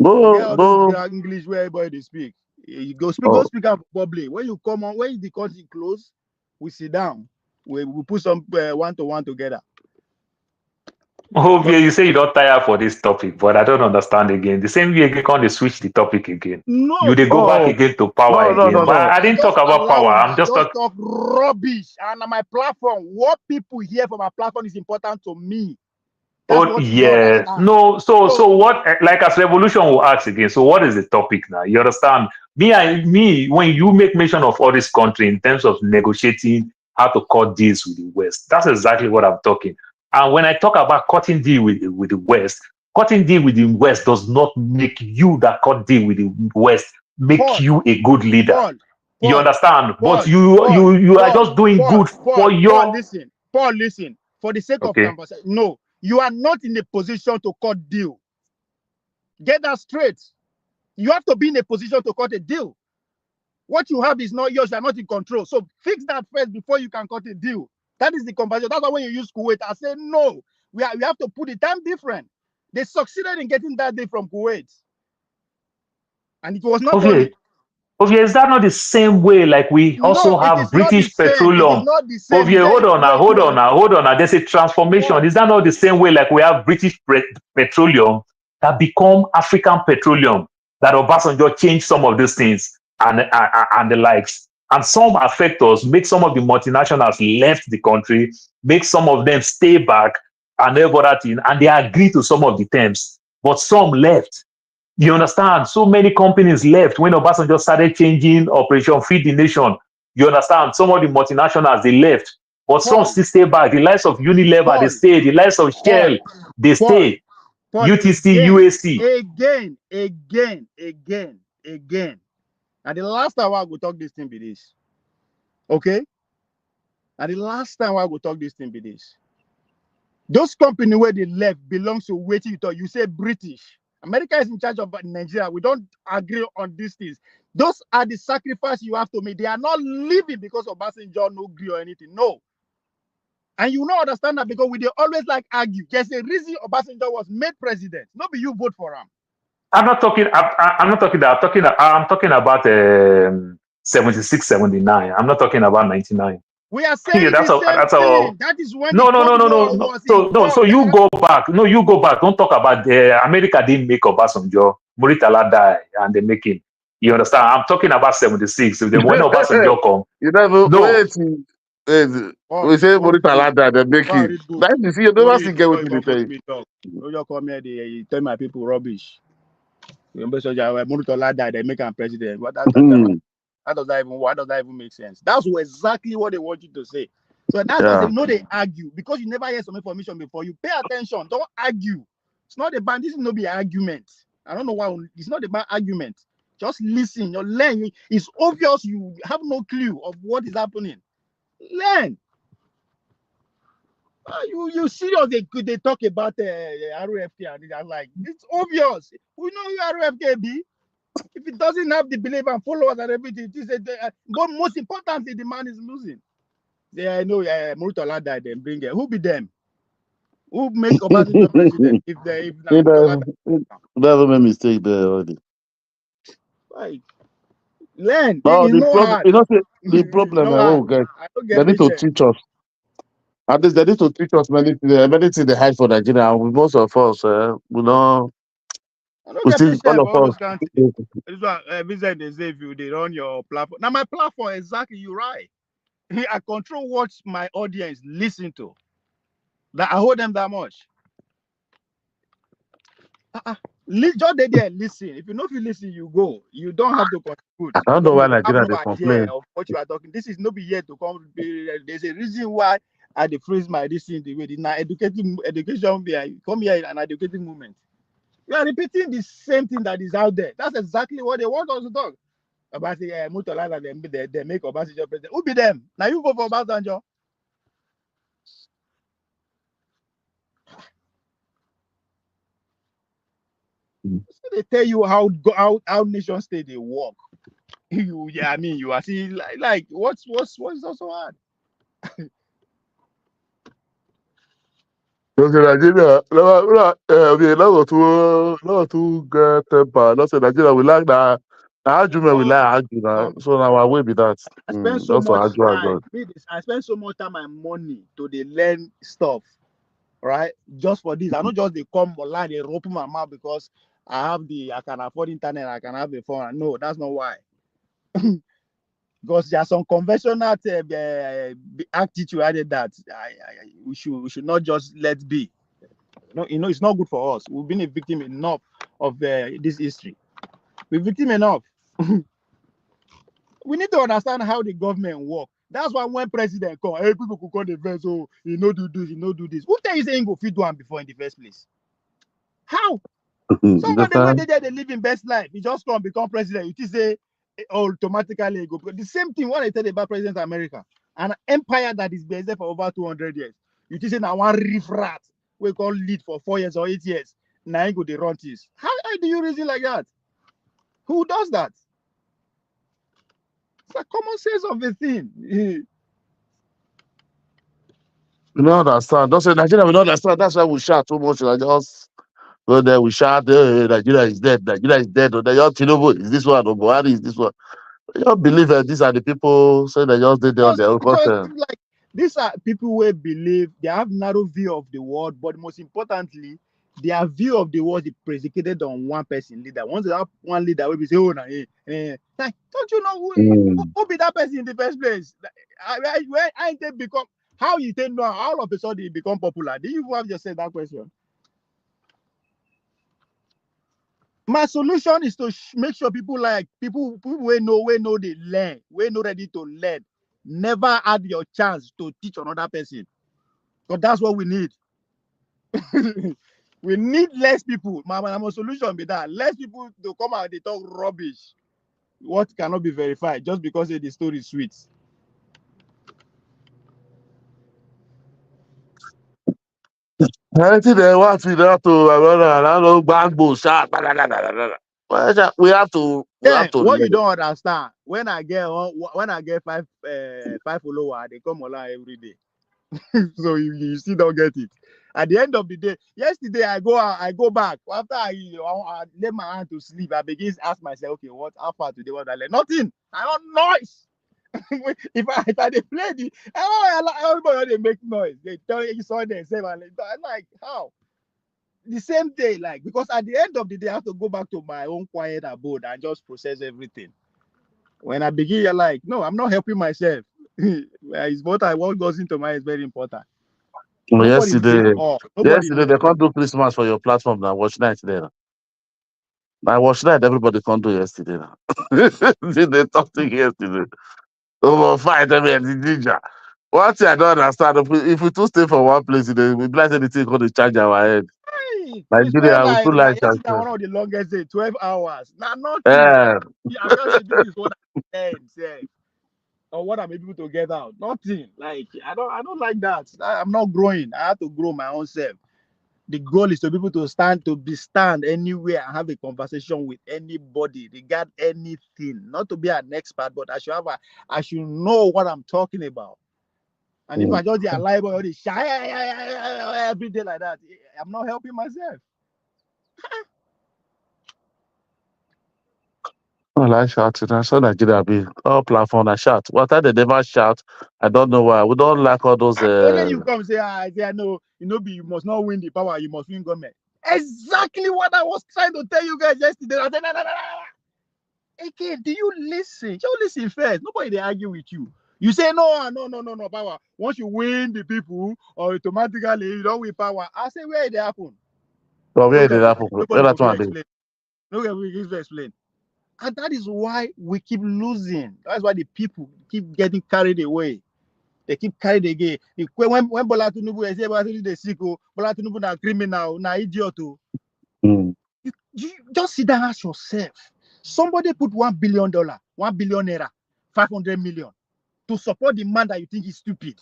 Go English where everybody speak. You go speak out public. When you come on, when the country close, we sit down. We put some one-to-one together. Oh, you say you don't tire for this topic, but I don't understand again. The same way you can't switch the topic again. No, you they go back again to power again. But I didn't talk about power. I'm just talk rubbish. And on my platform, what people hear from my platform is important to me. Oh yes, no. So what? Like as revolution will ask again. So what is the topic now? You understand? Me. When you make mention of all this country in terms of negotiating how to cut deals with the West, that's exactly what I'm talking. And when I talk about cutting deal with the West, cutting deal with the West does not make you that cut deal with the West make you a good leader. You understand? But you are just doing good for your. Paul, listen. For the sake of conversation, no. You are not in a position to cut deal. Get that straight. You have to be in a position to cut a deal. What you have is not yours. You are not in control. So fix that first before you can cut a deal. That is the conversation. That's why when you use Kuwait, I say no. We have to put the time different. They succeeded in getting that deal from Kuwait, and it was not only. Okay, is that not the same way like we also have British Petroleum? Okay, hold on now. There's a transformation. Is that not the same way like we have British Petroleum that become African Petroleum? That Obasanjo changed some of these things and the likes. And some affect us, make some of the multinationals left the country, make some of them stay back and everything, and they agree to some of the terms. But some left. You understand? So many companies left when Obasanjo started changing Operation Feed the Nation. You understand? Some of the multinationals, they left. But some still stay back. The likes of Unilever, they stay. The likes of Shell, they stay. UTC, UAC. Again. And the last time I go talk this thing be this. Okay? And the last time I go talk this thing be this. Those companies where they left belongs to waiting you talk. You say British. America is in charge of Nigeria. We don't agree on these things. Those are the sacrifices you have to make. They are not living because of Obasanjo no agree or anything. No. And you don't understand that because they always like argue. There's a reason Obasanjo was made president. Not be you vote for him. I'm talking about 76, 79. I'm not talking about 99. We are saying the same thing. That is when No. So you go back. No, you go back. Don't talk about America didn't make Obasanjo. Muritala died and they make him. You understand? I'm talking about 76. When Obasanjo come. You never we say Muritala died, they make him. That you see, you never see get what you say. You come here, they tell my people rubbish. Muritala died, they make him president. What How does that even make sense? That's exactly what they want you to say. So that's why they know they argue because you never hear some information before. You pay attention, don't argue. It's not about this is not be argument. I don't know why it's not about argument. Just listen, you're learning. It's obvious you have no clue of what is happening. Learn. You serious? They talk about RFK and they're like, it's obvious. We know who RFK be. If it doesn't have the belief and followers and everything, it is but most importantly, the man is losing. Yeah, I know. Murtala died. Then bring it. Who be them? Who make Obasanjo president? If Murtala never made mistake there already. like learn. No, It's not hard. the problem I won't get. They need to teach us. At least they need to teach us many things they hide for Nigeria. And most of us, we know. I don't We get still patient all for of all those us. countries. This one, Vincent, they say if you they run your platform. Now my platform, exactly, you're right. I control what my audience listen to. That I hold them that much. Just there, listen. If you know if you listen, you go. You don't have to contribute. I don't know why You have Nigeria no they idea complain. of what you are talking. This is not be yet to come. There's a reason why I freeze my this thing the way. Now education come here an educating movement. We are repeating the same thing that is out there. That's exactly what they want us to talk about. The Murtala they make Obasanjo president. Who be them? Now you go for Obasanjo. So they tell you how nation state they work. You are seeing like what's also hard. Because Nigeria, not to get temper. Not say Nigeria we like that. The argument we like argue now. So now I will be that. I spend so Just for much argue and time. God. I spend so much time and money to they learn stuff, right? Just for this. I don't just they come online, they open my mouth because I can afford internet, I can have the phone. No, that's not why. Because there's some conventional attitude added that we should not just let be. No, it's not good for us. We've been a victim enough of this history. We're victim enough. We need to understand how the government work. That's why when president come, hey, people could call the verse, oh, you know do this, you know do this. Who tell you saying go fit do one before in the first place? How? Somebody when they live in best life, he just come become president. You say automatically go. The same thing when I tell you about President America, an empire that is based there for over 200 years. You say now one riff rat we call lead for 4 years or 8 years. Now you go the run this. How do you reason like that? Who does that? It's a common sense of the thing. You don't understand. Don't say Nigeria, we don't understand. That's why we shout too much. I just go there, we shout, hey, Nigeria is dead. Nigeria is dead. Or they just Tinubu is this one, or Buhari is this one. You don't believe that these are the people say they just did on their own content. Like these are people who believe they have narrow view of the world, but most importantly, their view of the world is predicated on one person leader. Once they have one leader, we say, oh, like, don't you know who be that person in the first place? When I become, how you think now, all of a sudden it become popular? Do you have just said that question? My solution is to make sure people we know they learn, we know ready to learn. Never had your chance to teach another person. Because that's what we need. We need less people. My solution be that less people to come out and they talk rubbish. What cannot be verified just because the story is sweet. Anything they want to do to I don't know bang shot. We have to What you don't understand, when I get 5 followers, they come online every day. So you still don't get it. At the end of the day, yesterday I go back after I lay my hand to sleep. I begin to ask myself, okay, how far today? What I learned? Nothing. I don't noise. if I they play the everybody they make noise. They tell you saw themselves and I'm like how the same day, like, because at the end of the day I have to go back to my own quiet abode and just process everything. When I begin, you're like, no, I'm not helping myself. It's what goes into my is very important. Yesterday they can't do Christmas for your platform now. Watch night there. I watch night, everybody can't do yesterday now. They talking yesterday. Over fight every ninja. One thing I don't understand, if we two stay for one place, we blast anything called the charge our head. Nigeria, we too like yesterday one of the longest day, 12 hours. Now nothing. Yeah. I'm just saying this is what I said. or what I'm able to get out. Nothing. Like I don't like that. I'm not growing. I have to grow my own self. The goal is to be able to stand anywhere and have a conversation with anybody regard anything. Not to be an expert, but I should know what I'm talking about. And if I just be alive or the shy every day like that, I'm not helping myself. Well, I shouted. I saw Nigeria be all platform. I shout. What time they never shout? I don't know why. We don't like all those. Only you come say, I know, you must not win the power. You must win government. Exactly what I was trying to tell you guys yesterday. I said, no. Again, do you listen? You listen first. Nobody they argue with you. You say no, power. Once you win the people, or automatically you don't win power. I say where it happen. Well, where did it happen? Where that one explain. Nobody will explain. And that is why we keep losing. That's why the people keep getting carried away. They keep carried again. When Bola Tinubu say Bola Tinubu is sick, Bola Tinubu na criminal, na idiot. You just sit down and ask yourself. Somebody put $1 billion, 1 billion naira, 500 million to support the man that you think is stupid.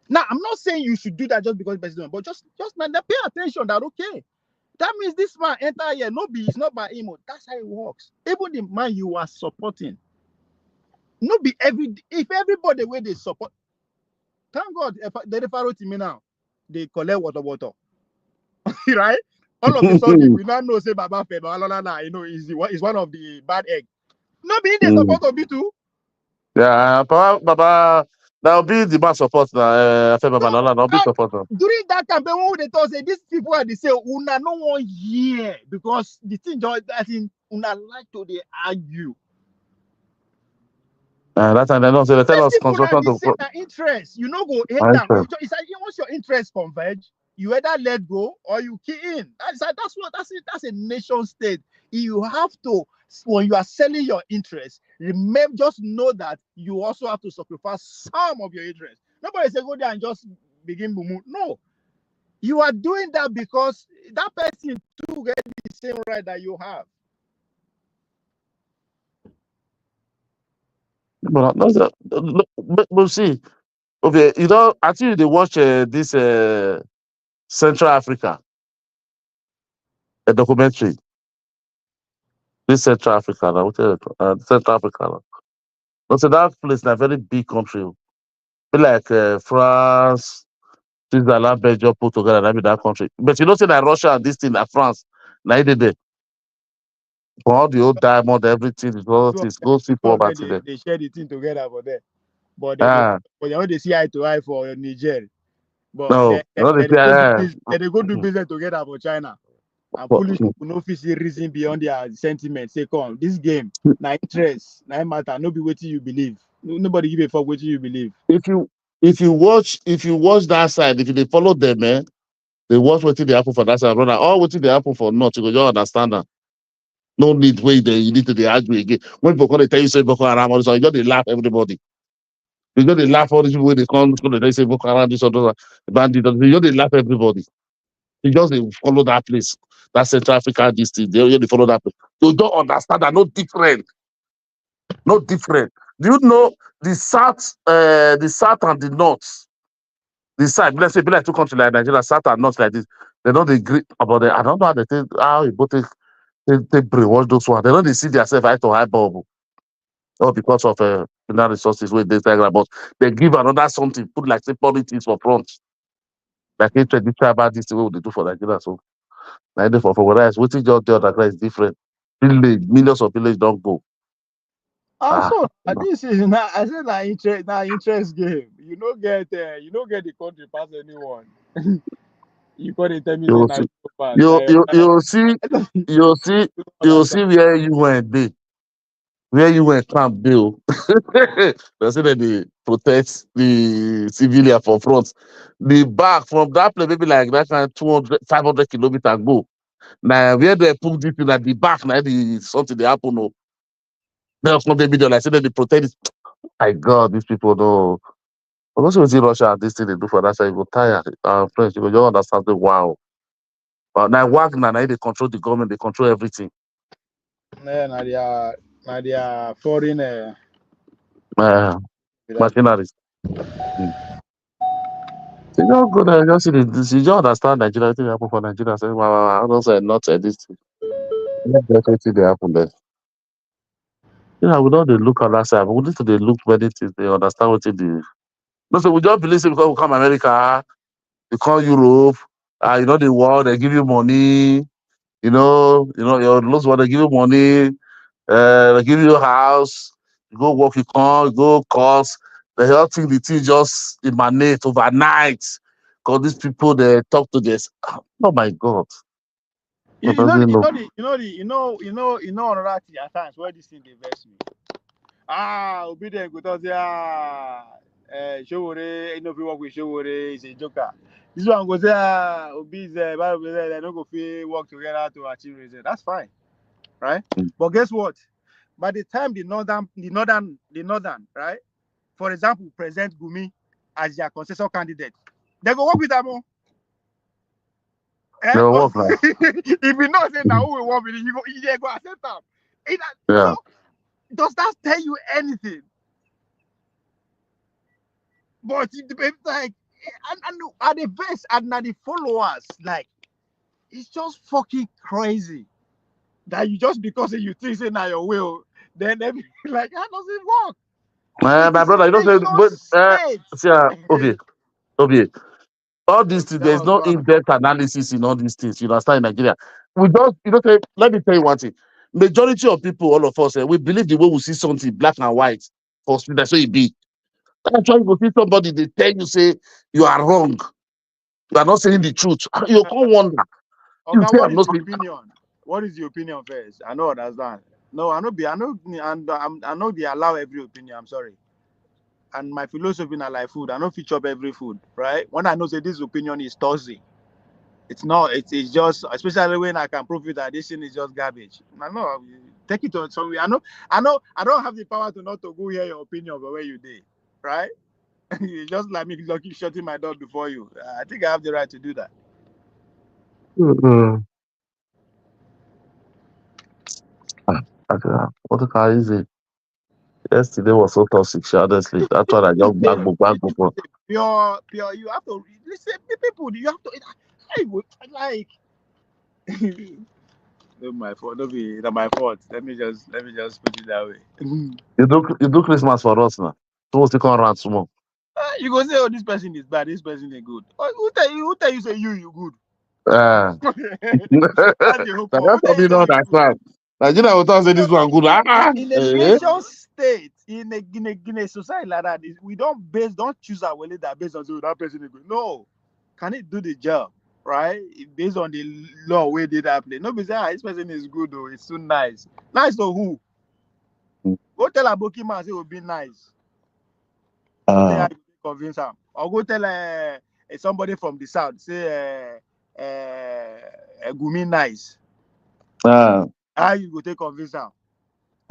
Now, I'm not saying you should do that just because president, but just pay attention that okay. That means this man enter here, it's not by him. That's how it works. Even the man you are supporting. If everybody where they support, thank God, if they refer to me now, they collect water. Right? All of a sudden, we now know say Baba Feba, is one of the bad egg. Be the support of it too. Yeah, Baba, that'll be the bad support now. That'll be support. During that campaign, when they thought say these people are the same, una no one year because the thing just una like to they argue. That time they don't say they tell us construction to interest. You know go head down. It's like once your interest converge, you either let go or you key in. That's it. That's a nation state. You have to, when you are selling your interest, remember, just know that you also have to sacrifice some of your interest. Nobody say go there and just begin to move. No, you are doing that because that person too get the same right that you have. But we'll see. Okay, I think they watch this Central Africa, a documentary. This Central Africa, Central Africa. So that place is a very big country. Be like France, Switzerland, Belgium put together, that be that country. But you don't say that Russia and this thing, that France, now they did. For all the old diamond, everything, go see poverty. They share the thing together for them. But they see eye to eye for Niger. But they go do business together for China. And foolish people no see reason beyond their sentiment. Say, come, this game, na interest, na matter, no be what you believe. Nobody give a fuck what you believe. If you watch that side, if they follow them, they watch what they happen for that side, brother. All what they happen for not, you go just understand that. No need way there. You need to argue again. When people come, they tell you say Boko Haram, so you got to laugh everybody. You got to laugh all these people when they come, they say Boko Haram, this or that, bandit. You got to laugh everybody. You just follow that place. That Central Africa, this thing. They follow that place. You don't understand that. No different. No different. Do you know the south and the north? The side, let's say, be like two countries like Nigeria, south and north like this. They don't agree about it. I don't know how they think how you both take brainwash those ones. They don't see themselves eye to eye bubble. Or because of mineral resources where they like, but they give another something, put like say politics for front. Like they try about this the way they do for Nigeria. So like for whereas waiting just the other is different. Millions of villages don't go. Also, this is not. I said interest game. You don't get the country past anyone. You can't tell me you'll see where you went be. Where you went camp bill. They say that they protect the civilian for front. The back from that place, maybe like that kind 200, 500 kilometers go. Now where they put this in at the back, now something they happen. No. There's not a video like say that they protect it. My God, these people know. But also see Russia this thing they do for that side, you go tired. Friends, you go just understand the wow. But now Wagner, now they control the government, they control everything. Yeah, now they are foreign. Machineries. Mm. So you don't go there, just see this, you don't understand Nigeria, thing happen for Nigeria. Say, wow, I don't say not this thing. Let everything they happen there. You know, we don't dey look at that side. We need to dey look many things. They understand what it is. No, so we just believe say because we come America, we come Europe, you know the world, they give you money, your last one, they give you money, they give you a house, you go work, you come, you go course. The health thing, the thing just emanate overnight. Because these people they talk to this. Oh my God. You, What you does know it the, you know? know the, you know the, you know another thing at times where this thing they vex me. Obi there go talk say Showore, you know if you work with Showore, is a joker. This one go say Obi is they don't go feel work together to achieve results. That's fine, right? Mm. But guess what? By the time the northern, right? For example, present Gumi as their consensus candidate, they go work with them. They work now. If you know say now who we want with you go accept them. Yeah. So does that tell you anything? But it depends, like, and the best and the followers, like, it's just fucking crazy that you just because you think say now your will, then every like how does it work? It My is a brother, you don't say, nation but state. see, okay. All these things, That there's was no God. in-depth analysis in all these things. You understand in Nigeria. We just, say, let me tell you one thing. Majority of people, all of us, we believe the way we see something black and white. For that's what it be. That's why you go see somebody, they tell you, say, you are wrong. You are not saying the truth. You can't wonder. You Okay, say, what I'm is not your saying. opinion? What is your opinion first? I know understand. No, I know they allow every opinion. I'm sorry. And my philosophy na like food. I know feature up every food, right? When I know say this opinion is toxic, it's not. It's just, especially when I can prove it that this thing is just garbage. I know. Take it on somewhere. I know. I don't have the power to not to go hear your opinion about where you did, right? It's just like me keep shutting my door before you. I think I have the right to do that. What the car is it? Yesterday was so toxic, honestly. That's why I just back. Pure. You have to listen. The people. You have to. I would like. Not my fault. Not my fault. Let me just put it that way. You do Christmas for us now. So what's the come around small? You go say, oh, this person is bad, this person is good. Who tell you say you good? That's That's the whole point. Who for tell you me say not you that good? class. Nigeria will talk say this one good. In a nation state, in a society like that, we don't choose our leader based on so that person is good. No, can it do the job, right? Based on the law where did that play? Nobody say this person is good though. It's too nice. Nice to who? Go tell Aboki man say it will be nice. Go tell her you convince him. Or go tell somebody from the south say Gumi nice. How you go take convince him?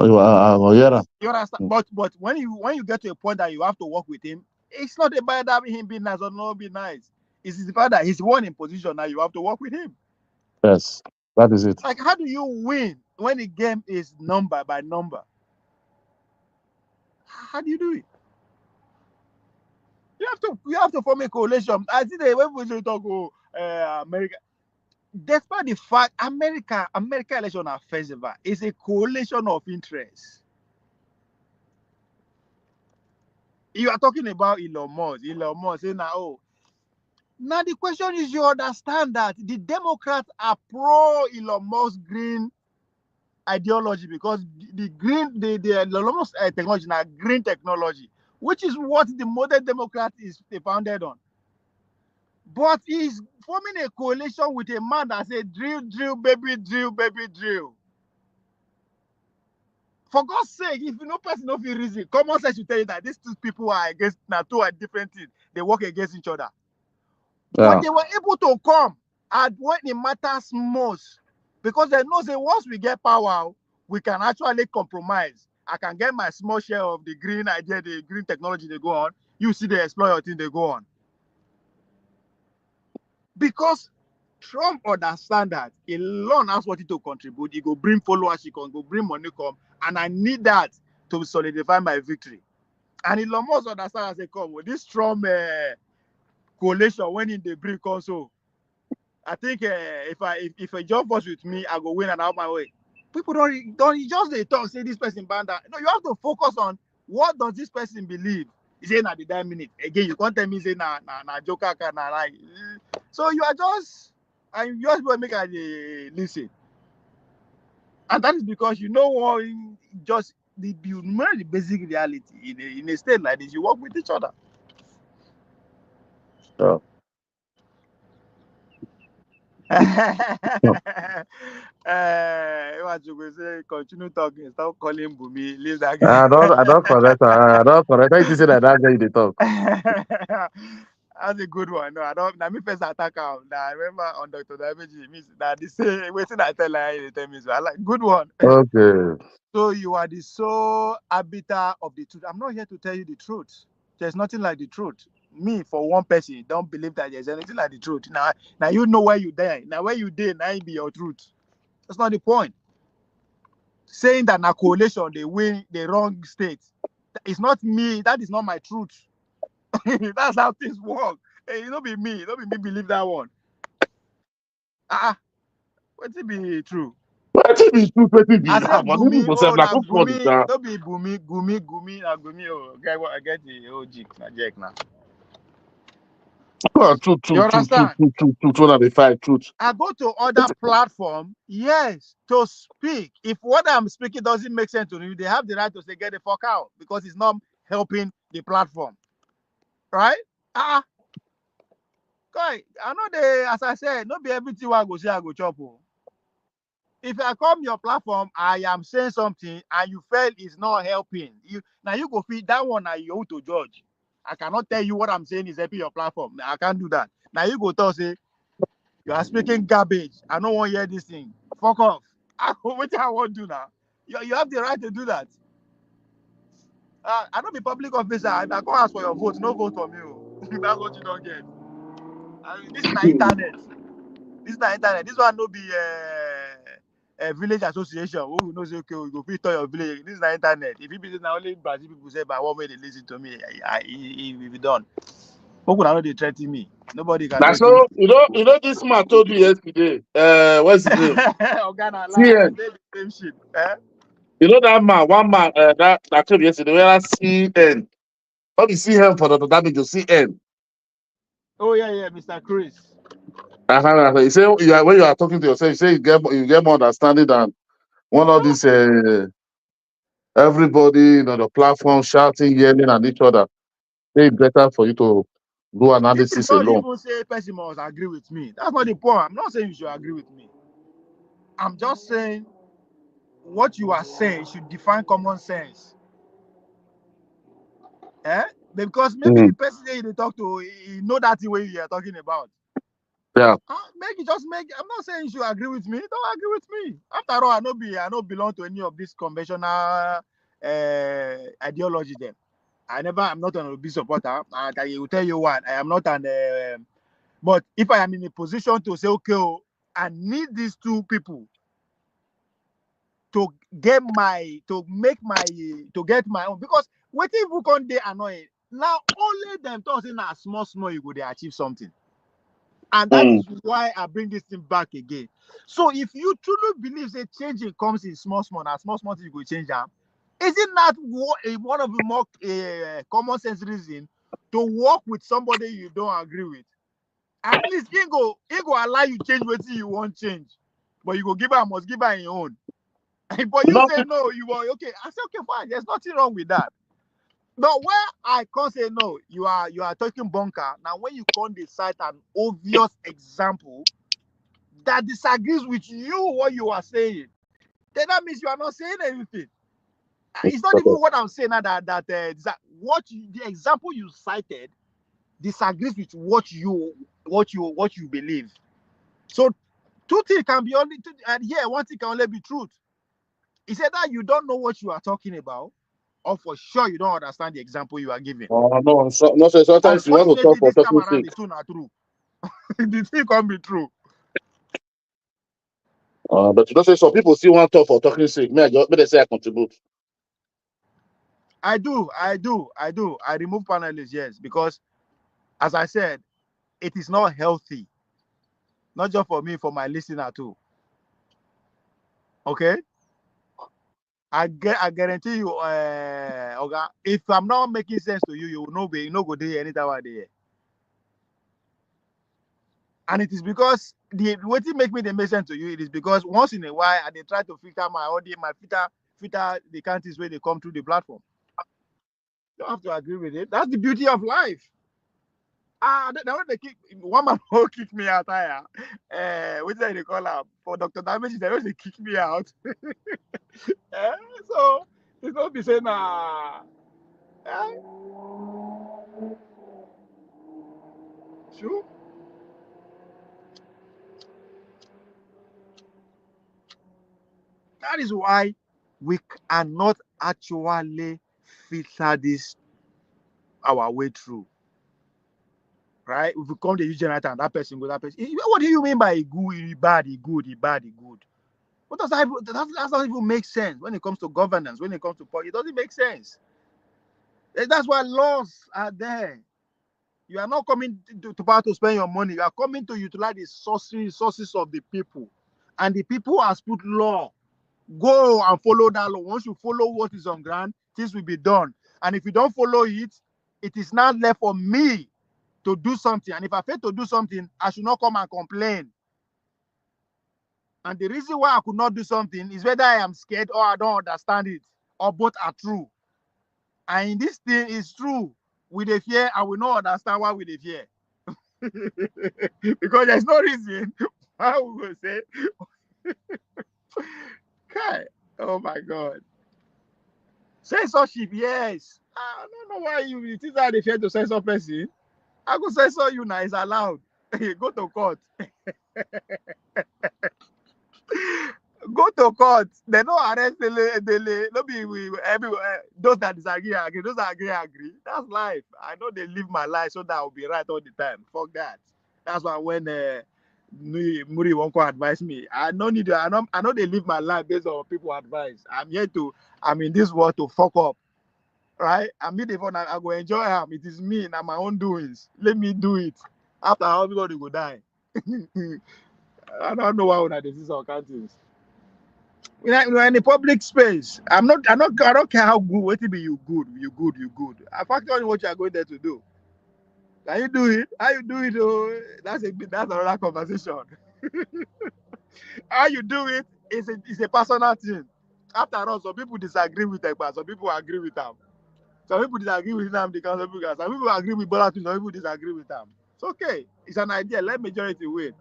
You understand? But when you get to a point that you have to work with him, it's not about that him being nice or not be nice. It's the fact that he's one in position now. You have to work with him. Yes, that is it. Like, how do you win when the game is number by number? How do you do it? You have to form a coalition. I see the when we talk America. Despite the fact America election are festival is a coalition of interests. You are talking about Elon Musk saying now, now the question is, you understand that the Democrats are pro Elon Musk green ideology because the Elon Musk technology now green technology, which is what the modern Democrat is founded on. But he's forming a coalition with a man that said drill, baby, drill. For God's sake, if you know person no feel reason, common sense should tell you that these two people are against two are different things. They work against each other. But they were able to come at when it matters most. Because they know that once we get power, we can actually compromise. I can get my small share of the green idea, the green technology they go on. You see the exploit thing they go on. Because Trump understand that Elon has what to contribute. He go bring followers, he can go bring money come, and I need that to solidify my victory. And Elon Musk understand as they come with this strong coalition when in the brick also. I think if a job was with me, I go win and out my way. People don't just they talk say this person banned that. No, you have to focus on what does this person believe. He say na the 9 minute again. You can't tell me say na joker na like. So you are just and you just want to make a listen, and that is because you know what just the basic reality in a state like this. You work with each other. Oh. What you go say? Continue talking. Stop calling Bumi. Leave that guy. I don't correct. I don't correct. I just say that guy they talk. That's a good one. No, I don't. Now me first attack out. Now I remember on Dr. Dameji, means that they say waiting I tell her they tell me so. I like good one. Okay. So you are the sole arbiter of the truth. I'm not here to tell you the truth. There's nothing like the truth. Me, for one person, don't believe that there's anything like the truth. Now you know where you die. Now where you did, now it be your truth. That's not the point. Saying that na coalition they win the wrong state. It's not me. That is not my truth. That's how things work. Hey, it don't be me. Don't be me believe that one. What it be true? What it be true? What it be? I said Gumi. Oh, na Gumi. Don't be Gumi. Na Gumi. Oh, I get the OG. Na Jack now. Truth. You understand? Truth. I go to other platform, yes, to speak. If what I'm speaking doesn't make sense to you, they have the right to say get the fuck out because it's not helping the platform. Right? Guy, I know as I said, not be everything I go say I go chop. If I come your platform, I am saying something and you felt it's not helping. You go feed that one and you to judge. I cannot tell you what I'm saying is helping your platform. I can't do that. Now you go tell say you are speaking garbage. I don't want to hear this thing. Fuck off. What I want to do now? You have the right to do that. I don't be public officer. I go ask for your vote. No vote for me. That's what you don't get. This is the internet. This one no be a village association. Who knows? Okay, we go fit your village. This is the internet. If you be now only Brazil people say, "But one way they listen to me, if you done." Who could not they threaten me? Nobody can. That's so you know this man told me yesterday. What's his name? CN. The same shit. You know that man, one man that told me yesterday. Where I CN. What is CN for the damage to CN? Oh yeah, Mr. Chris. You say when you are talking to yourself, you say you get more understanding than one of these everybody on the platform shouting, yelling at each other. It's better for you to do analysis alone. People say person must agree with me. That's not the point. I'm not saying you should agree with me. I'm just saying what you are saying should define common sense. Because maybe the person that you talk to, you know that the way you are talking about. Yeah. I'm not saying you should agree with me. Don't agree with me. After all, I don't belong to any of this conventional ideology then. I'm not an Obi supporter. I will tell you what, I am not an but if I am in a position to say, okay, I need these two people to get my own, because what if you can't they annoying? Now only them talking na small you go they achieve something. And that is why I bring this thing back again. So if you truly believe that changing comes in small things you go change them, isn't that one of the more common sense reason to work with somebody you don't agree with? At least he go allow you change what you want change, but you go must give her your own. But you say no, you are okay. I say okay, fine. There's nothing wrong with that. But where I can't say no, you are talking bunker. Now when you can't decide an obvious example that disagrees with you what you are saying, then that means you are not saying anything. It's not even what I'm saying now that the example you cited disagrees with what you believe. So two things can be only and here one thing can only be truth. It's either you don't know what you are talking about, or for sure you don't understand the example you are giving. No, sometimes you want to talk for talking sake. The two are true. The thing can be true. But you don't say some people still want to talk for talking sake. May they say I contribute. I do. I remove panelists, yes, because as I said, it is not healthy. Not just for me, for my listener too. Okay? I guarantee you, okay, if I'm not making sense to you, you will know you know go there anytime I there. And it is because what it make me the make sense to you, it is because once in a while they try to filter my audience, my filter the countries where they come through the platform. You don't have to agree with it. That's the beauty of life. They kick one man who kick me out here. What did they call her? For Dr. Damage, they kick me out. So it's not be saying sure. That is why we cannot actually filter this our way through. Right? If we come to use generator and that person go, that person. What do you mean by good, bad, good? What does that doesn't even make sense when it comes to governance, when it comes to politics? It doesn't make sense. That's why laws are there. You are not coming to power to spend your money. You are coming to utilize the sources of the people. And the people has put law. Go and follow that law. Once you follow what is on ground, things will be done. And if you don't follow it, it is not left for me to do something. And if I fail to do something, I should not come and complain. And the reason why I could not do something is whether I am scared or I don't understand it, or both are true. And this thing is true. With the fear, I will not understand why with the fear. Because there's no reason why we will say, okay, oh my God. Censorship, yes. I don't know why you think that they fear to censor person. I could censor you now, it's allowed. Go to court. Go to court. They don't arrest no be those that disagree agree. Those that agree. That's life. I know they live my life so that I'll be right all the time. Fuck that. That's why when Muri won't advise me, I know they live my life based on people advice. I'm in this world to fuck up. Right? I'm in the phone, I go enjoy them. It is me and my own doings. Let me do it. After how everybody will die. I don't know why when this is all countries. We're in a public space. I don't care how good. What be you good. I factor in what you are going there to do. Can you do it? How you do it? Oh, that's another conversation. How you do it is a personal thing. After all, some people disagree with them, but some people agree with them. Some people disagree with them because some people agree with Bola, some people disagree with them. It's okay. It's an idea. Let majority win.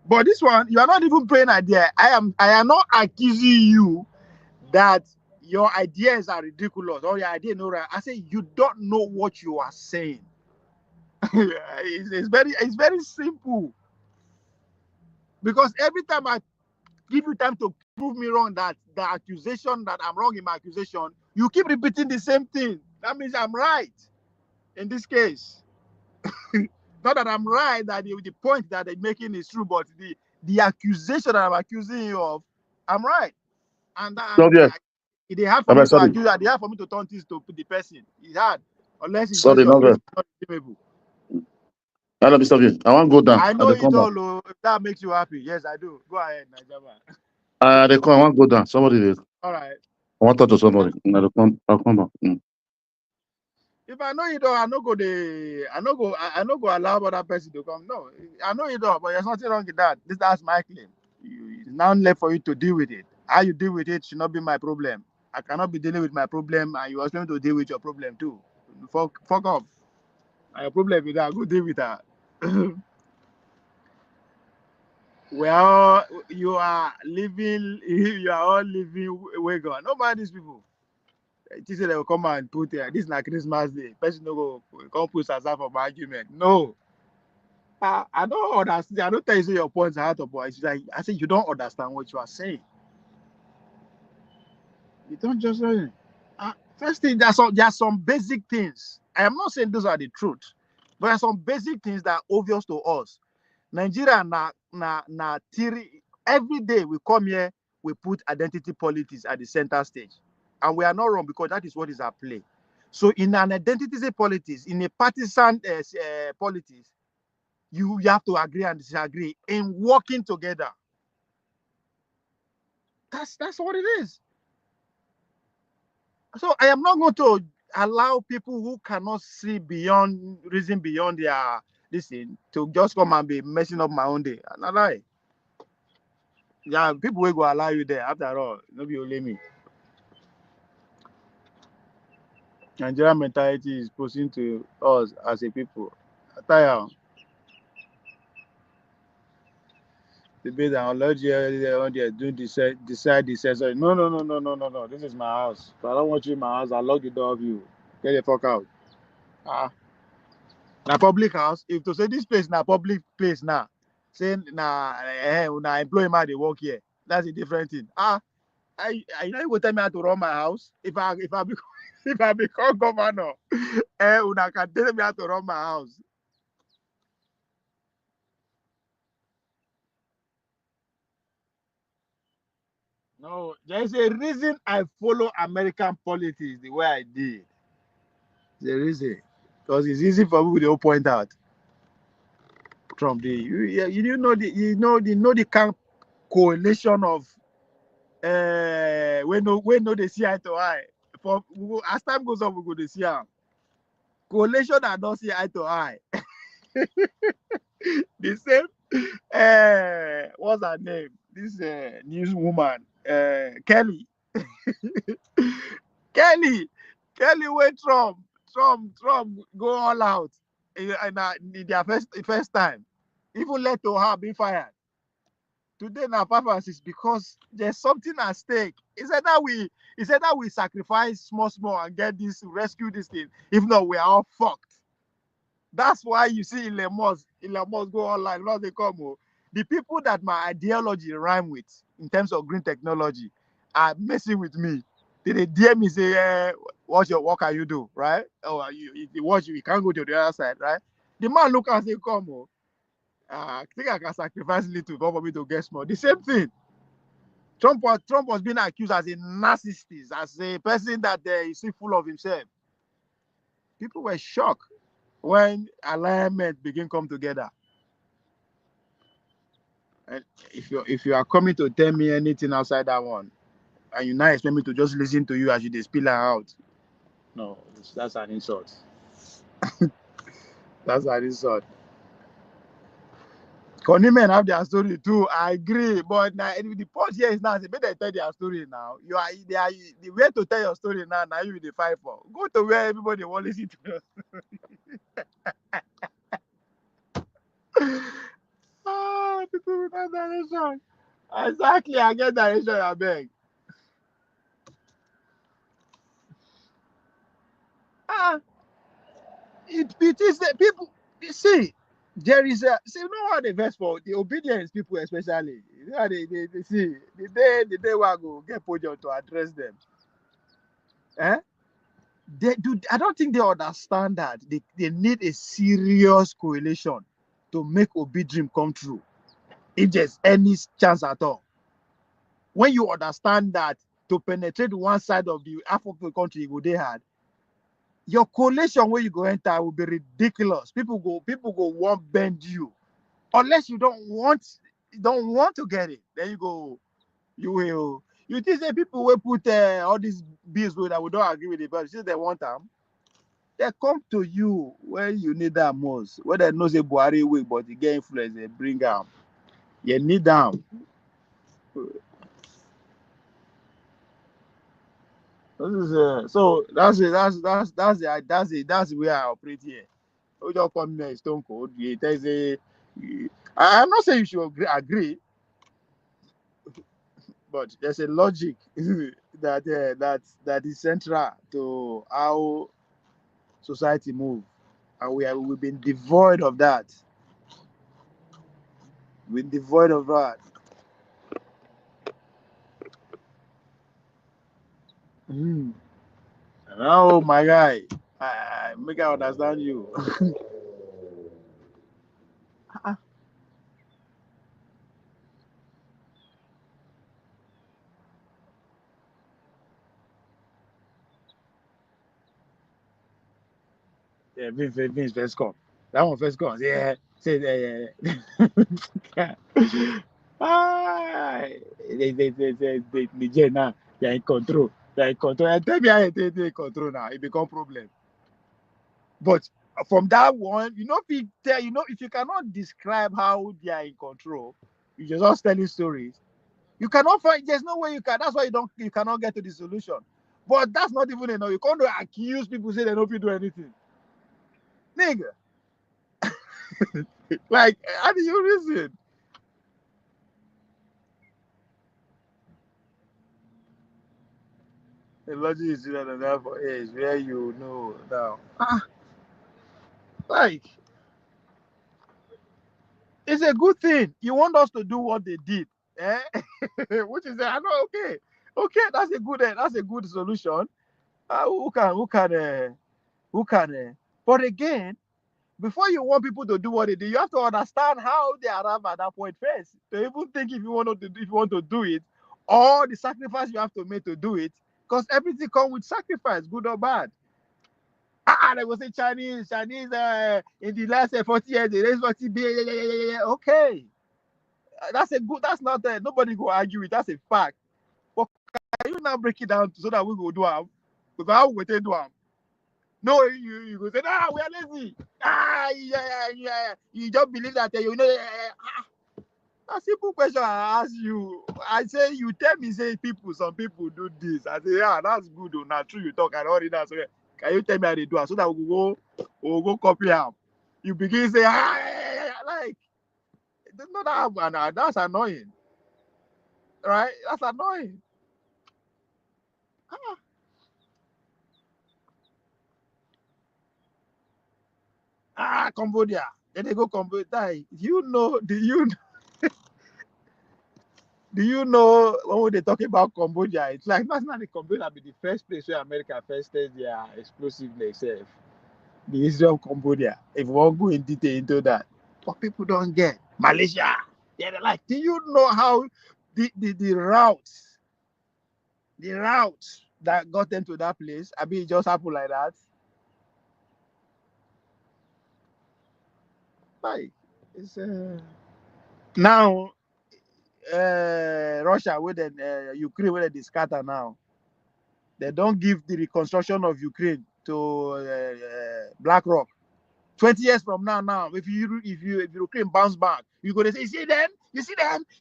But this one, you are not even playing idea. I am not accusing you that your ideas are ridiculous or your idea no right. I say you don't know what you are saying. It's very simple. Because every time I give you time to prove me wrong, that the accusation that I'm wrong in my accusation, you keep repeating the same thing. That means I'm right in this case. Not that I'm right, that the point that they're making is true, but the accusation that I'm accusing you of, I'm right. And it hard for me to accuse that. It hard for me to turn things to the person. It's hard. Unless it's just your case, not redeemable. I want to go down. I know it all. If that makes you happy. Yes, I do. Go ahead, Nigeria. I want to go down. Somebody did. All right. I want to talk to somebody. I'll come back. If I know you don't, I no go allow other person to come. No, I know you don't, but there's nothing wrong with that. That's my claim. It's now left for you to deal with it. How you deal with it should not be my problem. I cannot be dealing with my problem, and you are going to deal with your problem too. Fuck off. Your problem with that, go deal with that. You are all living wagon. Nobody these people. They say they will come and put this is not Christmas Day. Person no go come put aside for my argument. No. I don't understand. I don't tell you your points are out of point. Like I say you don't understand what you are saying. You don't just first thing, there are some basic things. I am not saying those are the truth, but there are some basic things that are obvious to us. Nigeria theory. Every day we come here, we put identity politics at the center stage. And we are not wrong because that is what is at play. So in an identity politics, in a partisan politics, you have to agree and disagree in working together. That's what it is. So I am not going to allow people who cannot see beyond, reason beyond their this thing to just come and be messing up my own day. Not lie. Yeah, people will go allow you there. After all, nobody only me. Nigerian mentality is posing to us as a people. I debate and allergy on there doing decide sorry. No. This is my house. If I don't want you in my house, I'll lock the door of you. Get the fuck out. Na public house. If to say this place na public place now, say na employment they work here. That's a different thing. I you go tell me how to run my house. If I become if I become governor, una can tell me how to run my house. No, there's a reason I follow American politics the way I did. There's a reason. Because it's easy for people to point out. Trump, you know the kind of coalition of we know they see eye to eye. For as time goes on, we go to see them. Coalition that don't see eye to eye. The same what's her name? This newswoman, Kelly. Kelly went Trump go all out in their first time. Even led to her being fired. Today now purpose is because there's something at stake. Is that we sacrifice small and get this, rescue this thing. If not, we are all fucked. That's why you see Elon Musk go online. Not they come. The people that my ideology rhyme with in terms of green technology are messing with me. They dare me say, what can you do, right? Oh, you can't go to the other side, right? The man look and say, come, I think I can sacrifice little for me to get small. The same thing. Trump was being accused as a narcissist, as a person that is full of himself. People were shocked when alignment begin come together. And if you are coming to tell me anything outside that one, and you now expect me to just listen to you as you spill out, no, that's an insult. That's an insult. Connie men have their story too. I agree, but now the point here is now they better tell their story now. The way to tell your story now. Now you the fight for. Go to where everybody want to listen to your story. People without direction. Exactly, I get direction. I beg. It is the people. You see, there is a see. You know how they vex for the obedience people, especially. You know how they see the day we go get Pojo to address them. They do. I don't think they understand that they need a serious coalition to make Obi dream come true. If there's any chance at all, when you understand that to penetrate one side of the half of the country they had, your coalition where you go enter will be ridiculous. People go want bend you, unless you don't want to get it. Then you will. You think say people will put all these bills that we don't agree with it, but since they want them. They come to you when you need them most. When they know say Buhari weak, but you get influence, they bring them. You need them. So that's it. That's where I operate here. You just come here, stone cold. There's I'm not saying you should agree, but there's a logic that is central to how society move, and we've been devoid of that. We're devoid of that. Oh my guy, I make I understand you. Vince first come. That one first comes. Yeah. Say ah, they Niger now. They're in control. They're in control. And tell me how they in control now. It become problem. But from that one, if you cannot describe how they are in control, you're just telling stories. You cannot find. There's no way you can. That's why you cannot get to the solution. But that's not even enough. You can't accuse people say they don't do anything, nigga. Like, how do you reason? The logic is not enough for age where you know now. Like, it's a good thing. You want us to do what they did, eh? Which is, I know, okay, that's a good solution. Who can? But again, before you want people to do what they do, you have to understand how they arrive at that point first. To even think if you want to do it, or the sacrifice you have to make to do it, because everything comes with sacrifice, good or bad. They will say Chinese in the last 40 years, they raised 40 billion. Okay. That's not nobody go argue it. That's a fact. But can you now break it down so that we will do them? Because how we do them? No, you go say, we are lazy. Yeah. You just believe that, A simple question I ask you. I say, you tell me, say, some people do this. I say, yeah, that's good. Now, true, you talk, and all that. So, can you tell me how they do it? So that we'll go copy them. You begin say, like, no, that's annoying. Right? That's annoying. Cambodia. Then they go Cambodia. Do you know when they talk about Cambodia? It's like that's not the Cambodia be the first place where America first tested their explosiveness. The history of Cambodia. If we won't go in detail into that, but people don't get Malaysia. Yeah, they're like, do you know how the routes that got them to that place? I mean, it just happened like that. Like, it's now Russia with Ukraine with the scatter now. They don't give the reconstruction of Ukraine to BlackRock. 20 years from now, if Ukraine bounce back, you're gonna say, you see them?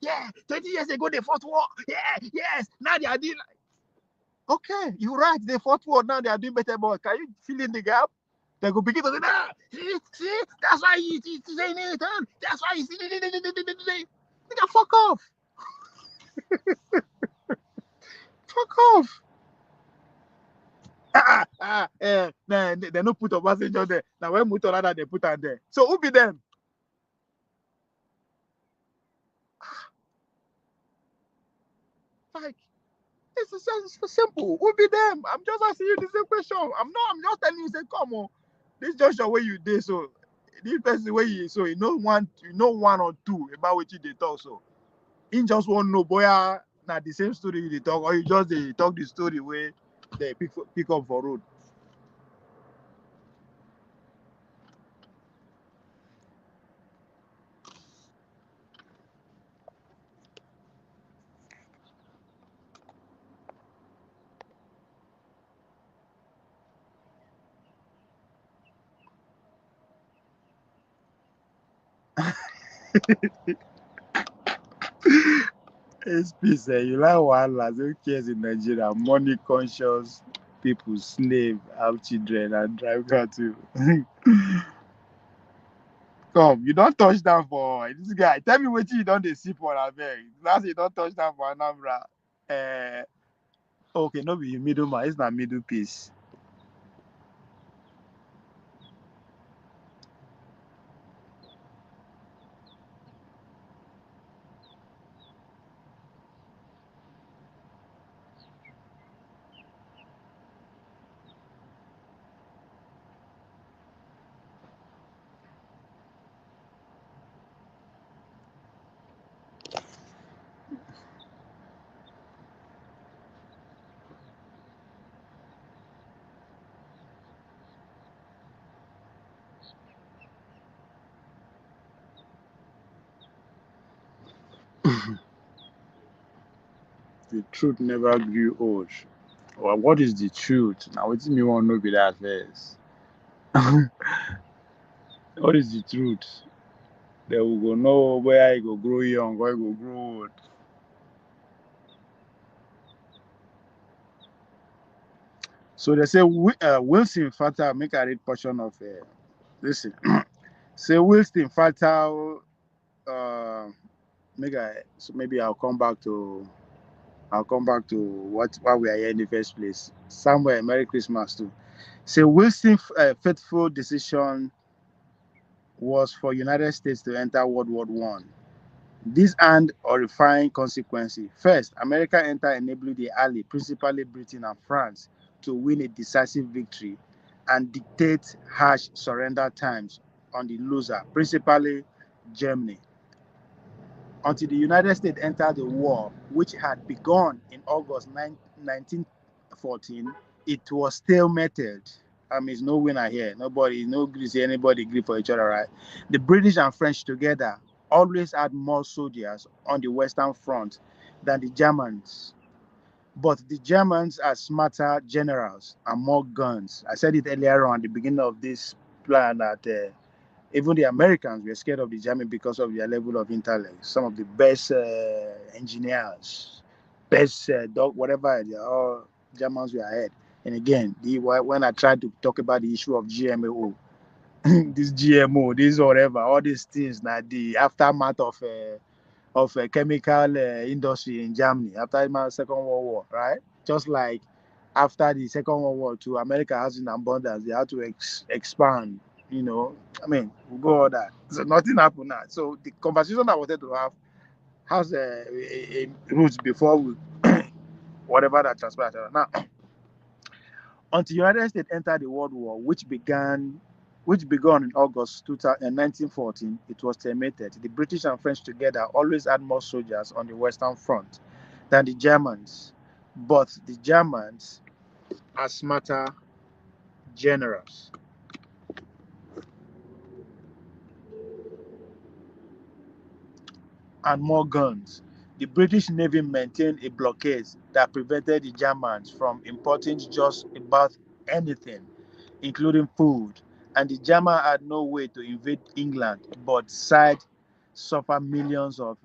Yeah, 20 years ago they fought war. Yeah, yes. Now they are doing okay, you're right, they fought war, now they are doing better, but can you fill in the gap? They go begin to say, see, that's why he's saying it, that's why he's nigga, fuck off. Fuck off. They no put a passenger there. Now when Mutorada they put her there. So who be them? Like, it's so simple. Who be them? I'm just asking you the same question. I'm just telling you, say, come on. This just the way you did, so this person way you know one or two about what you they talk. So in just one no boy not the same story you they talk, or you just they talk the story where they pick up for road. It's peace. You like wildlife, who cares in Nigeria? Money conscious people, slave, have children, and drive car too. Come, you don't touch down for this guy. Tell me what you don't they see for Abeg. That's you don't touch down for Anambra. Okay, no be middle man, it's not middle piece. The truth never grew old. Well, what is the truth? Now, what do you want to know be that first? What is the truth? They will go know where I go grow young, where I go grow old. So they say Wilson Fatal, make a read portion of listen. Say Wilson Fatal, so maybe I'll come back to what we are here in the first place. Somewhere, Merry Christmas too. Say Wilson faithful decision was for United States to enter World War One. This earned horrifying consequences. First, America entered enabling the ally, principally Britain and France, to win a decisive victory and dictate harsh surrender times on the loser, principally Germany. Until the United States entered the war, which had begun in August 1914, it was stalemated. I mean, it's no winner here. Nobody, no agree, anybody agree for each other, right? The British and French together always had more soldiers on the Western Front than the Germans. But the Germans are smarter generals and more guns. I said it earlier on at the beginning of this plan that even the Americans were scared of the Germans because of their level of intellect. Some of the best engineers, best whatever, all Germans were ahead. And again, when I tried to talk about the issue of GMO, this GMO, this whatever, all these things, that the aftermath of chemical industry in Germany after the Second World War, right? Just like after the Second World War, too, America has in abundance. They had to expand. You know, I mean, we'll go all that. So nothing happened now. So the conversation I wanted to have has a roots before we whatever that transpired. Now, until the United States entered the World War, which began in August 1914, it was terminated. The British and French together always had more soldiers on the Western Front than the Germans, but the Germans are smarter generals. And more guns. The British Navy maintained a blockade that prevented the Germans from importing just about anything, including food, and the Germans had no way to invade England but side suffer millions of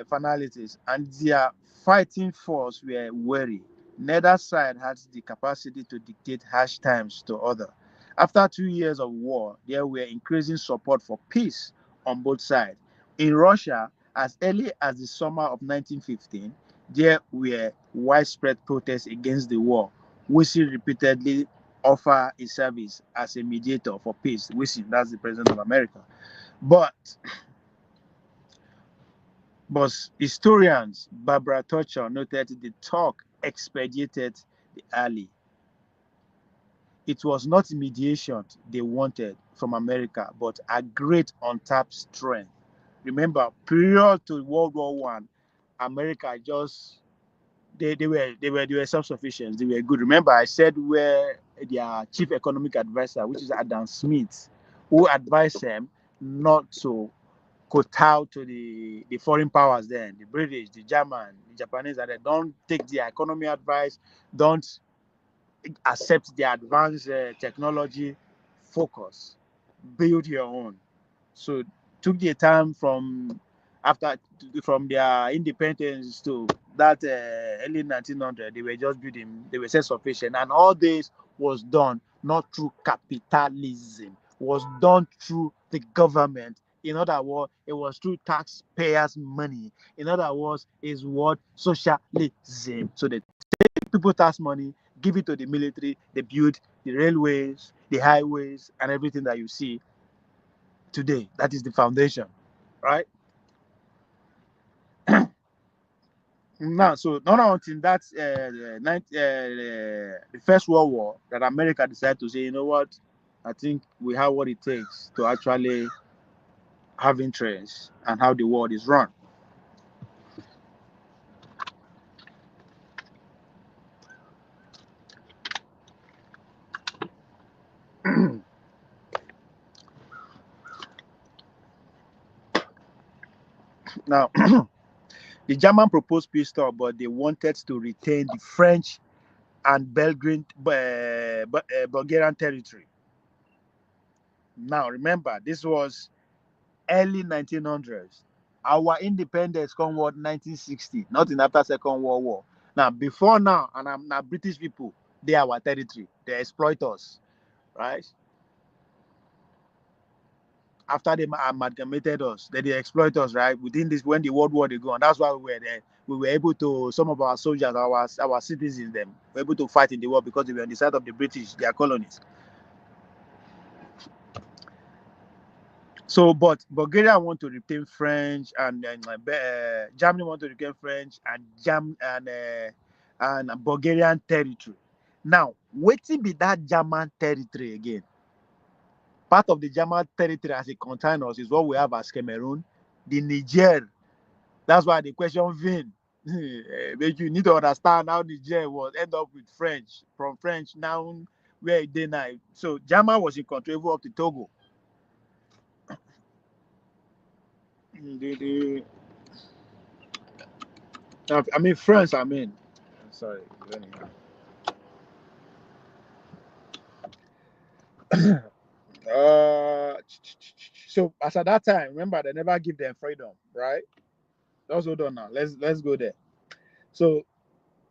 fatalities, and their fighting force were wary. Neither side had the capacity to dictate harsh times to other. After 2 years of war, there were increasing support for peace on both sides. In Russia, as early as the summer of 1915, there were widespread protests against the war. Wilson repeatedly offered his service as a mediator for peace. Wilson, that's the president of America. But historians Barbara Tuchel noted the talk expedited the ally. It was not mediation they wanted from America, but a great untapped strength. Remember, prior to World War One, America just they were self-sufficient. They were good. Remember, I said where their chief economic advisor, which is Adam Smith, who advised them not to kowtow to the foreign powers then, the British, the German, the Japanese, and they don't take their economy advice, don't accept the advanced technology, focus, build your own. So took the time from their independence to that early 1900, they were just building, they were self-sufficient, and all this was done not through capitalism, was done through the government. In other words, it was through taxpayers' money. In other words, is what socialism. So they take people tax money, give it to the military, they build the railways, the highways, and everything that you see today. That is the foundation, right? Now, so not until that the First World War that America decided to say, you know what, I think we have what it takes to actually have interest and how the world is run. Now, the German proposed peace talk, but they wanted to retain the French and Bulgarian territory. Now, remember, this was early 1900s. Our independence come what 1960, not in after Second World War. Now, before now, and I'm now British people, they are our territory. They exploit us, right? After they amalgamated us, they exploit us, right? Within this, when the World War they go, and that's why we were there. We were able to, some of our soldiers, our citizens, them were able to fight in the war because they were on the side of the British, their colonies. So, but Bulgaria want to retain French, and Germany want to retain French and Bulgarian territory. Now, waiting be that German territory again. Part of the German territory as it contains us is what we have as Cameroon, the Niger. That's why the question Vin. But you need to understand how Niger was end up with French, from French now where they now. So German was in control of the Togo. I mean France. I mean, sorry. So as at that time, remember they never give them freedom, right? Let's hold on now. Let's go there. So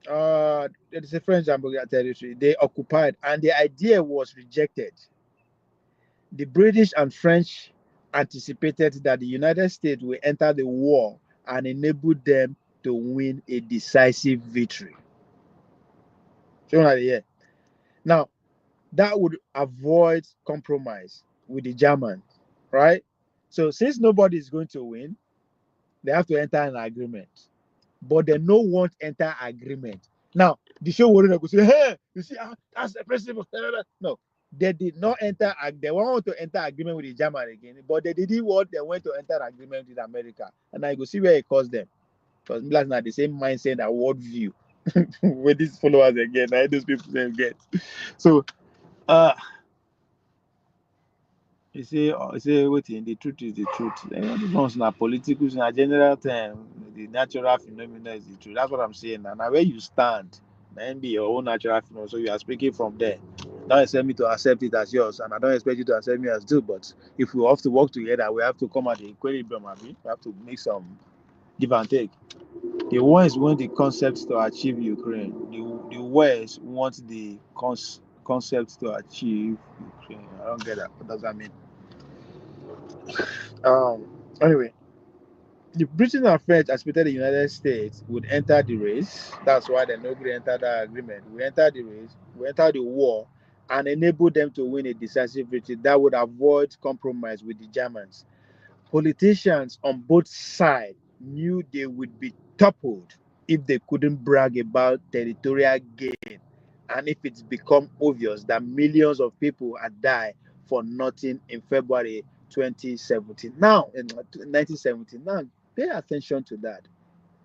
it's a French and Bulgarian territory. They occupied, and the idea was rejected. The British and French anticipated that the United States will enter the war and enable them to win a decisive victory. Now, that would avoid compromise with the Germans, right? So since nobody is going to win, they have to enter an agreement. But they no won't enter agreement. Now, the show will go say, hey, you see, that's the principle. No, they did not enter. They want to enter agreement with the German again, but they didn't want. They went to enter agreement with America, and I go see where it caused them, because that's not the same mindset and worldview with these followers again. Those people get. So, you say, waiting, the truth is the truth. It's not political, it's a general term. The natural phenomenon is the truth. That's what I'm saying. And where you stand, then be your own natural phenomenon. So you are speaking from there. Don't expect me to accept it as yours, and I don't expect you to accept me as too. But if we have to work together, we have to come at the equilibrium. We have to make some give and take. The West want the concepts to achieve Ukraine. The West wants the concepts to achieve Ukraine. I don't get that. What does that mean? Anyway, the British and French expected the United States would enter the race. That's why they nobody entered that agreement. We entered the race, we entered the war, and enabled them to win a decisive victory that would avoid compromise with the Germans. Politicians on both sides knew they would be toppled if they couldn't brag about territorial gain, and if it's become obvious that millions of people had died for nothing in February 2017. Now, in 1917, now pay attention to that.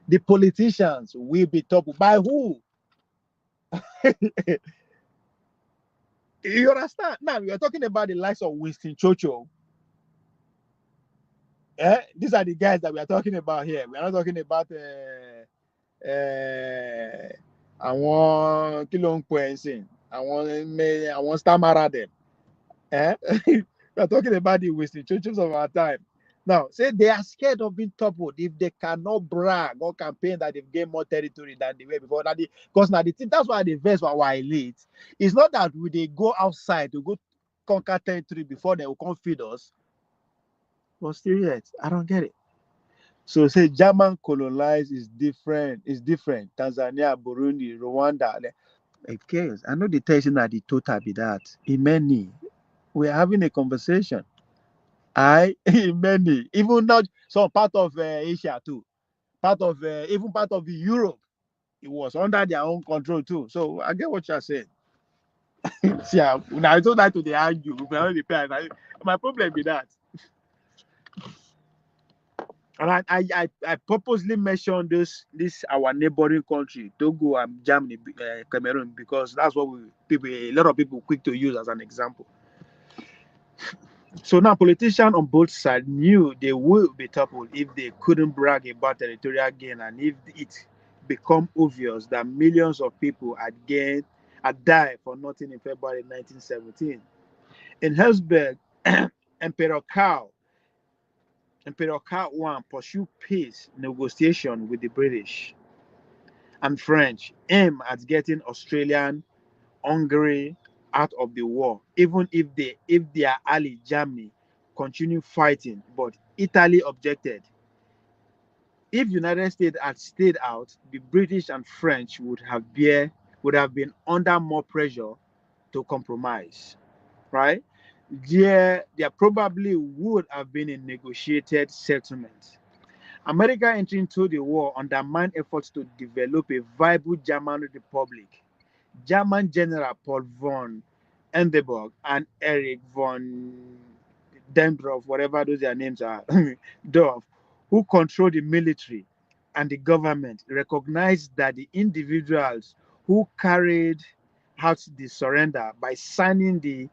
The politicians will be toppled by who? You understand? Now we are talking about the likes of Winston Churchill. These are the guys that we are talking about here. We are not talking about àwọn kí ló ń pè é sìn àwọn stammerer dem. We are talking about the Winston Churchills of our time. Now, say they are scared of being toppled if they cannot brag or campaign that they've gained more territory than they were before. Because now that's why the verse for our elite. It's not that they go outside to go conquer territory before they will come feed us. But still yet, I don't get it. So say German colonized is different. It's different. Tanzania, Burundi, Rwanda. Okay, I know the tension that the total be that. In many, we're having a conversation. In many, even not some part of Asia too, even part of Europe, it was under their own control too. So I get what you're saying. See, now I told that to the argue. My problem with that. And I purposely mentioned this our neighboring country, Togo and Germany, Cameroon, because that's what a lot of people quick to use as an example. So now politicians on both sides knew they would be toppled if they couldn't brag about territorial gain, and if it become obvious that millions of people had died for nothing in February 1917. In Hellsberg, Emperor Karl I pursued peace negotiation with the British and French, aimed at getting Hungary out of the war, even if their ally Germany continued fighting. But Italy objected. If United States had stayed out, the British and French would have been under more pressure to compromise. Right? There probably would have been a negotiated settlement. America entering into the war undermined efforts to develop a viable German republic. German General Paul von Hindenburg and Erich von Dendorf, whatever those their names are, Dorf, who controlled the military and the government, recognized that the individuals who carried out the surrender by signing the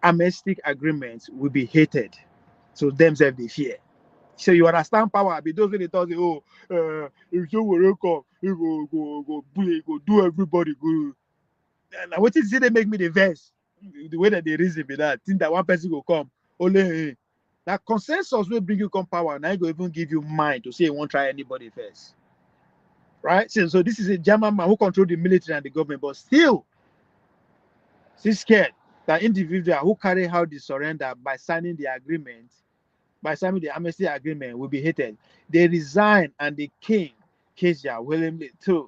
armistice agreements will be hated. So themselves they fear. So you understand power. But those when they talk, if you will come, you go do everybody good. And what is it they make me the verse? The way that they reason be that think that one person will come. Only that consensus will bring you come power. Now you go even give you mind to say you won't try anybody first. Right? So this is a German man who controls the military and the government, but still scared that individual who carry out the surrender by signing the amnesty agreement will be hated. They resigned, and the king, Kaiser William II,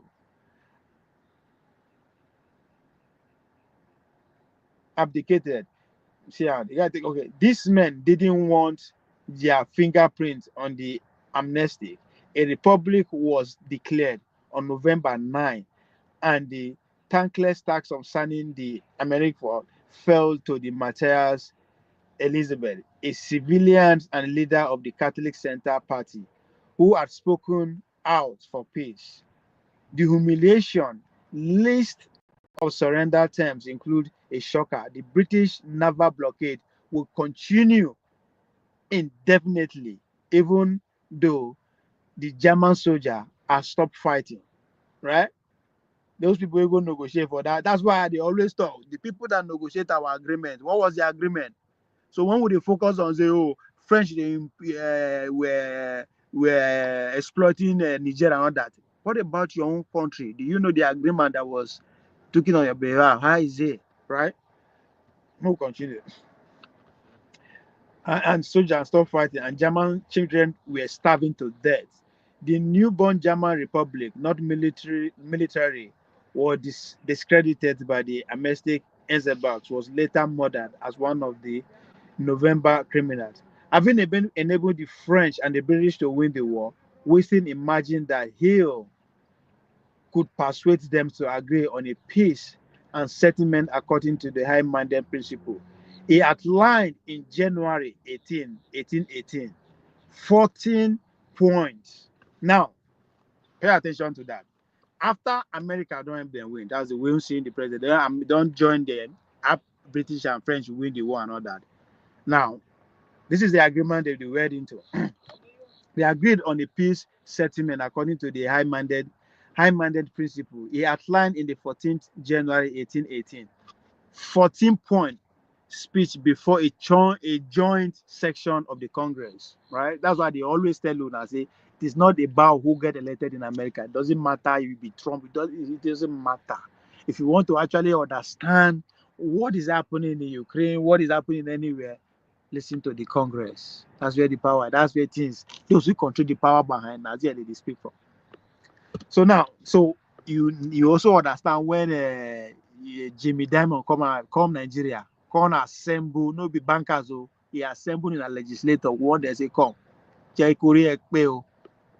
abdicated. See, you gotta think, okay, these men didn't want their fingerprints on the amnesty. A republic was declared on November 9, and the thankless task of signing the American fell to the Matthias Elizabeth, a civilian and leader of the Catholic Center Party, who had spoken out for peace. The humiliation list of surrender terms include a shocker. The British naval blockade will continue indefinitely, even though the German soldier has stopped fighting. Right? Those people will go negotiate for that. That's why they always talk. The people that negotiate our agreement, what was the agreement? So when would they focus on say, oh, French they were exploiting Nigeria and all that? What about your own country? Do you know the agreement that was taken on your behalf? How is it? Right? We'll continue. And soldiers stopped fighting, and German children were starving to death. The newborn German Republic, not military, was discredited by the amnesty. Eisenberg was later murdered as one of the November criminals. Having enabled the French and the British to win the war, Wilson imagined that Hill could persuade them to agree on a peace and settlement according to the high-minded principle. He outlined in January 1818, 14 points. Now, pay attention to that. After America don't help them win, that's the Wilson, the president, don't join them, British and French win the war and all that. Now, this is the agreement that they were into. They agreed on a peace settlement according to the high-minded principle. He outlined in the 14th January 1818, 14-point speech before a joint section of the Congress. Right? That's why they always tell you and say it is not about who get elected in America. It doesn't matter if you be Trump. It doesn't matter. If you want to actually understand what is happening in Ukraine, what is happening anywhere, listen to the Congress. That's where the power, that's where things, those who control the power behind, that's where they speak from. So now, you also understand when Jimmy Diamond come Nigeria, come assemble, no be bankers, he assembled in a legislator, what they say come. Check Korea Ekpeo,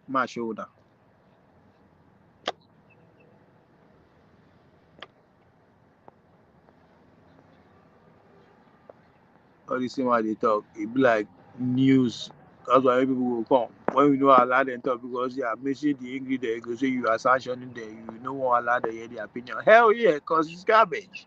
my shoulder. All this thing why they talk, it be like news. That's why people will come. When we know allow them talk because they are missing the English, they go say you are sanctioning them, you know what allow them hear their opinion. Hell yeah, because it's garbage.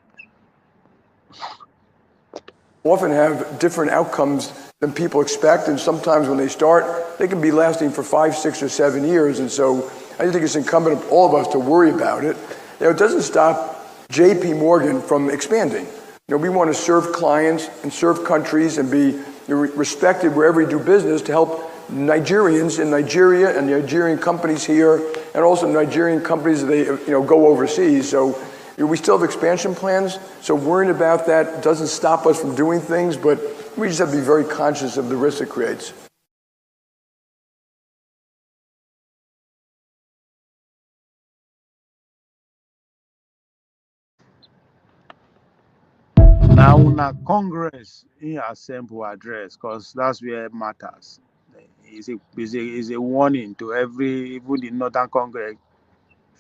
often have different outcomes than people expect, and sometimes when they start, they can be lasting for 5, 6, or 7 years. And so I think it's incumbent on all of us to worry about it. It doesn't stop J.P. Morgan from expanding. We want to serve clients and serve countries and be respected wherever we do business to help Nigerians in Nigeria and Nigerian companies here, and also Nigerian companies that go overseas. So we still have expansion plans. So worrying about that doesn't stop us from doing things, but we just have to be very conscious of the risk it creates. Now, una Congress in assemble address, because that's where it matters. It's a warning to even the Northern Congress.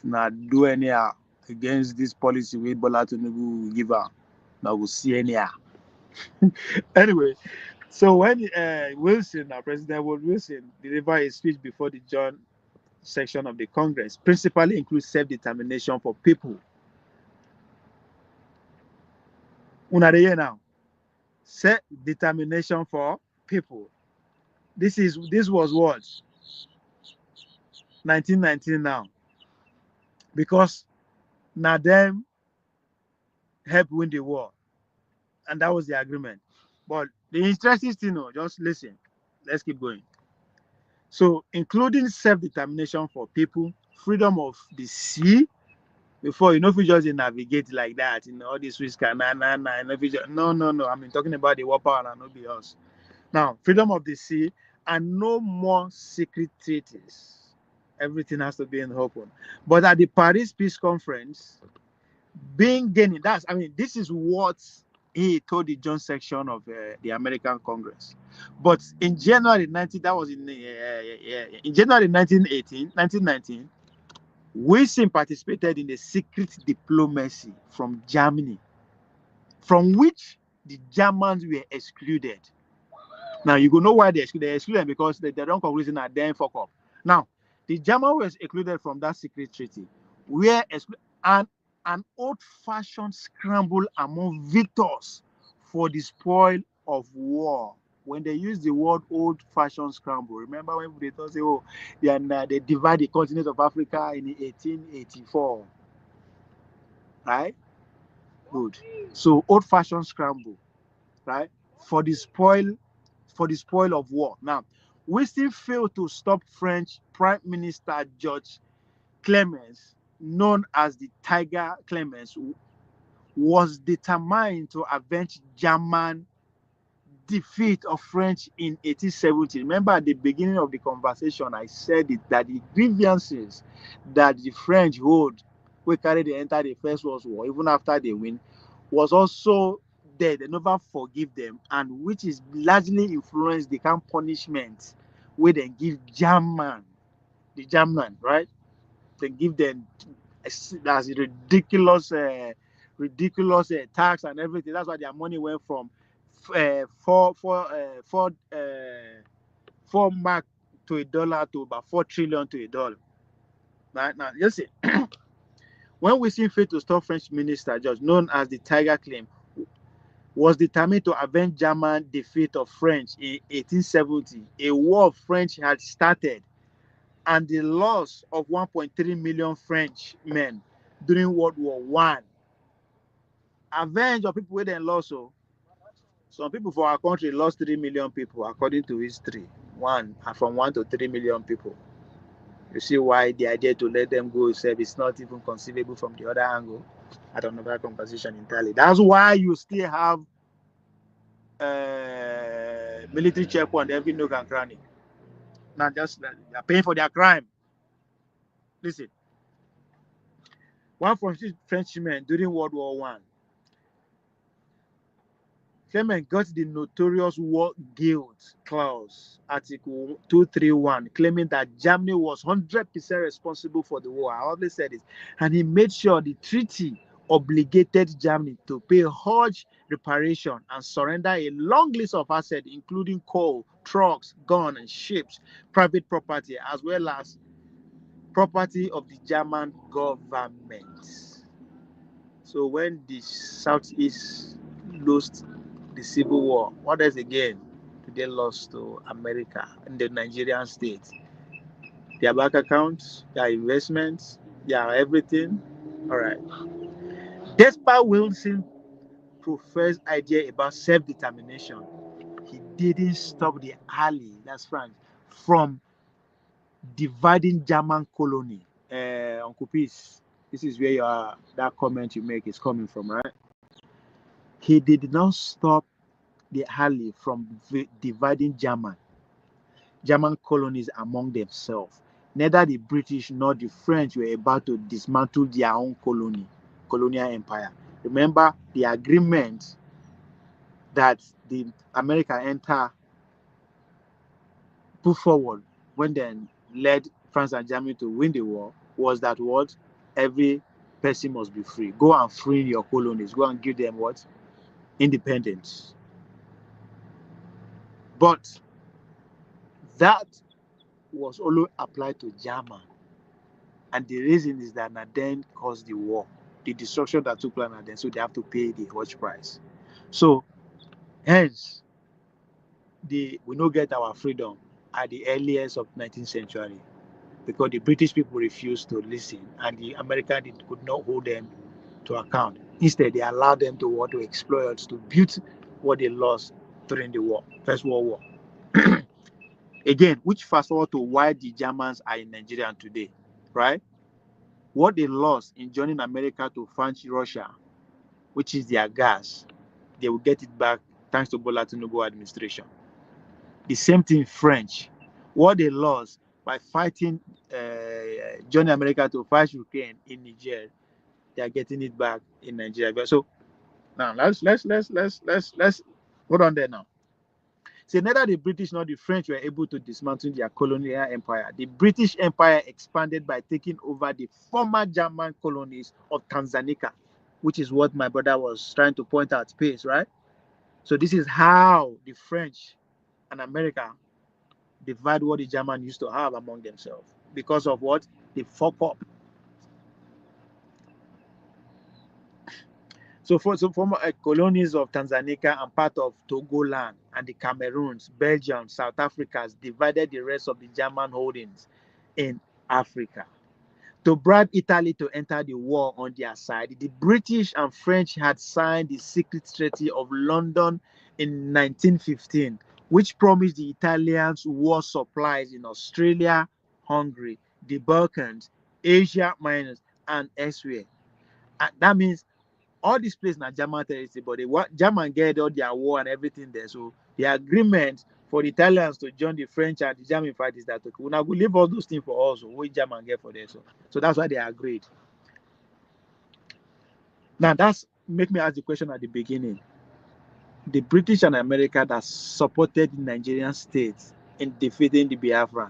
Not do anyhow against this policy with Bola Tinubu will give her. Now we'll see anyhow. Anyway, so when President Wilson delivered a speech before the joint section of the Congress, principally includes self-determination for people. Una dey now. Self-determination for people. This was what? 1919 now. Because now them help win the war. And that was the agreement. But the interesting thing, just listen. Let's keep going. So, including self-determination for people, freedom of the sea, before if you just navigate like that, all this risk, no. I mean, talking about the war power and not be us. Now, freedom of the sea and no more secret treaties. Everything has to be in open. But at the Paris Peace Conference, this is what he told the joint section of the American Congress. But in January 1919, Wilson participated in a secret diplomacy from Germany, from which the Germans were excluded. Now, you go know why they're excluded because they don't conclude that they fuck up. Now, the Germans were excluded from that secret treaty, where an old-fashioned scramble among victors for the spoil of war. When they use the word old-fashioned scramble, remember when they thought, they divide the continent of Africa in 1884, right? Good. So old-fashioned scramble, right? For the spoil of war. Now, we still failed to stop French Prime Minister George Clemens, known as the Tiger Clemens, was determined to avenge German defeat of French in 1870. Remember at the beginning of the conversation, I said that the grievances that the French hold, we carried they enter the First World War, even after they win, was also there. They never forgive them, and which is largely influenced the kind of punishment where they give the German, right? They give them as ridiculous tax and everything. That's why their money went from 4 mark to $1 to about 4 trillion to $1. Right now, you see, when we see fit to stop French minister George, known as the Tiger Claim, was determined to avenge German defeat of French in 1870, a war French had started, and the loss of 1.3 million French men during World War I. Avenge of people who then lost. So some people for our country lost 3 million people, according to history. From 1 to 3 million people. You see why the idea to let them go itself is not even conceivable from the other angle. I don't know that conversation entirely. That's why you still have military checkpoint every nook and cranny. Not just that they're paying for their crime. Listen, one Frenchman during World War I, Clement got the notorious war guilt clause, Article 231, claiming that Germany was 100% responsible for the war. I always said it. And he made sure the treaty obligated Germany to pay huge reparation and surrender a long list of assets, including coal, trucks, guns, and ships, private property, as well as property of the German government. So when the Southeast lost the Civil War. What else again did they lost to America and the Nigerian state? Their bank accounts, their investments, their everything. All right. Despite Wilson's professed idea about self-determination, he didn't stop the ally, that's France, from dividing German colony. Uncle Peace, this is where that comment you make is coming from, right? He did not stop the ally from dividing German colonies among themselves. Neither the British nor the French were about to dismantle their own colonial empire. Remember the agreement that the America put forward when they led France and Germany to win the war was that what? Every person must be free. Go and free your colonies. Go and give them what? Independence. But that was only applied to German. And the reason is that Naden caused the war, the destruction that took place in Naden, so they have to pay the watch price. So, hence, we no get our freedom at the earliest of 19th century because the British people refused to listen and the Americans could not hold them to account. Instead, they allowed them to exploit, to build what they lost during the war, First World War. Again, which fast forward to why the Germans are in Nigeria today, right? What they lost in joining America to fund Russia, which is their gas, they will get it back thanks to Bola Tinubu administration. The same thing French. What they lost by fighting joining America to fight Ukraine in Niger, they are getting it back in Nigeria. So now let's hold on there now. So neither the British nor the French were able to dismantle their colonial empire. The British Empire expanded by taking over the former German colonies of Tanzania, which is what my brother was trying to point out, space, right? So this is how the French and America divide what the Germans used to have among themselves. Because of what? They fuck up. So former colonies of Tanzania and part of Togoland and the Cameroons, Belgium, South Africa divided the rest of the German holdings in Africa. To bribe Italy to enter the war on their side, the British and French had signed the Secret Treaty of London in 1915, which promised the Italians war supplies in Australia, Hungary, the Balkans, Asia Minor, and elsewhere. And that means all these places are German territory, but German get all their war and everything there. So the agreement for the Italians to join the French and the German fight is that okay, we now go leave all those things for us, what German get for them. So that's why they agreed. Now that's make me ask the question at the beginning. The British and America that supported the Nigerian state in defeating the Biafran,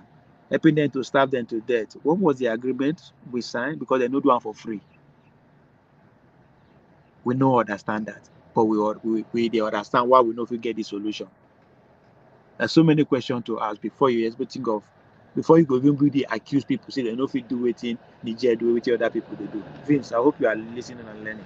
helping them to starve them to death. What was the agreement we signed? Because they no do one for free. We no understand that, but we they understand why we know if we get the solution. There's so many questions to ask before you before you go even go the accuse people say they know if we do it in Niger, do it other people they do. Vince, I hope you are listening and learning.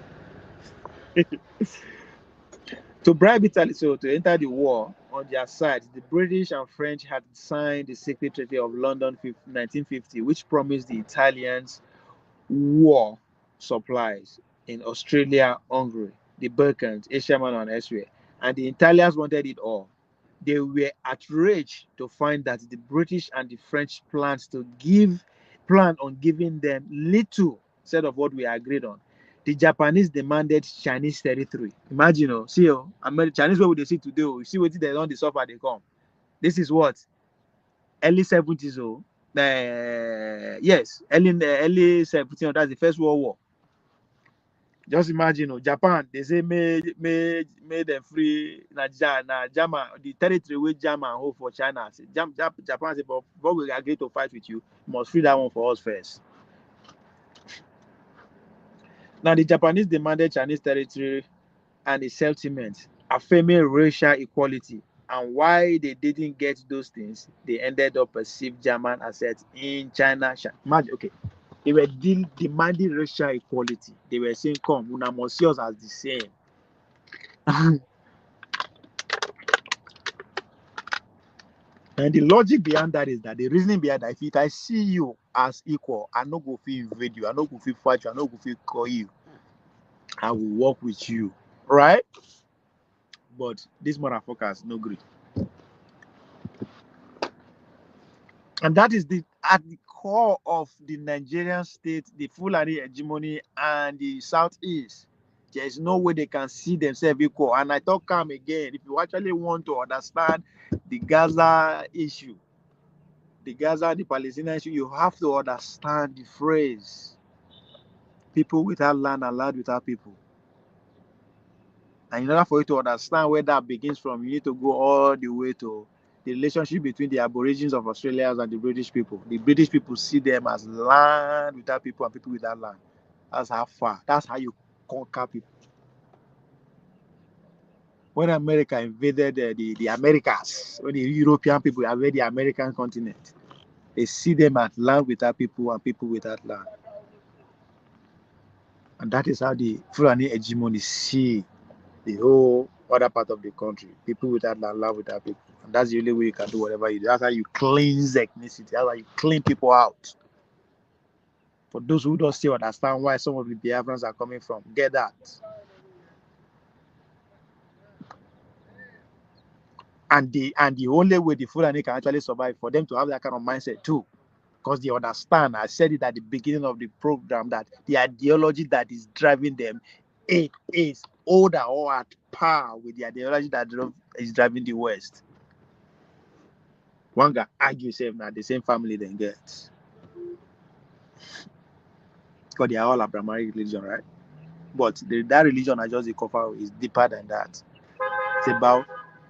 To bribe Italy, so to enter the war on their side, the British and French had signed the Secret Treaty of London 1950, which promised the Italians war supplies in Australia, Hungary, the Balkans, Asia Minor, and elsewhere. And the Italians wanted it all. They were outraged to find that the British and the French planned on giving them little instead of what we agreed on. The Japanese demanded Chinese territory. Imagine, Chinese where would they see today? You see what they don't suffer, they come. This is what? Early 70s, yes, early 70s, that's the First World War. Just imagine, Japan, they say made them free. German, the territory with German hold for China. Japan say, but before we agree to fight with you, you must free that one for us first. Now, the Japanese demanded Chinese territory and the settlement, affirming racial equality. And why they didn't get those things, they ended up perceived German assets in China. Imagine, okay. They were demanding racial equality. They were saying, come, we must see us as the same. And the logic behind that is that the reasoning behind that, if I see you as equal, I no go feel invade you, I no go feel fight you, I no go feel call you, I will work with you, right? But these motherfuckers no agree. And that is at the core of the Nigerian state, the Fulani hegemony and the Southeast. There is no way they can see themselves equal. And I talk calm again. If you actually want to understand the Gaza issue, the Palestinian issue, you have to understand the phrase people without land and land without people. And in order for you to understand where that begins from, you need to go all the way to the relationship between the Aborigines of Australia and the British people. The British people see them as land without people and people without land. That's how far. That's how you conquer people. When America invaded the Americas, when the European people invaded the American continent, they see them as land without people and people without land. And that is how the Fulani hegemony see the whole other part of the country. People without land, land without people. And that's the only way you can do whatever you do. That's how you cleanse ethnicity. That's how you clean people out. For those who don't still understand why some of the Biafrans are coming from, get that. And the only way the Fulani can actually survive, for them to have that kind of mindset too, because they understand, I said it at the beginning of the program, that the ideology that is driving them, it is older or at par with the ideology that is driving the West. One guy argue himself now the same family then gets. Because they are all Abrahamic religion, right? But that religion I just cover is deeper than that. It's about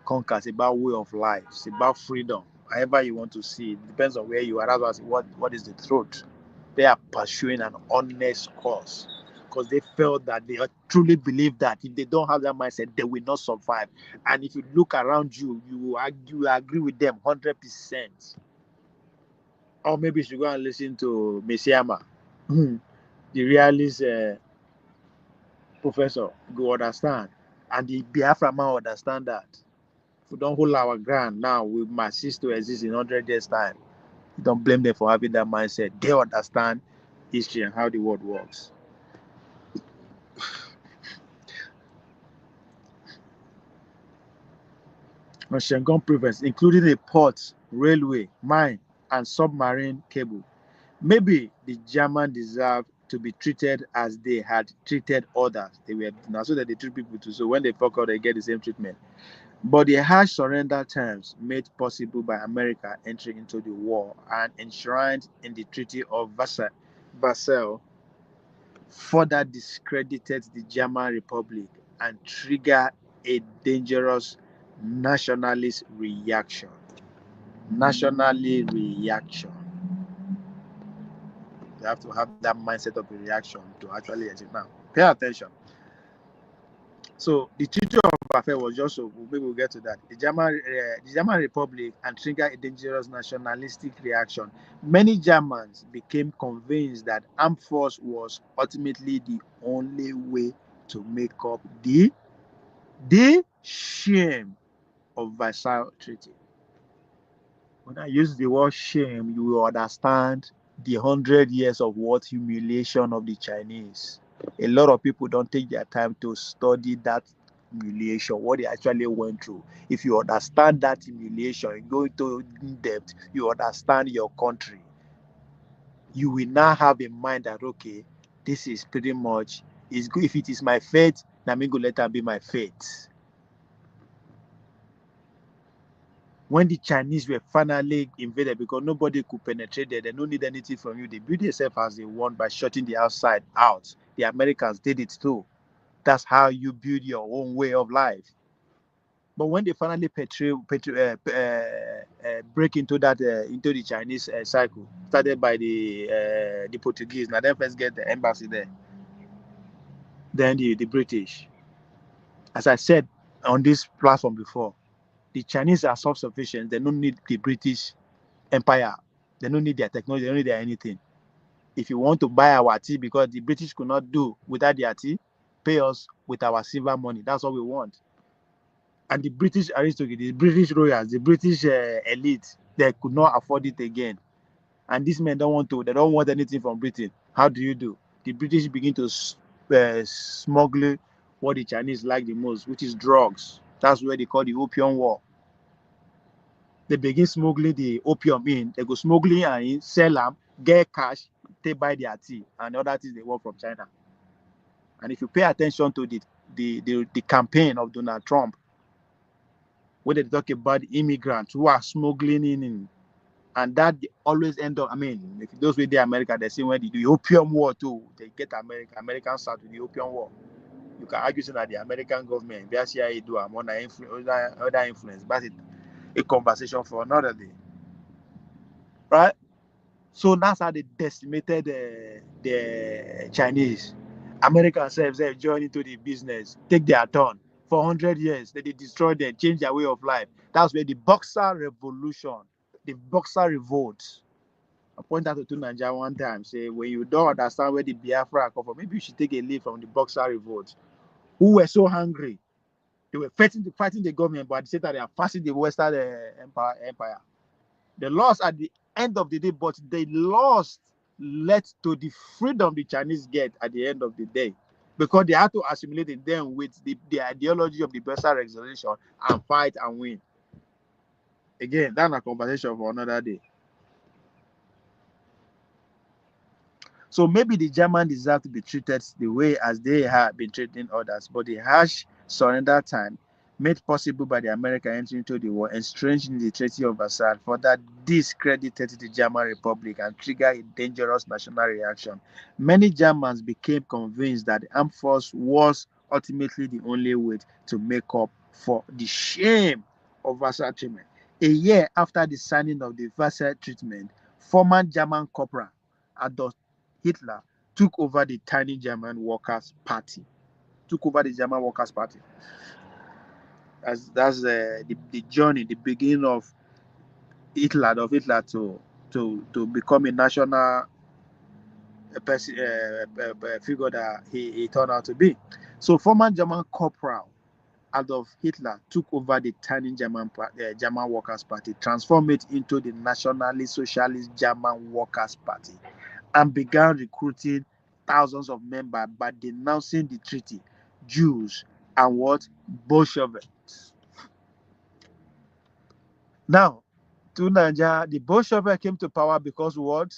conquer, it's about way of life, it's about freedom. However you want to see it, depends on where you are. That's what is the truth. They are pursuing an honest cause because they felt that they truly believe that if they don't have that mindset, they will not survive. And if you look around you, you agree with them 100%. Or maybe you should go and listen to Mesiama, the realist professor, go understand. And the Biafra man understand that. If we don't hold our ground now, we must cease to exist in 100 years' time. Don't blame them for having that mindset. They understand history and how the world works. On Shangon province, including a port, railway, mine, and submarine cable. Maybe the German deserved to be treated as they had treated others. They were now so that they treat people too. So when they fuck out, they get the same treatment. But the harsh surrender terms made possible by America entering into the war and enshrined in the Treaty of Versailles further discredited the German Republic and triggered a dangerous nationalist reaction. You have to have that mindset of a reaction to actually exit. Now, pay attention. So the Treaty of Versailles was just so maybe we'll get to that. The German Republic and triggered a dangerous nationalistic reaction. Many Germans became convinced that armed force was ultimately the only way to make up the shame of Versailles Treaty. When I use the word shame, you will understand the 100 years of what humiliation of the Chinese. A lot of people don't take their time to study that humiliation, what they actually went through. If you understand that humiliation and go into in depth, you understand your country. You will now have a mind that, okay, this is pretty much, is good. If it is my fate, then I'm going to let that be my fate. When the Chinese were finally invaded, because nobody could penetrate there, they don't need anything from you. They built themselves as they want by shutting the outside out. The Americans did it too. That's how you build your own way of life. But when they finally break into that into the Chinese cycle, started by the Portuguese, now then first get the embassy there, then the British. As I said on this platform before, the Chinese are self-sufficient. They don't need the British Empire. They don't need their technology. They don't need their anything. If you want to buy our tea, because the British could not do without their tea, pay us with our silver money. That's what we want. And the British aristocrats, the British royals, the British elite, they could not afford it again. And these men they don't want anything from Britain. How do you do? The British begin to smuggle what the Chinese like the most, which is drugs. That's where they call the Opium War. They begin smuggling the opium in. They go smuggling and in, sell them, get cash, they buy their tea and other things they want from China. And if you pay attention to the campaign of Donald Trump, where they talk about immigrants who are smuggling in, and that always end up, I mean, if those with the America, they say when they do the opium war too, they get Americans start with the opium war. You can argue that the American government, their CIA do other influence, but it's a conversation for another day. Right? So that's how they decimated the Chinese. Americans themselves joined into the business, take their turn. For 100 years, they destroyed them, changed their way of life. That's where the Boxer Revolution, the Boxer Revolt. I point out to Nigeria one time, say, when you don't understand where the Biafra come from, maybe you should take a lead from the Boxer Revolt, who were so hungry. They were fighting the government, but at the same time, they are fighting the Western Empire. They lost at the end of the day, but they lost led to the freedom the Chinese get at the end of the day, because they had to assimilate them with the ideology of the Boxer Revolution and fight and win. Again, that's a conversation for another day. So maybe the Germans deserve to be treated the way as they have been treating others, but the harsh surrender time made possible by the American entry into the war, estranging the Treaty of Versailles, further discredited the German Republic and triggered a dangerous national reaction. Many Germans became convinced that the armed force was ultimately the only way to make up for the shame of Versailles treatment. A year after the signing of the Versailles treatment, former German corporal Adolf Hitler took over the tiny German Workers' Party. That's the journey, the beginning of Hitler to become a national figure that he turned out to be. So former German corporal Adolf Hitler took over the tiny German Workers' Party, transformed it into the Nationalist Socialist German Workers' Party, and began recruiting thousands of members by denouncing the treaty, Jews, and what? Bolsheviks. Now, to Nigeria, the Bolsheviks came to power because what?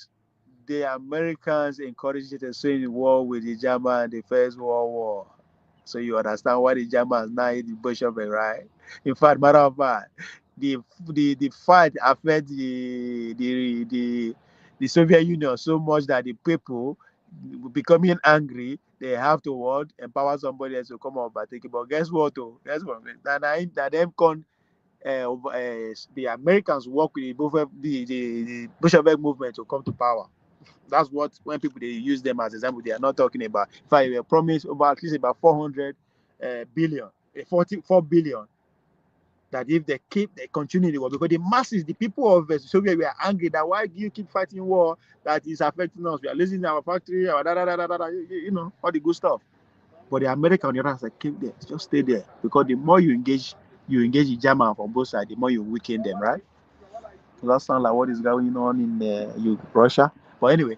The Americans encouraged it and so in war with the Germans in the First World War. So you understand why the Germans now hate the Bolsheviks, right? In fact, matter of fact, the fight affected the Soviet Union so much that the people becoming angry, they have to what? Empower somebody else to come overtake it. But guess what? Guess what? That them the Americans work with the Bolshevik movement to come to power. That's what, when people they use them as example, they are not talking about. If I were promised over at least about 400 billion, 44 billion, that if they continue the war, because the masses, the people of Soviet were angry that why do you keep fighting war that is affecting us? We are losing our factory, our you know, all the good stuff. But the American, on the other side, keep there, just stay there, because the more you engage the German from both sides, the more you weaken them, right? So that sounds like what is going on in Russia. But anyway,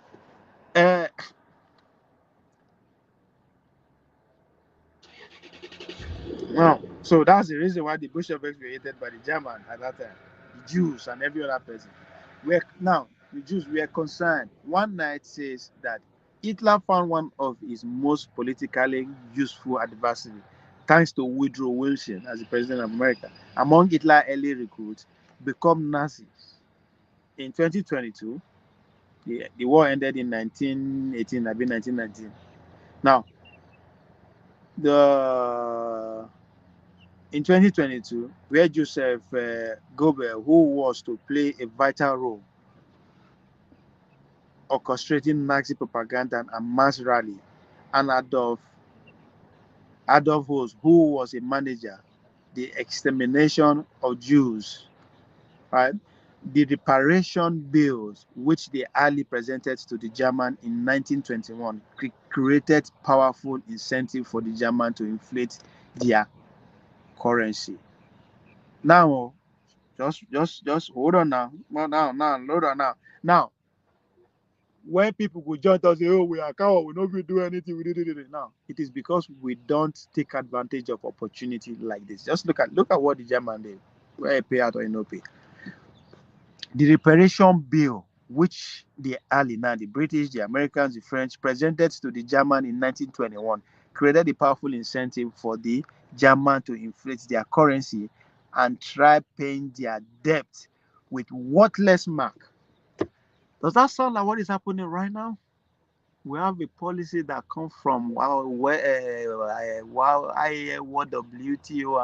now, so that's the reason why the Bolsheviks were hated by the Germans at that time, the Jews and every other person. Now, the Jews were concerned. One night says that Hitler found one of his most politically useful adversaries, thanks to Woodrow Wilson as the president of America. Among Hitler's early recruits, become Nazis. In 2022, the war ended in 1918, I mean 1919. Now, in 2022, where Joseph Goebbels, who was to play a vital role orchestrating Nazi propaganda and mass rally, and Adolf Hitler, who was a manager, the extermination of Jews, right? The reparation bills, which they early presented to the German in 1921, created powerful incentive for the German to inflate their currency. Now, just hold on now. Now, hold on now. Now, when people go join us, say, oh, we are coward, we not going to do anything, we did it. Now, it is because we don't take advantage of opportunity like this. Just look at what the German did, where I pay out or no pay. The reparation bill, which the early now, the British, the Americans, the French presented to the German in 1921, created a powerful incentive for the German to inflate their currency and try paying their debt with worthless mark. Does that sound like what is happening right now? We have a policy that comes from WTO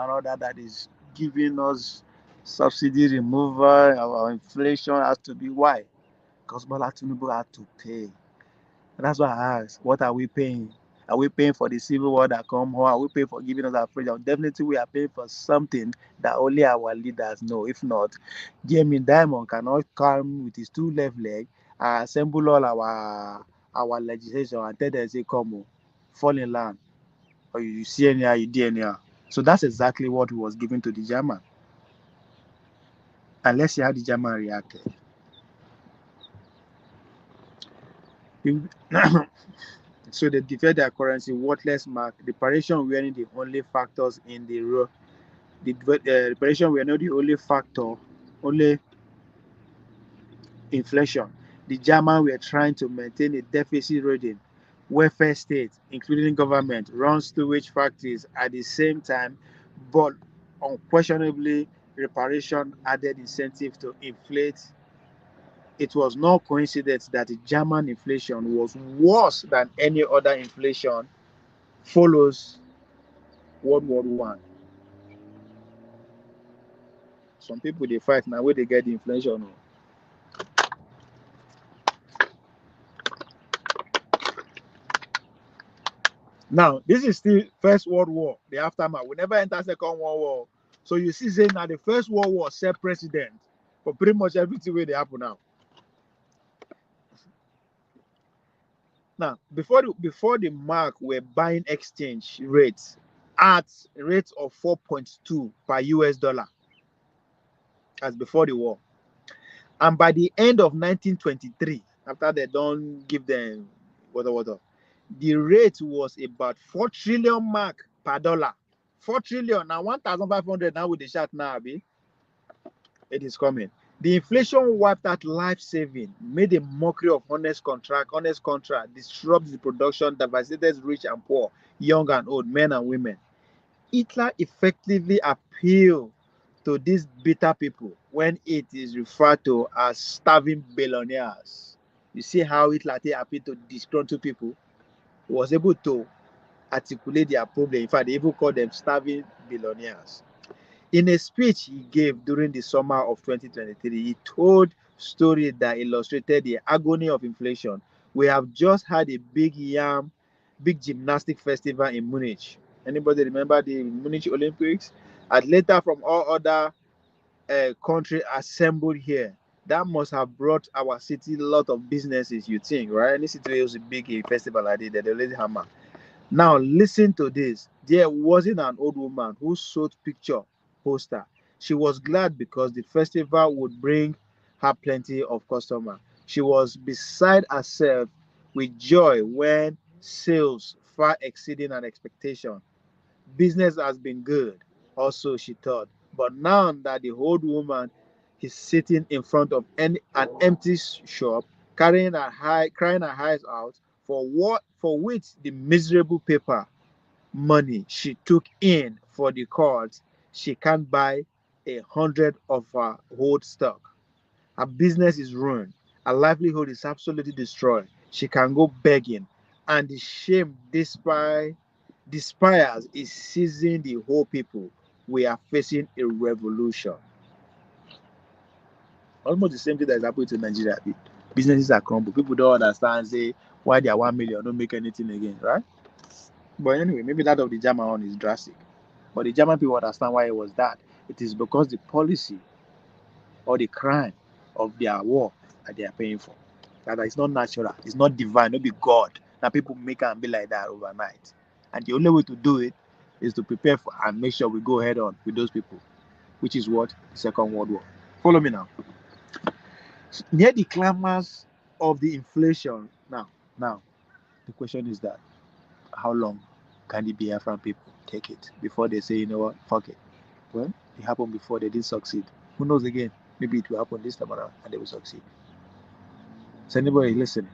and all that is giving us subsidy removal. Our inflation has to be why? Because Bola Tinubu had to pay. And that's why I asked, what are we paying? Are we paying for the civil war that come home? Are we paying for giving us our freedom? Definitely we are paying for something that only our leaders know. If not, Jamie Diamond cannot come with his two left legs, assemble all our legislation and tell them, say, come on, fall in line. Or you see anyhow, you do anyhow. So that's exactly what was given to the German. And let's see how the German reacted. So they declared their currency worthless mark. Reparation were the only factors in the reparation were not the only factor, only inflation. The Germans were trying to maintain a deficit-ridden welfare state, including government, run storage factories at the same time, but unquestionably, reparation added incentive to inflate. It was no coincidence that the German inflation was worse than any other inflation follows World War I. Some people they fight now where they get the inflation. Now, this is still First World War, the aftermath. We never enter Second World War. So you see, saying that the First World War set precedent for pretty much everything where they happen now. Now, before the mark were buying exchange rates at rates of 4.2 per US dollar as before the war. And by the end of 1923, after they don't give them water, the rate was about 4 trillion mark per dollar. 4 trillion. Now 1,500 now with the shot now, it is coming. The inflation wiped out life saving, made a mockery of honest contract, disrupts the production, devastated rich and poor, young and old, men and women. Hitler effectively appealed to these bitter people when it is referred to as starving billionaires. You see how Hitler appealed to disgruntled people? He was able to articulate their problem. In fact, they even called them starving billionaires. In a speech he gave during the summer of 2023, he told stories that illustrated the agony of inflation. We have just had a big gymnastic festival in Munich. Anybody remember the Munich Olympics? Athletes from all other countries assembled here. That must have brought our city a lot of businesses, you think, right? Any city was a big festival like that, they already hammer. Now, listen to this. There wasn't an old woman who sold picture poster. She was glad because the festival would bring her plenty of customers. She was beside herself with joy when sales far exceeding her expectation. Business has been good, also she thought. But now that the old woman is sitting in front of an empty shop, crying her eyes out for which the miserable paper money she took in for the cards, she can't buy 100 of her old stock. Her business is ruined. Her livelihood is absolutely destroyed. She can go begging, and the shame despairs is seizing the whole people. We are facing a revolution. Almost the same thing that is happening to Nigeria. Businesses are crumble. People don't understand, say, why they are 1 million, don't make anything again, right? But anyway, maybe that of the German one is drastic. But the German people understand why it was that. It is because the policy or the crime of their war that they are paying for. That it's not natural, it's not divine, not be God. That people make and be like that overnight. And the only way to do it is to prepare for and make sure we go head on with those people. which is what? The Second World War. Follow me now. Near the climax of the inflation, now, the question is that how long can the Biafran people take it before they say, you know what, fuck it? Well, it happened before, they didn't succeed. Who knows again? Maybe it will happen this time around and they will succeed. Is anybody listening?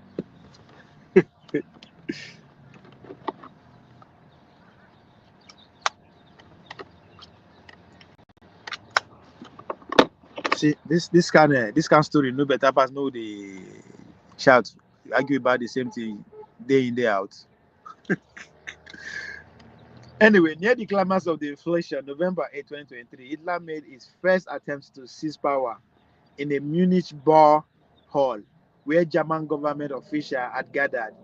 See, this kind of story, no better pass no the shout, argue about the same thing day in, day out. Anyway, near the climax of the inflation, November 8, 2023, Hitler made his first attempt to seize power in a Munich bar hall where German government officials had gathered.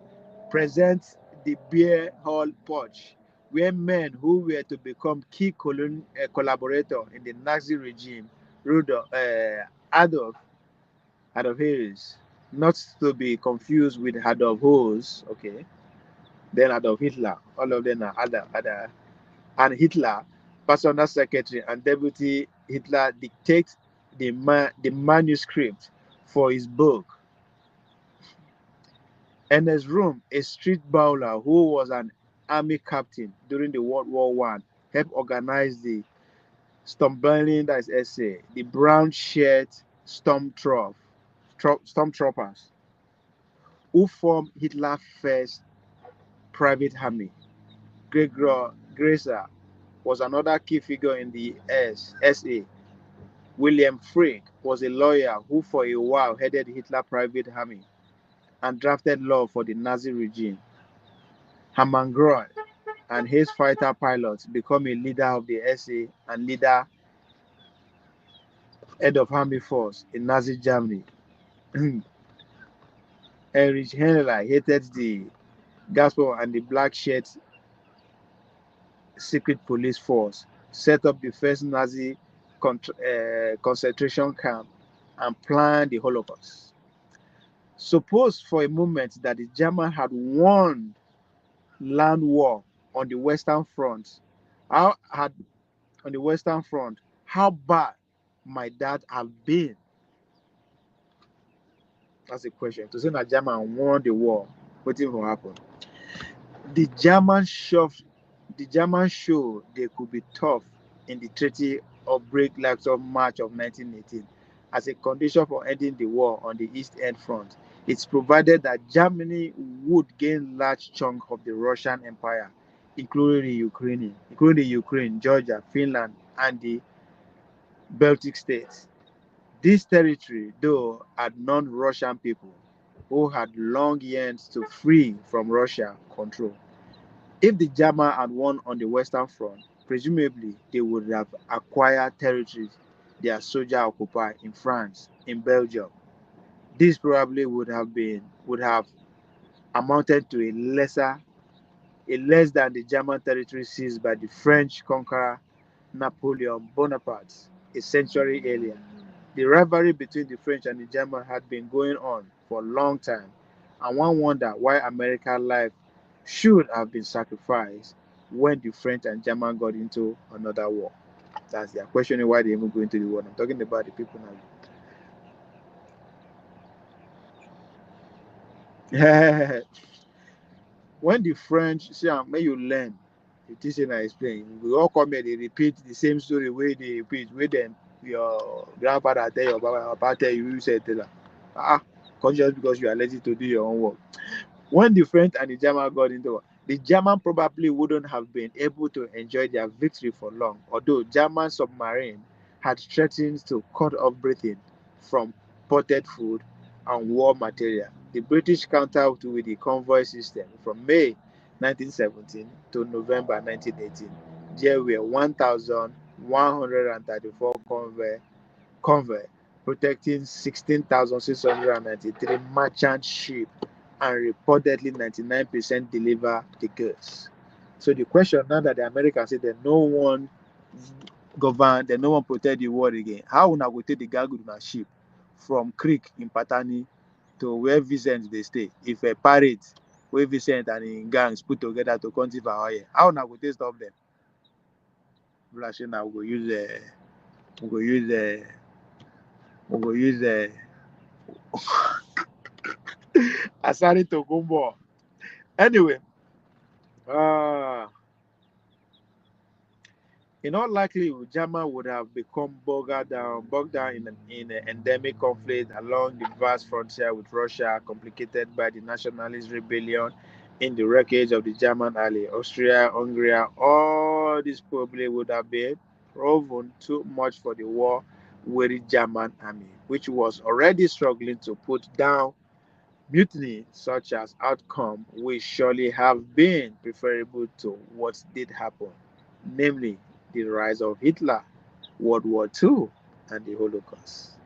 Present the beer hall porch, where men who were to become key collaborators in the Nazi regime, Adolf Hitler, not to be confused with Adolf Hose, okay, then Adolf Hitler, all of them are other, and Hitler, personal secretary and deputy Hitler, dictate the manuscript for his book. In his room, a street brawler who was an army captain during the World War I helped organize the Stormberlin, that is essay, the brown shirt stormtroopers, who formed Hitler's first private army. Gregor Graser was another key figure in the SA. William Frick was a lawyer who for a while headed Hitler's private army and drafted law for the Nazi regime. Hermann Göring and his fighter pilots become a leader of the SA and head of army force in Nazi Germany. Heinrich Himmler hated the Gestapo and the Black Shirt secret police force, set up the first Nazi concentration camp, and planned the Holocaust. Suppose for a moment that the Germans had won land war on the Western Front. How bad might that have been? That's a question. To say that German won the war, what will happen? The Germans showed they could be tough in the Treaty of Break-Light-Off March of 1918 as a condition for ending the war on the East End Front. It's provided that Germany would gain large chunk of the Russian Empire, including the Ukraine, Georgia, Finland, and the Baltic states. This territory, though, had non-Russian people who had long yearned to free from Russia control. If the Germans had won on the Western Front, presumably they would have acquired territories their soldiers occupied in France, in Belgium. This probably would have amounted to a less than the German territory seized by the French conqueror Napoleon Bonaparte a century earlier. The rivalry between the French and the Germans had been going on for a long time, and one wonder why America's life should have been sacrificed when the French and Germans got into another war. That's their questioning why they even go into the war. I'm talking about the people now. When the French say, may you learn, it is and I explain. We all come here, they repeat the same story where they repeat, where then your grandfather tell your papa tell you say tell her. Conscious because you are lazy to do your own work. When the French and the German got into war, the German probably wouldn't have been able to enjoy their victory for long, although German submarine had threatened to cut off Britain from ported food and war material. The British countered with the convoy system from May 1917 to November 1918. There were 1,134 convoy protecting 16,693 merchant ships and reportedly 99% deliver the goods. So the question now that the Americans say that no one govern, that no one protect the world again, how will we take the cargo on a ship from Creek in Patani to where Vincent they stay? If a pirate where Vincent and in gangs put together to quantify oil, how will we stop them? Flashing now we use We go use the Asari Tokumbo. Anyway, in all likelihood, German would have become bogged down in an endemic conflict along the vast frontier with Russia, complicated by the nationalist rebellion in the wreckage of the German ally, Austria, Hungary. All this probably would have been proven too much for the war-weary German army, which was already struggling to put down mutiny. Such as outcome will surely have been preferable to what did happen, namely the rise of Hitler, World War II, and the Holocaust.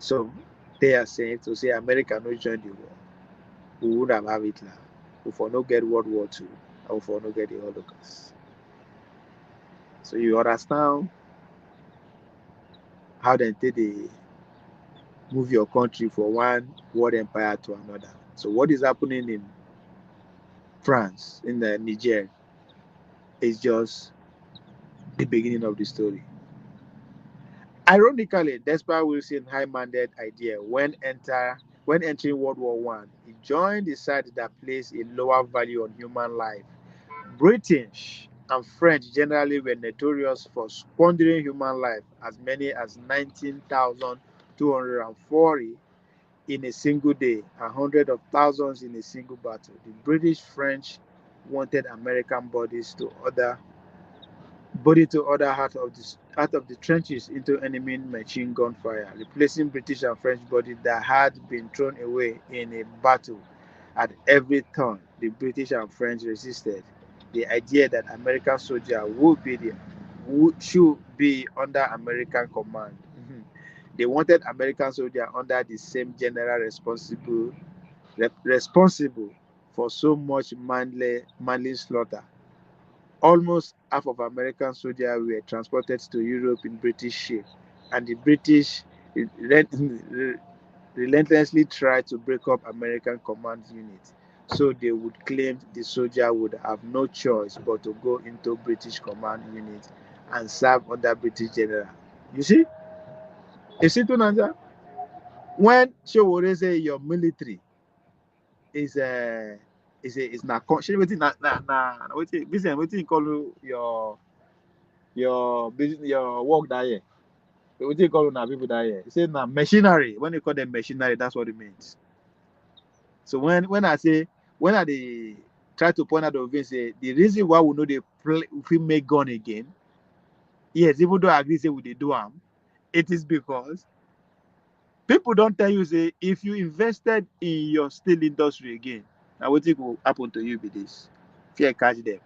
So they are saying to say America no join the war, we would have Hitler, we for no get World War II, and we for no get the Holocaust. So you understand how they take the move your country from one world empire to another. So what is happening in France, in the Niger, is just the beginning of the story. Ironically, despite Wilson's high-minded idea when entering World War One, he joined the side that placed a lower value on human life. British and French generally were notorious for squandering human life, as many as 19,240 in a single day and hundreds of thousands in a single battle. The British French wanted American bodies to order out of the trenches into enemy machine gun fire, replacing British and French bodies that had been thrown away in a battle. At every turn, the British and French resisted the idea that American soldiers should be under American command. They wanted American soldiers under the same general responsible for so much manly slaughter. Almost half of American soldiers were transported to Europe in British ships, and the British relentlessly tried to break up American command units. So they would claim the soldier would have no choice but to go into British command units and serve under British general. You see? You see, Tunanja? When Showore say your military is not wetin you call your work that year. Wetin you call una people that year? Say na machinery. When you call them machinery, that's what it means. So when I dey try to point out the thing, say the reason why we know they if we make gun again, yes, even though I agree say we dey do am, it is because people don't tell you say if you invested in your steel industry again, now what will happen to you with this? Fear catch them.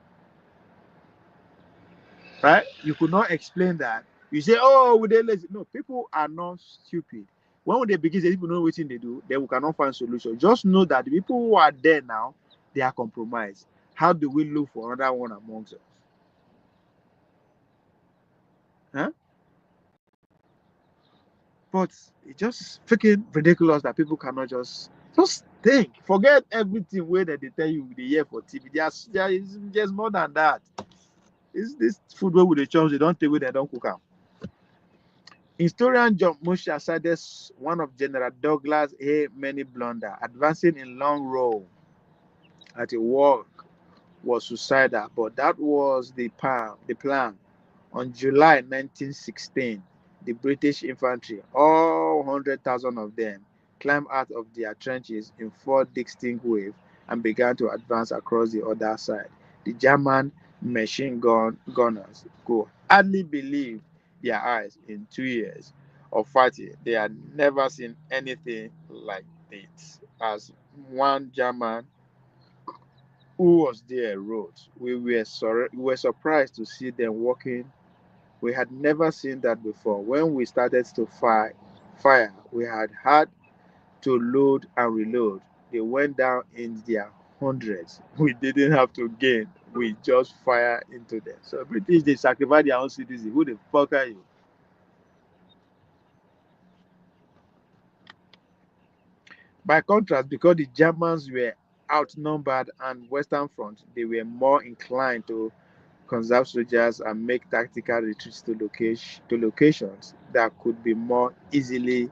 Right? You could not explain that. You say, oh, would they lazy? No, people are not stupid. When they begin, people know what they do, then we cannot find solution. Just know that the people who are there now, they are compromised. How do we look for another one amongst us? Huh? But it's just freaking ridiculous that people cannot just think. Forget everything where they tell you the year for TV. There's more than that. It's this food where with the church, they don't take where they don't cook out. Historian John Musha cited one of General Douglas A. Many blunder, advancing in long row at a work was suicidal, but that was the plan. On July 1916, the British infantry, all 100,000 of them, climbed out of their trenches in 4 distinct waves and began to advance across the other side. The German gunners could hardly believe their eyes. In 2 years of fighting, they had never seen anything like it. As one German who was there wrote, we were surprised to see them walking. We had never seen that before. When we started to fire, we had to load and reload. They went down in their hundreds. We didn't have to gain. We just fire into them. So British, they sacrifice their own citizens. Who the fuck are you? By contrast, because the Germans were outnumbered and Western Front, they were more inclined to conserve soldiers, and make tactical retreats to locations that could be more easily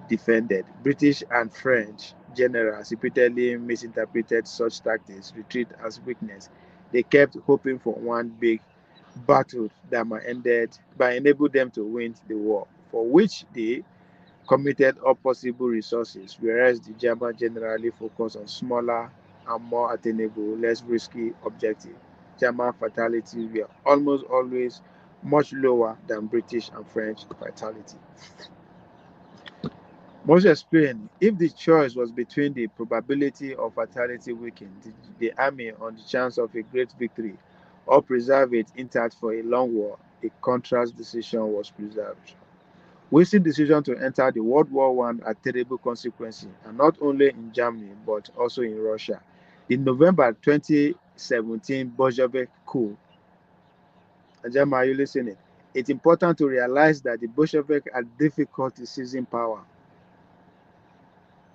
defended. British and French generals repeatedly misinterpreted such tactics, retreat as weakness. They kept hoping for one big battle that might enable them to win the war, for which they committed all possible resources, whereas the Germans generally focused on smaller and more attainable, less risky objectives. German fatalities were almost always much lower than British and French fatality. Most explain, if the choice was between the probability of fatality weakening the army on the chance of a great victory or preserve it intact for a long war, the contrast decision was preserved. Wilson's decision to enter the World War I had terrible consequences, and not only in Germany but also in Russia. The November 2017 Bolshevik coup, Germany, are you listening? It's important to realize that the Bolshevik had difficulty seizing power.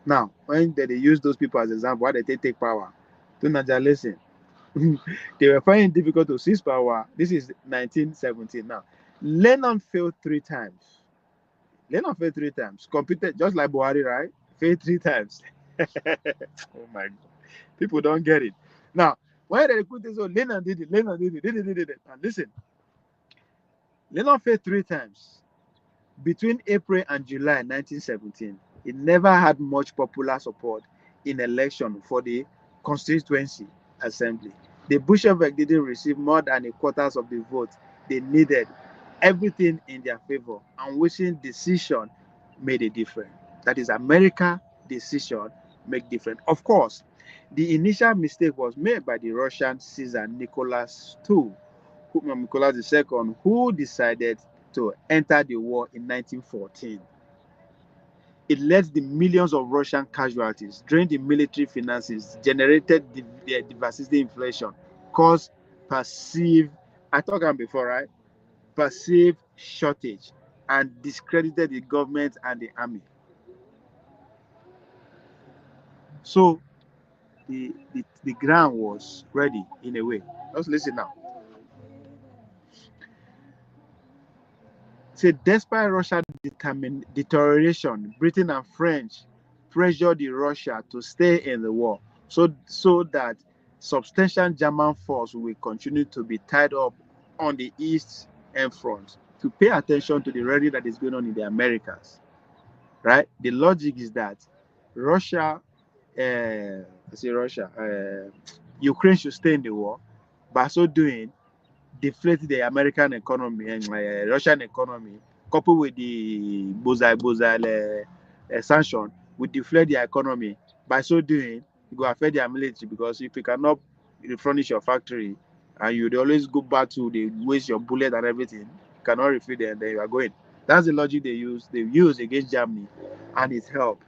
Now, when they use those people as example, why did they take power? To Naja, listen. They were finding it difficult to seize power. This is 1917 now. Lenin failed 3 times. Lenin failed 3 times. Competed just like Buhari, right? Failed 3 times. Oh my God. People don't get it. Now, why did they put this on? Lenin did it. Lenin did it. And listen, Lenin failed 3 times. Between April and July 1917, it never had much popular support in election for the constituency assembly. The Bolshevik didn't receive more than a quarter of the vote they needed, everything in their favor, and Wilson's decision made a difference. That is, America's decision made difference. Of course, the initial mistake was made by the Russian Caesar Nicholas II, Nicholas II, who decided to enter the war in 1914. It led the millions of Russian casualties, drained the military finances, generated devastating inflation, caused perceived, I talked about before, right? Perceived shortage, and discredited the government and the army. So the ground was ready in a way. Let's listen now. Say, despite Russia's deterioration, Britain and French pressured the Russia to stay in the war, so that substantial German force will continue to be tied up on the east end front to pay attention to the rally that is going on in the Americas. Right? The logic is that Ukraine should stay in the war. By so doing, deflate the American economy and Russian economy, coupled with the Bozal sanction, will deflate the economy. By so doing, it will affect their military, because if you cannot refurnish your factory and you'd always go back to the waste your bullet and everything, you cannot refill them, then you are going. That's the logic they use against Germany, and it helped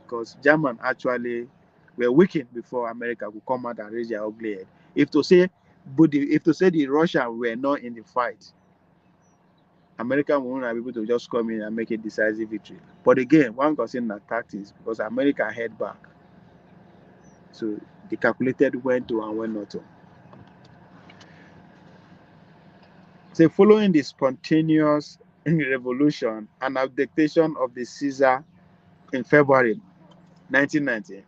because Germans actually were weakened before America could come out and raise their ugly head. If to say the Russians were not in the fight, America wouldn't have been able to just come in and make a decisive victory. But again, one concern that tactics, because America head back. So they calculated when to and when not to. So following the spontaneous revolution and abdication of the Caesar in February 1990,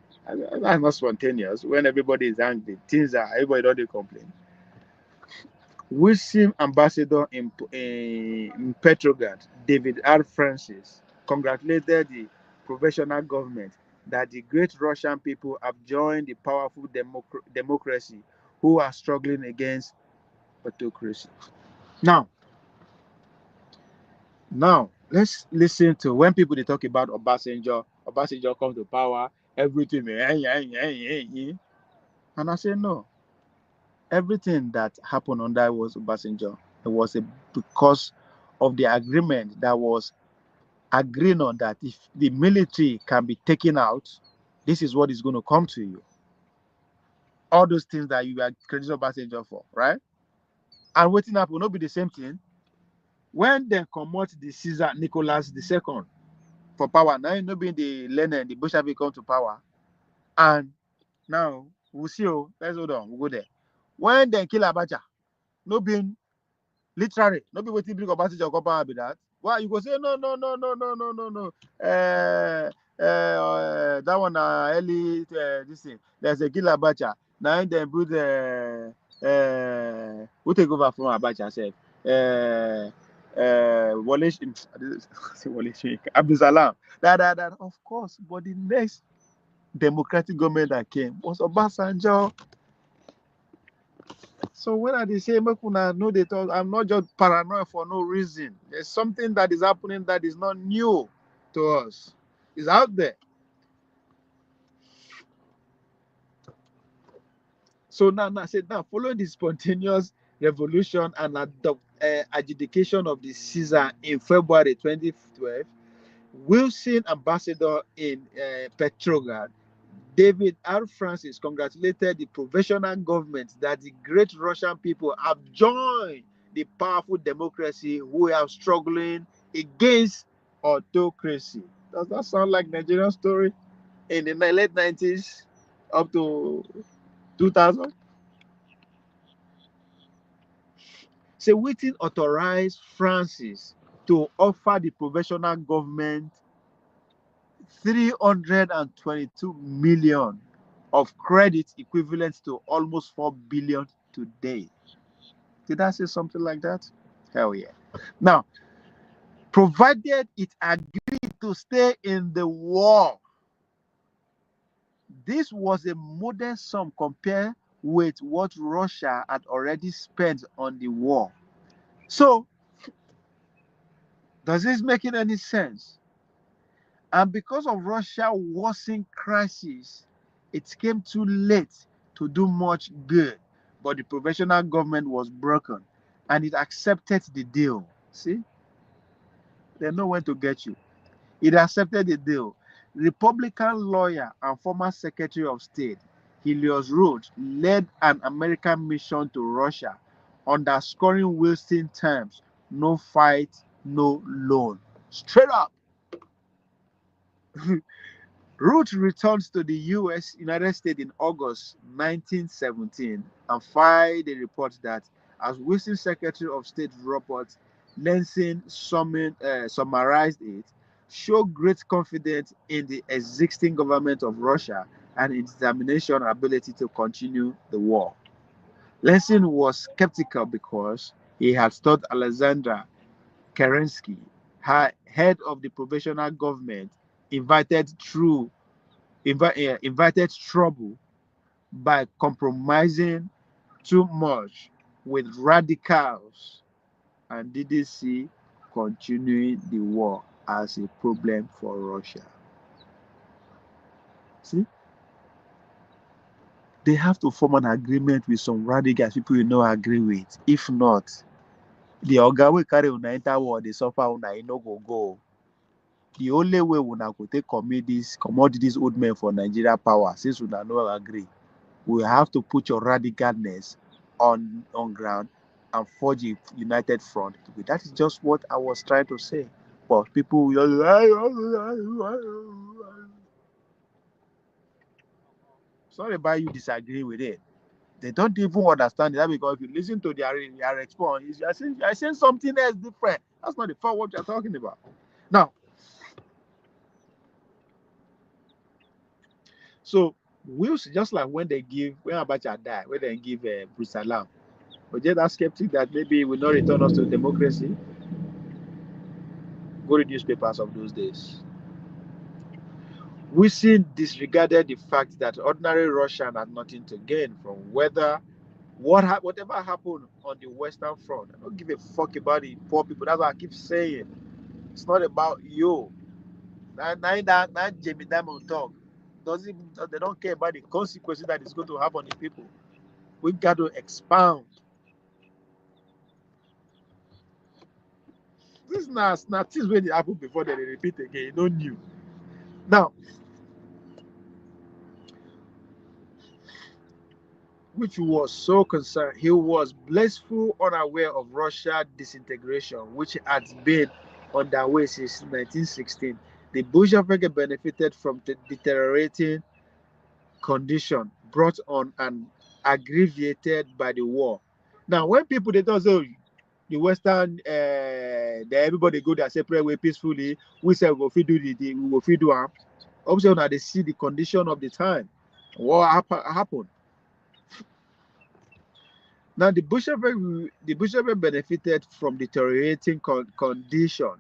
that's not spontaneous. When everybody is angry, everybody don't complain. Wilson ambassador in Petrograd, David R. Francis, congratulated the provisional government that the great Russian people have joined the powerful democracy who are struggling against autocracy. Now, let's listen to when people they talk about Obasanjo come to power, everything, and I say no. Everything that happened under was Obasanjo. It was because of the agreement that was agreed on, that if the military can be taken out, this is what is going to come to you. All those things that you are crediting Obasanjo for, right? And waiting up will not be the same thing. When they promote the Caesar Nicholas II for power, now not being the Lenin, the Bolshevik come to power, and now we'll see. Let's hold on. We'll go there. When they kill Abacha, no being literary, no be waiting bring about your company be that. Why you go say no. That one early this thing. There's a killer Abacha. Now they put who take over from Abacha self. Abdul Salam. That of course, but the next democratic government that came was Obasanjo. So when I say make una know they thought I'm not just paranoid for no reason. There's something that is happening that is not new to us. It's out there. So now following the spontaneous revolution and adjudication of the Caesar in February 2012, Wilson ambassador in Petrograd, David R. Francis, congratulated the provisional government that the great Russian people have joined the powerful democracy who are struggling against autocracy. Does that sound like Nigerian story in the late 90s up to 2000? So Whitney authorized Francis to offer the provisional government 322 million of credit equivalent to almost 4 billion today. Did I say something like that? Hell yeah. Now, provided it agreed to stay in the war, this was a modest sum compared with what Russia had already spent on the war. So, does this make any sense? And because of Russia's worsening crisis, it came too late to do much good. But the provisional government was broken and it accepted the deal. See? They know when to get you. It accepted the deal. Republican lawyer and former Secretary of State Helios Rhodes led an American mission to Russia, underscoring Wilson's terms: no fight, no loan. Straight up. Root returns to the United States in August 1917 and filed a report that, as Wilson's Secretary of State Robert Lansing summarized it, showed great confidence in the existing government of Russia and its determination and ability to continue the war. Lansing was skeptical because he had thought Alexander Kerensky, head of the provisional government, invited trouble by compromising too much with radicals and didn't see continuing the war as a problem for Russia. See? They have to form an agreement with some radicals people you know agree with. If not, the Oga will carry on enter war, they suffer on no go. The only way we could take commodities old men for Nigeria power, since we no agree, we have to put your radicalness on ground and forge a united front. That is just what I was trying to say. But people will sorry about you disagree with it. They don't even understand that, because if you listen to their response, you're saying something else different. That's not the fact what you're talking about. Now, so Wilson, just like when Abacha died, when they give Bruce Salam, but just that skeptic that maybe will not return us to democracy. Go read newspapers of those days. Wilson disregarded the fact that ordinary Russian had nothing to gain from whatever happened on the Western Front. I don't give a fuck about the poor people. That's what I keep saying. It's not about you. Now Jamie Dimon talk. They don't care about the consequences that it's going to have on the people. We've got to expound. This is not things when it happened before they repeat again. No new. Now, which was so concerned, he was blissful unaware of Russia's disintegration, which had been underway since 1916. The Bolshevik benefited from the deteriorating condition brought on and aggravated by the war. Now, when people they thought so, the Western, everybody go their separate way peacefully. We say we go fit do we will fit do. Obviously, now they see the condition of the time. What happened? Now, the Bolshevik benefited from deteriorating condition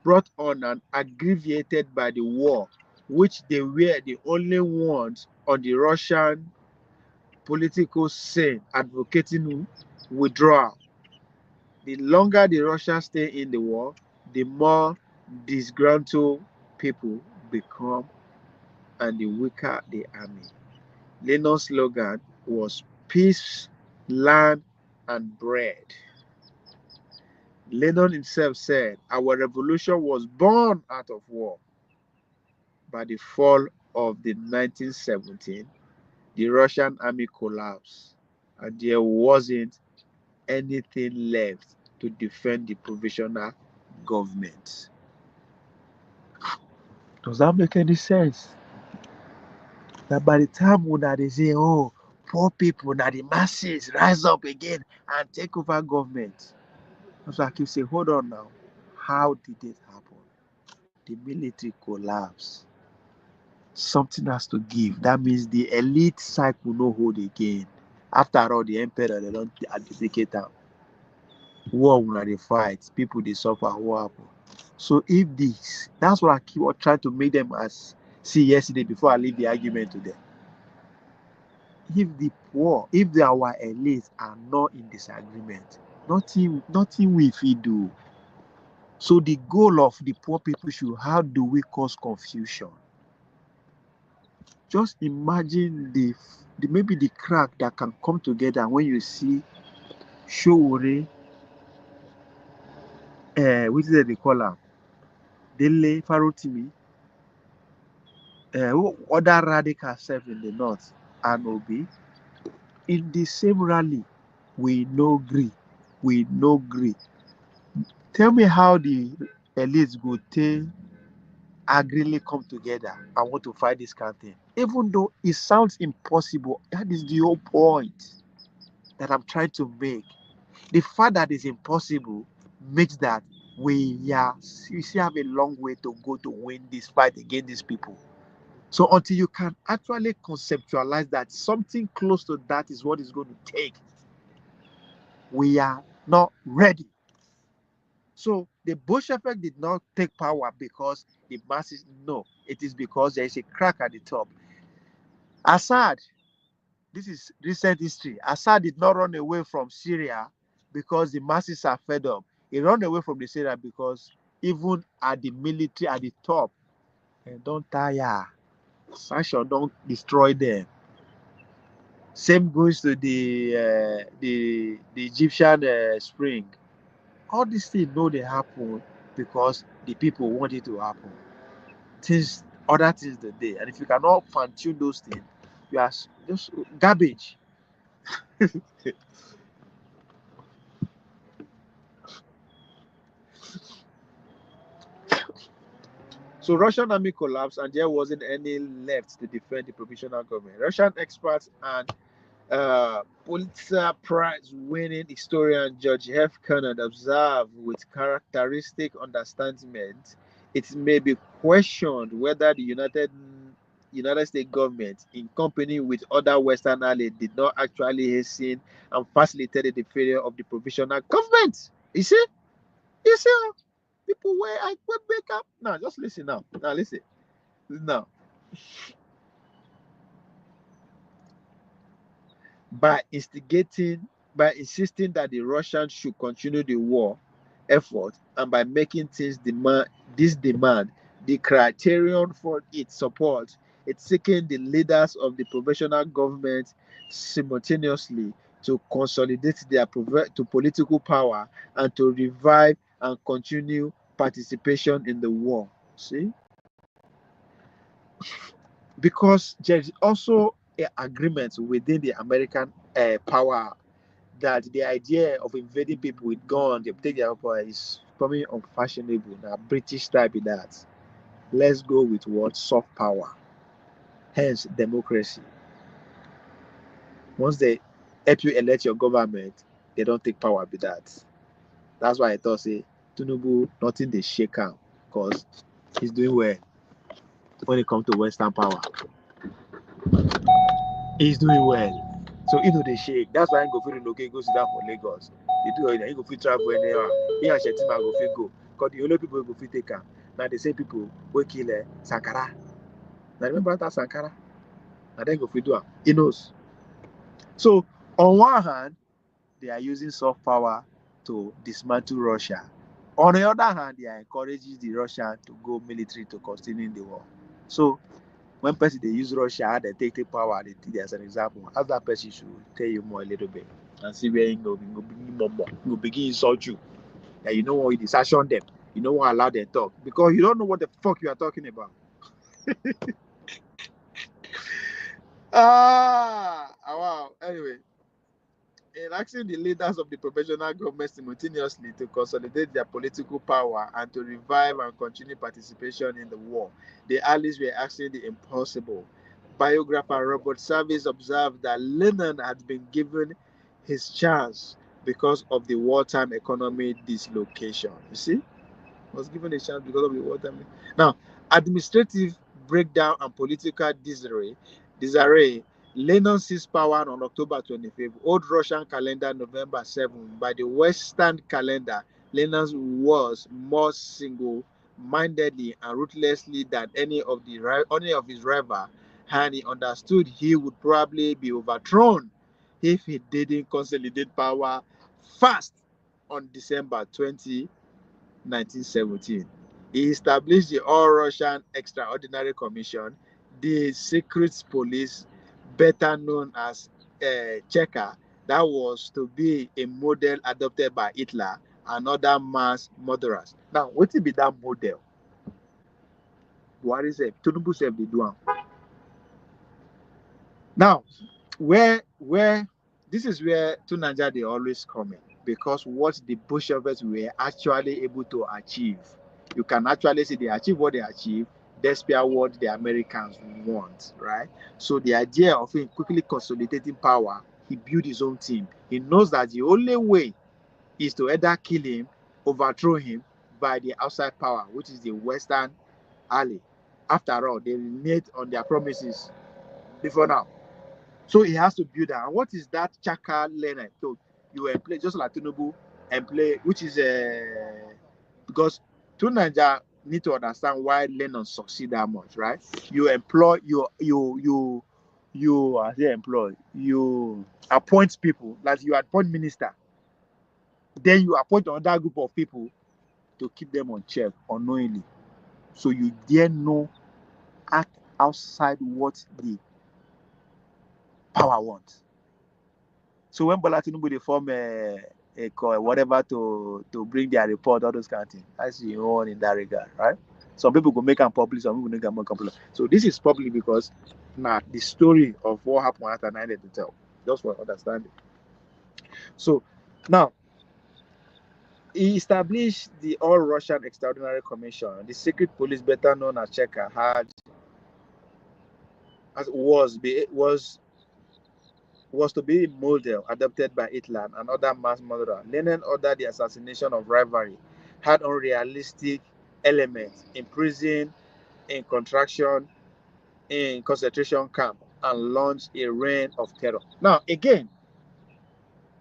brought on and aggravated by the war, which they were the only ones on the Russian political scene advocating withdrawal. The longer the Russians stay in the war, the more disgruntled people become and the weaker the army. Lenin's slogan was peace, land, and bread. Lenin himself said, our revolution was born out of war. By the fall of the 1917, the Russian army collapsed, and there wasn't anything left to defend the provisional government. Does that make any sense? That by the time when they say, oh, poor people, now the masses rise up again and take over government. So I keep saying, hold on now. How did it happen? The military collapse. Something has to give. That means the elite side will not hold again. After all, the emperor, they don't abdicate them. War when they fight, people they suffer. What happen? So if this, that's what I keep trying to make them as see yesterday before I leave the argument to them. If the poor, if our elites are not in disagreement, nothing we fit do. So the goal of the poor people should, how do we cause confusion? Just imagine the maybe the crack that can come together when you see Showore, which is they call her, Dele Farotimi, other radical self in the north, and Obi. In the same rally, we no agree. Tell me how the elites go agreeably come together and want to fight this kind of thing. Even though it sounds impossible, that is the whole point that I'm trying to make. The fact that it's impossible makes that we still have a long way to go to win this fight against these people. So until you can actually conceptualize that something close to that is what is going to take, we are not ready. So the Bolshevik did not take power because the masses, no, it is because there is a crack at the top. Assad, this is recent history. Assad did not run away from Syria because the masses are fed up. He ran away from the Syria because even at the military at the top, they don't tire. Sanction don't destroy them. Same goes to the Egyptian spring. All these things know they happen because the people want it to happen. Other things the day, and if you cannot fine tune those things, you are just garbage. So Russian army collapsed, and there wasn't any left to defend the provisional government. Russian experts and Pulitzer Prize-winning historian George F. Conrad observed with characteristic understanding, it may be questioned whether the United States government, in company with other Western allies, did not actually hasten and facilitate the failure of the provisional government. You see, people where I will wake up now. Just listen now. Now listen. Now, by insisting that the Russians should continue the war effort, and by making demand the criterion for its support, it's seeking the leaders of the provisional government simultaneously to consolidate their political power and to revive and continue participation in the war. See? Because there is also an agreement within the American power that the idea of invading people with guns, they take their power, is becoming unfashionable. Now, British type in that. Let's go with what? Soft power. Hence, democracy. Once they help you elect your government, they don't take power with that. That's why I thought say Tinubu nothing they shake out because he's doing well when it comes to Western power. He's doing well. So you know they shake. That's why I go feel okay, go sit down for Lagos. They do it, you go fit travel anywhere. He and Shetima go fit go. Because the only people who go fit take him. Now the same people will kill Sankara. Now remember that Sankara? Now they go fit do him. He knows. So on one hand, they are using soft power to dismantle Russia. On the other hand, they are encouraging the Russians to go military to continue the war. So when person they use Russia, they take power, they take it as an example. As that person should tell you more a little bit and see where you go begin insult you. That you know what it is, sanction them. You don't want to allow them talk because you don't know what the fuck you are talking about. Wow. Anyway, in asking the leaders of the professional government simultaneously to consolidate their political power and to revive and continue participation in the war, the allies were asking the impossible. Biographer Robert Service observed that Lenin had been given his chance because of the wartime economy dislocation. You see? Was given a chance because of the wartime. Now, administrative breakdown and political disarray. Lenin seized power on October 25th. Old Russian calendar, November 7th. By the Western calendar, Lenin was more single-mindedly and ruthlessly than any of his rivals, and he understood he would probably be overthrown if he didn't consolidate power fast on December 20, 1917. He established the All-Russian Extraordinary Commission, the secret police, better known as Cheka, that was to be a model adopted by Hitler and other mass murderers. Now, what will be that model? What is it? Tinubu said they do. Now, where this is where Tunanja they always come in, because what the Bolsheviks were actually able to achieve, you can actually see they achieve what they achieve despite what the Americans want, right? So the idea of him quickly consolidating power, he built his own team. He knows that the only way is to either kill him, overthrow him by the outside power, which is the Western ally. After all, they reneged on their promises before now. So he has to build that. And what is that Chaka learner? So you employ just like Tinubu employ, which is because Tunanja need to understand why Lennon succeed that much, right? You employ you appoint people, like you appoint minister, then you appoint another group of people to keep them on check unknowingly. So you dare no act outside what the power wants. So when Bola Tinubu they form a call, whatever to bring their report, all those kind of things, that's your own in that regard, right? Some people go make them public, some people make them more public. So this is public because now the story of what happened after 9 to tell, just for understanding. So now he established the All-Russian Extraordinary Commission. The secret police, better known as Cheka, was to be a model adopted by Hitler and other mass murderers. Lenin ordered the assassination of rivalry, had unrealistic elements, imprisoned in contraction in concentration camp, and launched a reign of terror. Now, again,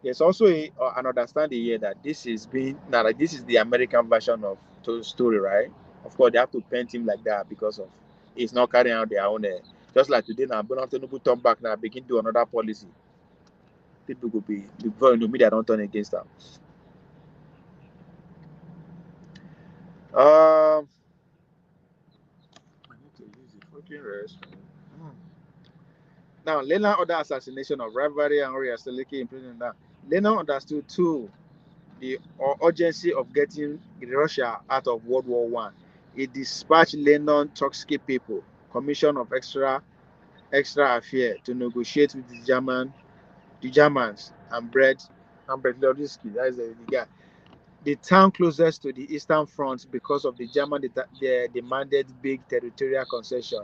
there's also an understanding here that this is the American version of the story, right? Of course, they have to paint him like that because of it's not carrying out their own. Just like today now, Bola Tinubu turn back now, begin to do another policy. People will be before the media don't turn against them. I need to use the fucking rest. Now, Lenin ordered assassination of rivalry and Seleki in prison. Now, Lenin understood too the urgency of getting Russia out of World War I. He dispatched Lenin Trotsky people, commission of extra affair to negotiate with the Germans and Brett Lodisky. That is the guy. The town closest to the Eastern Front because of the German demanded big territorial concession.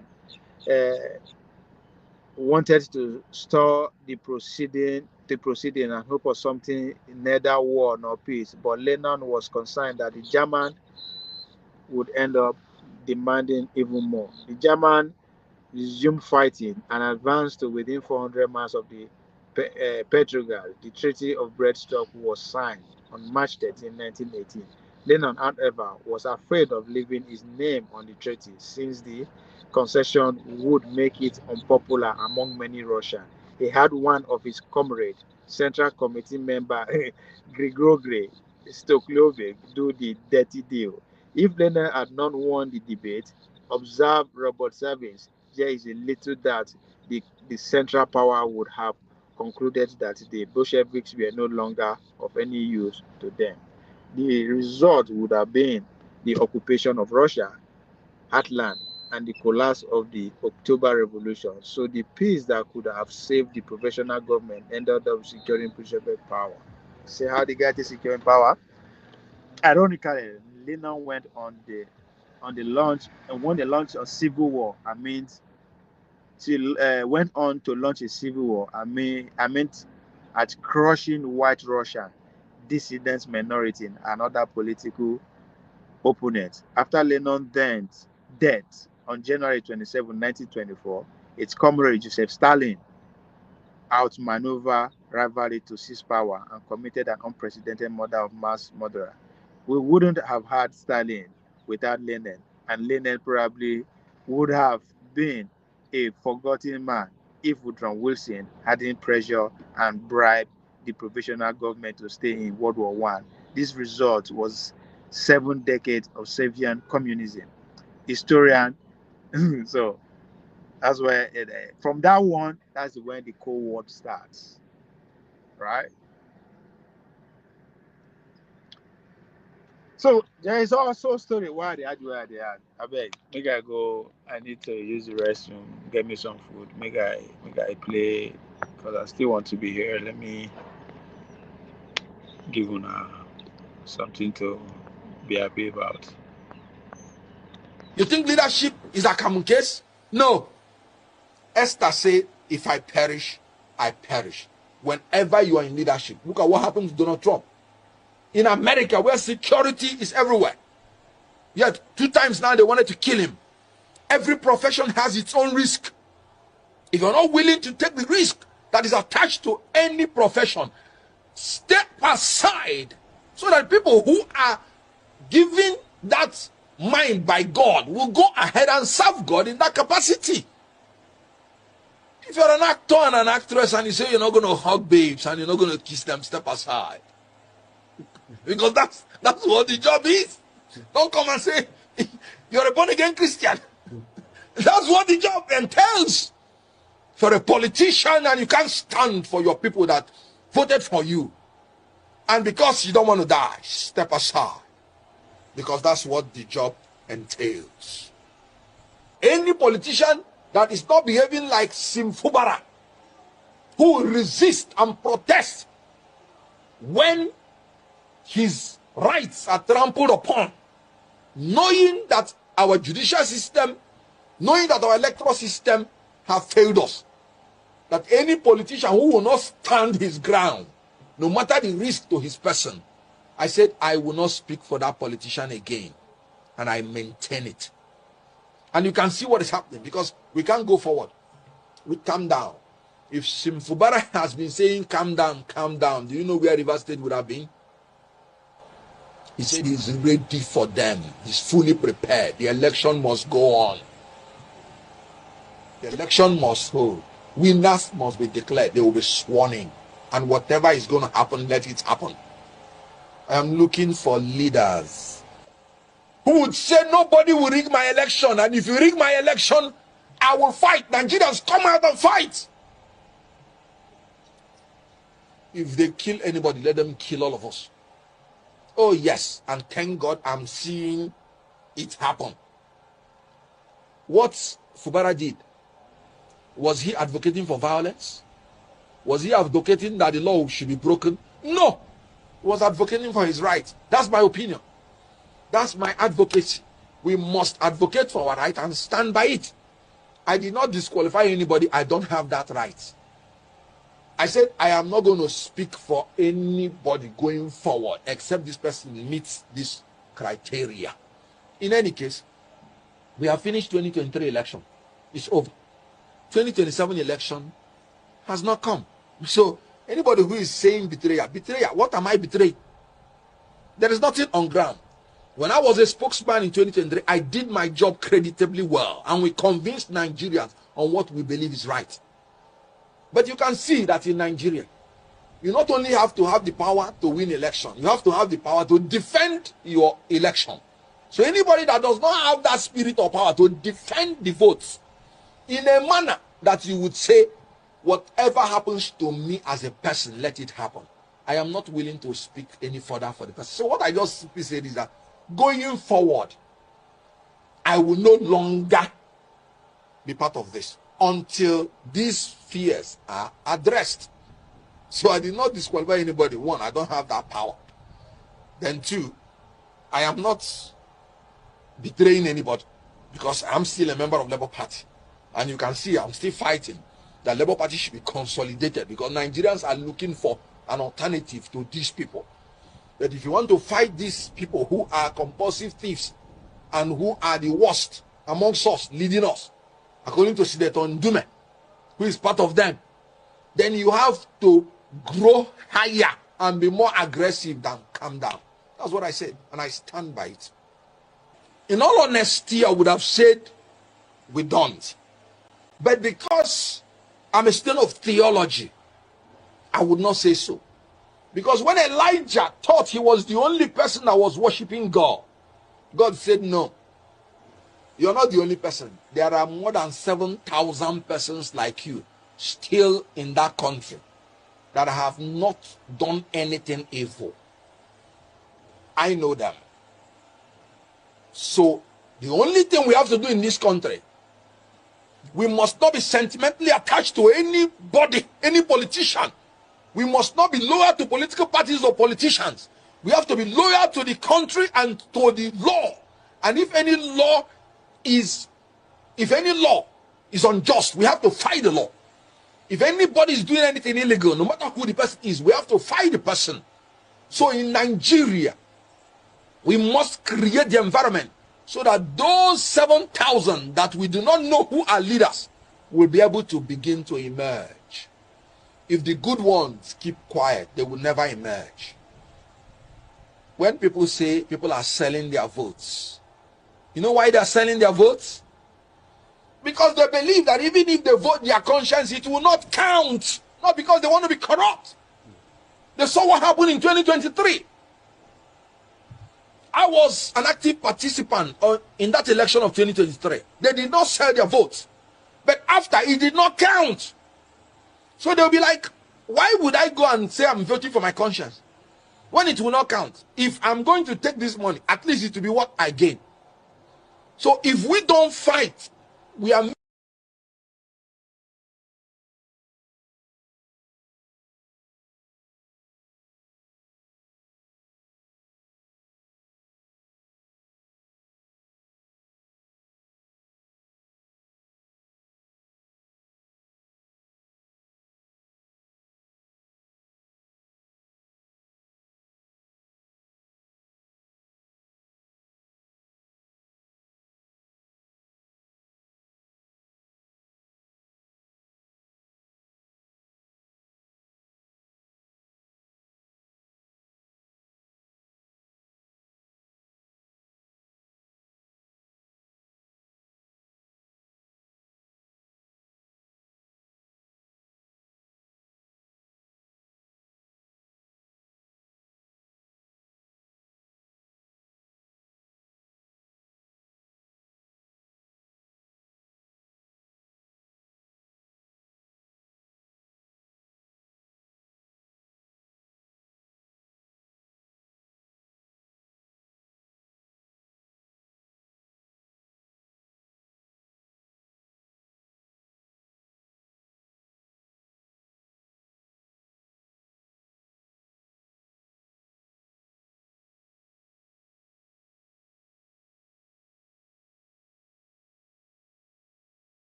Wanted to stall the proceeding the proceeding and hope of something, neither war nor peace. But Lenin was concerned that the German would end up demanding even more. The German resumed fighting and advanced to within 400 miles of the Petrograd. The Treaty of Brest-Litovsk was signed on March 13, 1918. Lenin, however, was afraid of leaving his name on the treaty since the concession would make it unpopular among many Russians. He had one of his comrades, Central Committee member Grigory Stoklovic, do the dirty deal. If Lenin had not won the debate, observe Robert Savins, there is a little doubt the Central Power would have concluded that the Bolsheviks were no longer of any use to them. The result would have been the occupation of Russia, Heartland, and the collapse of the October Revolution. So the peace that could have saved the provisional government ended up securing Bolshevik power. See how the guy is securing power? Ironically, Lenin went on the launch and won the launch of Civil War. She went on to launch a civil war. I meant at crushing white Russia, dissidents, minority, and other political opponents. After Lenin's death on January 27, 1924, its comrade Joseph Stalin outmaneuvered rivalry to seize power and committed an unprecedented murder of mass murderer. We wouldn't have had Stalin without Lenin, and Lenin probably would have been a forgotten man if Woodrow Wilson hadn't pressured and bribed the provisional government to stay in World War I. This result was 7 decades of Soviet communism. Historian, so that's where from that one, that's when the Cold War starts, right? So there is also a story why they had where they had. I beg, make I go. I need to use the restroom. Get me some food. Make I play because I still want to be here. Let me give una something to be happy about. You think leadership is a common case? No. Esther said, if I perish, I perish. Whenever you are in leadership, look at what happened to Donald Trump. In America, where security is everywhere. Yet 2 times now they wanted to kill him. Every profession has its own risk. If you're not willing to take the risk that is attached to any profession, step aside so that people who are given that mind by God will go ahead and serve God in that capacity. If you're an actor and an actress and you say you're not going to hug babes and you're not going to kiss them, step aside. Because that's what the job is. Don't come and say you're a born-again Christian. That's what the job entails. If you're a politician and you can't stand for your people that voted for you, and because you don't want to die, step aside. Because that's what the job entails. Any politician that is not behaving like Simfubara, who will resist and protest when his rights are trampled upon, knowing that our judicial system, knowing that our electoral system have failed us, that any politician who will not stand his ground, no matter the risk to his person, I said I will not speak for that politician again, and I maintain it. And you can see what is happening, because we can't go forward. We calm down. If Simfubara has been saying calm down, do you know where Rivers State would have been? He said he's ready for them. He's fully prepared. The election must go on. The election must hold. Winners must be declared. They will be sworn in. And whatever is going to happen, let it happen. I am looking for leaders who would say nobody will rig my election. And if you rig my election, I will fight. Nigerians, come out and fight. If they kill anybody, let them kill all of us. Oh yes, and thank God I'm seeing it happen. What Fubara did, was he advocating for violence? Was he advocating that the law should be broken? No, he was advocating for his right. That's my opinion. That's my advocacy. We must advocate for our right and stand by it. I did not disqualify anybody. I don't have that right. I said, I am not going to speak for anybody going forward except this person meets this criteria. In any case, we have finished 2023 election. It's over. 2027 election has not come. So anybody who is saying betrayal, what am I betraying? There is nothing on ground. When I was a spokesman in 2023, I did my job creditably well, and we convinced Nigerians on what we believe is right. But you can see that in Nigeria, you not only have to have the power to win election, you have to have the power to defend your election. So anybody that does not have that spirit or power to defend the votes in a manner that you would say, whatever happens to me as a person, let it happen. I am not willing to speak any further for the person. So what I just simply said is that going forward, I will no longer be part of this until these fears are addressed. So I did not disqualify anybody. One, I don't have that power. Then two, I am not betraying anybody because I'm still a member of Labour Party. And you can see I'm still fighting that Labour Party should be consolidated because Nigerians are looking for an alternative to these people. That if you want to fight these people who are compulsive thieves and who are the worst amongst us, leading us, according to Senator Ndume, who is part of them, then you have to grow higher and be more aggressive than calm down. That's what I said, and I stand by it. In all honesty, I would have said we don't. But because I'm a student of theology, I would not say so. Because when Elijah thought he was the only person that was worshiping God, God said, no, you're not the only person. There are more than 7,000 persons like you still in that country that have not done anything evil. I know them. So the only thing we have to do in this country, we must not be sentimentally attached to anybody, any politician. We must not be loyal to political parties or politicians. We have to be loyal to the country and to the law. And if any law is unjust, we have to fight the law. If anybody is doing anything illegal, no matter who the person is, we have to fight the person. So in Nigeria, we must create the environment so that those 7,000 that we do not know who are leaders will be able to begin to emerge. If the good ones keep quiet, they will never emerge. When people say people are selling their votes, you know why they are selling their votes? Because they believe that even if they vote their conscience, it will not count. Not because they want to be corrupt. They saw what happened in 2023. I was an active participant in that election of 2023. They did not sell their votes. But after, it did not count. So they'll be like, why would I go and say I'm voting for my conscience when it will not count? If I'm going to take this money, at least it will be what I gain. So if we don't fight, we are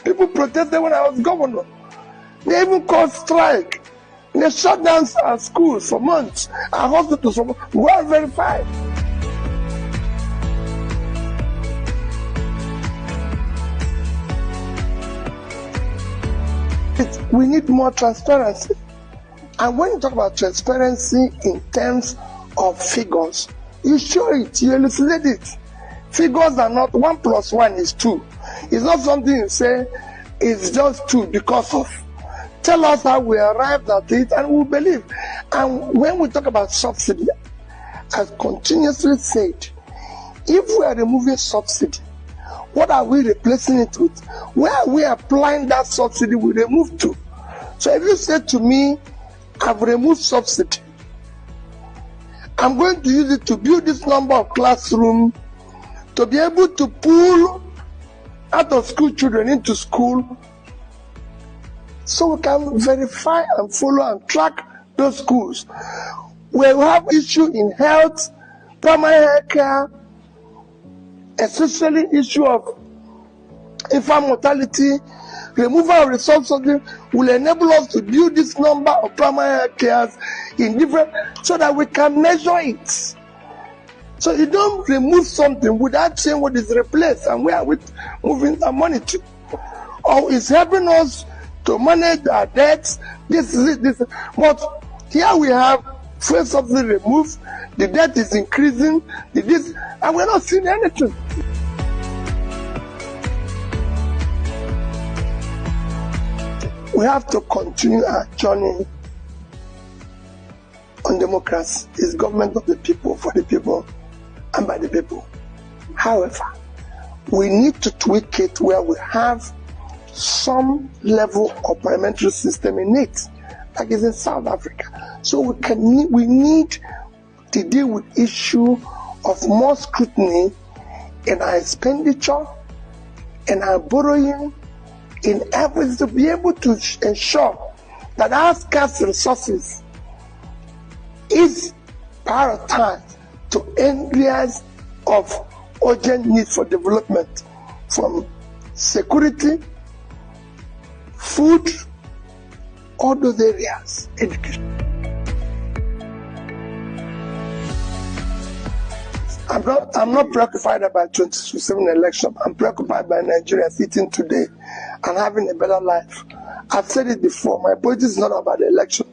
People protested when I was governor. They even called strike. They shut down our schools for months, our hospitals for months. Well verified. We need more transparency. And when you talk about transparency in terms of figures, you show it, you elucidate it. Figures are not 1 + 1 is 2. It's not something you say it's just 2 because of. Tell us how we arrived at it and we'll believe. And when we talk about subsidy, I've continuously said, if we are removing subsidy, what are we replacing it with? Where are we applying that subsidy we removed to? So if you say to me, I've removed subsidy, I'm going to use it to build this number of classrooms, to be able to pull out of school children into school, so we can verify and follow and track those schools. We have issue in health, primary health care, especially issue of infant mortality. Removal of resource subsidy will enable us to build this number of primary health cares in different, so that we can measure it. So you don't remove something without saying what is replaced and where are we moving our money to. Or it's helping us to manage our debts. This is it. But here we have fuel subsidy removed, the debt is increasing, and we're not seeing anything. We have to continue our journey on democracy. It's government of the people, for the people, and by the people. However, we need to tweak it where we have some level of parliamentary system in it, like it's in South Africa. So we need to deal with issue of more scrutiny in our expenditure, in our borrowing, in efforts to be able to ensure that our scarce resources is prioritized to areas of urgent need for development, from security, food, all those areas, education. I'm not preoccupied about 2027 election. I'm preoccupied by Nigeria sitting today and having a better life. I've said it before, my politics is not about the election.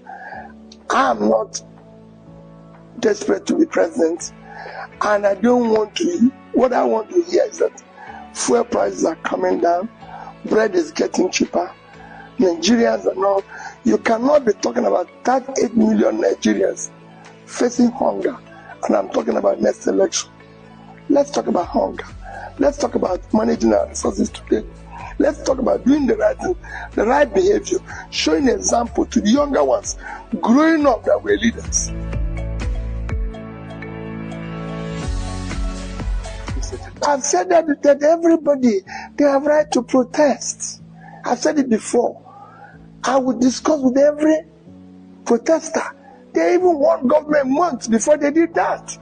I am not desperate to be president, and I don't want to. What I want to hear is that fuel prices are coming down, bread is getting cheaper, Nigerians are not. You cannot be talking about 38 million Nigerians facing hunger, and I'm talking about next election. Let's talk about hunger. Let's talk about managing our resources today. Let's talk about doing the right thing, the right behavior, showing example to the younger ones, growing up that we're leaders. I've said that everybody, they have right to protest. I've said it before. I would discuss with every protester. They even won government months before they did that.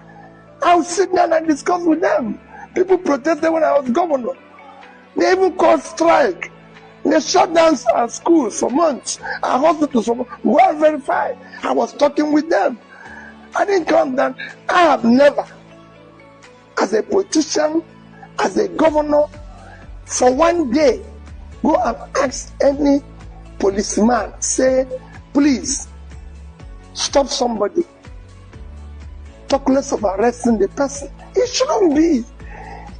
I would sit down and discuss with them. People protested when I was governor. They even called strike. They shut down our schools for months, our hospitals for months. Well verified. I was talking with them. I didn't come down. I have never, as a politician, as a governor, for one day, go and ask any policeman, say, please, stop somebody. Talk less of arresting the person. It shouldn't be.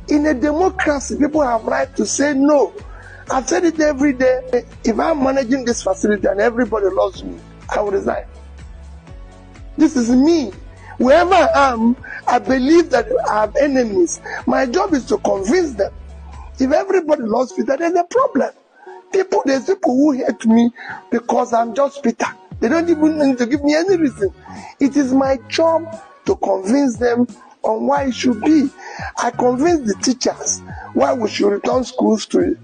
In a democracy, people have right to say no. I've said it every day. If I'm managing this facility and everybody loves me, I will resign. This is me. Wherever I am, I believe that I have enemies. My job is to convince them. If everybody loves Peter, there's a problem. There's people who hate me because I'm just Peter. They don't even need to give me any reason. It is my job to convince them on why it should be. I convince the teachers why we should return schools to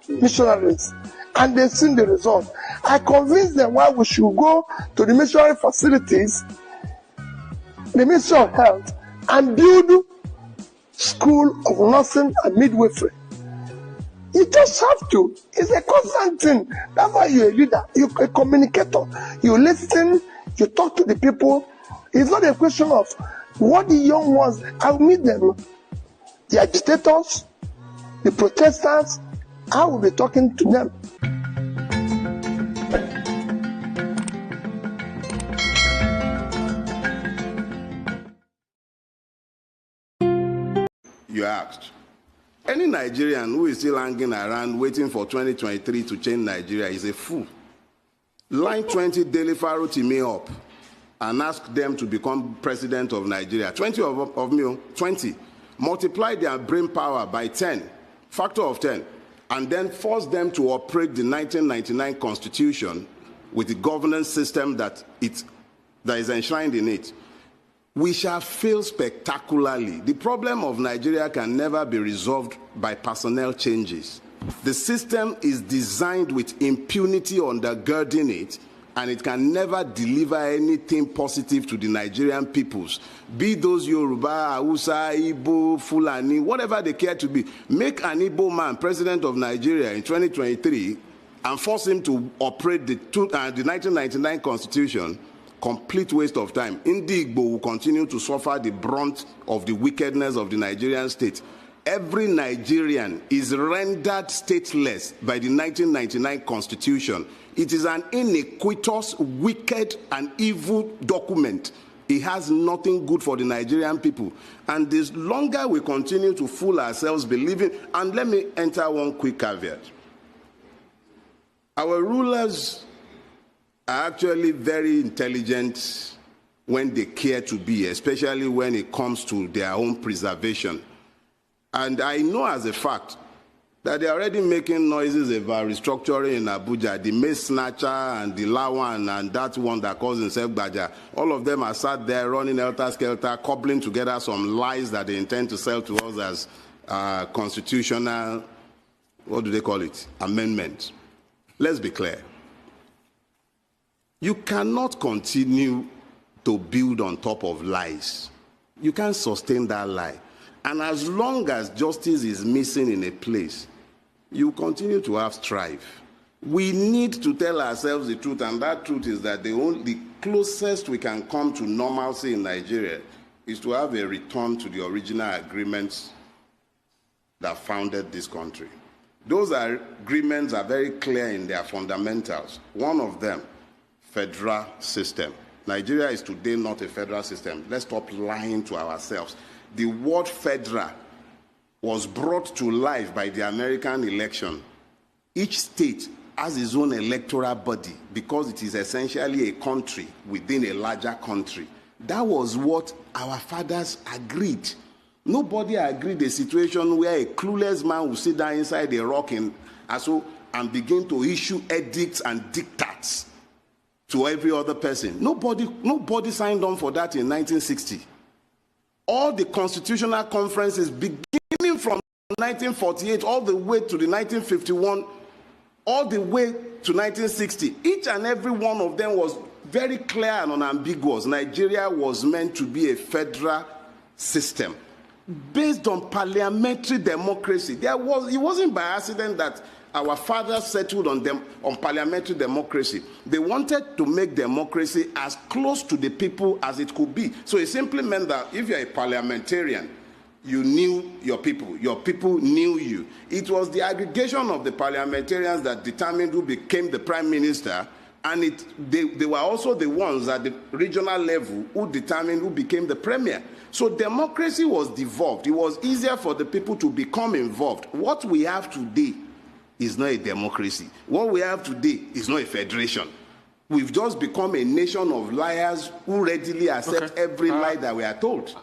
missionaries, and they've seen the result. I convince them why we should go to the missionary facilities, the Ministry of Health, and build school of nursing and midwifery. You just have to. It's a constant thing. That's why you're a leader. You're a communicator. You listen. You talk to the people. It's not a question of what the young ones. I'll meet them. The agitators, the protesters. I will be talking to them. You asked. Any Nigerian who is still hanging around waiting for 2023 to change Nigeria is a fool. Line 20 Delifaro Time up and ask them to become president of Nigeria. 20 of me, 20. Multiply their brain power by 10, factor of 10, and then force them to operate the 1999 Constitution with the governance system that is enshrined in it. We shall fail spectacularly. The problem of Nigeria can never be resolved by personnel changes. The system is designed with impunity undergirding it, and it can never deliver anything positive to the Nigerian peoples. Be those Yoruba, Hausa, Igbo, Fulani, whatever they care to be. Make an Igbo man president of Nigeria in 2023 and force him to operate the 1999 Constitution. Complete waste of time. Igbo will continue to suffer the brunt of the wickedness of the Nigerian state. Every Nigerian is rendered stateless by the 1999 Constitution. It is an iniquitous, wicked, and evil document. It has nothing good for the Nigerian people. And the longer we continue to fool ourselves believing, and let me enter one quick caveat. Our rulers are actually very intelligent when they care to be, especially when it comes to their own preservation. And I know as a fact that they're already making noises about restructuring in Abuja. The Mace Snatcher and the Lawan and that one that calls himself Baja, all of them are sat there running helter-skelter, cobbling together some lies that they intend to sell to us as constitutional, what do they call it, amendments. Let's be clear. You cannot continue to build on top of lies. You can't sustain that lie. And as long as justice is missing in a place, you continue to have strife. We need to tell ourselves the truth, and that truth is that the closest we can come to normalcy in Nigeria is to have a return to the original agreements that founded this country. Those agreements are very clear in their fundamentals. One of them, federal system. Nigeria is today not a federal system. Let's stop lying to ourselves. The word federal was brought to life by the American election. Each state has its own electoral body because it is essentially a country within a larger country. That was what our fathers agreed. Nobody agreed a situation where a clueless man will sit down inside a rock and begin to issue edicts and diktats to every other person. Nobody signed on for that in 1960. All the constitutional conferences beginning from 1948 all the way to the 1951, all the way to 1960, each and every one of them was very clear and unambiguous. Nigeria was meant to be a federal system based on parliamentary democracy. It wasn't by accident that our fathers settled on parliamentary democracy. They wanted to make democracy as close to the people as it could be. So it simply meant that if you're a parliamentarian, you knew your people knew you. It was the aggregation of the parliamentarians that determined who became the prime minister, and they were also the ones at the regional level who determined who became the premier. So democracy was devolved. It was easier for the people to become involved. What we have today is not a democracy. What we have today is not a federation. We've just become a nation of liars who readily accept every lie that we are told.